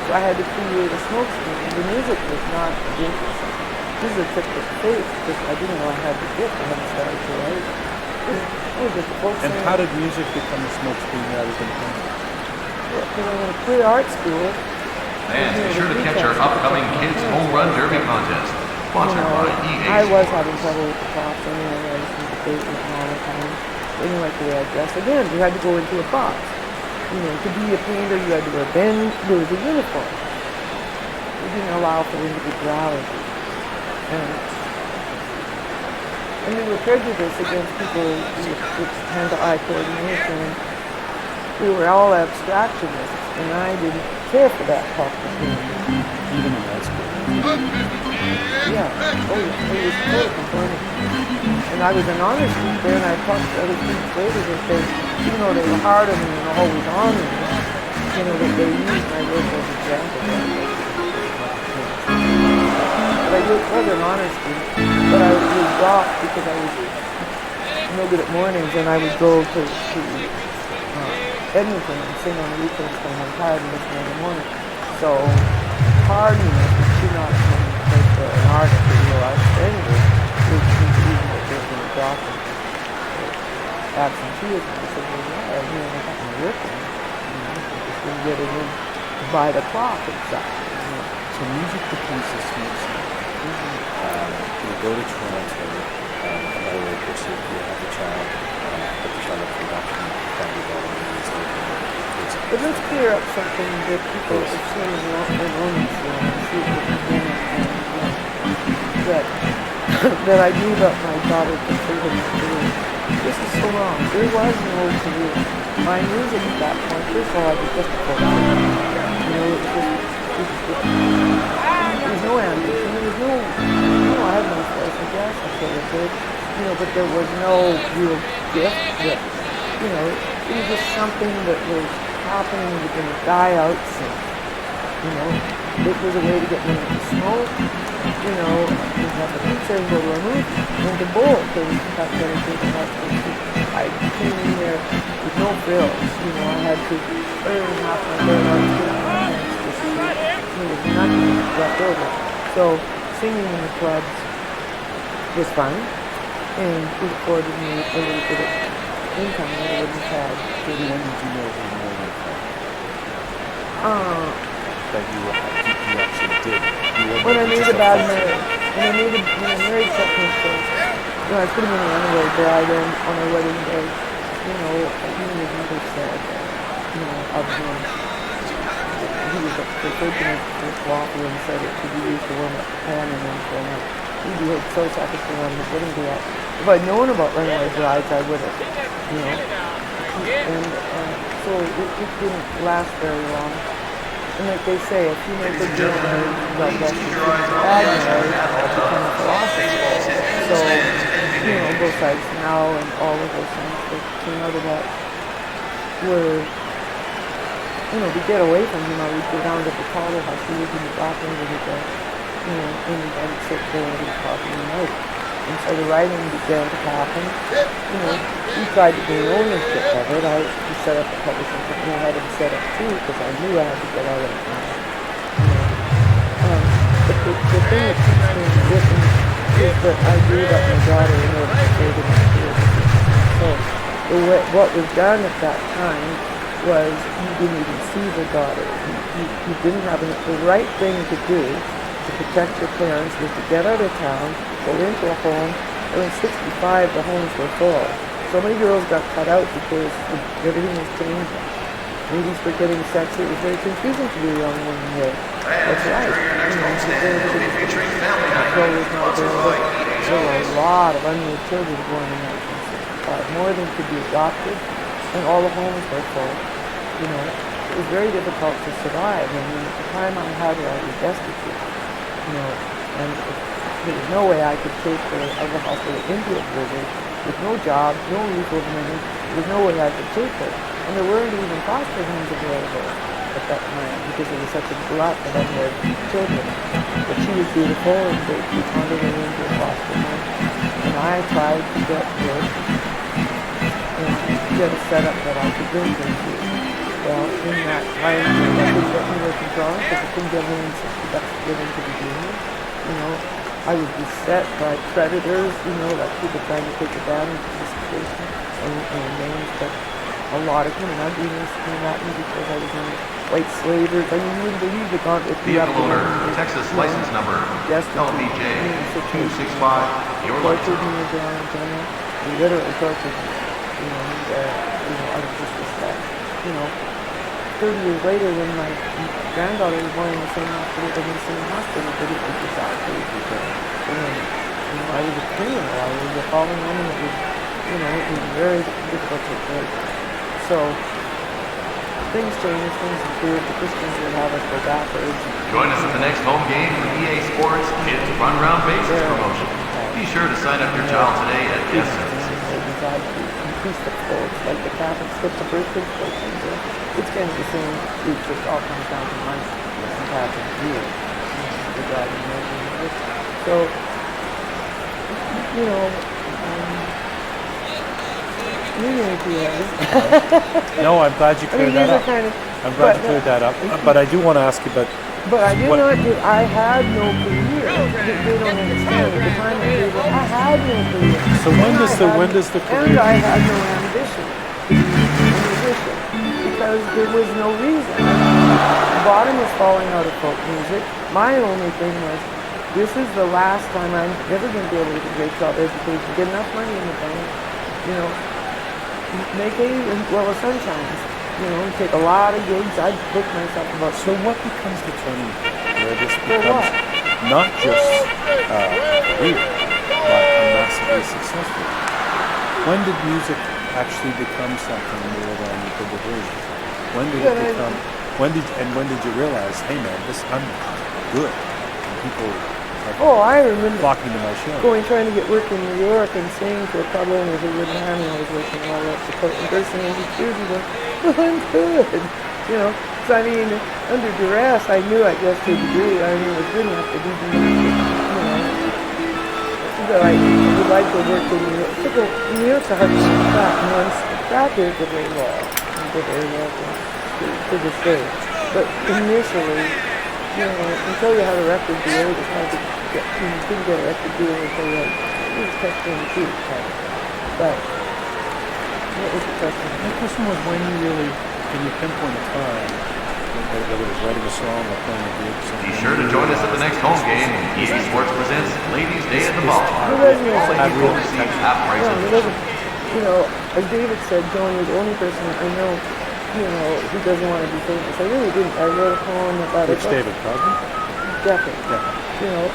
so I had to create a smoke screen. The music was not interesting. This is a tip of faith, because I didn't know I had the gift. I hadn't started to write. It was just a folk And singer. how did music become a smoke screen rather than painting? When I quit art school, And be sure to catch our upcoming Kids Home Run Derby contest, sponsored by EA I was Sports. having trouble with the props anyway. I was in debate with them all the time. They didn't like the way I dressed. Again, you had to go into a box. You know, to be a painter, you had to wear bend. There was a uniform. It didn't allow for individuality. And we were prejudiced against people with hand-to-eye coordination. We were all abstractionists, and I didn't care for that part of the thing. Even in high school. Yeah. Oh, yeah. It was totally conforming. And I was an honor student there, and I talked to other students later that they, even though they were hard on me and always on me, you know, that they used my work as examples. But I was an honor student, but I was off because I was no good at mornings, and I would go to Edmonton and sing on the weekends when I'm tired and listen in the morning. So hardness should not take for an artist to realize anyway, which is even what they're going to drop in absenteeism. I said, well, yeah, I mean, I got my work in. You know, I just didn't get it in by the clock and stuff. You know. So music becomes this music. You go to Toronto, by the way, of course, you have the child, put the child up for adoption, family development, but let's clear up something that people have seen in moments that I gave up my daughter to freedom of career. This is so wrong. There was no career. My music at that point, first of all, I was just a folk singer. You know, it was no ambition. There was no, I had no voice, I guess. I sort of did. You know, but there was no real gift that, you know, it was just something that was happening within the die-outs, and, you know, it was a way to get money to smoke, you know, to have a pizza and go to a movie, and to bowl, because that's what I did in art school. I came in there with no frills, you know, I had to earn half my day in art school. There was nothing left over. So singing in the clubs was fun, and it afforded me a little bit of income that I wouldn't have had. When did you know you were more than fun? That you actually did. When I made a bad marriage. When I married technically, you know, I put him in a runaway bride on our wedding day. You know, even his mother said, you know, of him. He was referred to me as waffle and said it could be used to warm up the pan and then so on. He behaved so selfishly on his wedding day. If I'd known about runaway brides, I would have, you know. And so it didn't last very long. And like they say, if you make a good marriage, God bless you. Bad marriage, become a philosophy. So, you know, both sides now and all of those things that came out of that were, you know, we get away from him. I would go down to the Colorado house. He was in the back end of the, you know, and I'd sit there and he'd talk to me out. And so the writing began to happen. You know, we tried to gain ownership of it. We set up a publishing company. I had it set up too because I knew I had to get out of it. But the thing that keeps me written is that I gave up my daughter in order to save her career. So what was done at that time was you didn't even see the daughter. You didn't have the right thing to do to protect your parents was to get out of town, go into a home. And in 65, the homes were full. So many girls got cut out because everything was changing. Ladies were getting sexy. It was very confusing to be a young woman here. That's right. There were a lot of unmarried children born in 1965, more than could be adopted, and all the homes were full. You know, it was very difficult to survive. I mean, at the time I had her, I was destitute. You know, and there was no way I could take her out of the hospital into a blizzard with no job, no roof over my head. There was no way I could take her. And there weren't even foster homes available at that time because there was such a glut of unmarried children. But she was beautiful and they funded her into a foster home. And I tried to get her and get a setup that I could bring her to. Well, in that time, I couldn't get me working drawing because I couldn't get her in $60 to get into the union. You know, I was beset by predators, you know, like people trying to take advantage of the situation and names, but a lot of ugliness came at me because I was in white slavers. I mean, you wouldn't believe the gauntlet. Vehicle owner, Texas license number, LBJ 265, your license. Tortured me down, he literally tortured me, you know, out of disrespect. You know, 30 years later when my granddaughter was born in the same hospital, but it was exactly because, you know, I was a criminal. I was a fallen woman that was, you know, it was very difficult to break. So, things changed, things improved. The Christians would have us go backwards. Join us at the next home game for EA Sports Kids Run Round Bases promotion. Be sure to sign up your child today at Essence. Increase the quotes, like the Catholics get the birth quotes. It's kind of the same. It just all comes down to money. What happens here? So, you know, no, I'm glad you cleared that up. I'm glad you cleared that up. But I do want to ask you about. But I did not. I had no career. They don't understand. At the time I had no career. So when does the career? And I had no ambition to be a musician because there was no reason. The bottom was falling out of folk music. My only thing was, this is the last time I'm ever going to be able to get a great job education, get enough money in the bank, you know, make a well the sun shines. You know, take a lot of gigs. I booked myself about. So what becomes the turning point where this becomes not just career, but massively successful? When did music actually become something more than the diversion? When did it become? When did you realize, hey man, I'm good, and people I remember flocking to my show. Trying to get work in New York and saying to a pub owner who wouldn't have me, I was working all up to Portland, person and he's good, and going, I'm good. You know, so I mean, under duress, I knew, I guess, to a degree, I mean, it was good enough to be, you know, that I would like to work in New York. New York's a hard to crack. You know, crack is the very law. The very law to this day. But initially, you know, until you had a record deal, it was hard to get, you couldn't get a record deal until you had, it was testing the truth, but what was the question? My question was when you really, can you pinpoint a time, whether it was writing a song or playing a gig? Be sure to join us at the next home game. EA Sports presents Ladies' Day at the Ball. All people receive half price admission. You know, as David said, Joan, you're the only person I know, you know, who doesn't want to be famous. I really didn't. I wrote a poem about it. Which David, Crosby? Definitely. You know,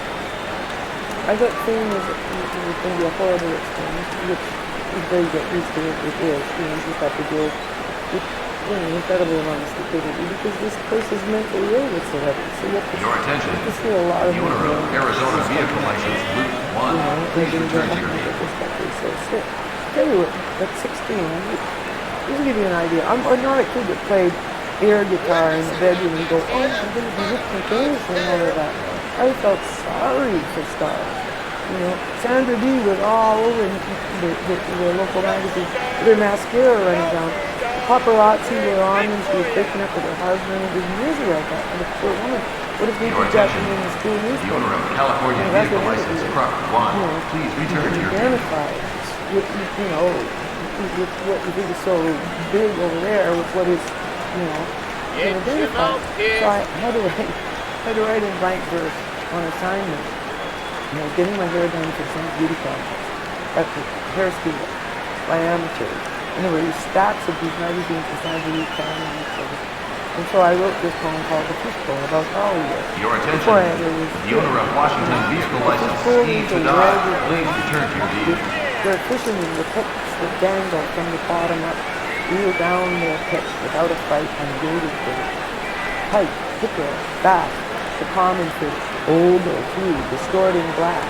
I thought fame was going to be a horrible experience, which until you get used to it, it is. You know, you just have to deal with, you know, incredible amount of stupidity because this place is mentally ill with celebrities. So you have to, your attention, you see a lot of the owner of Arizona vehicle license, Luke 1, please return to your vehicle. So sick. Tell you what, at 16, just to give you an idea, I'm not a kid that played air guitar in the bedroom and go, I'm going to be with my famous and all of that. I felt sorry for stars. Sandra Dee was all over the local magazine with her mascara running down. Paparazzi were on and she was breaking up with her husband. It was misery, I thought, for the poor woman. What if we could get in the school newspaper? The owner of California vehicle license Crocker 1, please return to your vehicle. Identified with what you think is so big over there with what is, identified. So I had to write in blank verse on assignment. Getting my hair done for some beauty contest at the hair school by amateurs. And there were these stacks of these magazines beside the and so I wrote this poem called The Fishbowl about Hollywood. Your attention, the owner of Washington vehicle license Steve Fadar, please return to your vehicle. There are fishermen with hooks that dangle from the bottom up, reel down their pits without a fight and gilded fish. Pike, pickerel, bass, the common fish, old or few, distorting glass.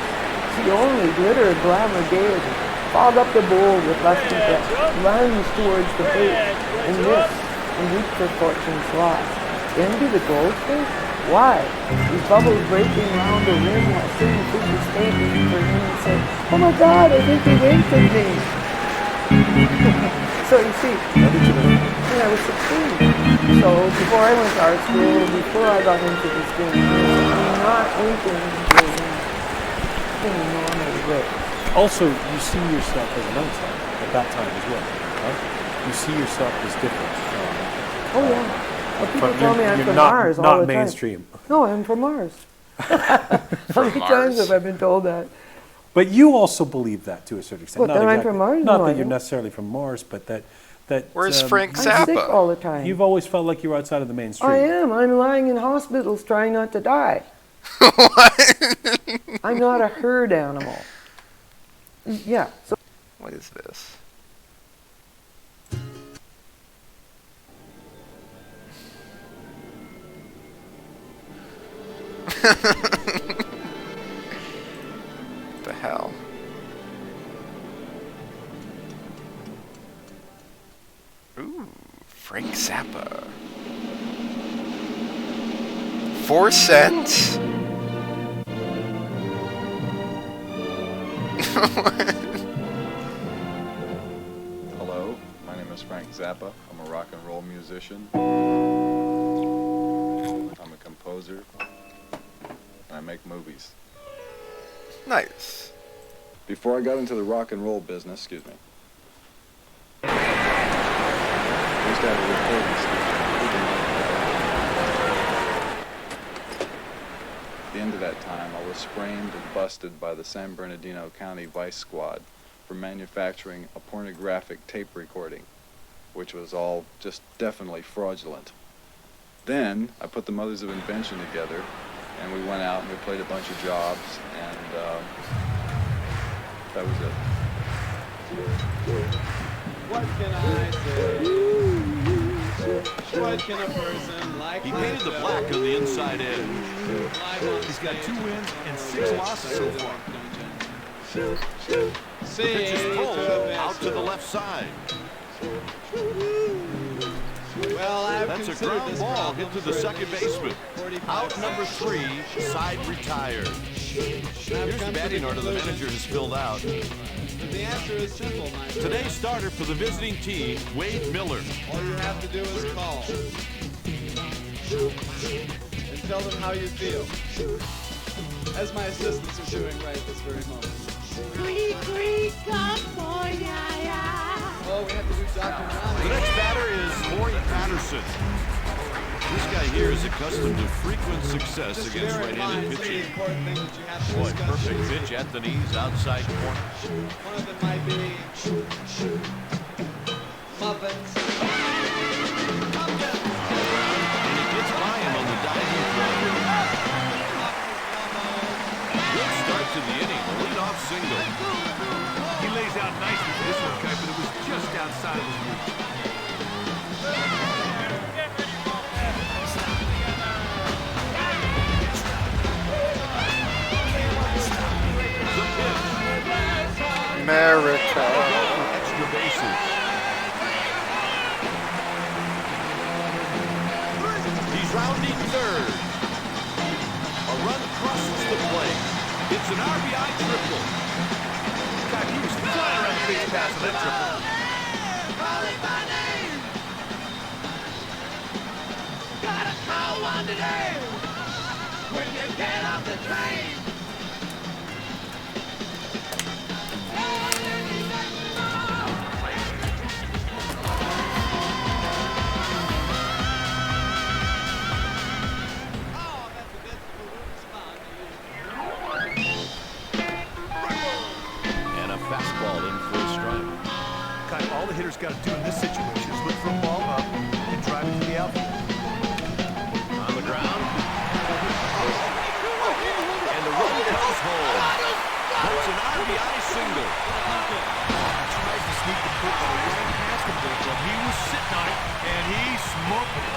See only glitter, glamour, gaiety. Fog up the bowl with lusty breath, lunge towards the bait, and miss, and reap for fortune's loss. Envy the goldfish? Why? These bubbles breaking round the rim while sitting fishes fainting for him and say, oh my God, I think he winked at me. So you see, when I was 16, so before I went to art school, before I got into this game, I'm not winking in a normal way. Also, you see yourself as an outsider at that time as well, right? You see yourself as different. Oh yeah. Well, people tell me I'm from Mars all the time. Not mainstream. No, I'm from Mars. How many times have I been told that? But you also believe that to a certain extent. What, that I'm from Mars? Not No, that I you're don't. necessarily from Mars, but that Where's Frank Zappa? I'm sick all the time. You've always felt like you were outside of the mainstream. I am. I'm lying in hospitals trying not to die. I'm not a herd animal. Yeah. So what is this? What the hell? Ooh, Frank Zappa. 4 cents? Hello, my name is Frank Zappa. I'm a rock and roll musician. I'm a composer. And I make movies. Nice. Before I got into the rock and roll business, excuse me. I used to have a recording studio. At the end of that time, I was framed and busted by the San Bernardino County Vice Squad for manufacturing a pornographic tape recording, which was all just definitely fraudulent. Then I put the Mothers of Invention together, and we went out and we played a bunch of jobs, and that was it. What can I say? What can a person like He painted the black on the inside edge. He's got 2 wins and 6 losses so far. The pitch is pulled out to the left side. Well, that's a ground ball hit to the second baseman. Out number 3, side retired. Here's the batting order the manager has filled out. The answer is simple, my friend. Today's starter for the visiting team, Wade Miller. All you have to do is call. And tell them how you feel. As my assistants are doing right this very moment. Oh, we have to do Dr. John. The next batter is Corey Patterson. This guy here is accustomed to frequent success against right-handed pitching. Boy, perfect pitch at the knees, outside corner. One of them might be muffins. And he gets by him on the diving throw. Good start to the inning, the leadoff single. He lays out nicely for this one, Kite, but it was just outside of his reach. America. Extra bases. He's rounding third. A run crosses the plate. It's an RBI triple. God, he was flying around the base pass on that triple. Calling my name. Gotta call one today. When you get off the train. And a fastball in for a strike. God, all the hitter's got to do in this situation is look for a ball up and drive it to the outfield. On the ground. And the run comes home. That's an RBI single. Tries to sneak the football right past the ball, but he was sitting on it, and he smoked it.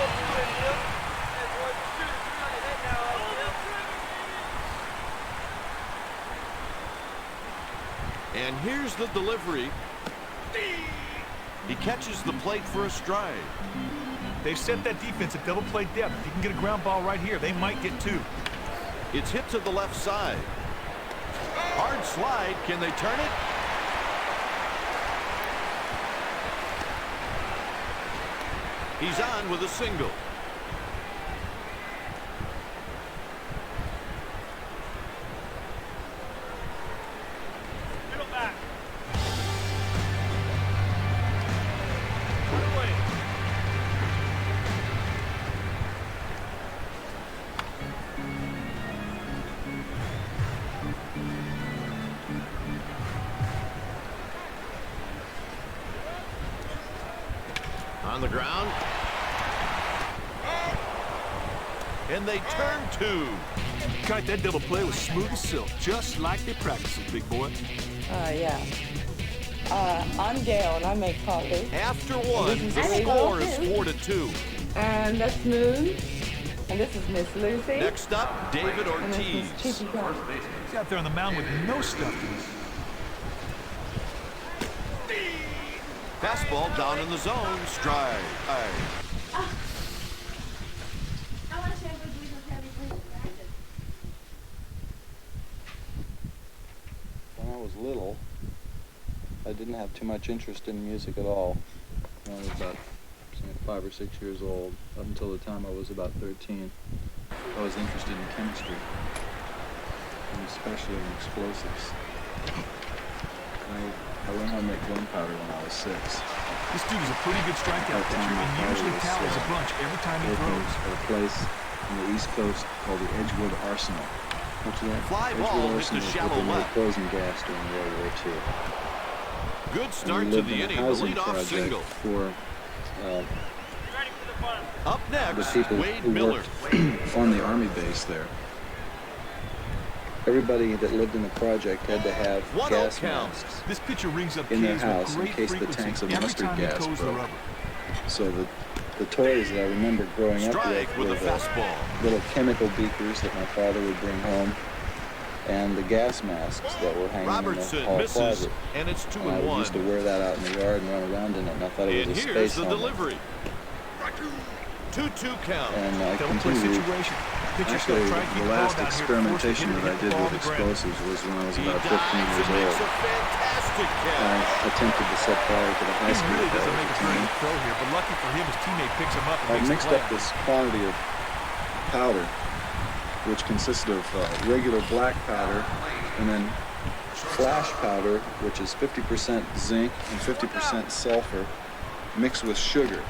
And here's the delivery. He catches the plate for a strike. They've set that defense at double play depth. If you can get a ground ball right here, they might get two. It's hit to the left side. Hard slide. Can they turn it? He's on with a single. Middle back. On the ground. And they turn two. God, that double play was smooth as silk, just like they practice it, big boy. Yeah. I'm Gail, and I make coffee. After one, the score is 4-2. And that's Moon. And this is Miss Lucy. Next up, David And Ortiz. this is Chichi Cohen. He's out there on the mound with no stuff to do. Fastball down in the zone. Strike. When I was little, I didn't have too much interest in music at all. When I was about 5 or 6 years old, up until the time I was about 13. I was interested in chemistry, and especially in explosives. I learned how to make gunpowder when I was 6. This dude is a pretty good strikeout pitcher, and usually tallies a bunch every time he throws. At a place on the East Coast called the Edgewood Arsenal. What's that? Fly ball hit the shallow left. Poison gas during World War II. Good start to the inning. The leadoff single. For Up the next, people Wade who Miller. worked on the Army base there. Everybody that lived in the project had to have 1-0 gas count. masks This pitcher rings up in their kids with house in great case the frequency tanks of every mustard time he gas toes the broke. rubber. So the toys that I remember growing up Strike with were a the fastball. little chemical beakers that my father would bring home, and the gas masks that were hanging in Robertson the hall misses, closet. and it's 2-1. I used to wear that out in the yard and run around in it, and I thought it And was a here's space the helmet. delivery. 2-2 count. And I Double play continued. situation. Pitcher's Actually, gonna try and keep the the ball last down here to force the experimentation hitter to that I get the did ball with on the ground. explosives was when I was He about dives 15 and years makes old. a fantastic catch. I attempted to set fire to the high He school really doesn't ball make a team. great throw here, but lucky for him, his teammate picks him up and I makes a mixed play. up this quantity of powder, which consisted of regular black powder and then flash powder, which is 50% zinc and 50% sulfur, mixed with sugar.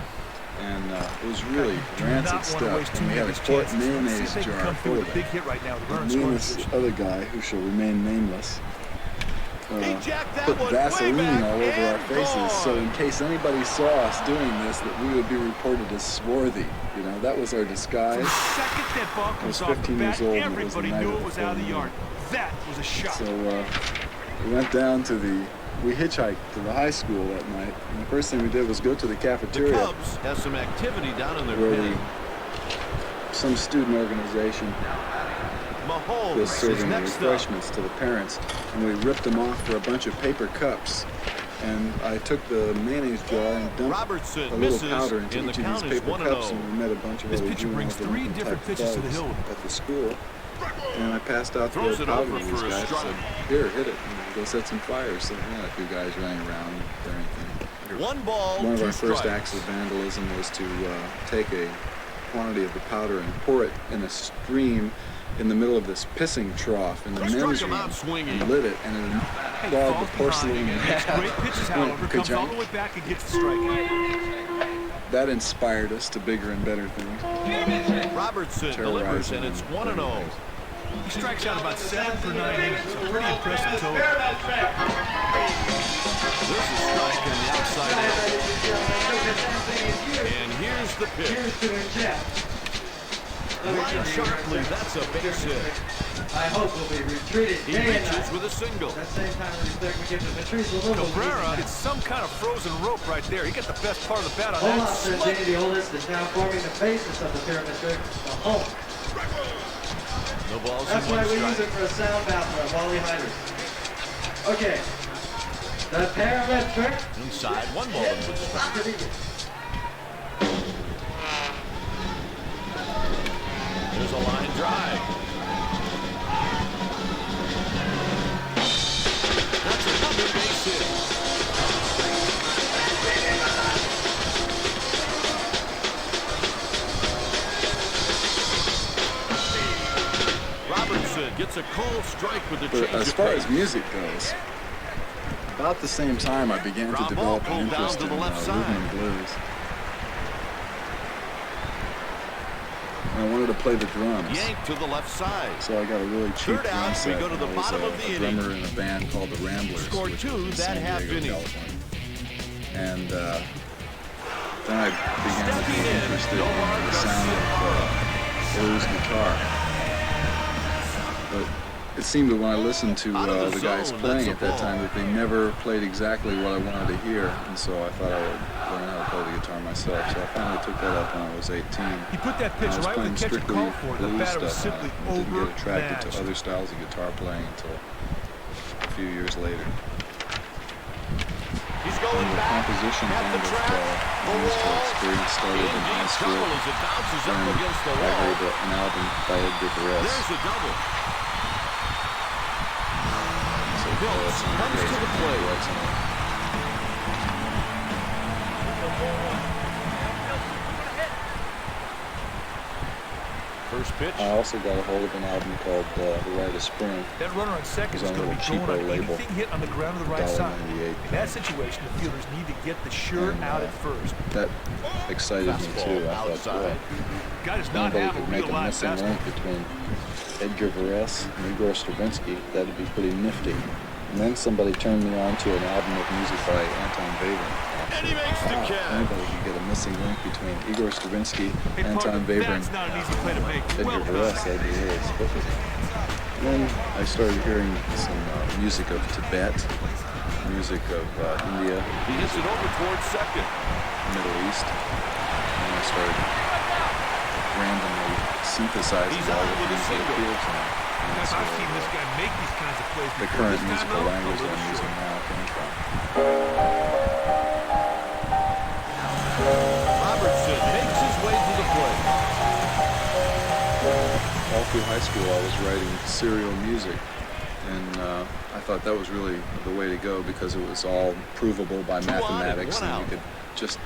And it was really rancid stuff. And we had a quart mayonnaise jar full of Big it. hit right now. The runner Me and scores. this other guy, who shall remain nameless, He jacked that put one Vaseline way back all over our and faces, gone. so in case anybody saw us doing this, that we would be reported as swarthy. You know, that was our disguise. The second that ball I was comes off the 15 bat, years old, and it was the everybody night knew of it was the out of the full yard. moon. That was a shot. So we went down to we hitchhiked to the high school that night, and the first thing we did was go to the The cafeteria Cubs have some activity down in their where pen. some student organization Mahomes was is serving next up. refreshments to the parents, and we ripped them off for a bunch of paper cups. And I took the mayonnaise jar and dumped Robertson a little misses, powder into and the each of count these is paper 1-0. cups, and we met a bunch of This other pitcher brings juveniles three in different type pitches to the thugs hill. at the school. And I passed out the Throws it powder over to these for a guys. strike. Said, "Here, hit it. And go set some fires." So yeah, a few guys running around or anything. One ball, One of two our first strikes. acts of vandalism was to take a quantity of the powder and pour it in a stream in the middle of this pissing trough in the Struck men's him room. out swinging. And lit it, and it clogged the porcelain in Makes half. great pitches, however, comes all the way back and gets the strikeout. That inspired us to bigger and better things. Robertson delivers, and it's 1-0. He strikes out about 7 per 9 innings. A pretty impressive total. There's a strike on the outside edge. And here's the pitch. Line sharply, that's a base hit. I hope we'll be retreated. He reaches with a single. At the same time, we give the Patrice a little Cabrera, it's some kind of frozen rope right there. He got the best part of the bat on Hold that. on, Sir Janie, the oldest is now forming the basis of the pyramid trick, the home. No balls. That's why we use it for a sound bath, Wally Hiders. Okay. The pyramid trick. Inside, one ball into the strike. There's a line drive. That's another base hit. Robertson gets a cold strike with the change But as of far pace. as music goes, about the same time I began to develop an interest in rhythm and blues. I wanted to play the drums. Yank to the left side. So I got a really cheap Third drum out, we set. go to the I was bottom of the a inning. drummer in a band called the Ramblers. Scored which two was in that San half Diego, inning. California. And then I began to be interested in the sound of blues guitar. But it seemed that when I listened to the guys playing at that time that they never played exactly what I wanted to hear, and so I thought I would learn how to play the guitar myself. So I finally took that up when I was 18. He put that pitch I was right when playing the catcher strictly called for it. The blues batter was stuff. simply I didn't get attracted overmatched. to other styles of guitar playing until a few years later. He's going the back composition at kind the of track. The musical wall. experience started in high school. As it bounces up when against the I wall. heard an album by Edgar Varese. There's a double. Phillips comes to the plate. First pitch. I also got a hold of an album called The Rite of Spring. That runner on second It is was on going a to be cheapo going on label. anything hit on the ground of the right side. $1.98. In that situation, the fielders need to get the shirt out at first. That excited me too. I thought, well, Guy does not anybody have a could make real a live missing fastball. link between Edgar Varese and Igor Stravinsky. That'd be pretty nifty. And then somebody turned me on to an album of music by Anton Webern. And he makes the catch. Anybody could get a missing link between Igor Stravinsky, Anton Webern, That's not an easy play to make. Edgar Well Varese. That'd be really special. And then I started hearing some music of Tibet, music of India. He hits it over towards second. Middle East. And I started randomly synthesizing all the things that appealed to me. I've seen this guy make these kinds of plays The before. current This time musical out, language a that I'm little using short. now came from. Robertson makes his way to the plate. All through high school I was writing serial music, and I thought that was really the way to go because it was all provable by mathematics, and you could just,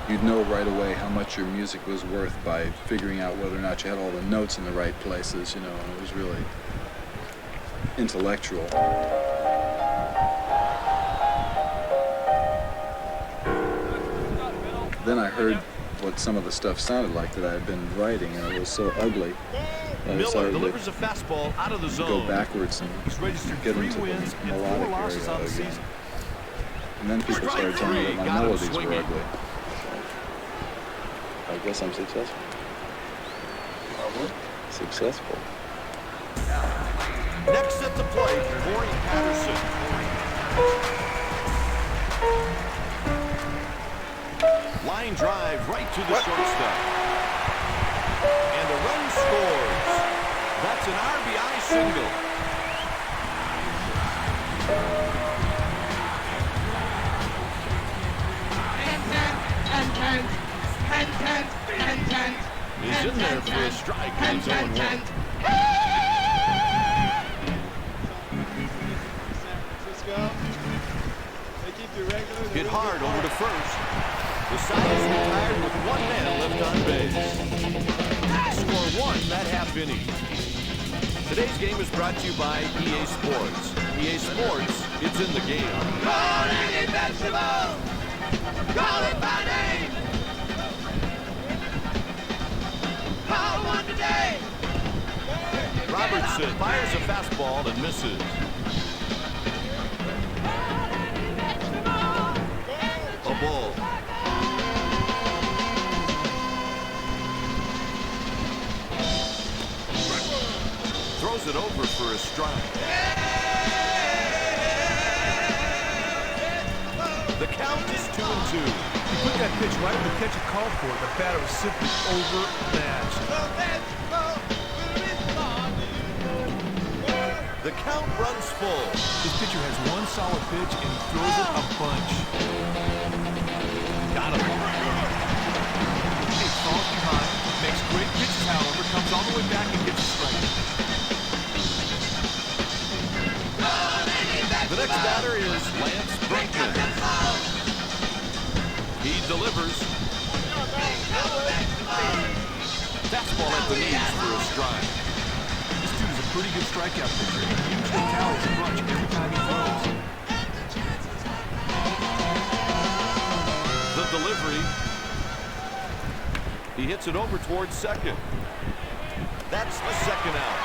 you'd know right away how much your music was worth by figuring out whether or not you had all the notes in the right places, you know, and it was really intellectual. Then I heard what some of the stuff sounded like that I had been writing, and it was so ugly that I Miller started delivers to a fastball out of the zone. go backwards and He's registered get 3 into wins the and 4 melodic losses area on the again. season. And then people started telling me that my Got him melodies were swinging. ugly. I guess I'm successful. Successful. Next at the plate, Corey Patterson. Line drive right to the shortstop. And a run scores. That's an RBI single. He's in there for a strike. He's 0-1. Hit hard over to first. The side is retired with one man left on base. Score one that half inning. Today's game is brought to you by EA Sports. EA Sports, it's in the game. Call any vegetable. Call it by name. Call one today. Robertson fires a fastball and misses. A ball. Throws it over for a strike. The count is 2-2. He put that pitch right when the catcher called for it. The batter was simply overmatched. The count runs full. This pitcher has one solid pitch and he throws it a bunch. Got him. He falls behind, makes great pitches, however, comes all the way back and gets a strike. The next batter is Lance Brinkman. He delivers. Fastball at the knees for a strike. This dude is a pretty good strikeout pitcher. He usually tallies a bunch every time he throws. The delivery. He hits it over towards second. That's the second out.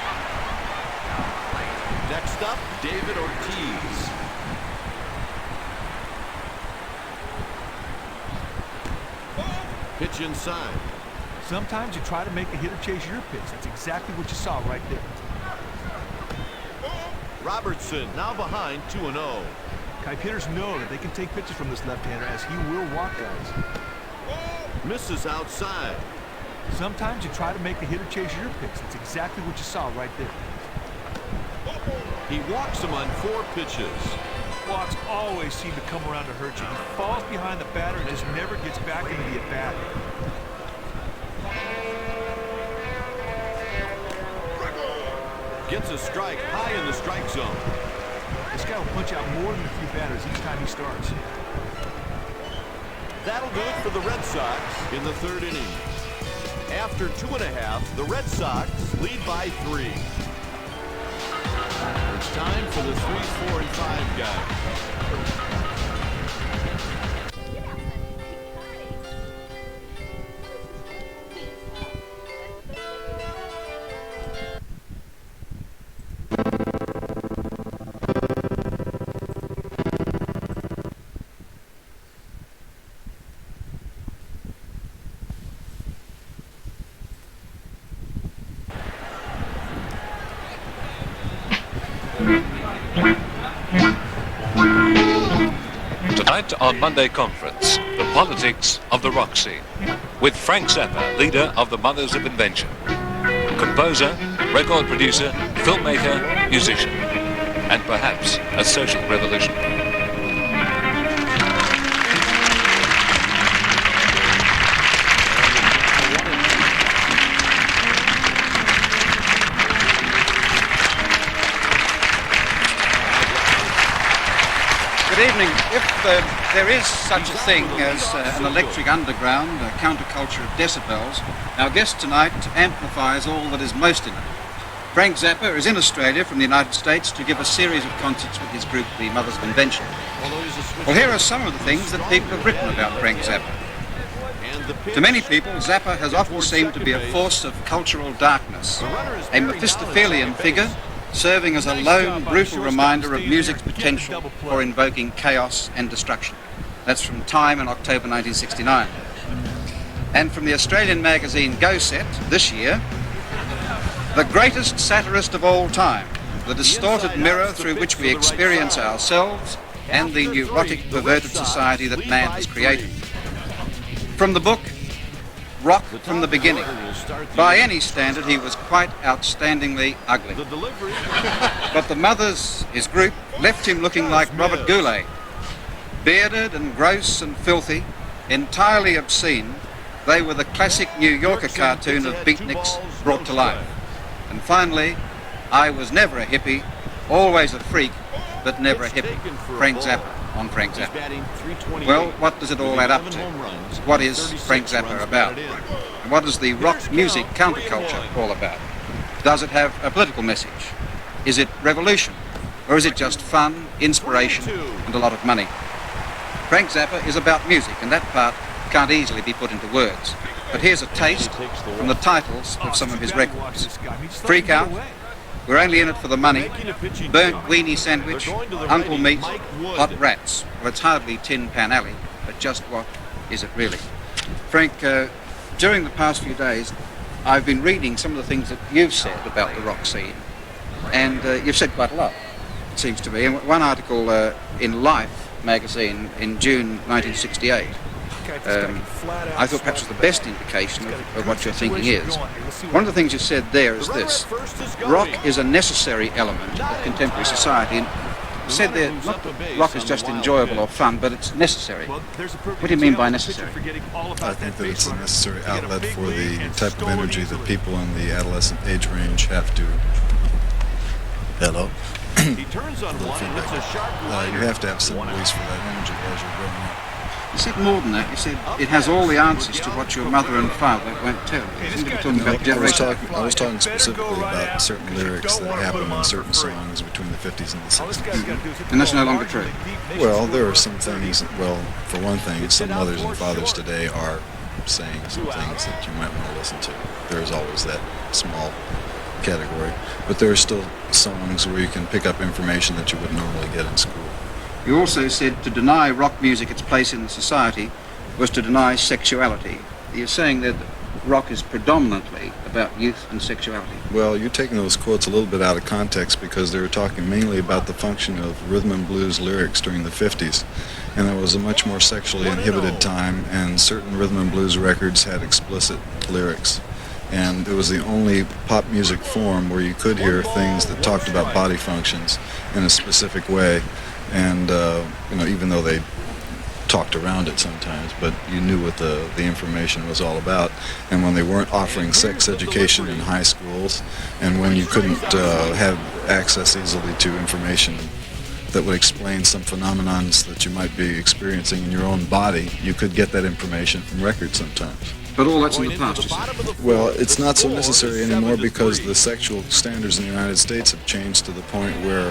Next up, David Ortiz. Pitch inside. Sometimes you try to make a hitter chase your pitch. That's exactly what you saw right there. Robertson now behind 2-0. Type hitters know that they can take pitches from this left-hander as he will walk guys. Misses outside. Sometimes you try to make a hitter chase your pitch. That's exactly what you saw right there. He walks him on 4 pitches. Walks always seem to come around to hurt you. He falls behind the batter and just never gets back into the at-bat. Gets a strike high in the strike zone. This guy will punch out more than a few batters each time he starts. That'll do it for the Red Sox in the 3rd inning. After 2.5, the Red Sox lead by 3. It's time for the 3, 4, and 5 guys. Tonight on Monday Conference, the politics of the rock scene, with Frank Zappa, leader of the Mothers of Invention, composer, record producer, filmmaker, musician, and perhaps a social revolution. Good evening. If there is such a thing as an electric underground, a counterculture of decibels, our guest tonight amplifies all that is most in it. Frank Zappa is in Australia from the United States to give a series of concerts with his group, the Mothers of Invention. Well, here are some of the things that people have written about Frank Zappa. To many people, Zappa has often seemed to be a force of cultural darkness, a Mephistophelian figure serving as a lone, brutal reminder of music's potential for invoking chaos and destruction. That's from Time in October 1969. And from the Australian magazine Go Set this year, the greatest satirist of all time, the distorted mirror through which we experience ourselves and the neurotic, perverted society that man has created. From the book, Rock from the Beginning. By any standard, he was quite outstandingly ugly. But the Mothers, his group, left him looking like Robert Goulet. Bearded and gross and filthy, entirely obscene, they were the classic New Yorker cartoon of beatniks brought to life. And finally, I was never a hippie, always a freak, but never a hippie. Frank Zappa on Frank Zappa. Well, what does it all add up to? What is Frank Zappa about? And what is the rock music counterculture all about? Does it have a political message? Is it revolution? Or is it just fun, inspiration, and a lot of money? Frank Zappa is about music, and that part can't easily be put into words. But here's a taste from the titles of some of his records. Freak Out, We're Only in It for the Money, Burnt Weenie Sandwich, Uncle Meat, Hot Rats. Well, it's hardly Tin Pan Alley, but just what is it really? Frank, during the past few days, I've been reading some of the things that you've said about the rock scene, and you've said quite a lot, it seems to me. In one article in Life magazine in June 1968, I thought perhaps was the best indication of what your thinking is. One of the things you said there is this: rock is a necessary element of contemporary society. And you said there, not that rock is just enjoyable or fun, but it's necessary. What do you mean by necessary? I think that it's a necessary outlet for the type of energy that people in the adolescent age range have to... Hello? He turns on one and it's a sharp line. You have to have some release for that energy as you're growing up. You said more than that. You said it has all the answers to what your mother and father won't tell you. You seem to be talking about generation. I was talking specifically about certain lyrics that happen in certain songs between the 50s and the 60s. And that's no longer true? Well, there are some things, well, for one thing, some mothers and fathers today are saying some things that you might want to listen to. There's always that small category. But there are still songs where you can pick up information that you would normally get in school. You also said to deny rock music its place in the society was to deny sexuality. You're saying that rock is predominantly about youth and sexuality. Well, you're taking those quotes a little bit out of context because they were talking mainly about the function of rhythm and blues lyrics during the 50s. And there was a much more sexually inhibited time, and certain rhythm and blues records had explicit lyrics. And it was the only pop music form where you could hear things that talked about body functions in a specific way. And, even though they talked around it sometimes, but you knew what the information was all about. And when they weren't offering sex education in high schools, and when you couldn't have access easily to information that would explain some phenomenons that you might be experiencing in your own body, you could get that information from records sometimes. But all that's in the past, you say? Well, it's not so necessary anymore because the sexual standards in the United States have changed to the point where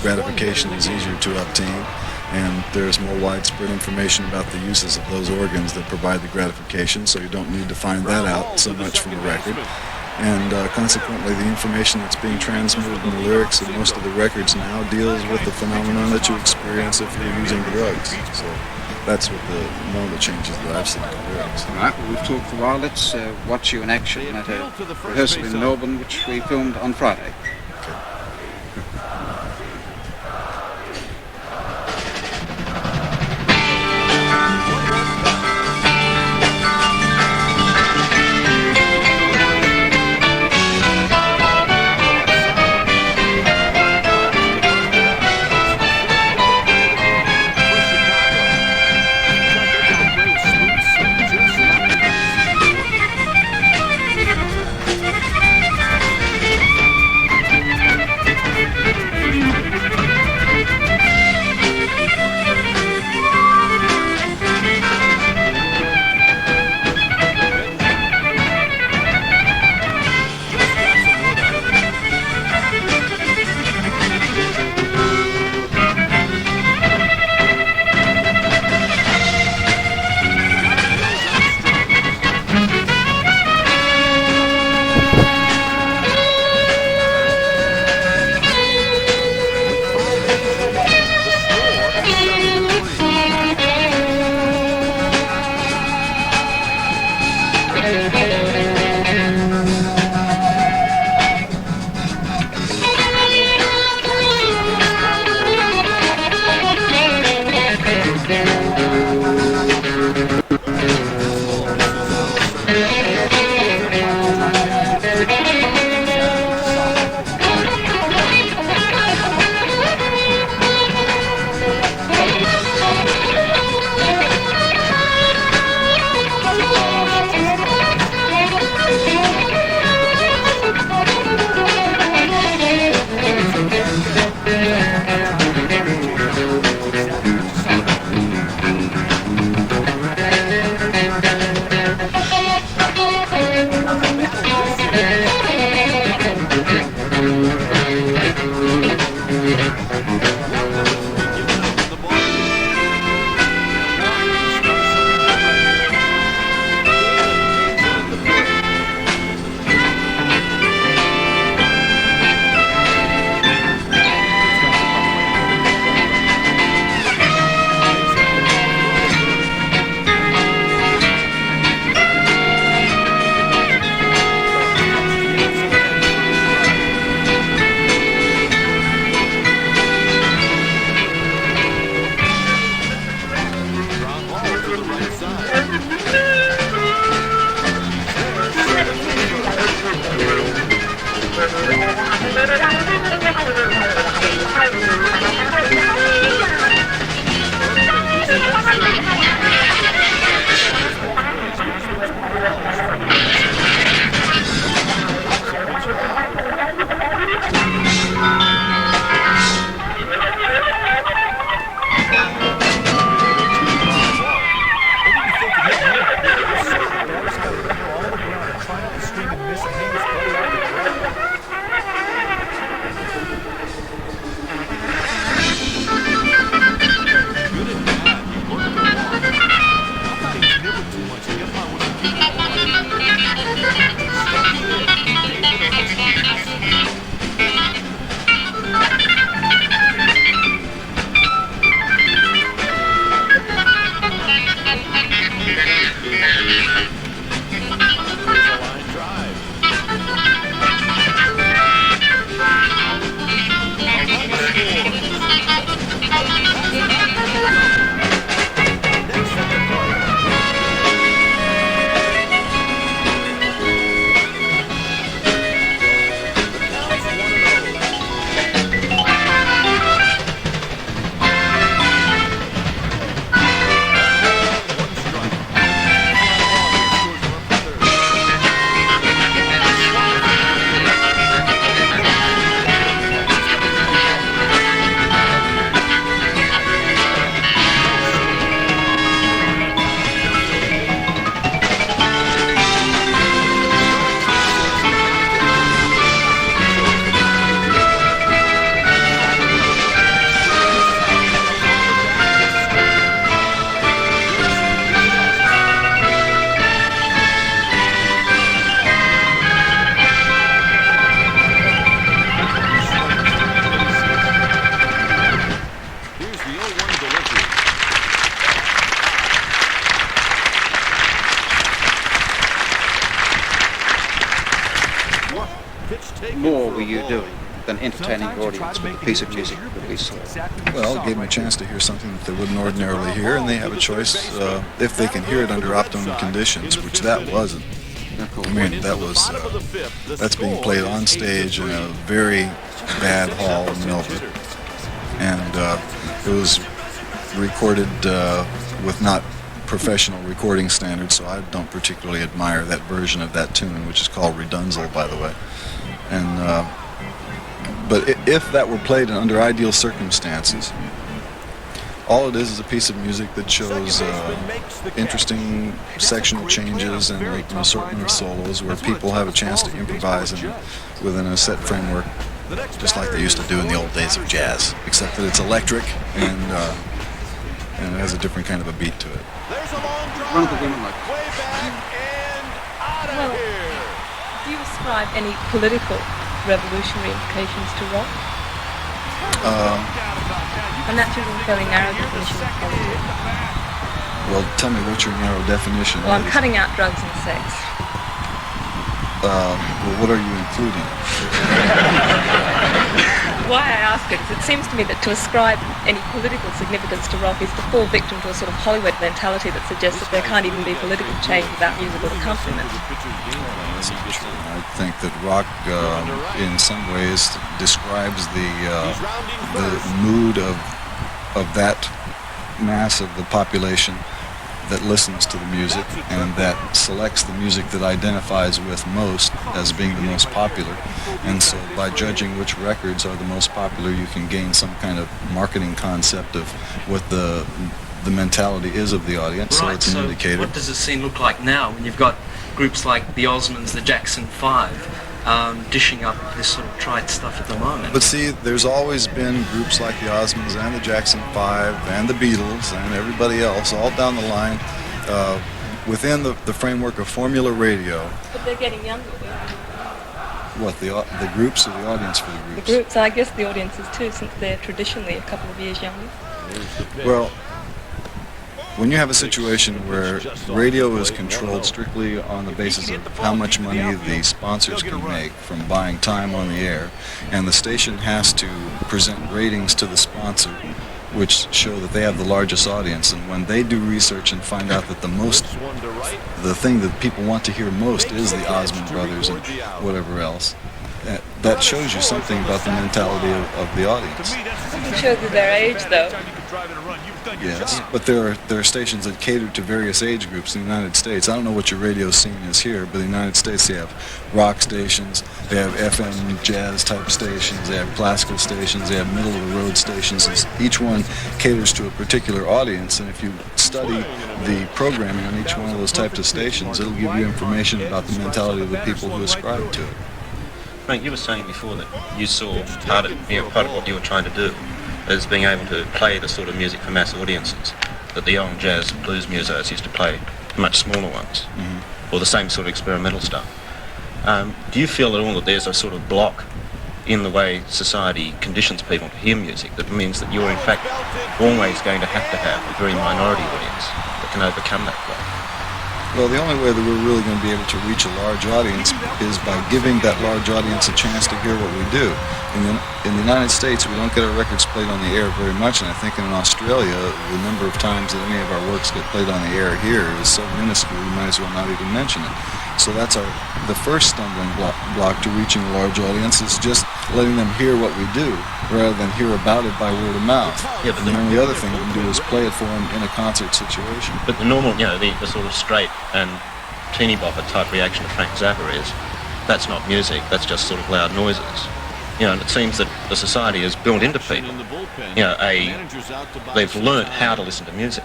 gratification is easier to obtain, and there's more widespread information about the uses of those organs that provide the gratification, so you don't need to find that out so much from a record. And consequently, the information that's being transmitted in the lyrics of most of the records now deals with the phenomenon that you experience if you're using drugs. So that's what one of the changes that I've seen in the lyrics. All right, well, we've talked for a while. Let's watch you in action at a rehearsal in Melbourne, which we filmed on Friday. were you doing than entertaining your audience with a piece of music that we saw? Well, it gave them a chance to hear something that they wouldn't ordinarily hear, and they have a choice if they can hear it under optimum conditions, which that wasn't. I mean, that's being played on stage in a very bad hall in Melbourne, and it was recorded with not professional recording standards, so I don't particularly admire that version of that tune, which is called Redunzel, by the way. And but if that were played under ideal circumstances, all it is a piece of music that shows interesting sectional changes and an assortment of solos where people have a chance to improvise within a set framework, just like they used to do in the old days of jazz, except that it's electric and it has a different kind of a beat to it. One of the women like, well, do you ascribe any political revolutionary implications to rock? And that's your very narrow definition of politics. Well, tell me what's your narrow definition? Well, I'm cutting out drugs and sex. Well, what are you including? Why I ask it is it seems to me that to ascribe any political significance to rock is to fall victim to a sort of Hollywood mentality that suggests that there can't even be political change without musical accompaniment. That's not true. I think that rock, in some ways, describes the mood of that mass of the population that listens to the music and that selects the music that identifies with most as being the most popular. And so by judging which records are the most popular, you can gain some kind of marketing concept of what the mentality is of the audience. Right, so it's an indicator. What does the scene look like now when you've got groups like the Osmonds, the Jackson 5, dishing up this sort of trite stuff at the moment? But see, there's always been groups like the Osmonds and the Jackson 5 and the Beatles and everybody else all down the line within the framework of formula radio. But they're getting younger. What, the groups or the audience for the groups? The groups, I guess the audiences too, since they're traditionally a couple of years younger. Well, when you have a situation where radio is controlled strictly on the basis of how much money the sponsors can make from buying time on the air, and the station has to present ratings to the sponsor which show that they have the largest audience, and when they do research and find out that the thing that people want to hear most is the Osmond Brothers and whatever else, that shows you something about the mentality of the audience. It shows you their age, though. Yes, but there are stations that cater to various age groups in the United States. I don't know what your radio scene is here, but in the United States they have rock stations, they have FM jazz type stations, they have classical stations, they have middle of the road stations. Each one caters to a particular audience, and if you study the programming on each one of those types of stations, it'll give you information about the mentality of the people who ascribe to it. Frank, you were saying before that you saw part of what you were trying to do as being able to play the sort of music for mass audiences that the young jazz blues musos used to play, much smaller ones, or the same sort of experimental stuff. Do you feel at all that there's a sort of block in the way society conditions people to hear music that means that you're in fact always going to have a very minority audience that can overcome that block? Well, the only way that we're really going to be able to reach a large audience is by giving that large audience a chance to hear what we do. In the United States, we don't get our records played on the air very much, and I think in Australia, the number of times that any of our works get played on the air here is so minuscule, you might as well not even mention it. So that's the first stumbling block to reaching a large audience is just letting them hear what we do, rather than hear about it by word of mouth. Yeah, but and then the other thing we can do is play it for them in a concert situation. But the normal, the sort of straight and teeny bopper type reaction to Frank Zappa is, that's not music, that's just sort of loud noises. And it seems that the society has built into people, they've learnt how to listen to music,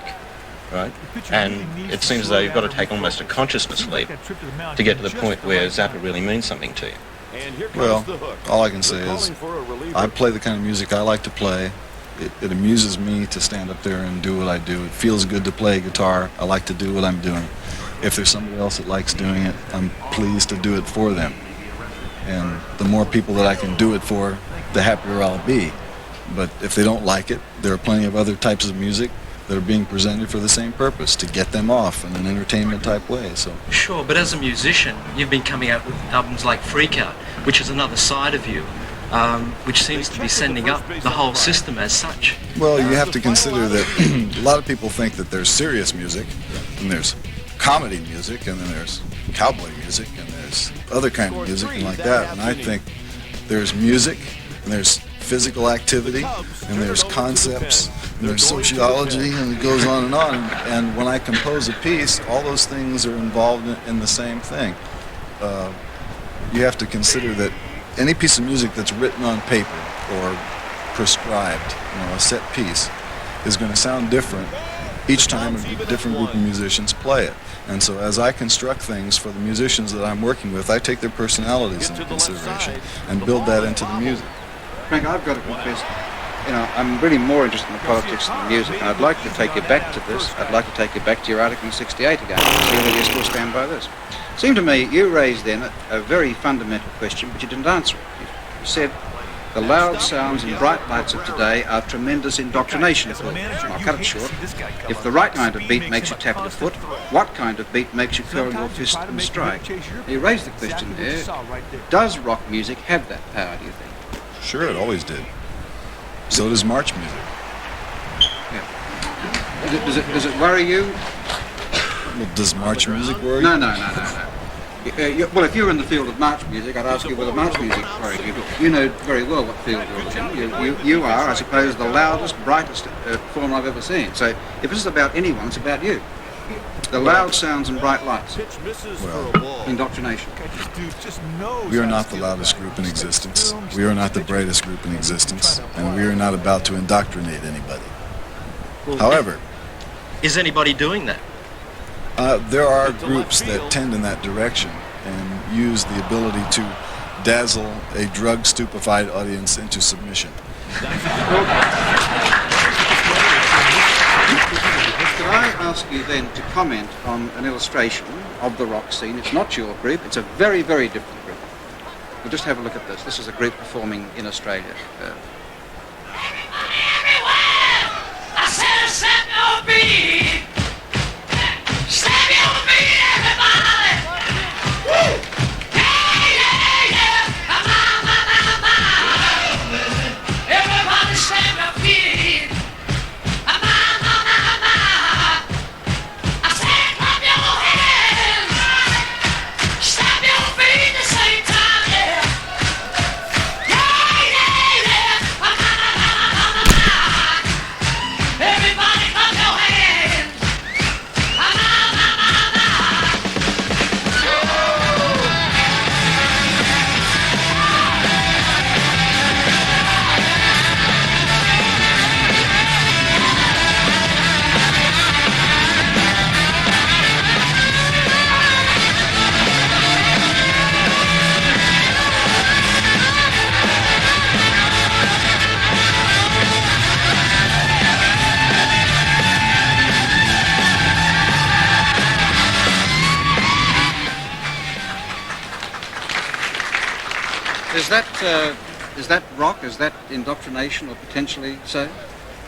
right? And it seems as though you've got to take almost a consciousness leap to get to the point where Zappa really means something to you. Well, all I can say is I play the kind of music I like to play. It amuses me to stand up there and do what I do. It feels good to play guitar. I like to do what I'm doing. If there's somebody else that likes doing it, I'm pleased to do it for them. And the more people that I can do it for, the happier I'll be. But if they don't like it, there are plenty of other types of music that are being presented for the same purpose, to get them off in an entertainment type way. So Sure, but as a musician, you've been coming out with albums like Freak Out, which is another side of you, which seems to be sending up the whole system as such. well, you have to consider that a lot of people think that there's serious music, and there's comedy music, and then there's cowboy music, and there's other kind of music and like that. And I think there's music, and there's physical activity, and there's concepts, and there's sociology, and it goes on. And when I compose a piece, all those things are involved in the same thing. You have to consider that any piece of music that's written on paper or prescribed, a set piece, is going to sound different each time a different group of musicians play it. And so as I construct things for the musicians that I'm working with, I take their personalities into consideration and build that into the music. Frank, I've got to confess, I'm really more interested in the politics than the music, and I'd like to take you back to this. I'd like to take you back to your article in 68 again, and see whether you still stand by this. It seemed to me you raised then a very fundamental question, but you didn't answer it. You said, the loud sounds and bright lights of today are tremendous indoctrination tools. I'll cut it short. If the right kind of beat makes you tap your foot, what kind of beat makes you curl your fist and strike? You raised the question there, does rock music have that power, do you think? Sure, it always did. So does march music. Yeah. Does it worry you? Well, does march music worry you? No. Well, if you're in the field of march music, I'd ask you whether march music worries you. You know very well what field you're in. You are, I suppose, the loudest, brightest form I've ever seen. So if this is about anyone, it's about you. The loud sounds and bright lights. Well, indoctrination. We are not the loudest group in existence. We are not the brightest group in existence. And we are not about to indoctrinate anybody. Well, however, is anybody doing that? There are groups that tend in that direction and use the ability to dazzle a drug-stupefied audience into submission. Could I ask you then to comment on an illustration of the rock scene? It's not your group, it's a very, very different group. We'll just have a look at this. This is a group performing in Australia. I said, set no beat. Slam your feet, everybody! Woo! Yeah! Everybody slam your feet! I said, clap your hands! Stamp your feet at the same time, yeah! Everybody clap your hands! Is that rock? Is that indoctrination, or potentially so?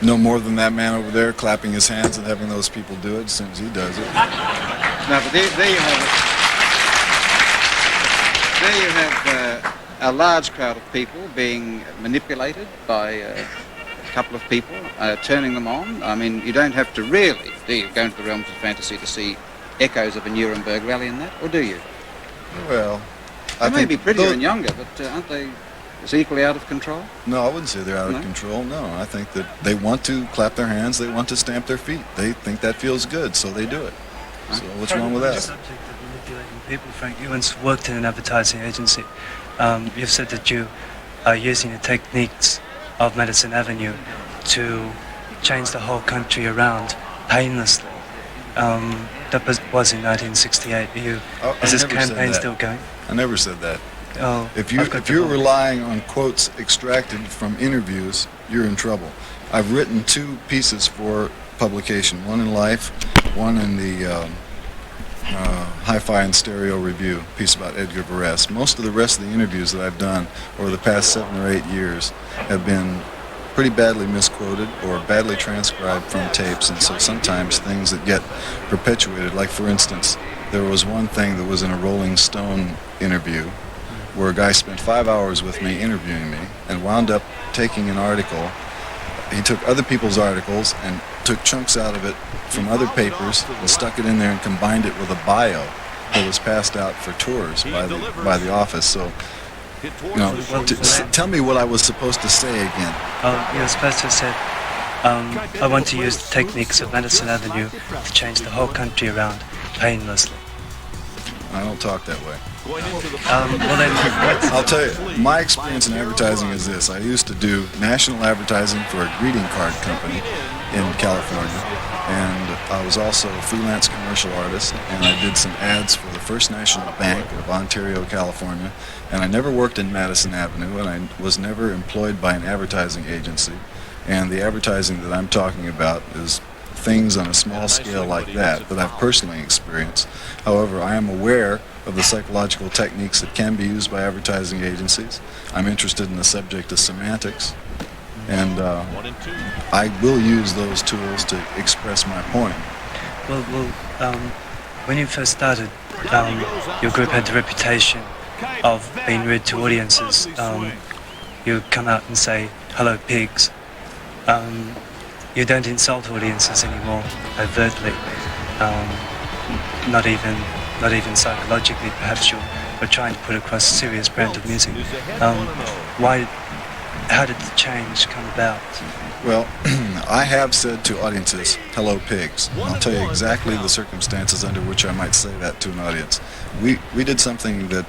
No more than that man over there clapping his hands and having those people do it as soon as he does it. No, but there you have it. There you have a large crowd of people being manipulated by a couple of people, turning them on. I mean, you don't have to really, do you, go into the realms of fantasy to see echoes of a Nuremberg rally in that, or do you? Well, they may be prettier and younger, but aren't they equally out of control? No, I wouldn't say they're out of control. No, I think that they want to clap their hands, they want to stamp their feet. They think that feels good, so they do it. So what's wrong with that? Subject of manipulating people, Frank. You once worked in an advertising agency. You've said that you are using the techniques of Madison Avenue to change the whole country around painlessly. That was in 1968. Is this campaign still going? I never said that. Oh, if you're relying on quotes extracted from interviews, you're in trouble. I've written 2 pieces for publication, one in Life, one in the Hi-Fi and Stereo Review, a piece about Edgar Varese. Most of the rest of the interviews that I've done over the past 7 or 8 years have been pretty badly misquoted or badly transcribed from tapes, and so sometimes things that get perpetuated, like for instance, there was one thing that was in a Rolling Stone interview where a guy spent 5 hours with me interviewing me and wound up taking an article. He took other people's articles and took chunks out of it from other papers and stuck it in there and combined it with a bio that was passed out for tours by the office. So, tell me what I was supposed to say again. You were supposed to have said, I want to use the techniques of Madison Avenue to change the whole country around painlessly. I don't talk that way. Well then, I'll tell you, my experience in advertising is this. I used to do national advertising for a greeting card company in California, and I was also a freelance commercial artist, and I did some ads for the First National Bank of Ontario, California, and I never worked in Madison Avenue, and I was never employed by an advertising agency, and the advertising that I'm talking about is things on a small scale like that I've personally experienced. However, I am aware of the psychological techniques that can be used by advertising agencies. I'm interested in the subject of semantics, and I will use those tools to express my point. Well, when you first started, your group had the reputation of being rude to audiences. You would come out and say, "Hello, pigs." You don't insult audiences anymore overtly. Not even psychologically. Perhaps you're trying to put across a serious brand of music. How did the change come about? Well, I have said to audiences, "Hello, pigs." And I'll tell you exactly the circumstances under which I might say that to an audience. We did something that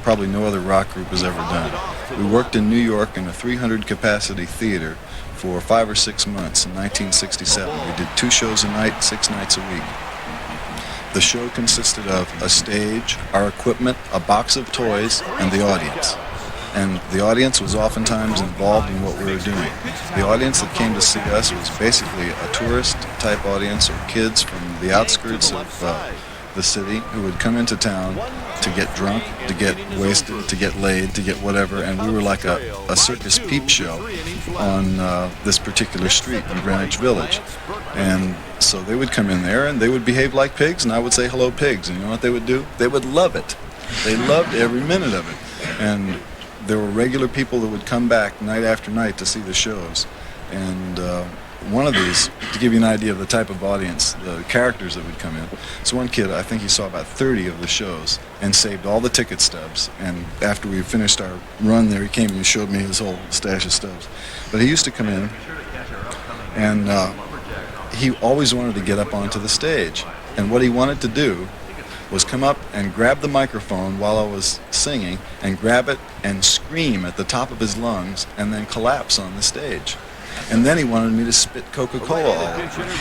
probably no other rock group has ever done. We worked in New York in a 300-capacity theater for 5 or 6 months in 1967. We did 2 shows a night, 6 nights a week. The show consisted of a stage, our equipment, a box of toys, and the audience. And the audience was oftentimes involved in what we were doing. The audience that came to see us was basically a tourist-type audience, or kids from the outskirts of the city who would come into town to get drunk, to get wasted, to get laid, to get whatever, and we were like a circus peep show on this particular street in Greenwich Village. And so they would come in there and they would behave like pigs, and I would say, "Hello, pigs." And you know what they would do? They would love it. They loved every minute of it. And there were regular people that would come back night after night to see the shows. And one of these, to give you an idea of the type of audience, the characters that would come in. So one kid, I think he saw about 30 of the shows and saved all the ticket stubs. And after we finished our run there, he came and he showed me his whole stash of stubs. But he used to come in, and he always wanted to get up onto the stage. And what he wanted to do was come up and grab the microphone while I was singing and grab it and scream at the top of his lungs and then collapse on the stage. And then he wanted me to spit Coca-Cola all over him.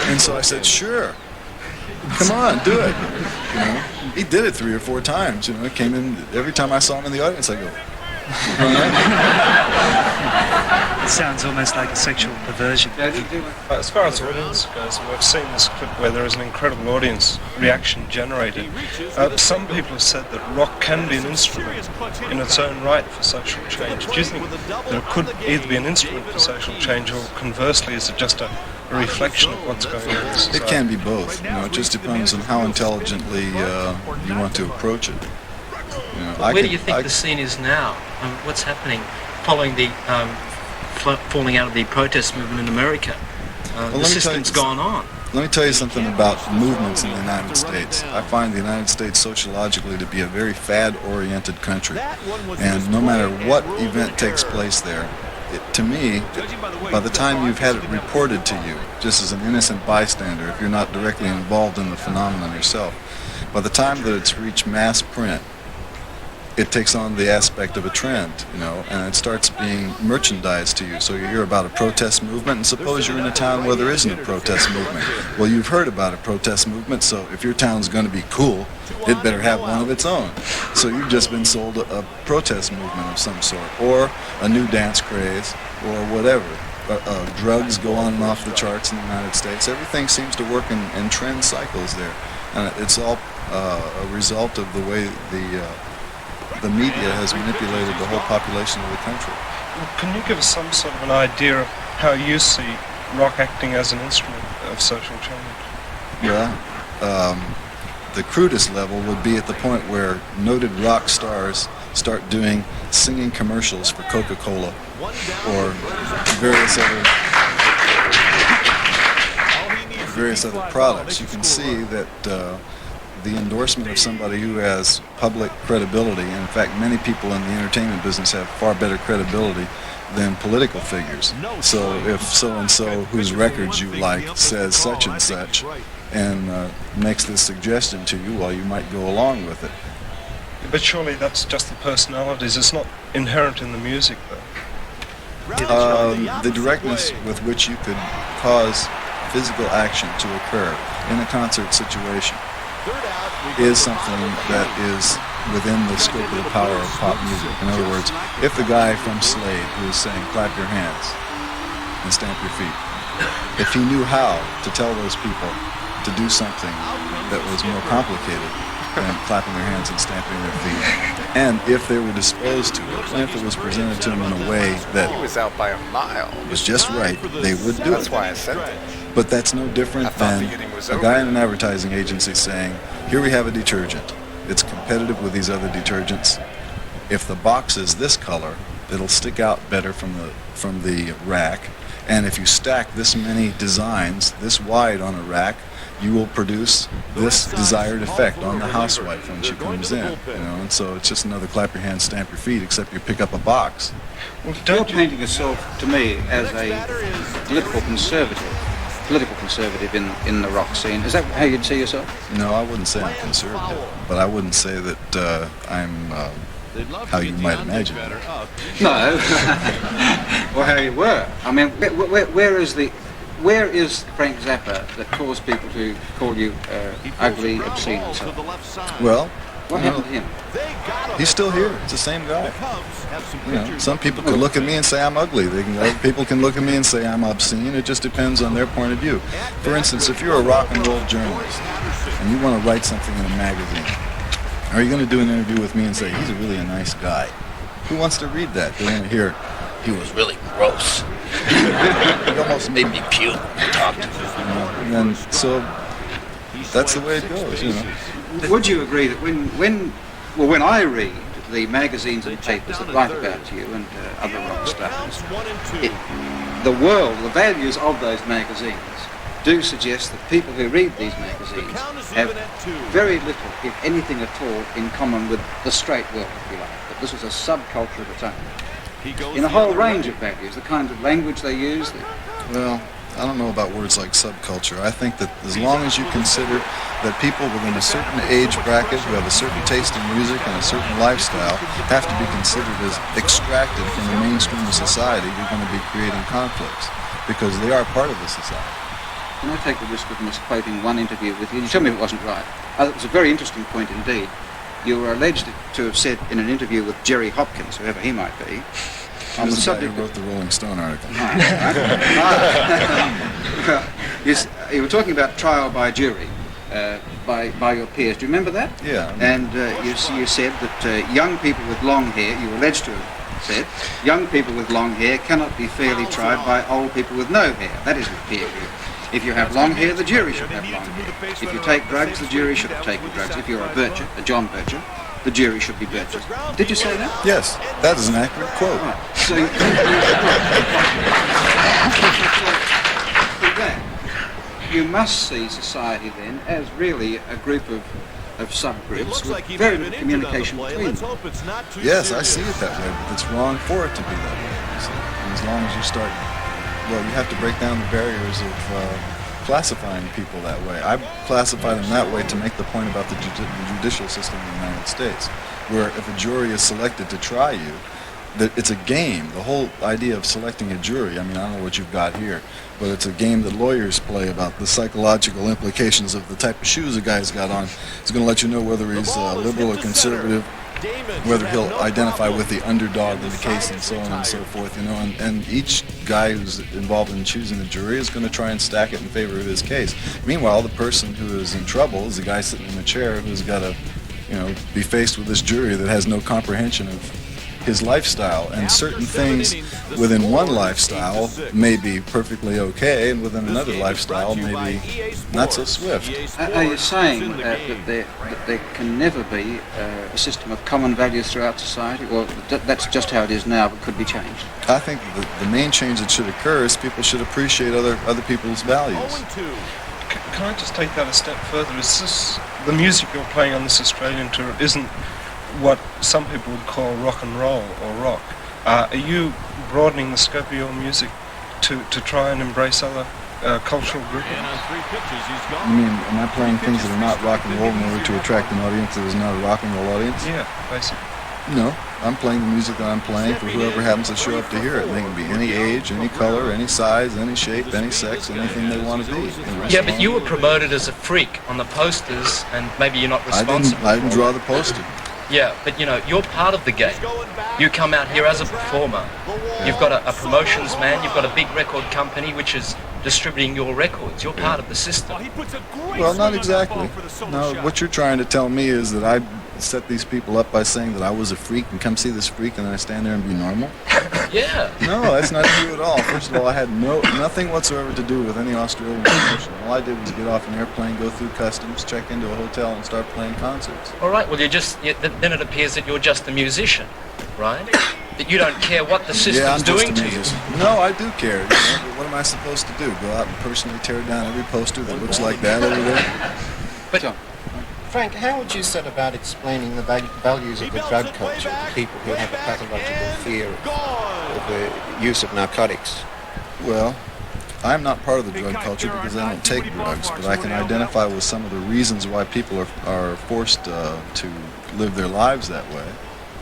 And so I said, "Sure, come on, do it." You know, he did it 3 or 4 times. You know, it came in every time I saw him in the audience. I go, It sounds almost like a sexual perversion. As far as audience goes, we've seen this clip where there is an incredible audience reaction generated. Some people have said that rock can be an instrument in its own right for social change. Do you think that it could either be an instrument for social change, or conversely, is it just a reflection of what's going on in society? It can be both. You know, it just depends on how intelligently you want to approach it. You know, Where do you think the scene is now? What's happening following the falling out of the protest movement in America? The system's gone on. Let me tell you something about movements in the United States. I find the United States sociologically to be a very fad-oriented country. And no matter what event takes place there, to me, by the time you've had it reported to you, just as an innocent bystander, if you're not directly involved in the phenomenon yourself, by the time that it's reached mass print, it takes on the aspect of a trend, you know, and it starts being merchandised to you. So you hear about a protest movement, and suppose you're in a town where there isn't a protest movement. Well, you've heard about a protest movement, so if your town's going to be cool, it better have one of its own. So you've just been sold a protest movement of some sort, or a new dance craze, or whatever. Drugs go on and off the charts in the United States. Everything seems to work in trend cycles there. And it's all a result of the way the media has manipulated the whole population of the country. Can you give us some sort of an idea of how you see rock acting as an instrument of social change? Well, the crudest level would be at the point where noted rock stars start doing singing commercials for Coca-Cola or various other products. You can see that the endorsement of somebody who has public credibility, and in fact many people in the entertainment business have far better credibility than political figures. So if so-and-so whose records you like says such and such and makes this suggestion to you, well, you might go along with it. But surely that's just the personalities. It's not inherent in the music, though. The directness with which you could cause physical action to occur in a concert situation is something that is within the scope of the power of pop music. In other words, if the guy from Slade who is saying clap your hands and stamp your feet, if he knew how to tell those people to do something that was more complicated than clapping their hands and stamping their feet, and if they were disposed to it, and if it was presented to them in a way that He was out by a mile. was just right, they would do That's it. why I sent it. But that's no different than a guy in an advertising agency saying, here we have a detergent. It's competitive with these other detergents. If the box is this color, it'll stick out better from the rack. And if you stack this many designs this wide on a rack, you will produce this desired effect on the housewife when she comes in. And so it's just another clap your hands, stamp your feet, except you pick up a box. Well, you're painting yourself, to me, as a political conservative in the rock scene. Is that how you'd see yourself? No, I wouldn't say I'm conservative, but I wouldn't say that I'm how you might imagine. No, or how you were. I mean, where is Frank Zappa that caused people to call you ugly, obscene, and so on? Well, what happened to him? He's still here. It's the same guy. Some people could look at me and say I'm ugly. Other people can look at me and say I'm obscene. It just depends on their point of view. For instance, if you're a rock and roll journalist and you want to write something in a magazine, are you going to do an interview with me and say he's really a nice guy? Who wants to read that? They want to hear he was really gross. He almost made me puke when he talked to him. And so that's the way it goes. Would you agree that when I read the magazines and papers that write about you and other rock stars, the values of those magazines do suggest that people who read these magazines have very little, if anything at all, in common with the straight world, if you like. But this is a subculture of its own. In a whole range of values, the kind of language they use. Well, I don't know about words like subculture. I think that as long as you consider that people within a certain age bracket who have a certain taste in music and a certain lifestyle have to be considered as extracted from the mainstream of society, you're going to be creating conflicts because they are part of the society. Can I take the risk of misquoting one interview with you? You tell me if it wasn't right. It was a very interesting point indeed. You were alleged to have said in an interview with Jerry Hopkins, whoever he might be, on the subject who wrote the Rolling Stone article. You were talking about trial by jury by your peers. Do you remember that? Yeah. And you said that young people with long hair, you were alleged to have said, young people with long hair cannot be fairly tried by old people with no hair. That isn't peer review. If you have long hair, the jury should have long hair. If you take drugs, the jury should have taken drugs. If you're a Bircher, a John Bircher, the jury should be Birchers. Did you say that? Yes, that is an accurate quote. Right. So you must see society then as really a group of subgroups with very little communication between them. Yes, I see it that way, but it's wrong for it to be that way. So, as long as you start, well, you have to break down the barriers of classifying people that way. I classify them that way to make the point about the judicial system in the United States, where if a jury is selected to try you, that it's a game. The whole idea of selecting a jury, I mean, I don't know what you've got here, but it's a game that lawyers play about the psychological implications of the type of shoes a guy's got on. It's going to let you know whether he's liberal or conservative, whether he'll identify with the underdog in the case, and so on and so forth, and each guy who's involved in choosing the jury is going to try and stack it in favor of his case. Meanwhile, the person who is in trouble is the guy sitting in the chair who's got to, be faced with this jury that has no comprehension of his lifestyle, and certain things within one lifestyle may be perfectly okay, and within another lifestyle may be not so swift. Are you saying that there can never be a system of common values throughout society, or that's just how it is now but could be changed? I think the main change that should occur is people should appreciate other people's values. Can I just take that a step further? Is this, the music you're playing on this Australian tour isn't what some people would call rock and roll or rock? Are you broadening the scope of your music to try and embrace other cultural groupings? You mean, am I playing things that are not rock and roll in order to attract an audience that is not a rock and roll audience? Yeah, basically. No, I'm playing the music that I'm playing for whoever happens to show up to hear it. They can be any age, any color, any size, any shape, any sex, anything they want to be. Yeah, but you were promoted as a freak on the posters, and maybe you're not responsible. I didn't draw the poster. Yeah, but you know, you're part of the game. You come out here as a performer. You've got a promotions man, you've got a big record company which is distributing your records. You're part of the system. Well, not exactly. No, what you're trying to tell me is that I set these people up by saying that I was a freak and come see this freak and then I stand there and be normal? Yeah. No, that's not true at all. First of all, I had nothing whatsoever to do with any Australian promotion. All I did was get off an airplane, go through customs, check into a hotel, and start playing concerts. All right, well, then it appears that you're just a musician, right? That you don't care what the system's doing to you. No, I do care. You know, but what am I supposed to do? Go out and personally tear down every poster that looks like that over there? But Frank, how would you set about explaining the values of the drug culture to people who have a pathological fear of the use of narcotics? Well, I'm not part of the drug culture because I don't take drugs, but I can identify with some of the reasons why people are forced to live their lives that way.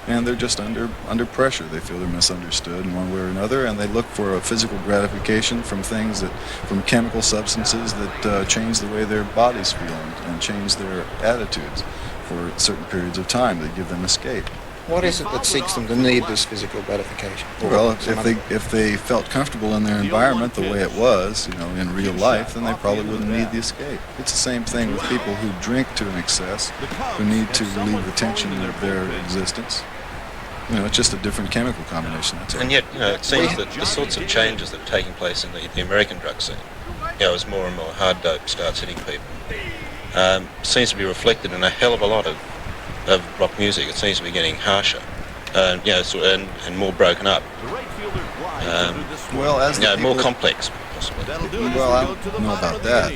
And they're just under pressure. They feel they're misunderstood in one way or another, and they look for a physical gratification from from chemical substances that change the way their bodies feel and change their attitudes for certain periods of time. They give them escape. What is it that seeks them to need this physical gratification? Well, if they felt comfortable in their environment the way it was, you know, in real life, then they probably wouldn't need the escape. It's the same thing with people who drink to an excess, who need to relieve the tension of their existence. You know, it's just a different chemical combination, that's all. And yet, you know, it seems that the sorts of changes that are taking place in the American drug scene, you know, as more and more hard dope starts hitting people, seems to be reflected in a hell of a lot of rock music. It seems to be getting harsher, you know, and more broken up. Well, as you know, more complex, possibly. Well, I don't know about that.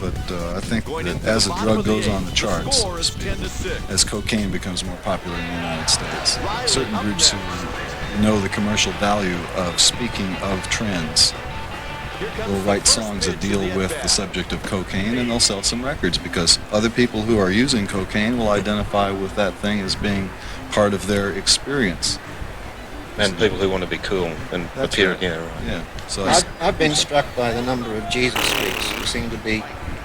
But I think that as a drug goes on the charts, so to speak, as cocaine becomes more popular in the United States, certain groups who know the commercial value of speaking of trends will write songs that deal with the subject of cocaine, and they'll sell some records because other people who are using cocaine will identify with that thing as being part of their experience. And people who want to be cool and appear, right. Yeah, right. Yeah. So I've been struck by the number of Jesus freaks who seem to be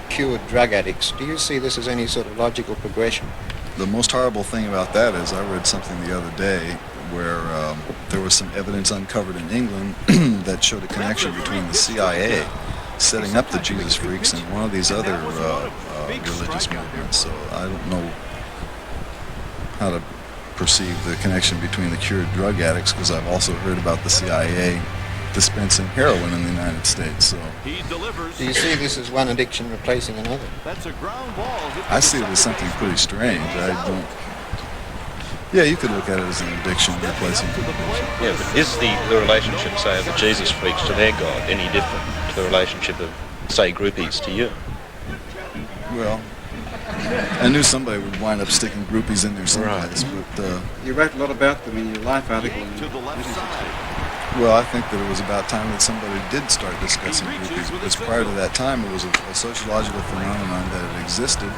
cured drug addicts. Do you see this as any sort of logical progression? The most horrible thing about that is I read something the other day where there was some evidence uncovered in England that showed a connection between the CIA setting up the Jesus freaks and one of these other religious movements. So I don't know how to perceive the connection between the cured drug addicts because I've also heard about the CIA dispensing heroin in the United States. So Do you see this as one addiction replacing another? I see it as something pretty strange. I don't. Yeah, you could look at it as an addiction replacing an addiction. Yeah, but is the relationship, say, of the Jesus freaks to their God any different to the relationship of, say, groupies to you? Well, I knew somebody would wind up sticking groupies in there someplace, but You wrote a lot about them in your Life article. well, I think that it was about time that somebody did start discussing groupies, because prior to that time it was a sociological phenomenon that had existed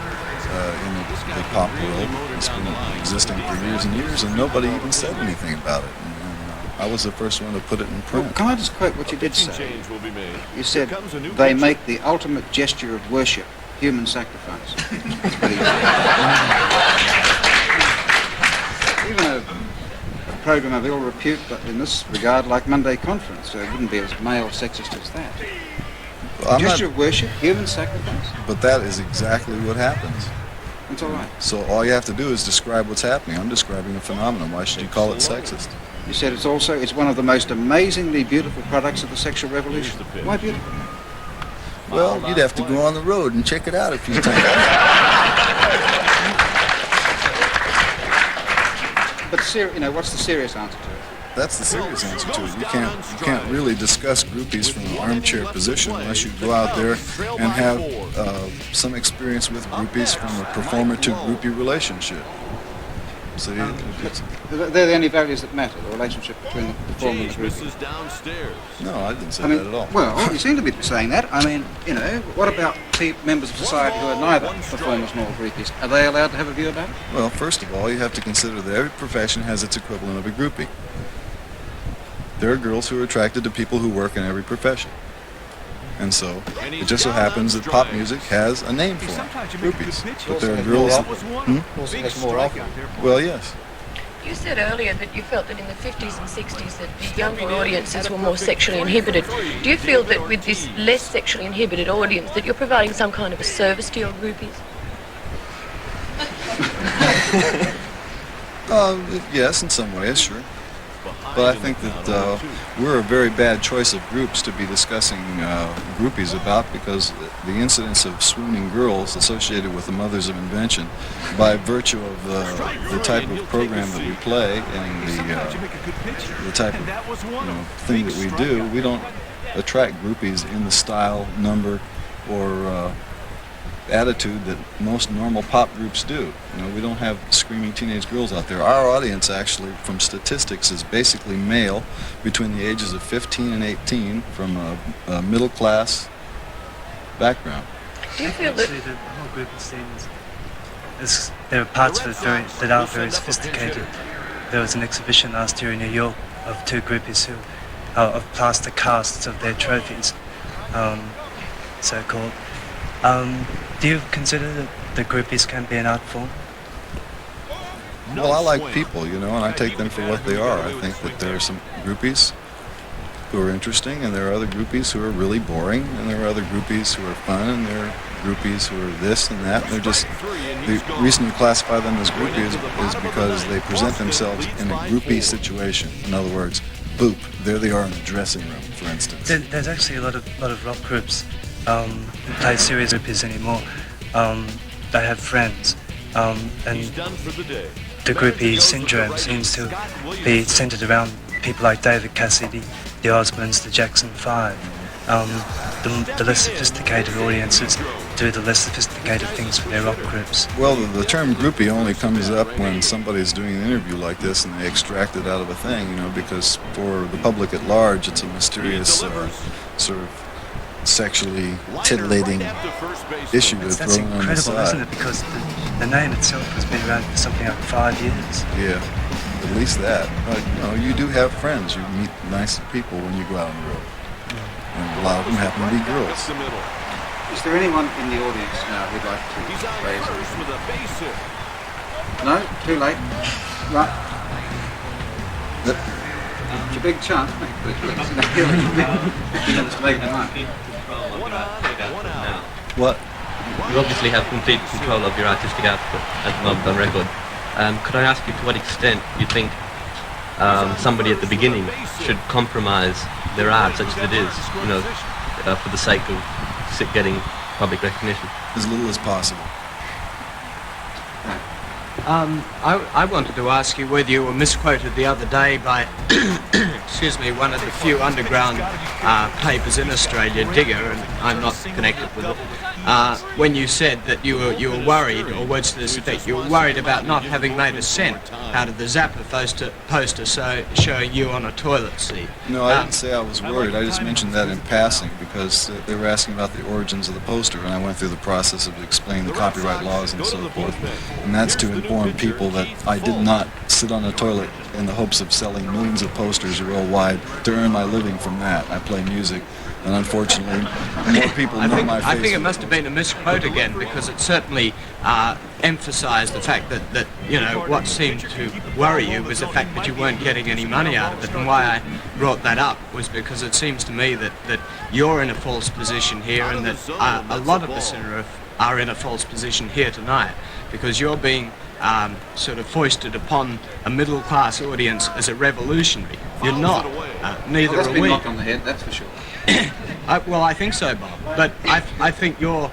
in the pop world. It's been existing for years and years, and nobody even said anything about it. And I was the first one to put it in print. Well, can I just quote what you did say? You said, they make the ultimate gesture of worship, human sacrifice. That's pretty Even a program of ill repute in this regard, like Monday Conference, it wouldn't be as male sexist as that. Gesture of worship, human sacrifice? But that is exactly what happens. It's all right. So all you have to do is describe what's happening. I'm describing a phenomenon. Why should you call it sexist? You said it's one of the most amazingly beautiful products of the sexual revolution. Why beautiful? Well, you'd have to go on the road and check it out a few times. But what's the serious answer to it? That's the serious answer to it. You can't really discuss groupies from an armchair position unless you go out there and have some experience with groupies from a performer to groupie relationship. So they're the only values that matter, the relationship between the performer and the groupie. No, I didn't say that at all. Well, you seem to be saying that. I mean, what about members of society who are neither performers nor groupies? Are they allowed to have a view about it? Well, first of all, you have to consider that every profession has its equivalent of a groupie. There are girls who are attracted to people who work in every profession. And so, it just so happens that pop music has a name for them, groupies. But there are girls that... Well, yes. You said earlier that you felt that in the 50s and 60s that the younger audiences were more sexually inhibited. Do you feel that with this less sexually inhibited audience that you're providing some kind of a service to your groupies? Yes, in some ways, sure. But I think that we're a very bad choice of groups to be discussing groupies about, because the incidence of swooning girls associated with the mothers of invention, by virtue of the type of program that we play and the type of thing that we do, we don't attract groupies in the style, number, or attitude that most normal pop groups do. We don't have screaming teenage girls out there. Our audience, actually, from statistics, is basically male between the ages of 15 and 18 from a middle class background. Do you feel that the whole group of students, there are parts of it that are very sophisticated. There was an exhibition last year in New York of two groupies who of plaster casts of their trophies, so-called. Do you consider that the groupies can be an art form? Well, I like people, and I take them for what they are. I think that there are some groupies who are interesting, and there are other groupies who are really boring, and there are other groupies who are fun, and there are groupies who are this and that. They're just, the reason you classify them as groupies is because they present themselves in a groupie situation. In other words, boop, there they are in the dressing room, for instance. There's actually a lot of rock groups who play serious groupies anymore. They have friends, and the groupie syndrome seems to be centered around people like David Cassidy, the Osmonds, the Jackson 5. The less sophisticated audiences do the less sophisticated things for their rock groups. Well, the term groupie only comes up when somebody's doing an interview like this and they extract it out of a thing, because for the public at large, it's a mysterious sort of sexually titillating issue to throw on the side. That's incredible, isn't it? Because the name itself has been around for something like 5 years. Yeah, at least that. But, you do have friends. You meet nice people when you go out on the road. And a lot of them happen to be girls. Is there anyone in the audience now who'd like to raise a hand? No? Too late? Right. It's a big chance. What? You obviously have complete control of your artistic output at the moment on record. Could I ask you to what extent you think somebody at the beginning should compromise their art, such as it is, for the sake of getting public recognition? As little as possible. I wanted to ask you whether you were misquoted the other day by, excuse me, one of the few underground papers in Australia, Digger, and I'm not connected with it, when you said that you were worried, or words to this effect, you were worried about not having made a cent out of the Zappa poster showing you on a toilet seat. No, I didn't say I was worried. I just mentioned that in passing because they were asking about the origins of the poster, and I went through the process of explaining the copyright laws and so forth. And that's to inform people that I did not sit on a toilet in the hopes of selling millions of posters worldwide to earn my living from that. I play music And unfortunately, more people know my face. I think it must have been a misquote again, because it certainly emphasised the fact that you know, what seemed to worry you was the fact that you weren't getting any money out of it. And why I brought that up was because it seems to me that you're in a false position here, and that a lot of us are in a false position here tonight, because you're being sort of foisted upon a middle-class audience as a revolutionary. You're not. Neither Well, that's are been we. knocked on the head, that's for sure. Well, I think so, Bob. But I think your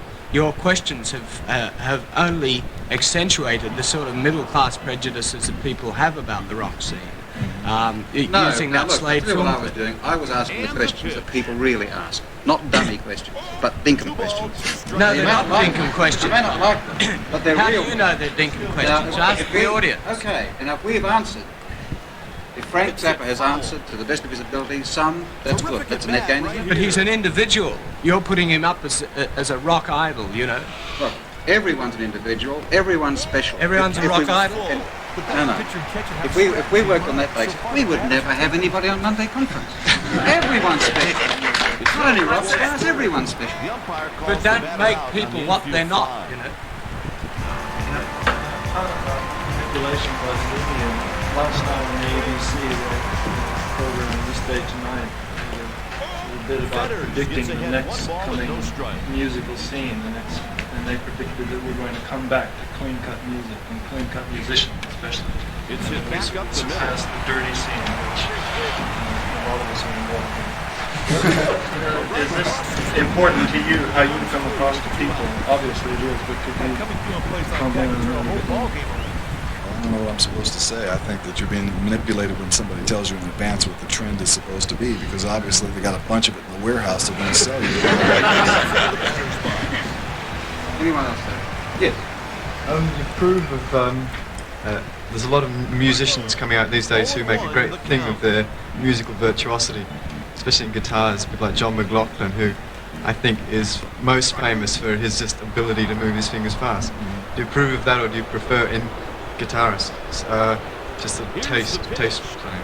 questions have only accentuated the sort of middle-class prejudices that people have about the rock scene. Using that look, slave that's what film. I was doing. I was asking the questions that people really ask. Not dummy questions, but dinkum questions. No, You they're may not like dinkum them. questions. You may not like them, but they're How real. do you know they're dinkum questions? Now, Ask the audience. Okay, and if we've answered, if Frank Zappa has answered to the best of his ability, some, that's good. That's a net gain. But he's an individual. You're putting him up as a rock idol, you know. Look, everyone's an individual. Everyone's special. Everyone's a rock idol? No. If we worked on that basis, we would never have anybody on Monday conference. Everyone's special. Not only rock stars, everyone's special. But don't make people what they're not, you know. Manipulation by the media. Last night on the ABC, the program This Day Tonight, a bit about predicting the next coming musical scene, and they predicted that we're going to come back to clean-cut music and clean-cut musicians, especially. It's hit back up the middle. The dirty scene, which a lot of us are involved in. Is this important to you, how you come across to people? Obviously it is, but could you come in and a little bit more? I don't know what I'm supposed to say. I think that you're being manipulated when somebody tells you in advance what the trend is supposed to be, because obviously they got a bunch of it in the warehouse they're going to sell you. Anyone else there? Yes. You approve of, there's a lot of musicians coming out these days who make a great thing of their musical virtuosity, especially in guitars, people like John McLaughlin, who I think is most famous for his just ability to move his fingers fast. Do you approve of that, or do you prefer in guitarists just a taste thing?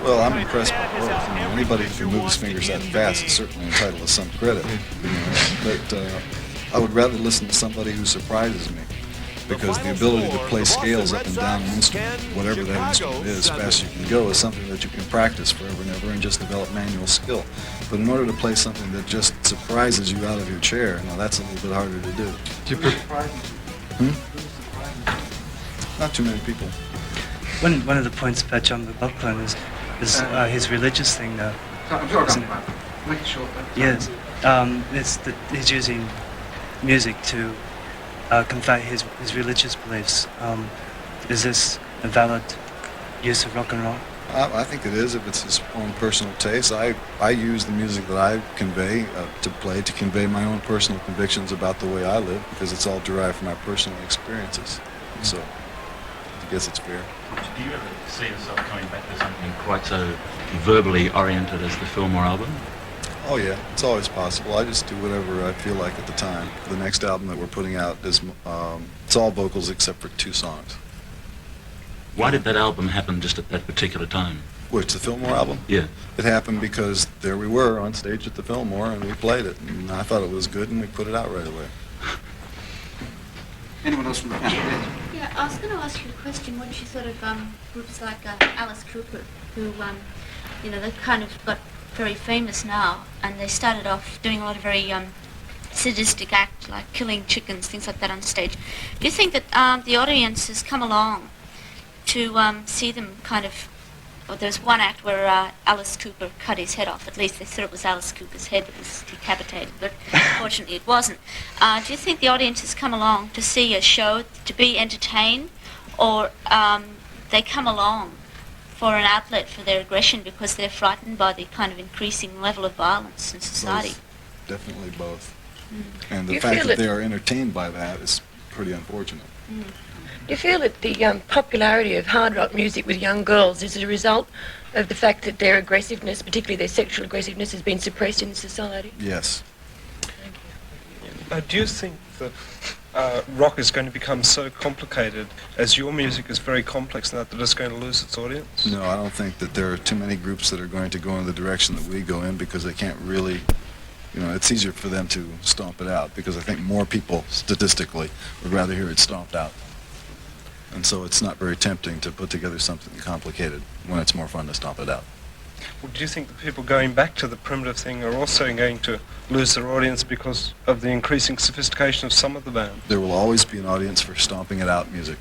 Well, I'm impressed by both. You know, anybody who can move his fingers that fast is certainly entitled to some credit. You know, but I would rather listen to somebody who surprises me, because the ability to play scales up and down an instrument, whatever that instrument is, as fast as you can go, is something that you can practice forever and ever and just develop manual skill. But in order to play something that just surprises you out of your chair, now that's a little bit harder to do. Do you Not too many people. One of the points about John McLaughlin is his religious thing, though. Isn't it? Make it short, though. Yes. It's that he's using music to convey his religious beliefs. Is this a valid use of rock and roll? I think it is, if it's his own personal taste. I use the music that I convey to convey my own personal convictions about the way I live, because it's all derived from my personal experiences. So I guess it's fair. Do you ever see yourself coming back to something quite so verbally oriented as the film or album? Oh yeah, it's always possible. I just do whatever I feel like at the time. The next album that we're putting out is it's all vocals except for 2 songs. Why did that album happen just at that particular time? Which, the Fillmore album? Yeah. It happened because there we were on stage at the Fillmore and we played it, and I thought it was good and we put it out right away. Anyone else from the panel? Yes. Yeah, I was going to ask you a question. What you thought of groups like Alice Cooper, who, you know, they've kind of got very famous now, and they started off doing a lot of very sadistic acts, like killing chickens, things like that on stage. Do you think that the audience has come along to see them kind of... Well, there's one act where Alice Cooper cut his head off. At least they thought it was Alice Cooper's head that was decapitated, but fortunately it wasn't. Do you think the audience has come along to see a show, to be entertained, or they come along for an outlet for their aggression because they're frightened by the kind of increasing level of violence in society? Both. Definitely both. Mm. And the fact that they are entertained by that is pretty unfortunate. Mm. Do you feel that the popularity of hard rock music with young girls is a result of the fact that their aggressiveness, particularly their sexual aggressiveness, has been suppressed in society? Yes. Do you think that rock is going to become so complicated, as your music is very complex now, that it's going to lose its audience? No, I don't think that there are too many groups that are going to go in the direction that we go in, because they can't really, it's easier for them to stomp it out, because I think more people, statistically, would rather hear it stomped out. And so it's not very tempting to put together something complicated when it's more fun to stomp it out. Well, do you think the people going back to the primitive thing are also going to lose their audience because of the increasing sophistication of some of the band? There will always be an audience for stomping it out music.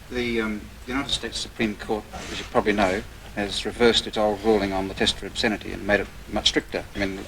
The United States Supreme Court, as you probably know, has reversed its old ruling on the test for obscenity and made it much stricter. I mean,